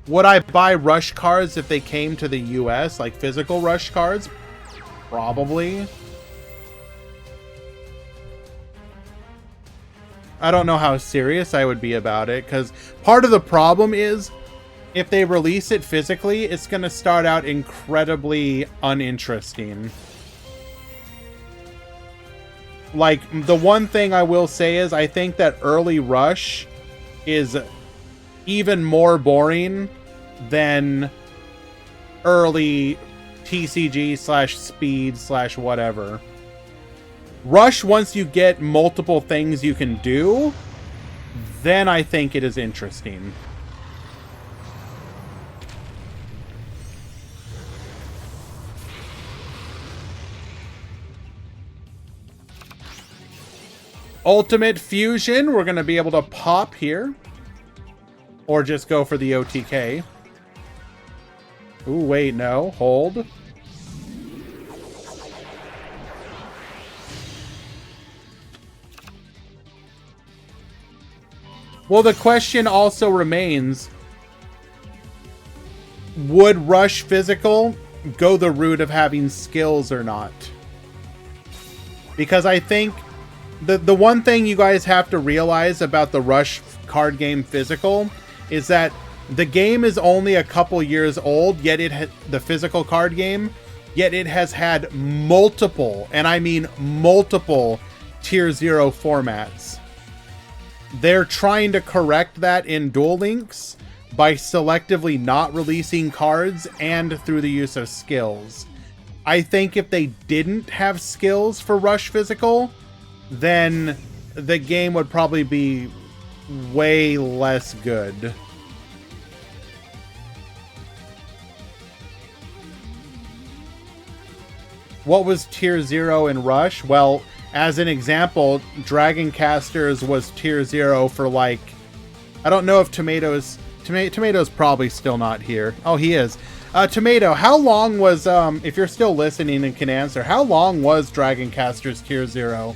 Would I buy Rush cards if they came to the US, like physical Rush cards? Probably. I don't know how serious I would be about it, because part of the problem is, if they release it physically, it's going to start out incredibly uninteresting. Like, the one thing I will say is, I think that early Rush is even more boring than early TCG/speed/whatever. Rush, once you get multiple things you can do, then I think it is interesting. Ultimate Fusion, we're going to be able to pop here. Or just go for the OTK. Ooh, wait, no. Hold. Well, the question also remains, would Rush Physical go the route of having skills or not? Because I think the one thing you guys have to realize about the Rush card game Physical is that the game is only a couple years old, yet the physical card game, yet it has had multiple, and I mean multiple, Tier 0 formats. They're trying to correct that in Duel Links by selectively not releasing cards and through the use of skills. I think if they didn't have skills for Rush Physical, then the game would probably be way less good. What was Tier 0 in Rush? Well, As an example, Dragon Casters was tier 0 for like, I don't know if Tomato's probably still not here. Oh, he is. Tomato, how long was, if you're still listening and can answer, how long was Dragon Casters tier 0?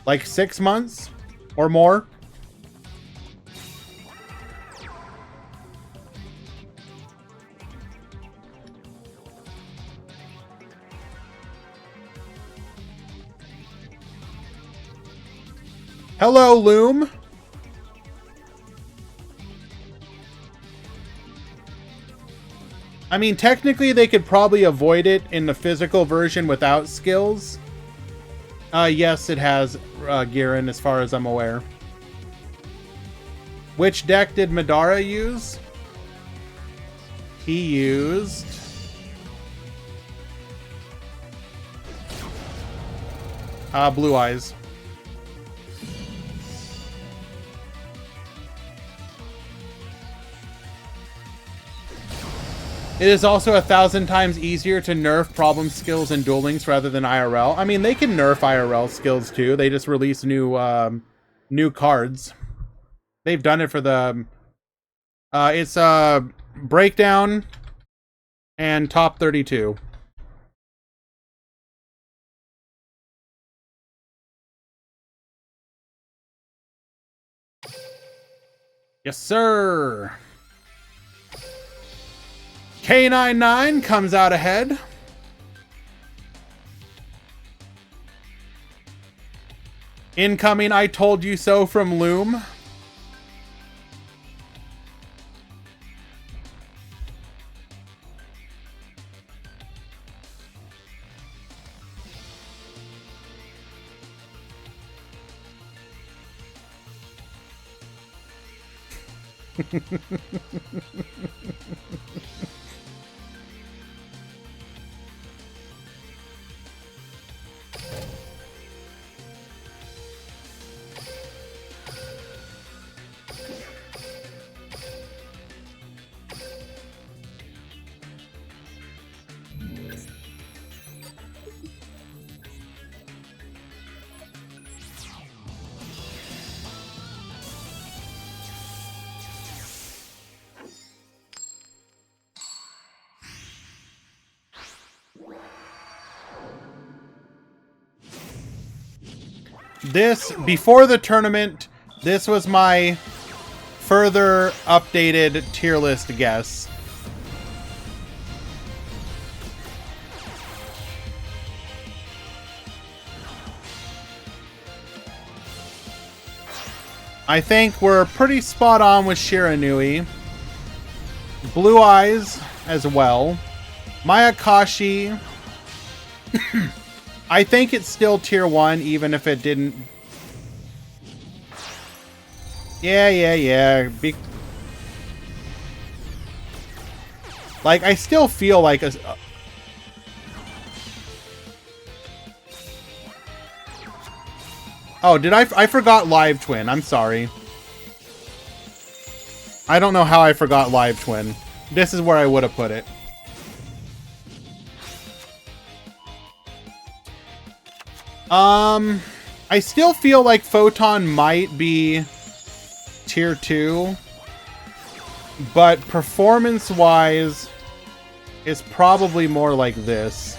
Like 6 months or more? Hello, Loom. I mean, technically they could probably avoid it in the physical version without skills. Yes, it has, Giran, as far as I'm aware. Which deck did Madara use? He used... Blue Eyes. It is also 1,000 times easier to nerf problem skills in Duel Links rather than IRL. I mean, they can nerf IRL skills too. They just release new cards. They've done it for the... it's Breakdown and Top 32. Yes, sir. K99 comes out ahead. Incoming I Told You So from Loom. This, before the tournament, this was my further updated tier list guess. I think we're pretty spot on with Shiranui. Blue Eyes as well. Mayakashi. I think it's still tier 1, even if it didn't... Yeah. Like, I still feel like a... Oh, did I forgot Live Twin. I'm sorry. I don't know how I forgot Live Twin. This is where I would have put it. I still feel like Photon might be tier 2, but performance-wise, it's probably more like this.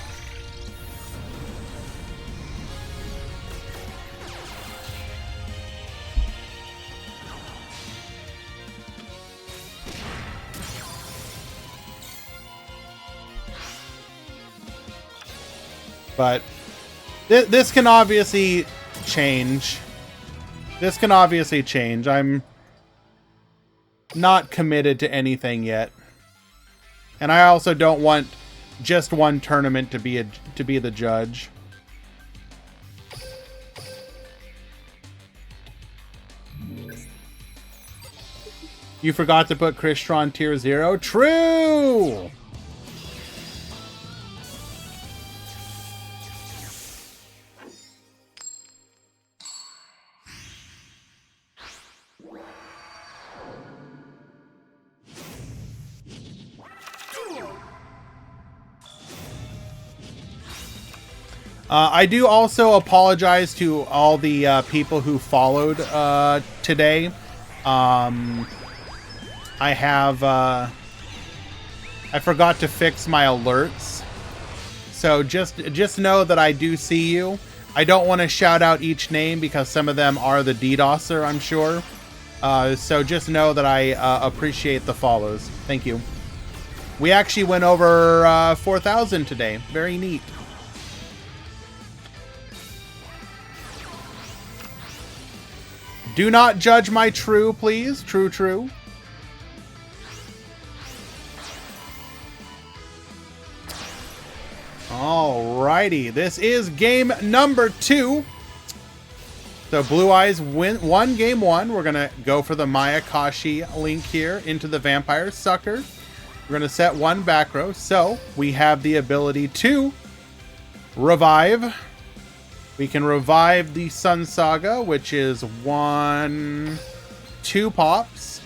But this can obviously change. This can obviously change. I'm not committed to anything yet. And I also don't want just one tournament to be the judge. You forgot to put Crystron tier 0? True! I do also apologize to all the people who followed today. I forgot to fix my alerts. So just know that I do see you. I don't want to shout out each name because some of them are the DDoSer, I'm sure. So just know that I appreciate the follows. Thank you. We actually went over 4,000 today. Very neat. Do not judge my true, please. True. Alrighty, this is game number 2. So Blue Eyes won game 1. We're gonna go for the Mayakashi link here into the Vampire Sucker. We're gonna set 1 back row. So we have the ability to revive. We can revive the Sun Saga, which is 2 pops.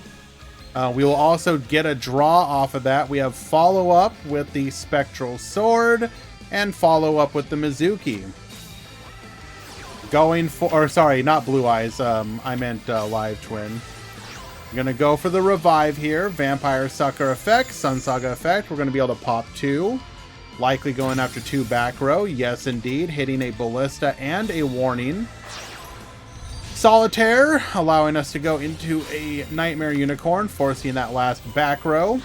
We will also get a draw off of that. We have follow up with the Spectral Sword and follow up with the Mizuki. Going for, or sorry, not Blue Eyes. I meant Live Twin. I'm gonna go for the revive here. Vampire Sucker effect, Sun Saga effect. We're gonna be able to pop 2. Likely going after 2 back row. Yes, indeed. Hitting a Ballista and a Warning. Solitaire, allowing us to go into a Nightmare Unicorn, forcing that last back row.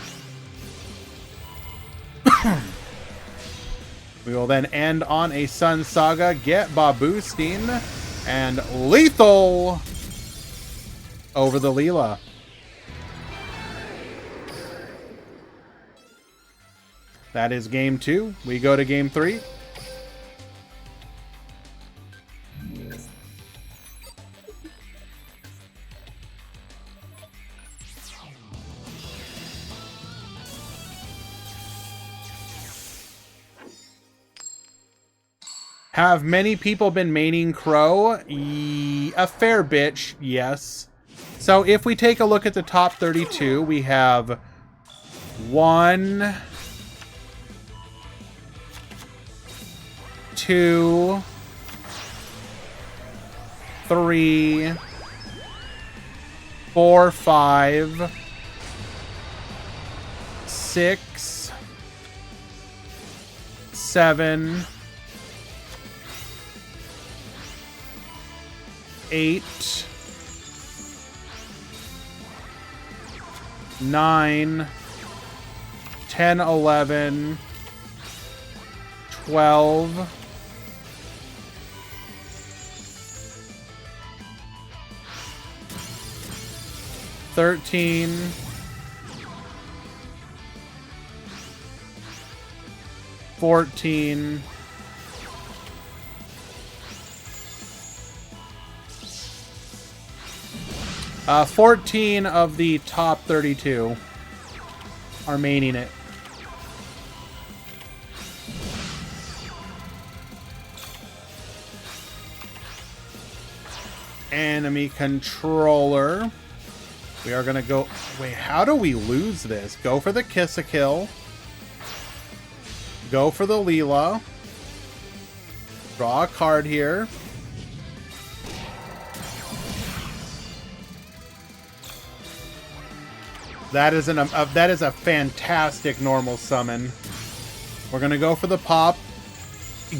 We will then end on a Sun Saga, get Baboosting, and Lethal over the Leela. That is game 2. We go to game 3. Have many people been maining Crow? A fair bit, yes. So if we take a look at the top 32, we have 1, 2, 3, 4, 5, 6, 7, 8, 9, 10, 11, 12, 13, 14, 14 of the top 32 are maining it. Enemy controller. We are gonna go. Wait, how do we lose this? Go for the Kiss-a-Kill. Go for the Leela. Draw a card here. That is a fantastic normal summon. We're gonna go for the pop.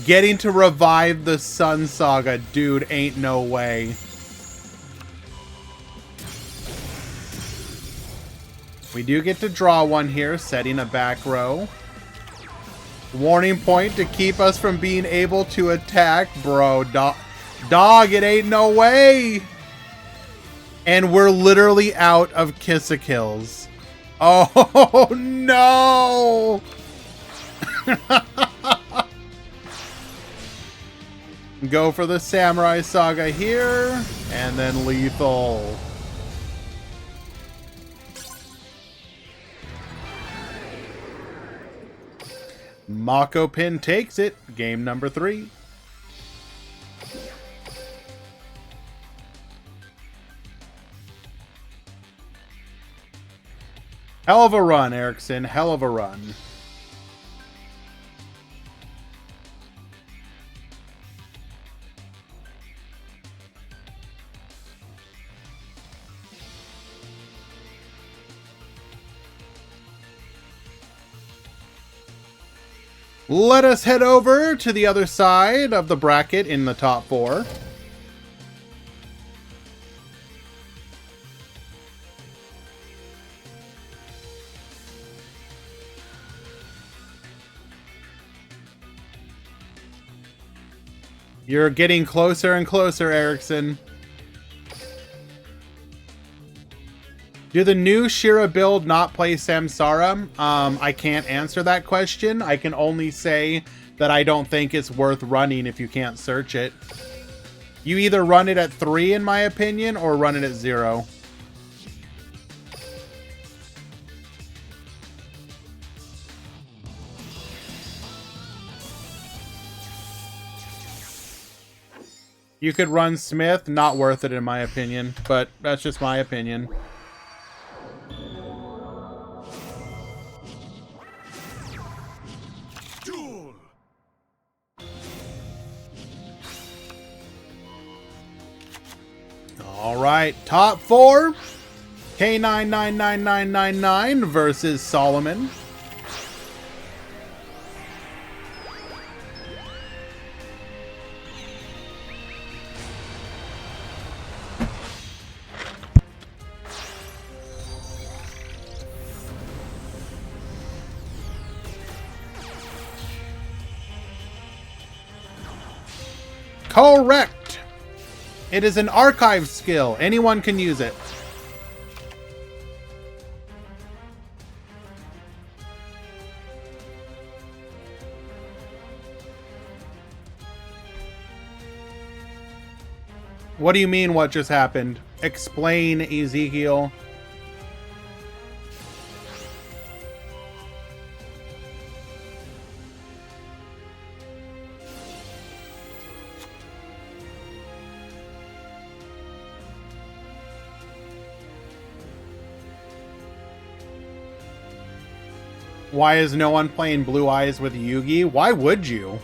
Getting to revive the Sun Saga, dude, ain't no way. We do get to draw one here, setting a back row. Warning point to keep us from being able to attack, bro. Dog, it ain't no way. And we're literally out of Kiss-a-Kills. Oh, no. Go for the Samurai Saga here, and then Lethal. Mako Pin takes it. Game number 3. Hell of a run, Erickson. Hell of a run. Let us head over to the other side of the bracket in the top 4. You're getting closer and closer, Erickson. Do the new Shira build not play Samsara? I can't answer that question. I can only say that I don't think it's worth running if you can't search it. You either run it at 3, in my opinion, or run it at 0. You could run Smith, not worth it in my opinion, but that's just my opinion. Duel. All right, top 4. K99999 versus Solomon. Correct. It is an archive skill. Anyone can use it. What do you mean what just happened? Explain, Ezekiel. Why is no one playing Blue Eyes with Yugi? Why would you?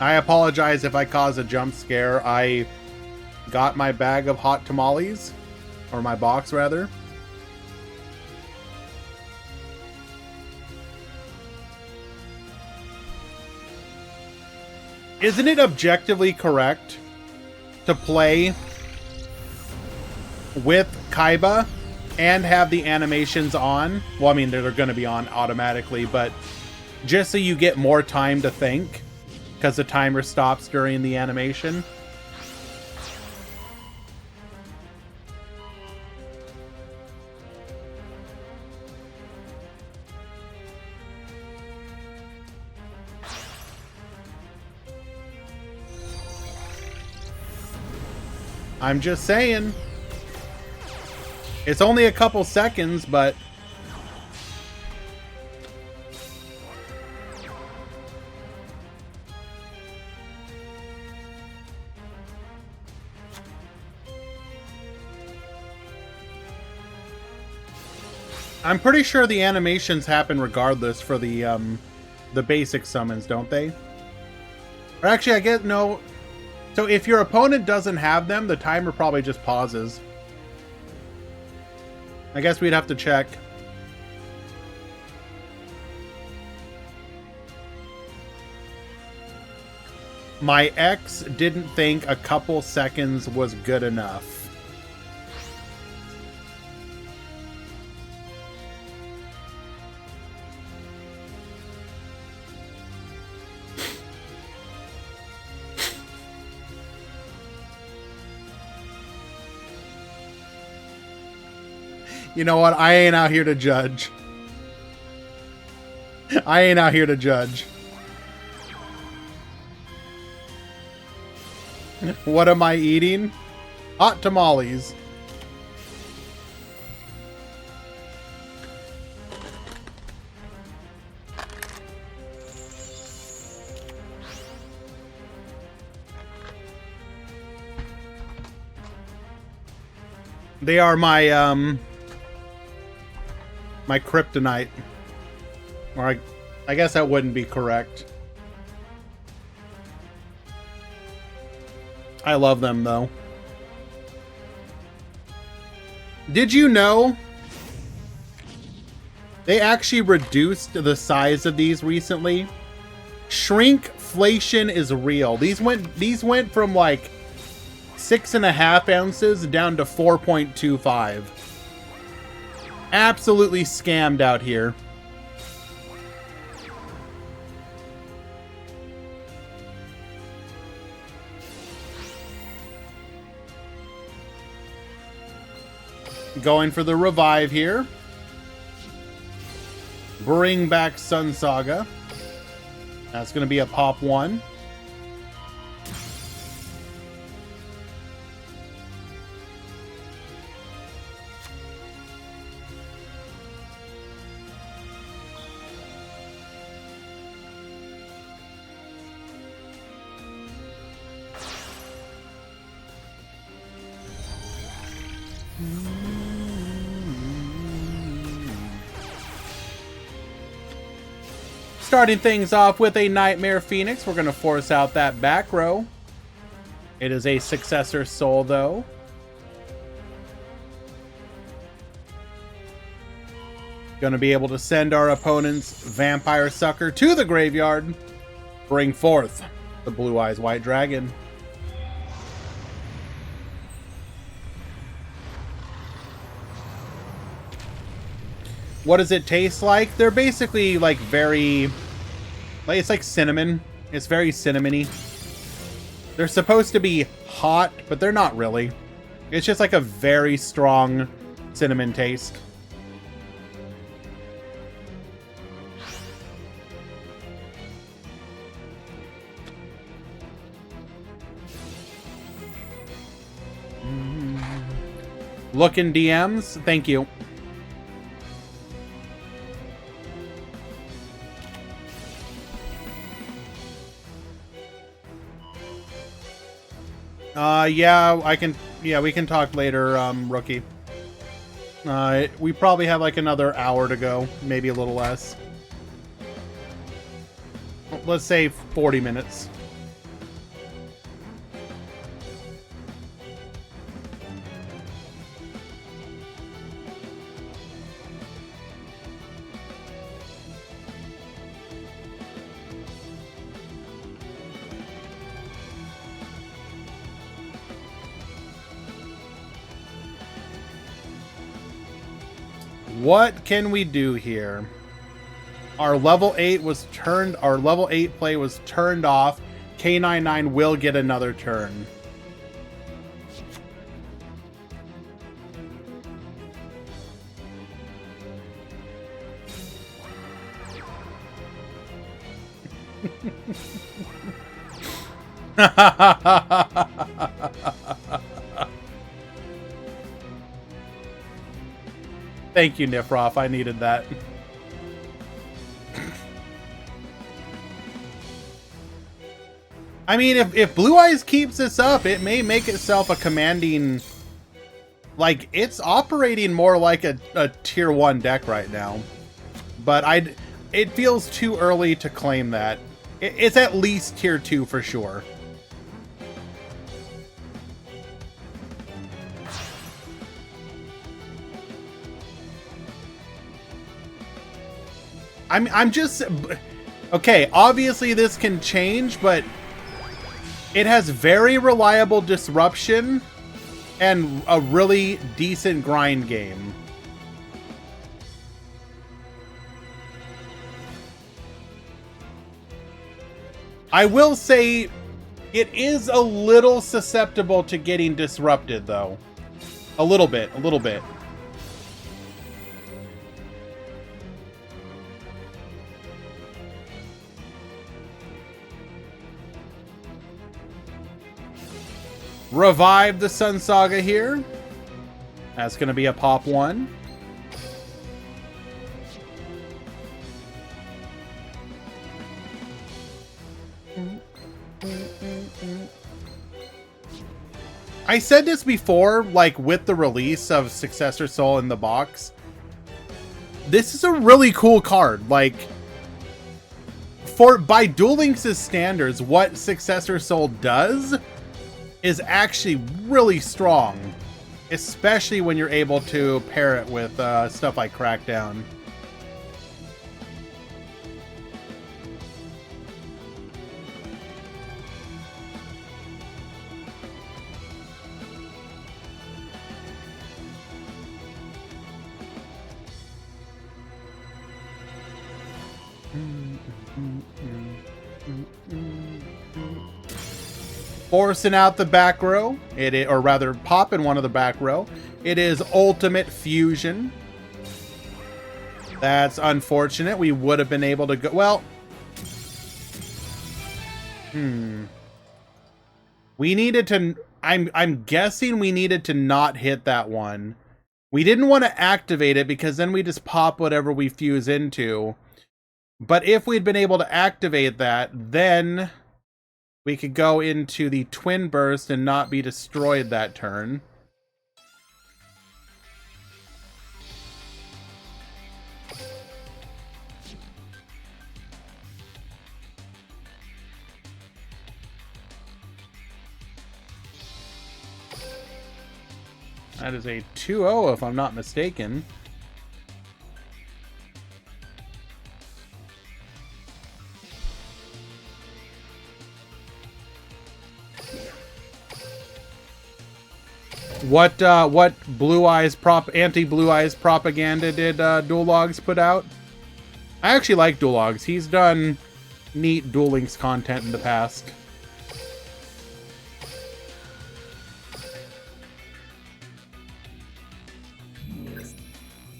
I apologize if I cause a jump scare. I got my bag of hot tamales, or my box rather. Isn't it objectively correct to play with Kaiba and have the animations on? Well, I mean, they're going to be on automatically, but just so you get more time to think, because the timer stops during the animation. I'm just saying. It's only a couple seconds, but I'm pretty sure the animations happen regardless for the basic summons, don't they? Or actually, I guess no. So if your opponent doesn't have them, the timer probably just pauses. I guess we'd have to check. My ex didn't think a couple seconds was good enough. You know what? I ain't out here to judge. I ain't out here to judge. What am I eating? Hot tamales. They are my my kryptonite. Or I guess that wouldn't be correct. I love them though. Did you know they actually reduced the size of these recently? Shrinkflation is real. These went from like 6.5 ounces down to 4.25. Absolutely scammed out here. Going for the revive here. Bring back Sun Saga. That's going to be a pop 1. Starting things off with a Nightmare Phoenix. We're going to force out that back row. It is a Successor Soul, though. Going to be able to send our opponent's Vampire Sucker to the graveyard. Bring forth the Blue Eyes White Dragon. What does it taste like? They're basically like it's like cinnamon. It's very cinnamony. They're supposed to be hot, but they're not really. It's just like a very strong cinnamon taste. Looking DMs, thank you. Yeah, we can talk later, Rookie. We probably have like another hour to go, maybe a little less. Let's say 40 minutes. What can we do here? Our level 8 play was turned off. K99 will get another turn. Thank you, Nifroff. I needed that. I mean, if Blue Eyes keeps this up, it may make itself a commanding... Like, it's operating more like a tier 1 deck right now. But it feels too early to claim that. It's at least tier 2 for sure. I'm just... Okay, obviously this can change, but it has very reliable disruption and a really decent grind game. I will say it is a little susceptible to getting disrupted, though. A little bit, a little bit. Revive the Sun Saga here. That's going to be a pop 1. I said this before, like with the release of Successor Soul in the box. This is a really cool card. Like, by Duel Links' standards, what Successor Soul does is actually really strong. especially when you're able to pair it with stuff like Crackdown. Forcing out the back row, or rather popping one of the back row. It is Ultimate Fusion. That's unfortunate. We would have been able to go, well, we needed to, I'm guessing we needed to not hit that one. We didn't want to activate it because then we just pop whatever we fuse into. But if we'd been able to activate that, then we could go into the Twin Burst and not be destroyed that turn. That is a 2-0 if I'm not mistaken. What Blue Eyes anti-Blue Eyes propaganda did Duel Logs put out? I actually like Duel Logs. He's done neat Duel Links content in the past.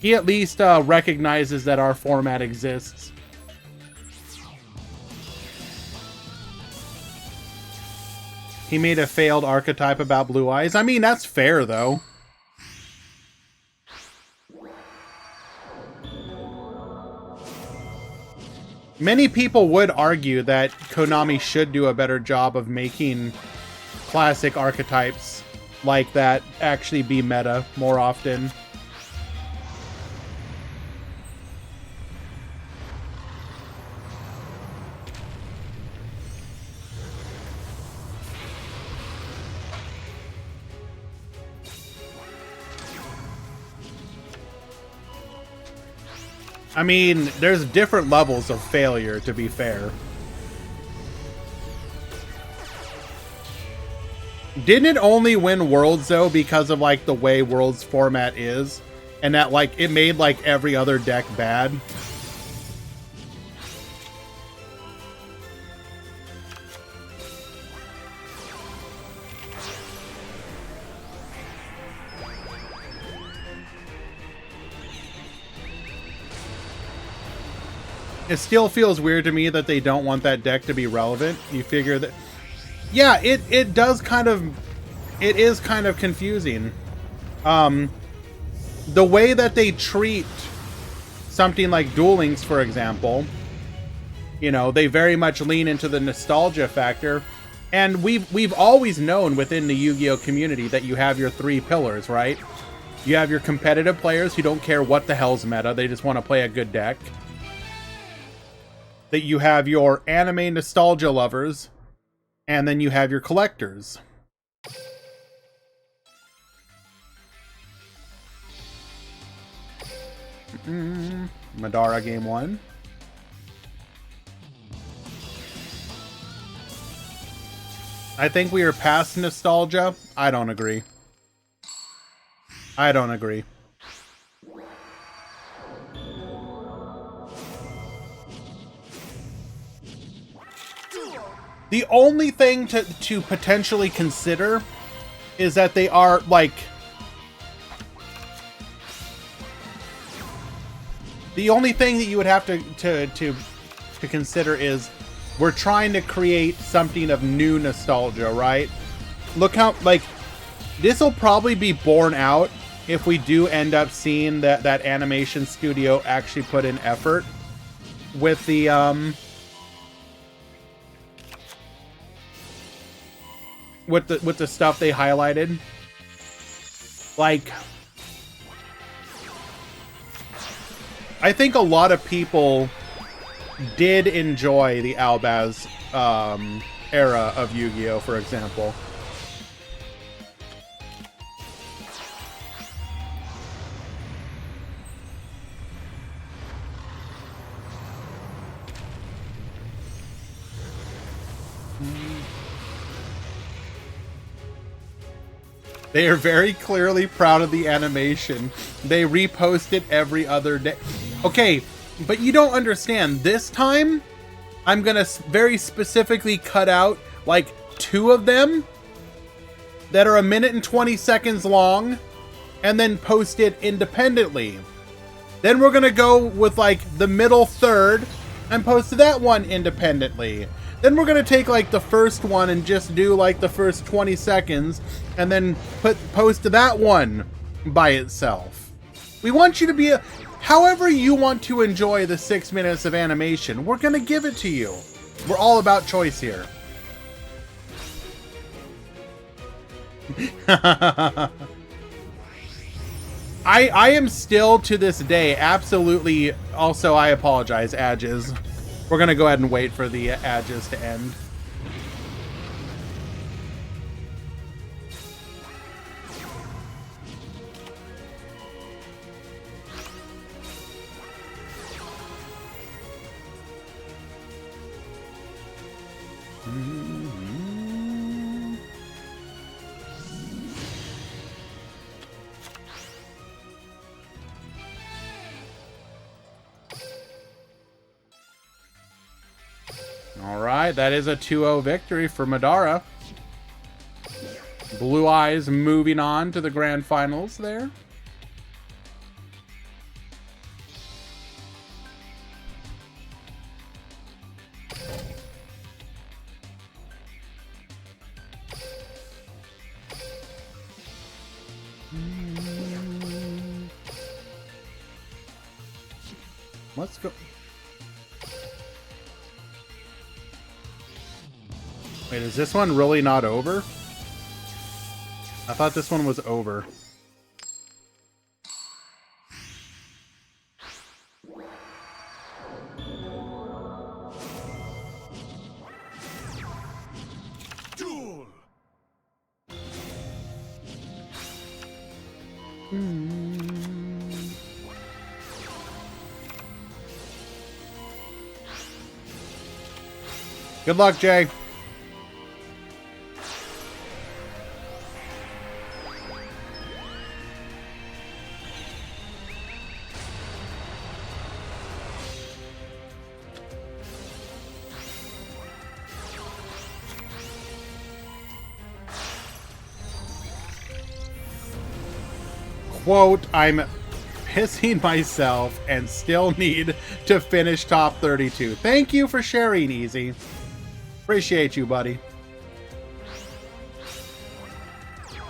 He at least recognizes that our format exists. He made a failed archetype about Blue Eyes. I mean, that's fair, though. Many people would argue that Konami should do a better job of making classic archetypes like that actually be meta more often. I mean, there's different levels of failure, to be fair. Didn't it only win Worlds, though, because of, like, the way Worlds format is? And that, like, it made, like, every other deck bad? It still feels weird to me that they don't want that deck to be relevant. You figure that... Yeah, it does kind of... It is kind of confusing. The way that they treat something like Duel Links, for example, you know, they very much lean into the nostalgia factor. And we've always known within the Yu-Gi-Oh! Community that you have your three pillars, right? You have your competitive players who don't care what the hell's meta. They just want to play a good deck. That you have your anime nostalgia lovers, and then you have your collectors. Madara game 1. I think we are past nostalgia. I don't agree. I don't agree. The only thing to potentially consider is that they are, like... The only thing that you would have to consider is we're trying to create something of new nostalgia, right? Look how, like, this will probably be borne out if we do end up seeing that animation studio actually put in effort with the, with the stuff they highlighted. Like, I think a lot of people did enjoy the Albaz era of Yu-Gi-Oh, for example. They are very clearly proud of the animation. They repost it every other day. Okay, but you don't understand. This time, I'm gonna very specifically cut out like 2 of them that are 1 minute and 20 seconds long and then post it independently. Then we're gonna go with like the middle third and post that one independently. Then we're gonna take like the first one and just do like the first 20 seconds and then post that one by itself. We want you to be however you want to enjoy the 6 minutes of animation. We're gonna give it to you. We're all about choice here. I am still to this day absolutely. Also, I apologize, Adges. We're gonna go ahead and wait for the Adges to end. All right, that is a 2-0 victory for Madara. Blue Eyes moving on to the grand finals there. Let's go. Wait, is this one really not over? I thought this one was over. Duel. Good luck, Jay. Quote, I'm pissing myself and still need to finish top 32. Thank you for sharing, Easy. Appreciate you, buddy.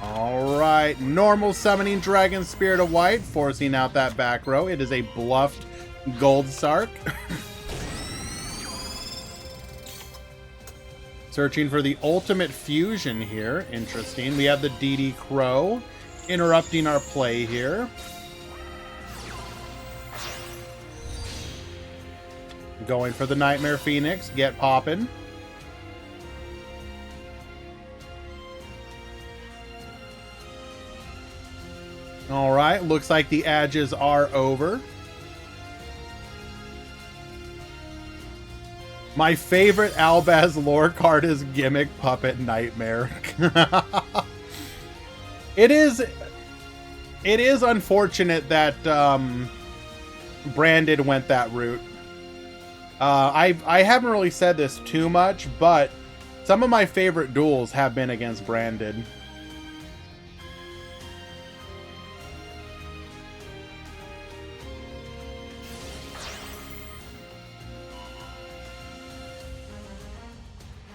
Alright, normal summoning Dragon Spirit of White, forcing out that back row. It is a bluffed Gold Sark. Searching for the ultimate fusion here. Interesting. We have the DD Crow interrupting our play here. Going for the Nightmare Phoenix. Get poppin'. Alright, looks like the Adges are over. My favorite Albaz lore card is Gimmick Puppet Nightmare. It is unfortunate that Branded went that route. I haven't really said this too much, but some of my favorite duels have been against Branded.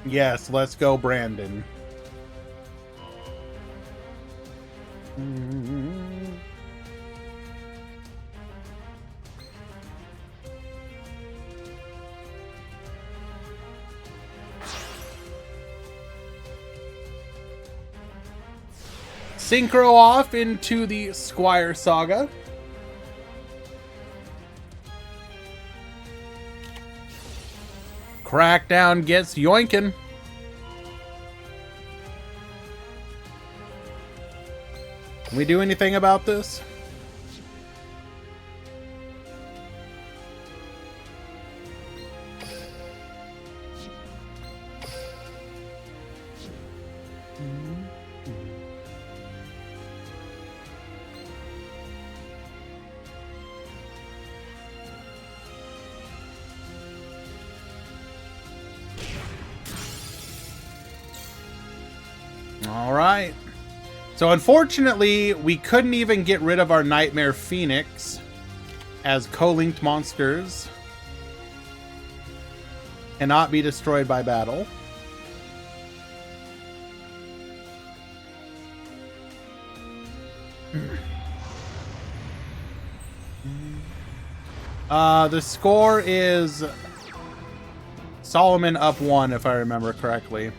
Yes, let's go, Brandon. Synchro off into the Squire Saga. Crackdown gets yoinkin'. Can we do anything about this? All right. So unfortunately, we couldn't even get rid of our Nightmare Phoenix as co-linked monsters cannot be destroyed by battle. The score is Solomon up 1, if I remember correctly.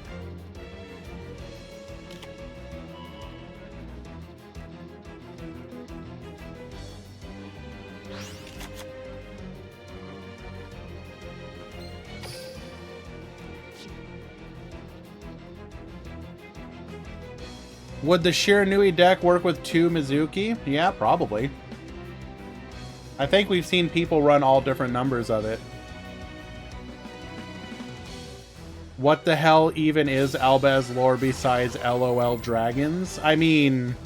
Would the Shiranui deck work with 2 Mizuki? Yeah, probably. I think we've seen people run all different numbers of it. What the hell even is Albaz lore besides LOL dragons? I mean,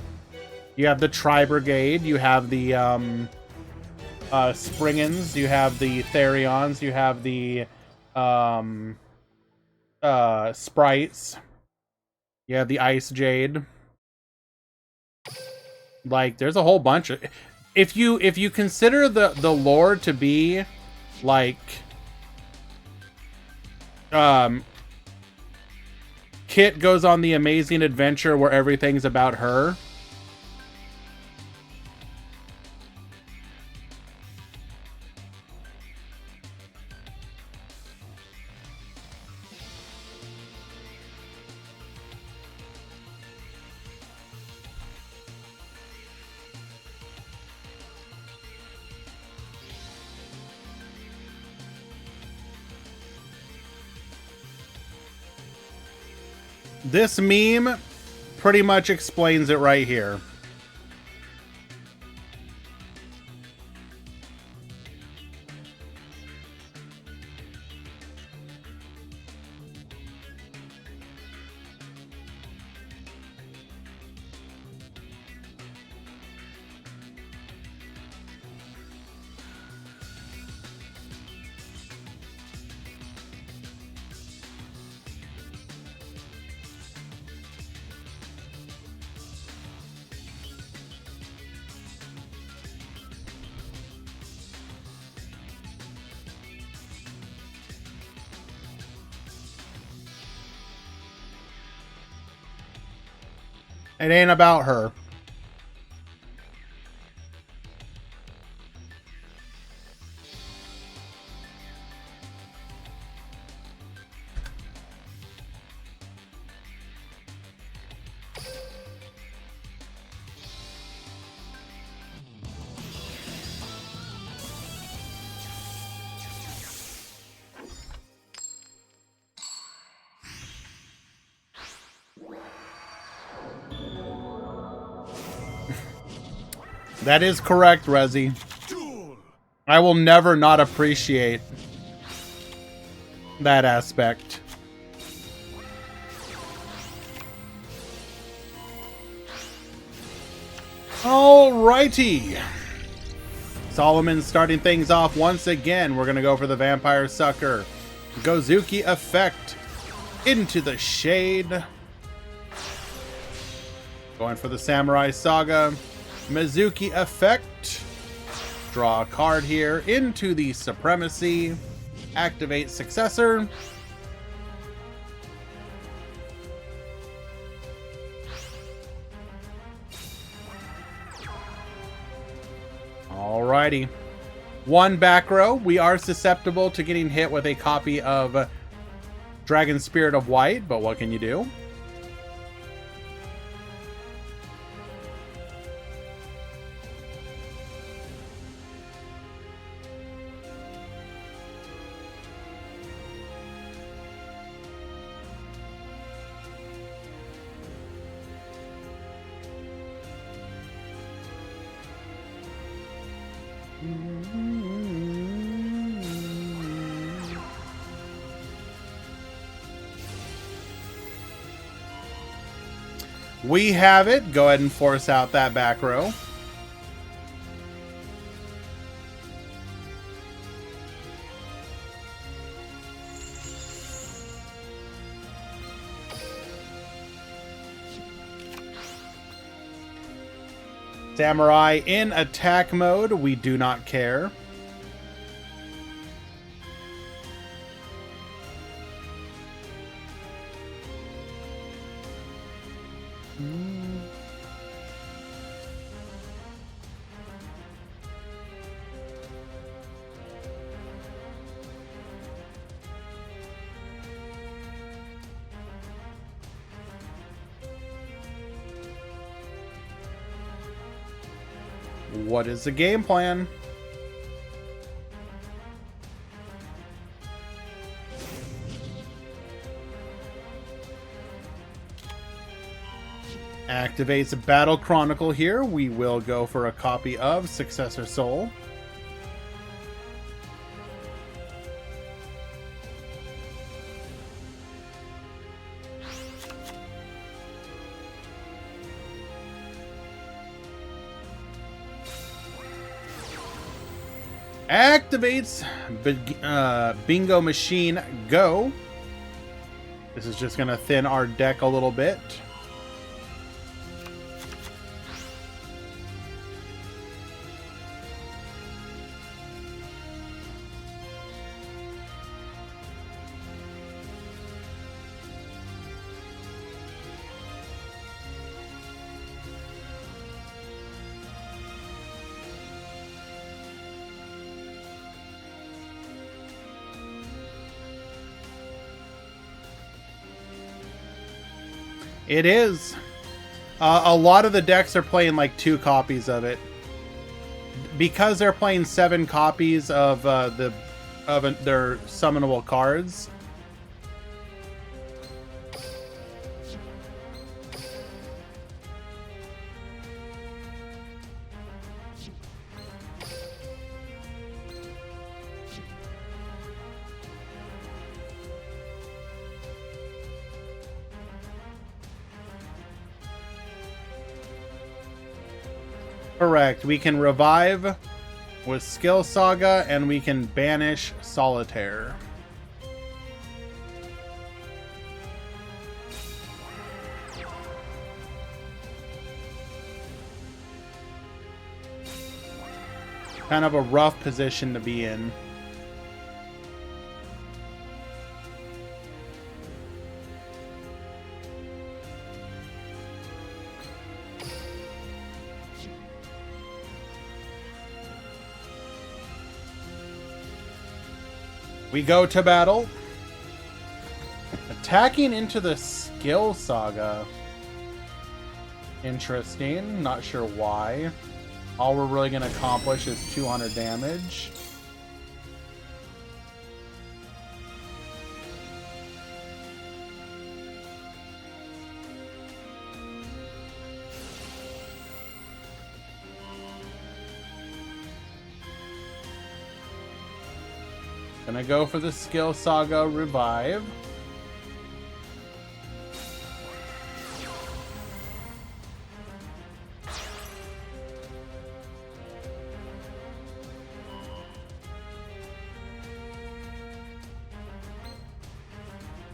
you have the Tri-Brigade, you have the Springans, you have the Therions, you have the Sprites, you have the Ice Jade. Like, there's a whole bunch of... If you consider the lore to be like Kit goes on the amazing adventure where everything's about her. This meme pretty much explains it right here. It ain't about her. That is correct, Rezi. Duel. I will never not appreciate that aspect. Alrighty. Solomon's starting things off once again. We're going to go for the Vampire Sucker. Gozuki effect. Into the Shade. Going for the Samurai Saga. Mizuki effect. Draw a card here. Into the Supremacy. Activate Successor. Alrighty. One back row. We are susceptible to getting hit with a copy of Dragon Spirit of White, but what can you do? We have it. Go ahead and force out that back row. Samurai in attack mode. We do not care. What is the game plan? Activates a Battle Chronicle here. We will go for a copy of Successor Soul. Activates Bingo Machine Go. This is just going to thin our deck a little bit. It is. A lot of the decks are playing like 2 copies of it. Because they're playing 7 copies of their summonable cards. Correct. We can revive with Skill Saga, and we can banish Solitaire. Kind of a rough position to be in. We go to battle. Attacking into the Skill Saga. Interesting. Not sure why. All we're really going to accomplish is 200 damage. Gonna go for the Skill Saga Revive.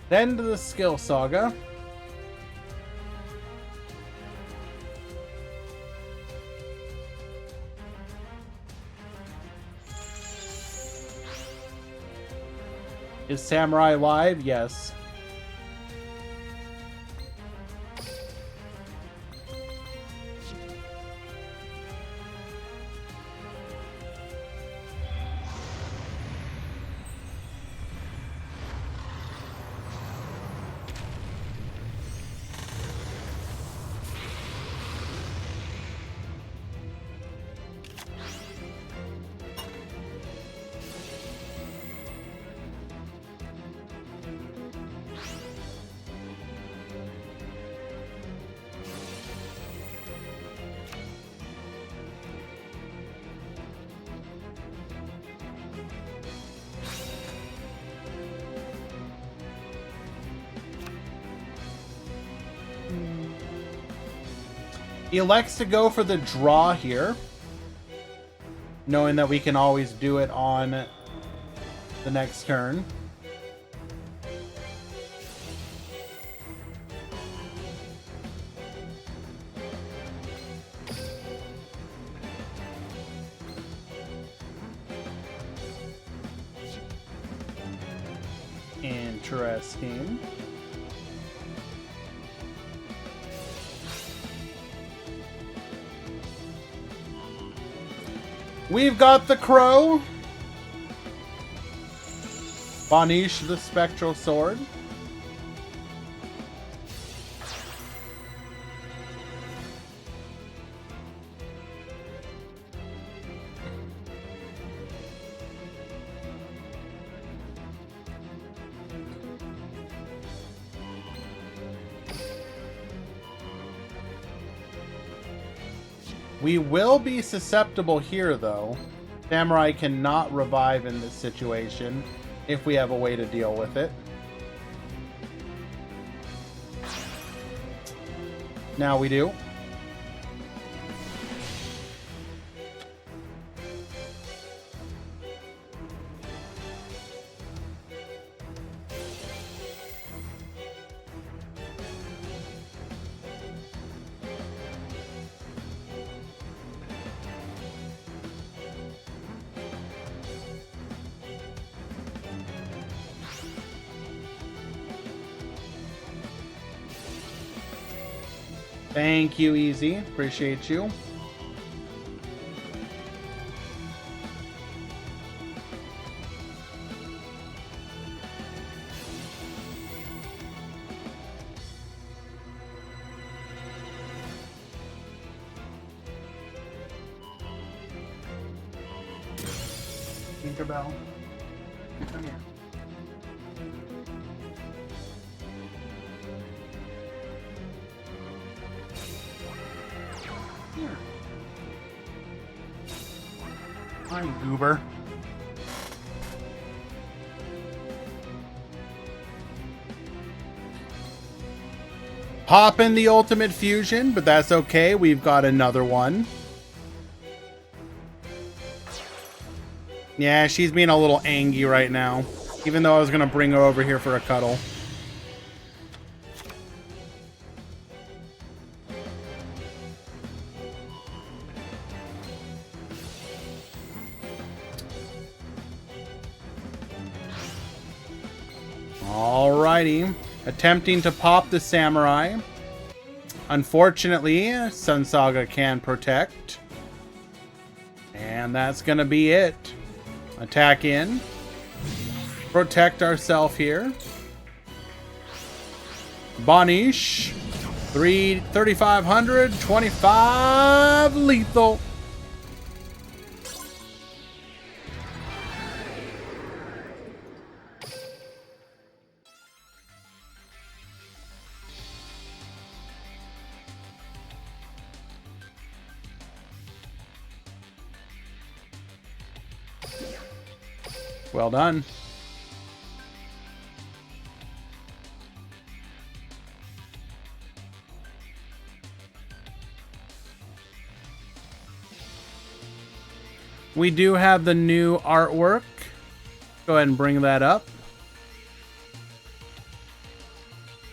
Then to the Skill Saga. Is Samurai live? Yes. He elects to go for the draw here, knowing that we can always do it on the next turn. Interesting. We've got the Crow. Banish the Spectral Sword. We will be susceptible here, though. Samurai cannot revive in this situation if we have a way to deal with it. Now we do. Thank you, Easy. Appreciate you. Tinkerbell, come here. Here. Hi, goober. Pop in the ultimate fusion, but that's okay. We've got another one. Yeah, she's being a little angry right now, even though I was going to bring her over here for a cuddle. Alrighty. Attempting to pop the Samurai. Unfortunately, Sun Saga can protect. And that's going to be it. Attack in. Protect ourselves here. Banish. 3,500. 25 lethal. Well done. We do have the new artwork. Go ahead and bring that up.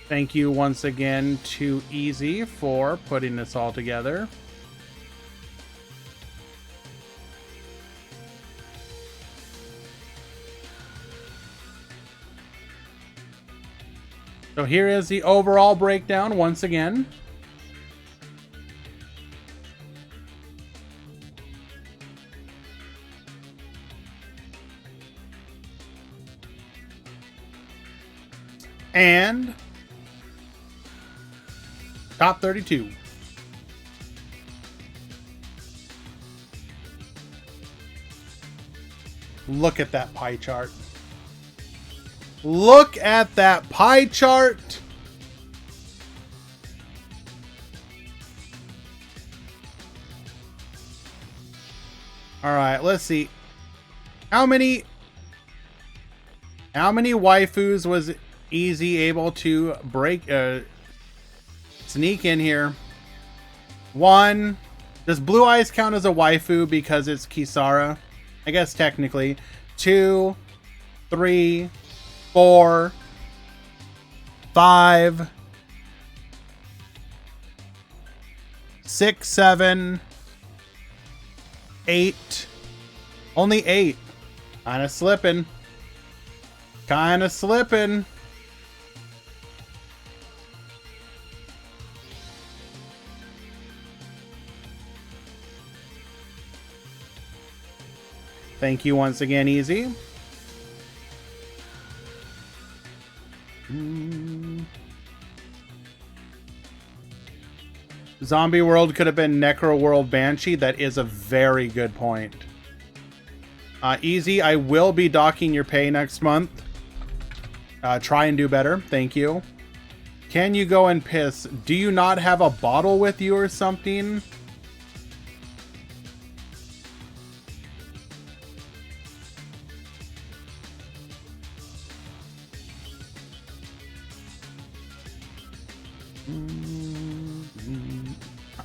Thank you once again to Easy for putting this all together. So here is the overall breakdown once again. And top 32. Look at that pie chart. Look at that pie chart. All right, let's see. How many waifus was Easy able to sneak in here? One. Does Blue Eyes count as a waifu because it's Kisara? I guess technically. 2, 3, 4, 5, 6, 7, 8. Only 8. Kinda slipping. Thank you once again, Easy. Zombie World could have been Necro World Banshee. That is a very good point. Easy, I will be docking your pay next month. Try and do better. Thank you. Can you go and piss? Do you not have a bottle with you or something?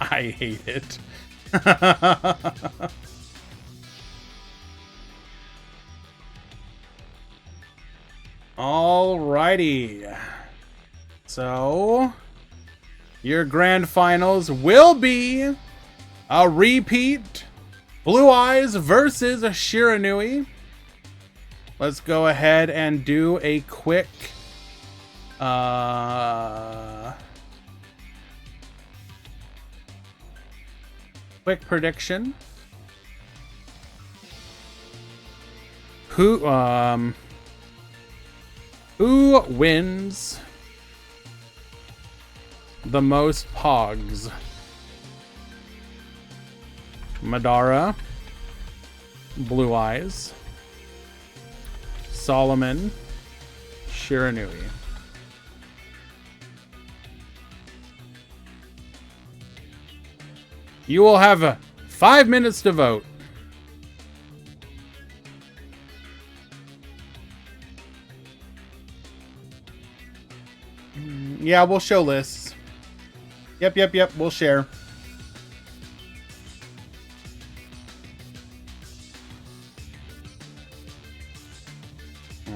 I hate it. Alrighty. So, your grand finals will be a repeat. Blue Eyes versus Shiranui. Let's go ahead and do a quick prediction. Who wins the most pogs? Madara, Blue Eyes, Solomon, Shiranui. You will have 5 minutes to vote. Yeah, we'll show lists. Yep, we'll share.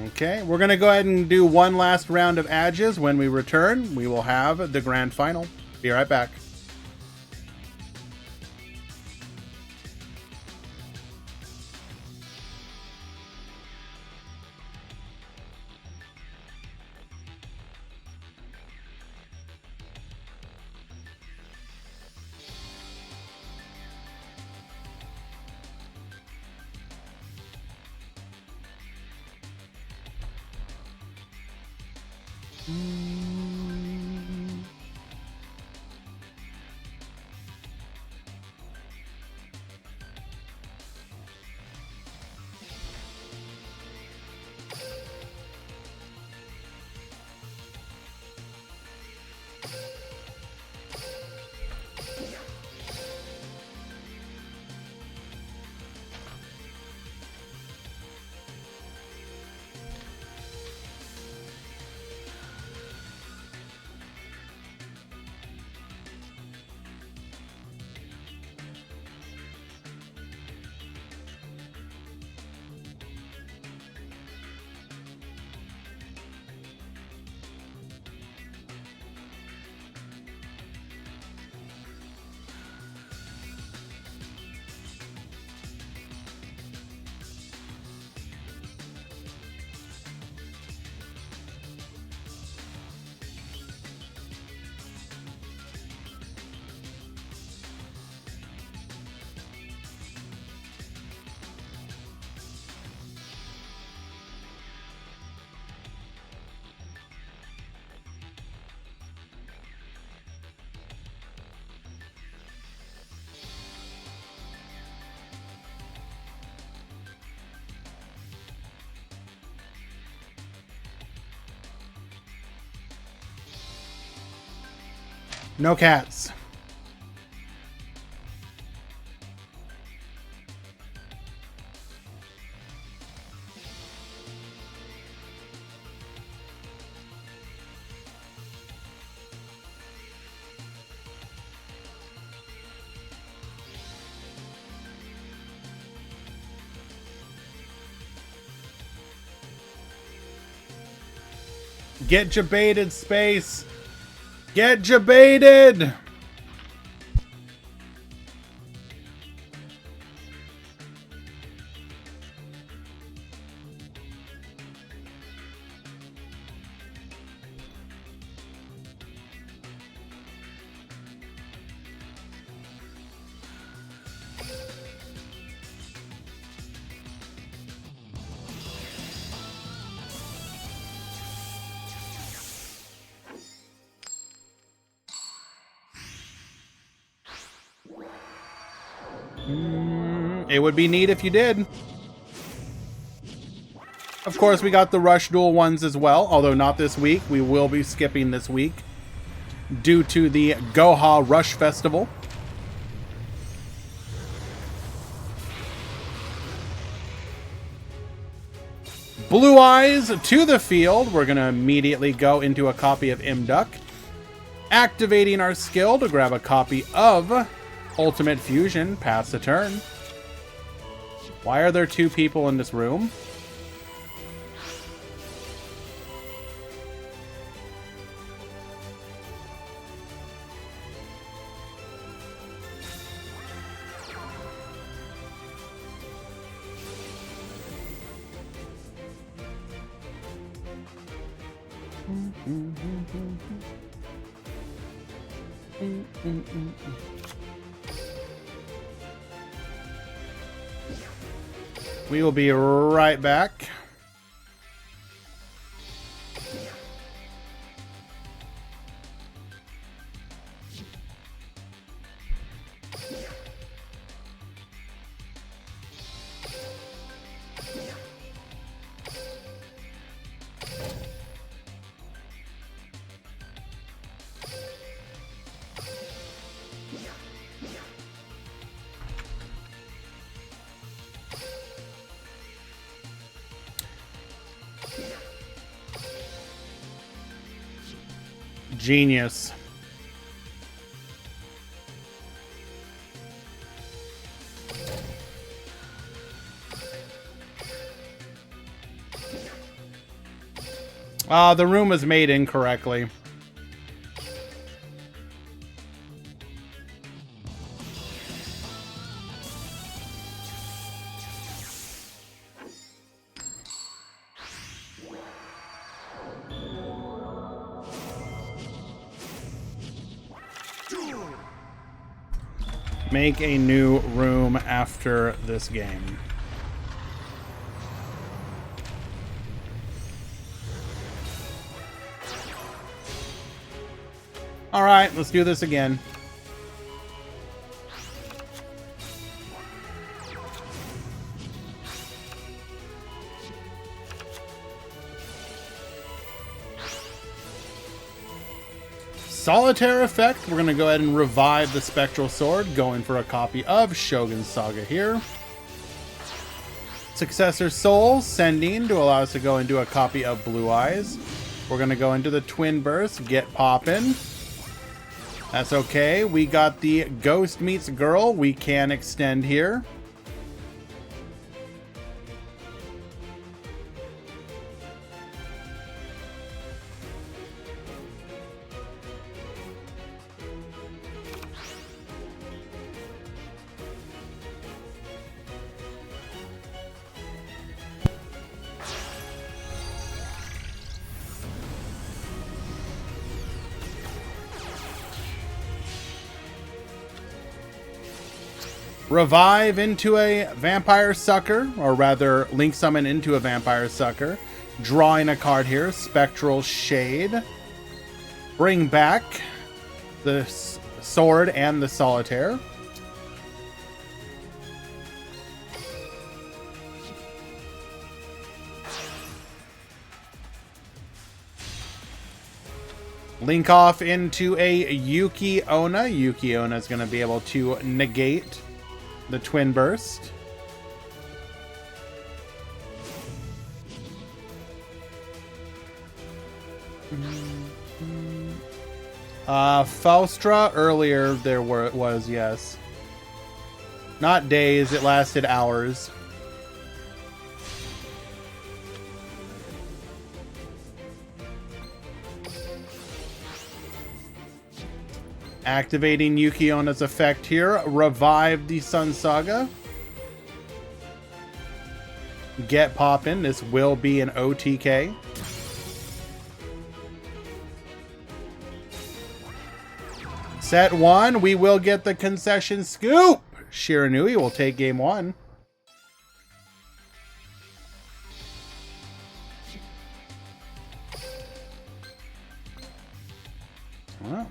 Okay, we're going to go ahead and do one last round of adges. When we return, we will have the grand final. Be right back. No cats. Get jebaited, space. Get jebaited. It would be neat if you did. Of course, we got the Rush Duel ones as well, although not this week. We will be skipping this week due to the Goha Rush Festival. Blue Eyes to the field. We're going to immediately go into a copy of Imduck. Activating our skill to grab a copy of Ultimate Fusion. Pass the turn. Why are there two people in this room? We will be right back. Genius. The room was made incorrectly. Make a new room after this game. All right, let's do this again. Solitaire effect. We're going to go ahead and revive the Spectral Sword, going for a copy of Shogun Saga here. Successor Soul, sending to allow us to go into a copy of Blue Eyes. We're going to go into the Twin Burst, get poppin'. That's okay. We got the Ghost Meets Girl. We can extend here. Revive into a Vampire Sucker, or rather Link Summon into a Vampire Sucker. Drawing a card here, Spectral Shade. Bring back the Sword and the Solitaire. Link off into a Yuki Onna. Yuki Onna is going to be able to negate the Twin Burst. Faustra earlier there was, yes. Not days, it lasted hours. Activating Yuki Onna's effect here. Revive the Sun Saga. Get poppin'. This will be an OTK. Set 1. We will get the concession scoop. Shiranui will take game 1. Well,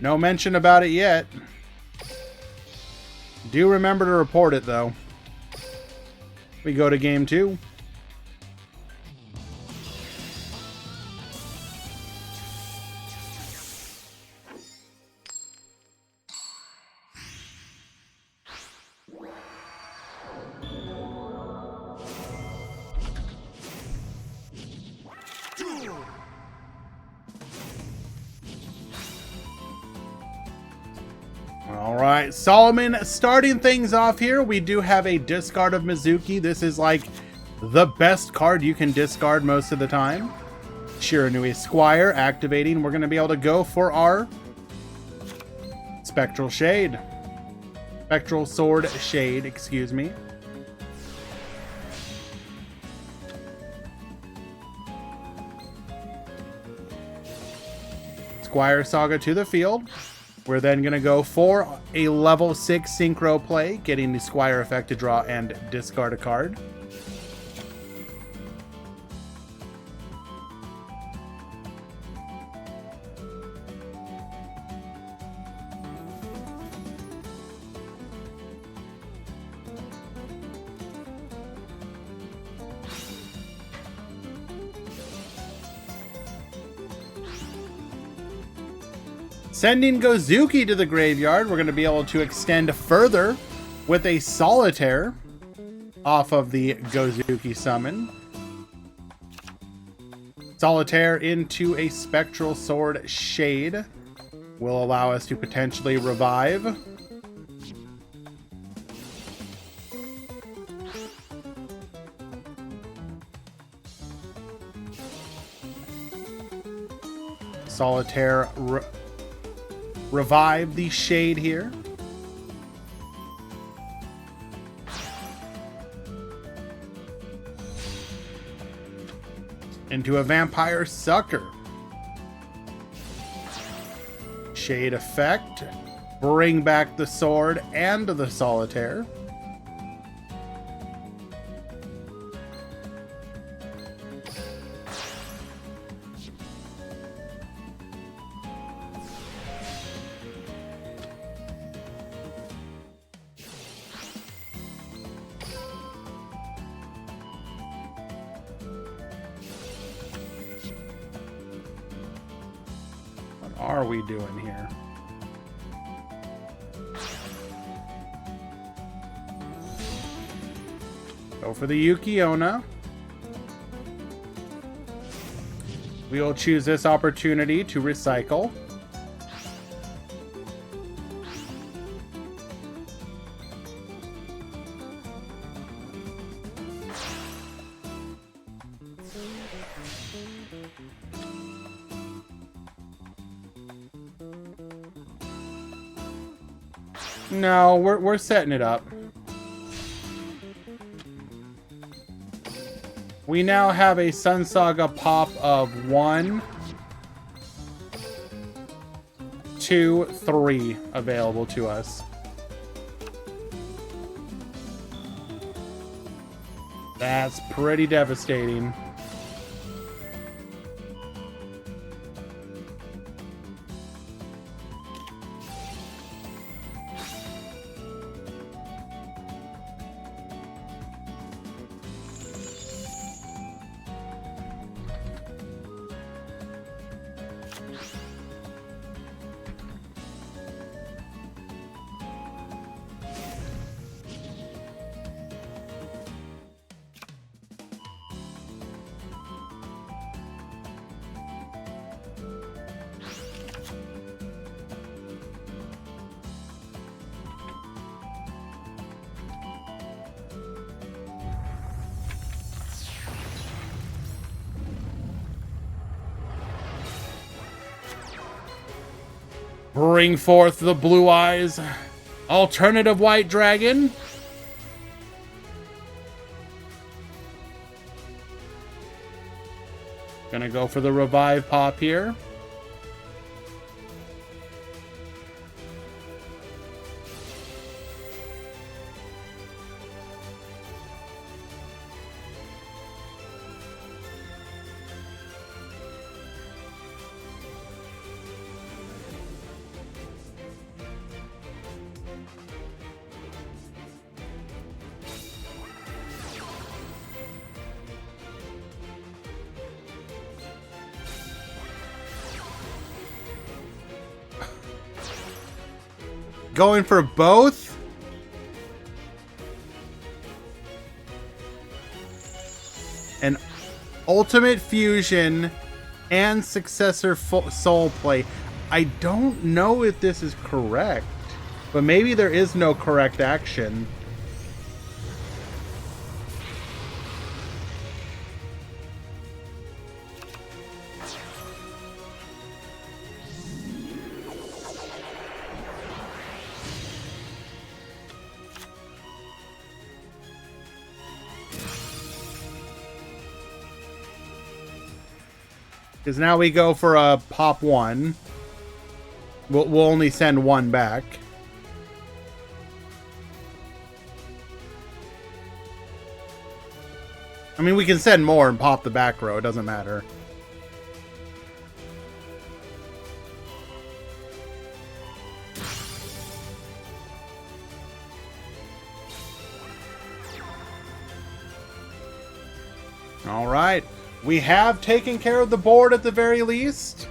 no mention about it yet. Do remember to report it, though. We go to game 2. Duel. All right, Solomon starting things off here. We do have a discard of Mizuki. This is like the best card you can discard most of the time. Shiranui Squire activating. We're going to be able to go for our Spectral Shade. Spectral Sword Shade, excuse me. Squire Saga to the field. We're then going to go for a level 6 Synchro play, getting the Squire effect to draw and discard a card. Sending Gozuki to the graveyard, we're going to be able to extend further with a Solitaire off of the Gozuki summon. Solitaire into a Spectral Sword Shade will allow us to potentially revive. Solitaire revive the Shade here. Into a Vampire Sucker. Shade effect. Bring back the sword and the Solitaire. Are we doing here? Go for the Yuki-Onna. We will choose this opportunity to recycle. No, we're setting it up. We now have a Sun Saga pop of 1, 2, 3 available to us. That's pretty devastating. Bring forth the Blue Eyes. Alternative White Dragon. Gonna go for the revive pop here. Going for both. An ultimate fusion and successor soul play. I don't know if this is correct, but maybe there is no correct action. Because now we go for a pop one. We'll only send one back. I mean, we can send more and pop the back row. It doesn't matter. All right. We have taken care of the board at the very least.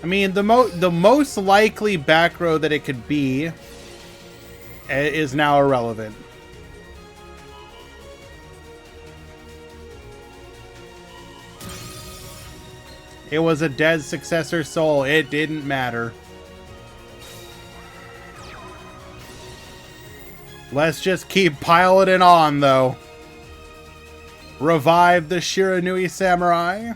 I mean, the most likely back row that it could be is now irrelevant. It was a dead successor soul. It didn't matter. Let's just keep piling it on, though. Revive the Shiranui Samurai.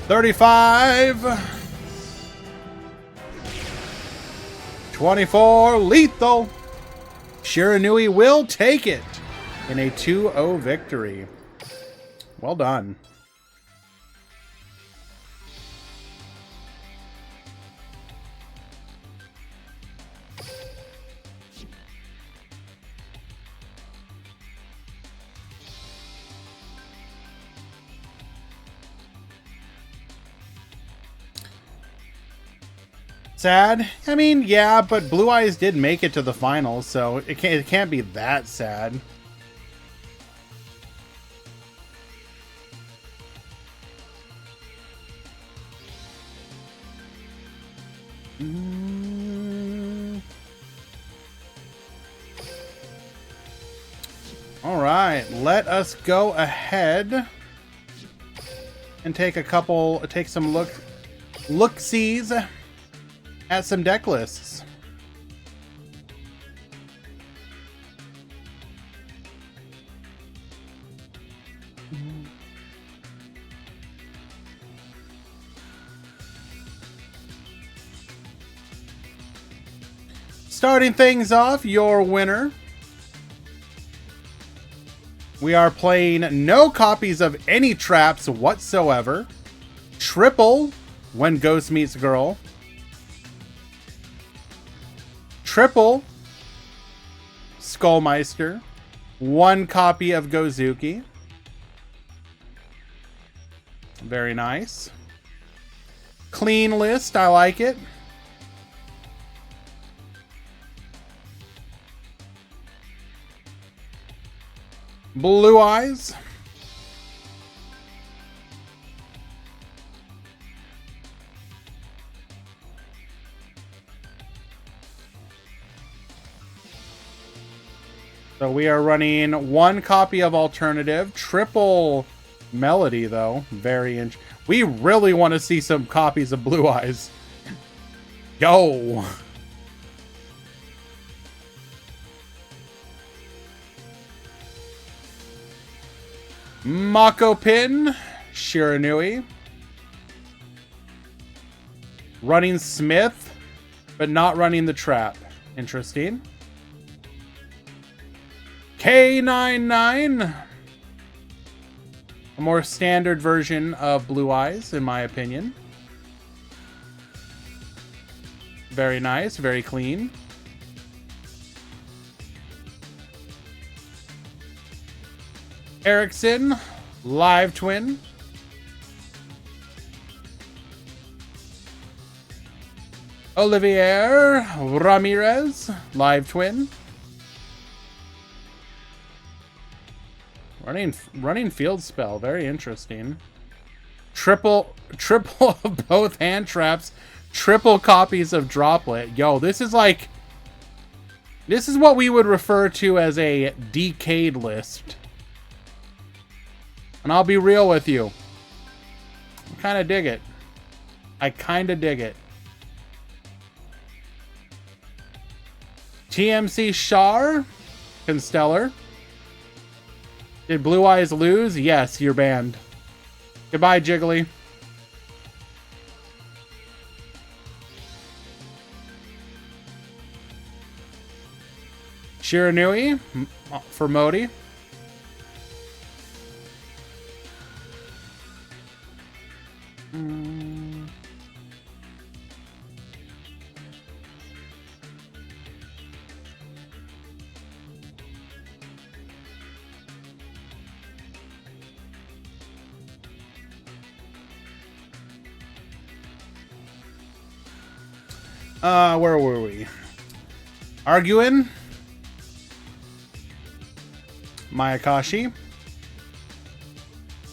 $35. 24 lethal. Shiranui will take it in a 2-0 victory. Well done. Sad? I mean, yeah, but Blue Eyes did make it to the finals, so it can't be that sad. All right, let us go ahead and take some look-sees at some deck lists. Starting things off, your winner. We are playing no copies of any traps whatsoever. Triple When Ghost Meets Girl. Triple Skullmeister. One copy of Gozuki. Very nice. Clean list. I like it. Blue Eyes. So we are running one copy of Alternative. Triple Melody, though. Very interesting. We really want to see some copies of Blue Eyes. Yo! Mako Pin. Shiranui. Running Smith, but not running the trap. Interesting. K99. A more standard version of Blue Eyes, in my opinion. Very nice. Very clean. Erickson, live twin. Olivier Ramirez, live twin. Running field spell, very interesting. Triple of both hand traps, triple copies of droplet. Yo, this is like, this is what we would refer to as a decayed list. And I'll be real with you. I kind of dig it. I kind of dig it. TMC Shar, Constellar. Did Blue Eyes lose? Yes, you're banned. Goodbye, Jiggly. Shiranui for Modi. Where were we? Arguin. Mayakashi.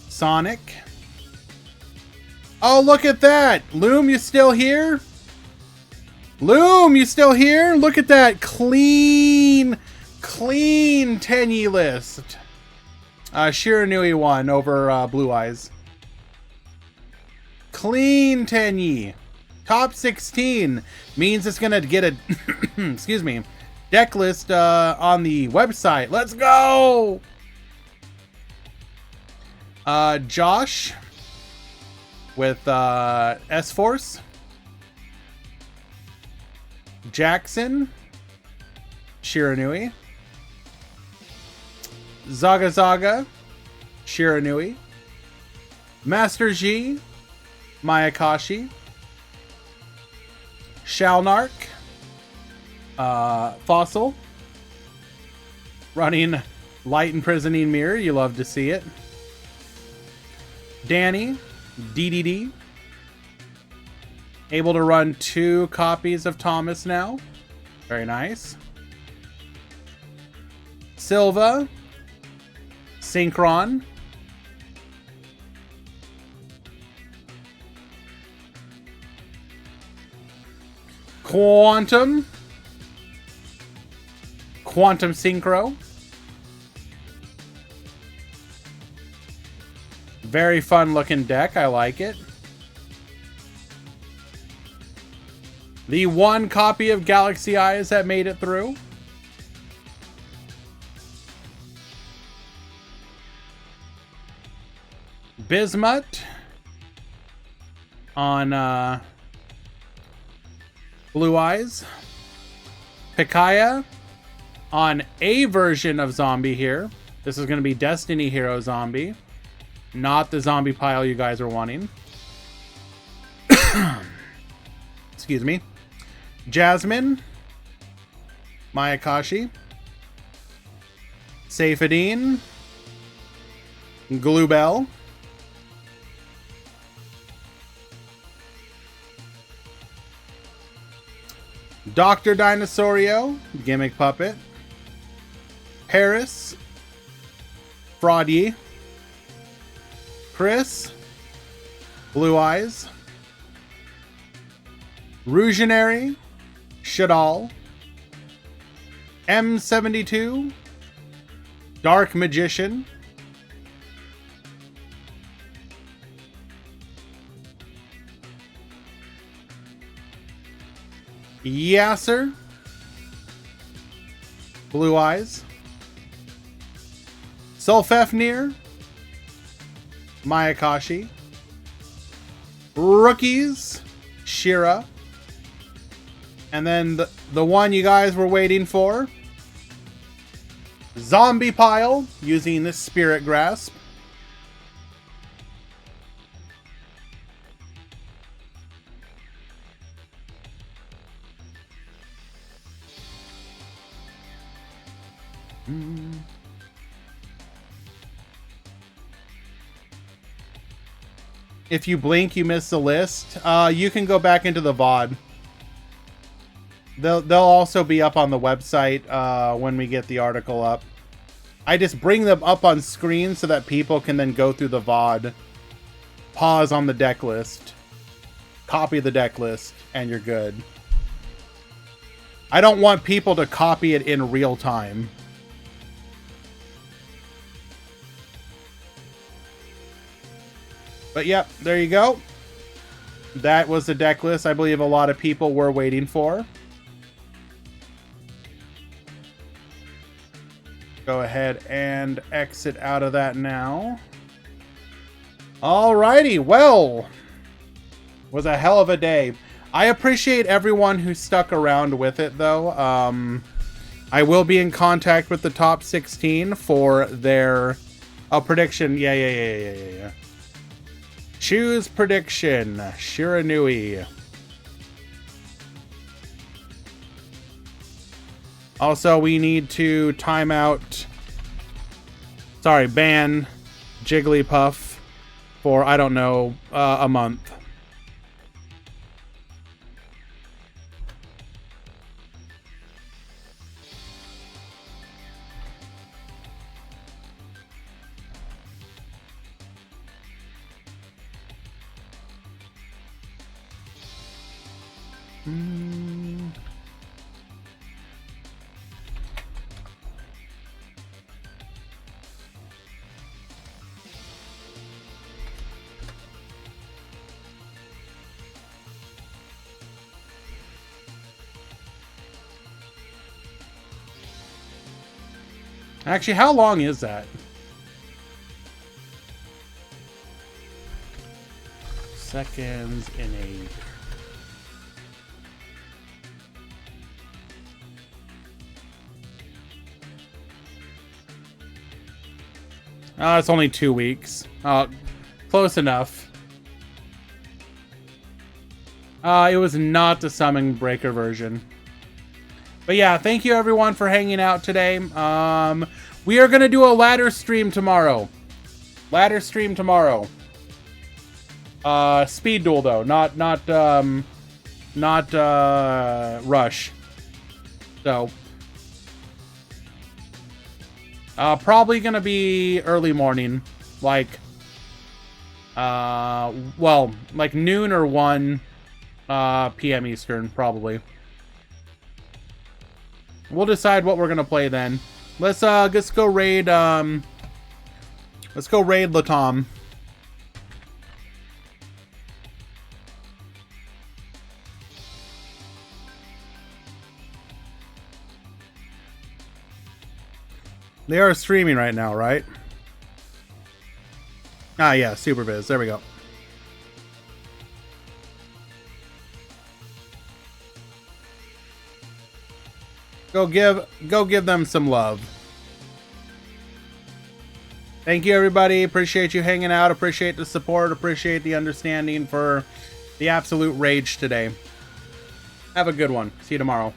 Sonic. Oh, look at that! Loom, you still here? Loom, you still here? Look at that clean Tenyi list. Shiranui won over Blue Eyes. Clean Tenyi. Top 16 means it's gonna get a excuse me, deck list on the website. Let's go. Josh with S-Force. Jackson. Shiranui. Zaga Zaga. Shiranui. Master G. Mayakashi. Shalnark. Fossil. Running Light Imprisoning Mirror. You love to see it. Danny. DDD. Able to run 2 copies of Thomas now. Very nice. Silva. Synchron. Quantum Synchro. Very fun looking deck. I like it. The 1 copy of Galaxy Eyes that made it through. Bismuth on Blue Eyes. Pikaya on a version of Zombie here. This is going to be Destiny Hero Zombie, not the zombie pile you guys are wanting. Excuse me. Jasmine. Mayakashi. Saifadine. Glubel. Dr. Dinosaurio, Gimmick Puppet. Paris. Fraudy. Chris. Blue Eyes. Rougenary. Shadal. M72. Dark Magician. Yasser. Blue Eyes. Sulfefnir. Mayakashi. Rookies. Shira. And then the one you guys were waiting for. Zombie Pile, using this Spirit Grasp. If you blink, you miss the list. You can go back into the VOD. They'll also be up on the website when we get the article up. I just bring them up on screen so that people can then go through the VOD, pause on the deck list, copy the deck list, and you're good. I don't want people to copy it in real time. But yep, there you go. That was the deck list I believe a lot of people were waiting for. Go ahead and exit out of that now. Alrighty, well, was a hell of a day. I appreciate everyone who stuck around with it, though. I will be in contact with the top 16 for their prediction. Yeah. Choose prediction, Shiranui. Also, we need to time out, ban Jigglypuff for, I don't know, a month. Actually, how long is that? Seconds in a... it's only 2 weeks. Close enough. It was not the Summon Breaker version. But yeah, thank you everyone for hanging out today. We are gonna do a ladder stream tomorrow. Speed duel though, not rush. So probably gonna be early morning, like noon or 1 p.m. Eastern, probably. We'll decide what we're gonna play then. Let's go raid Latom. They are streaming right now, right? Ah, yeah, Super Biz. There we go. Go give them some love. Thank you, everybody. Appreciate you hanging out. Appreciate the support. Appreciate the understanding for the absolute rage today. Have a good one. See you tomorrow.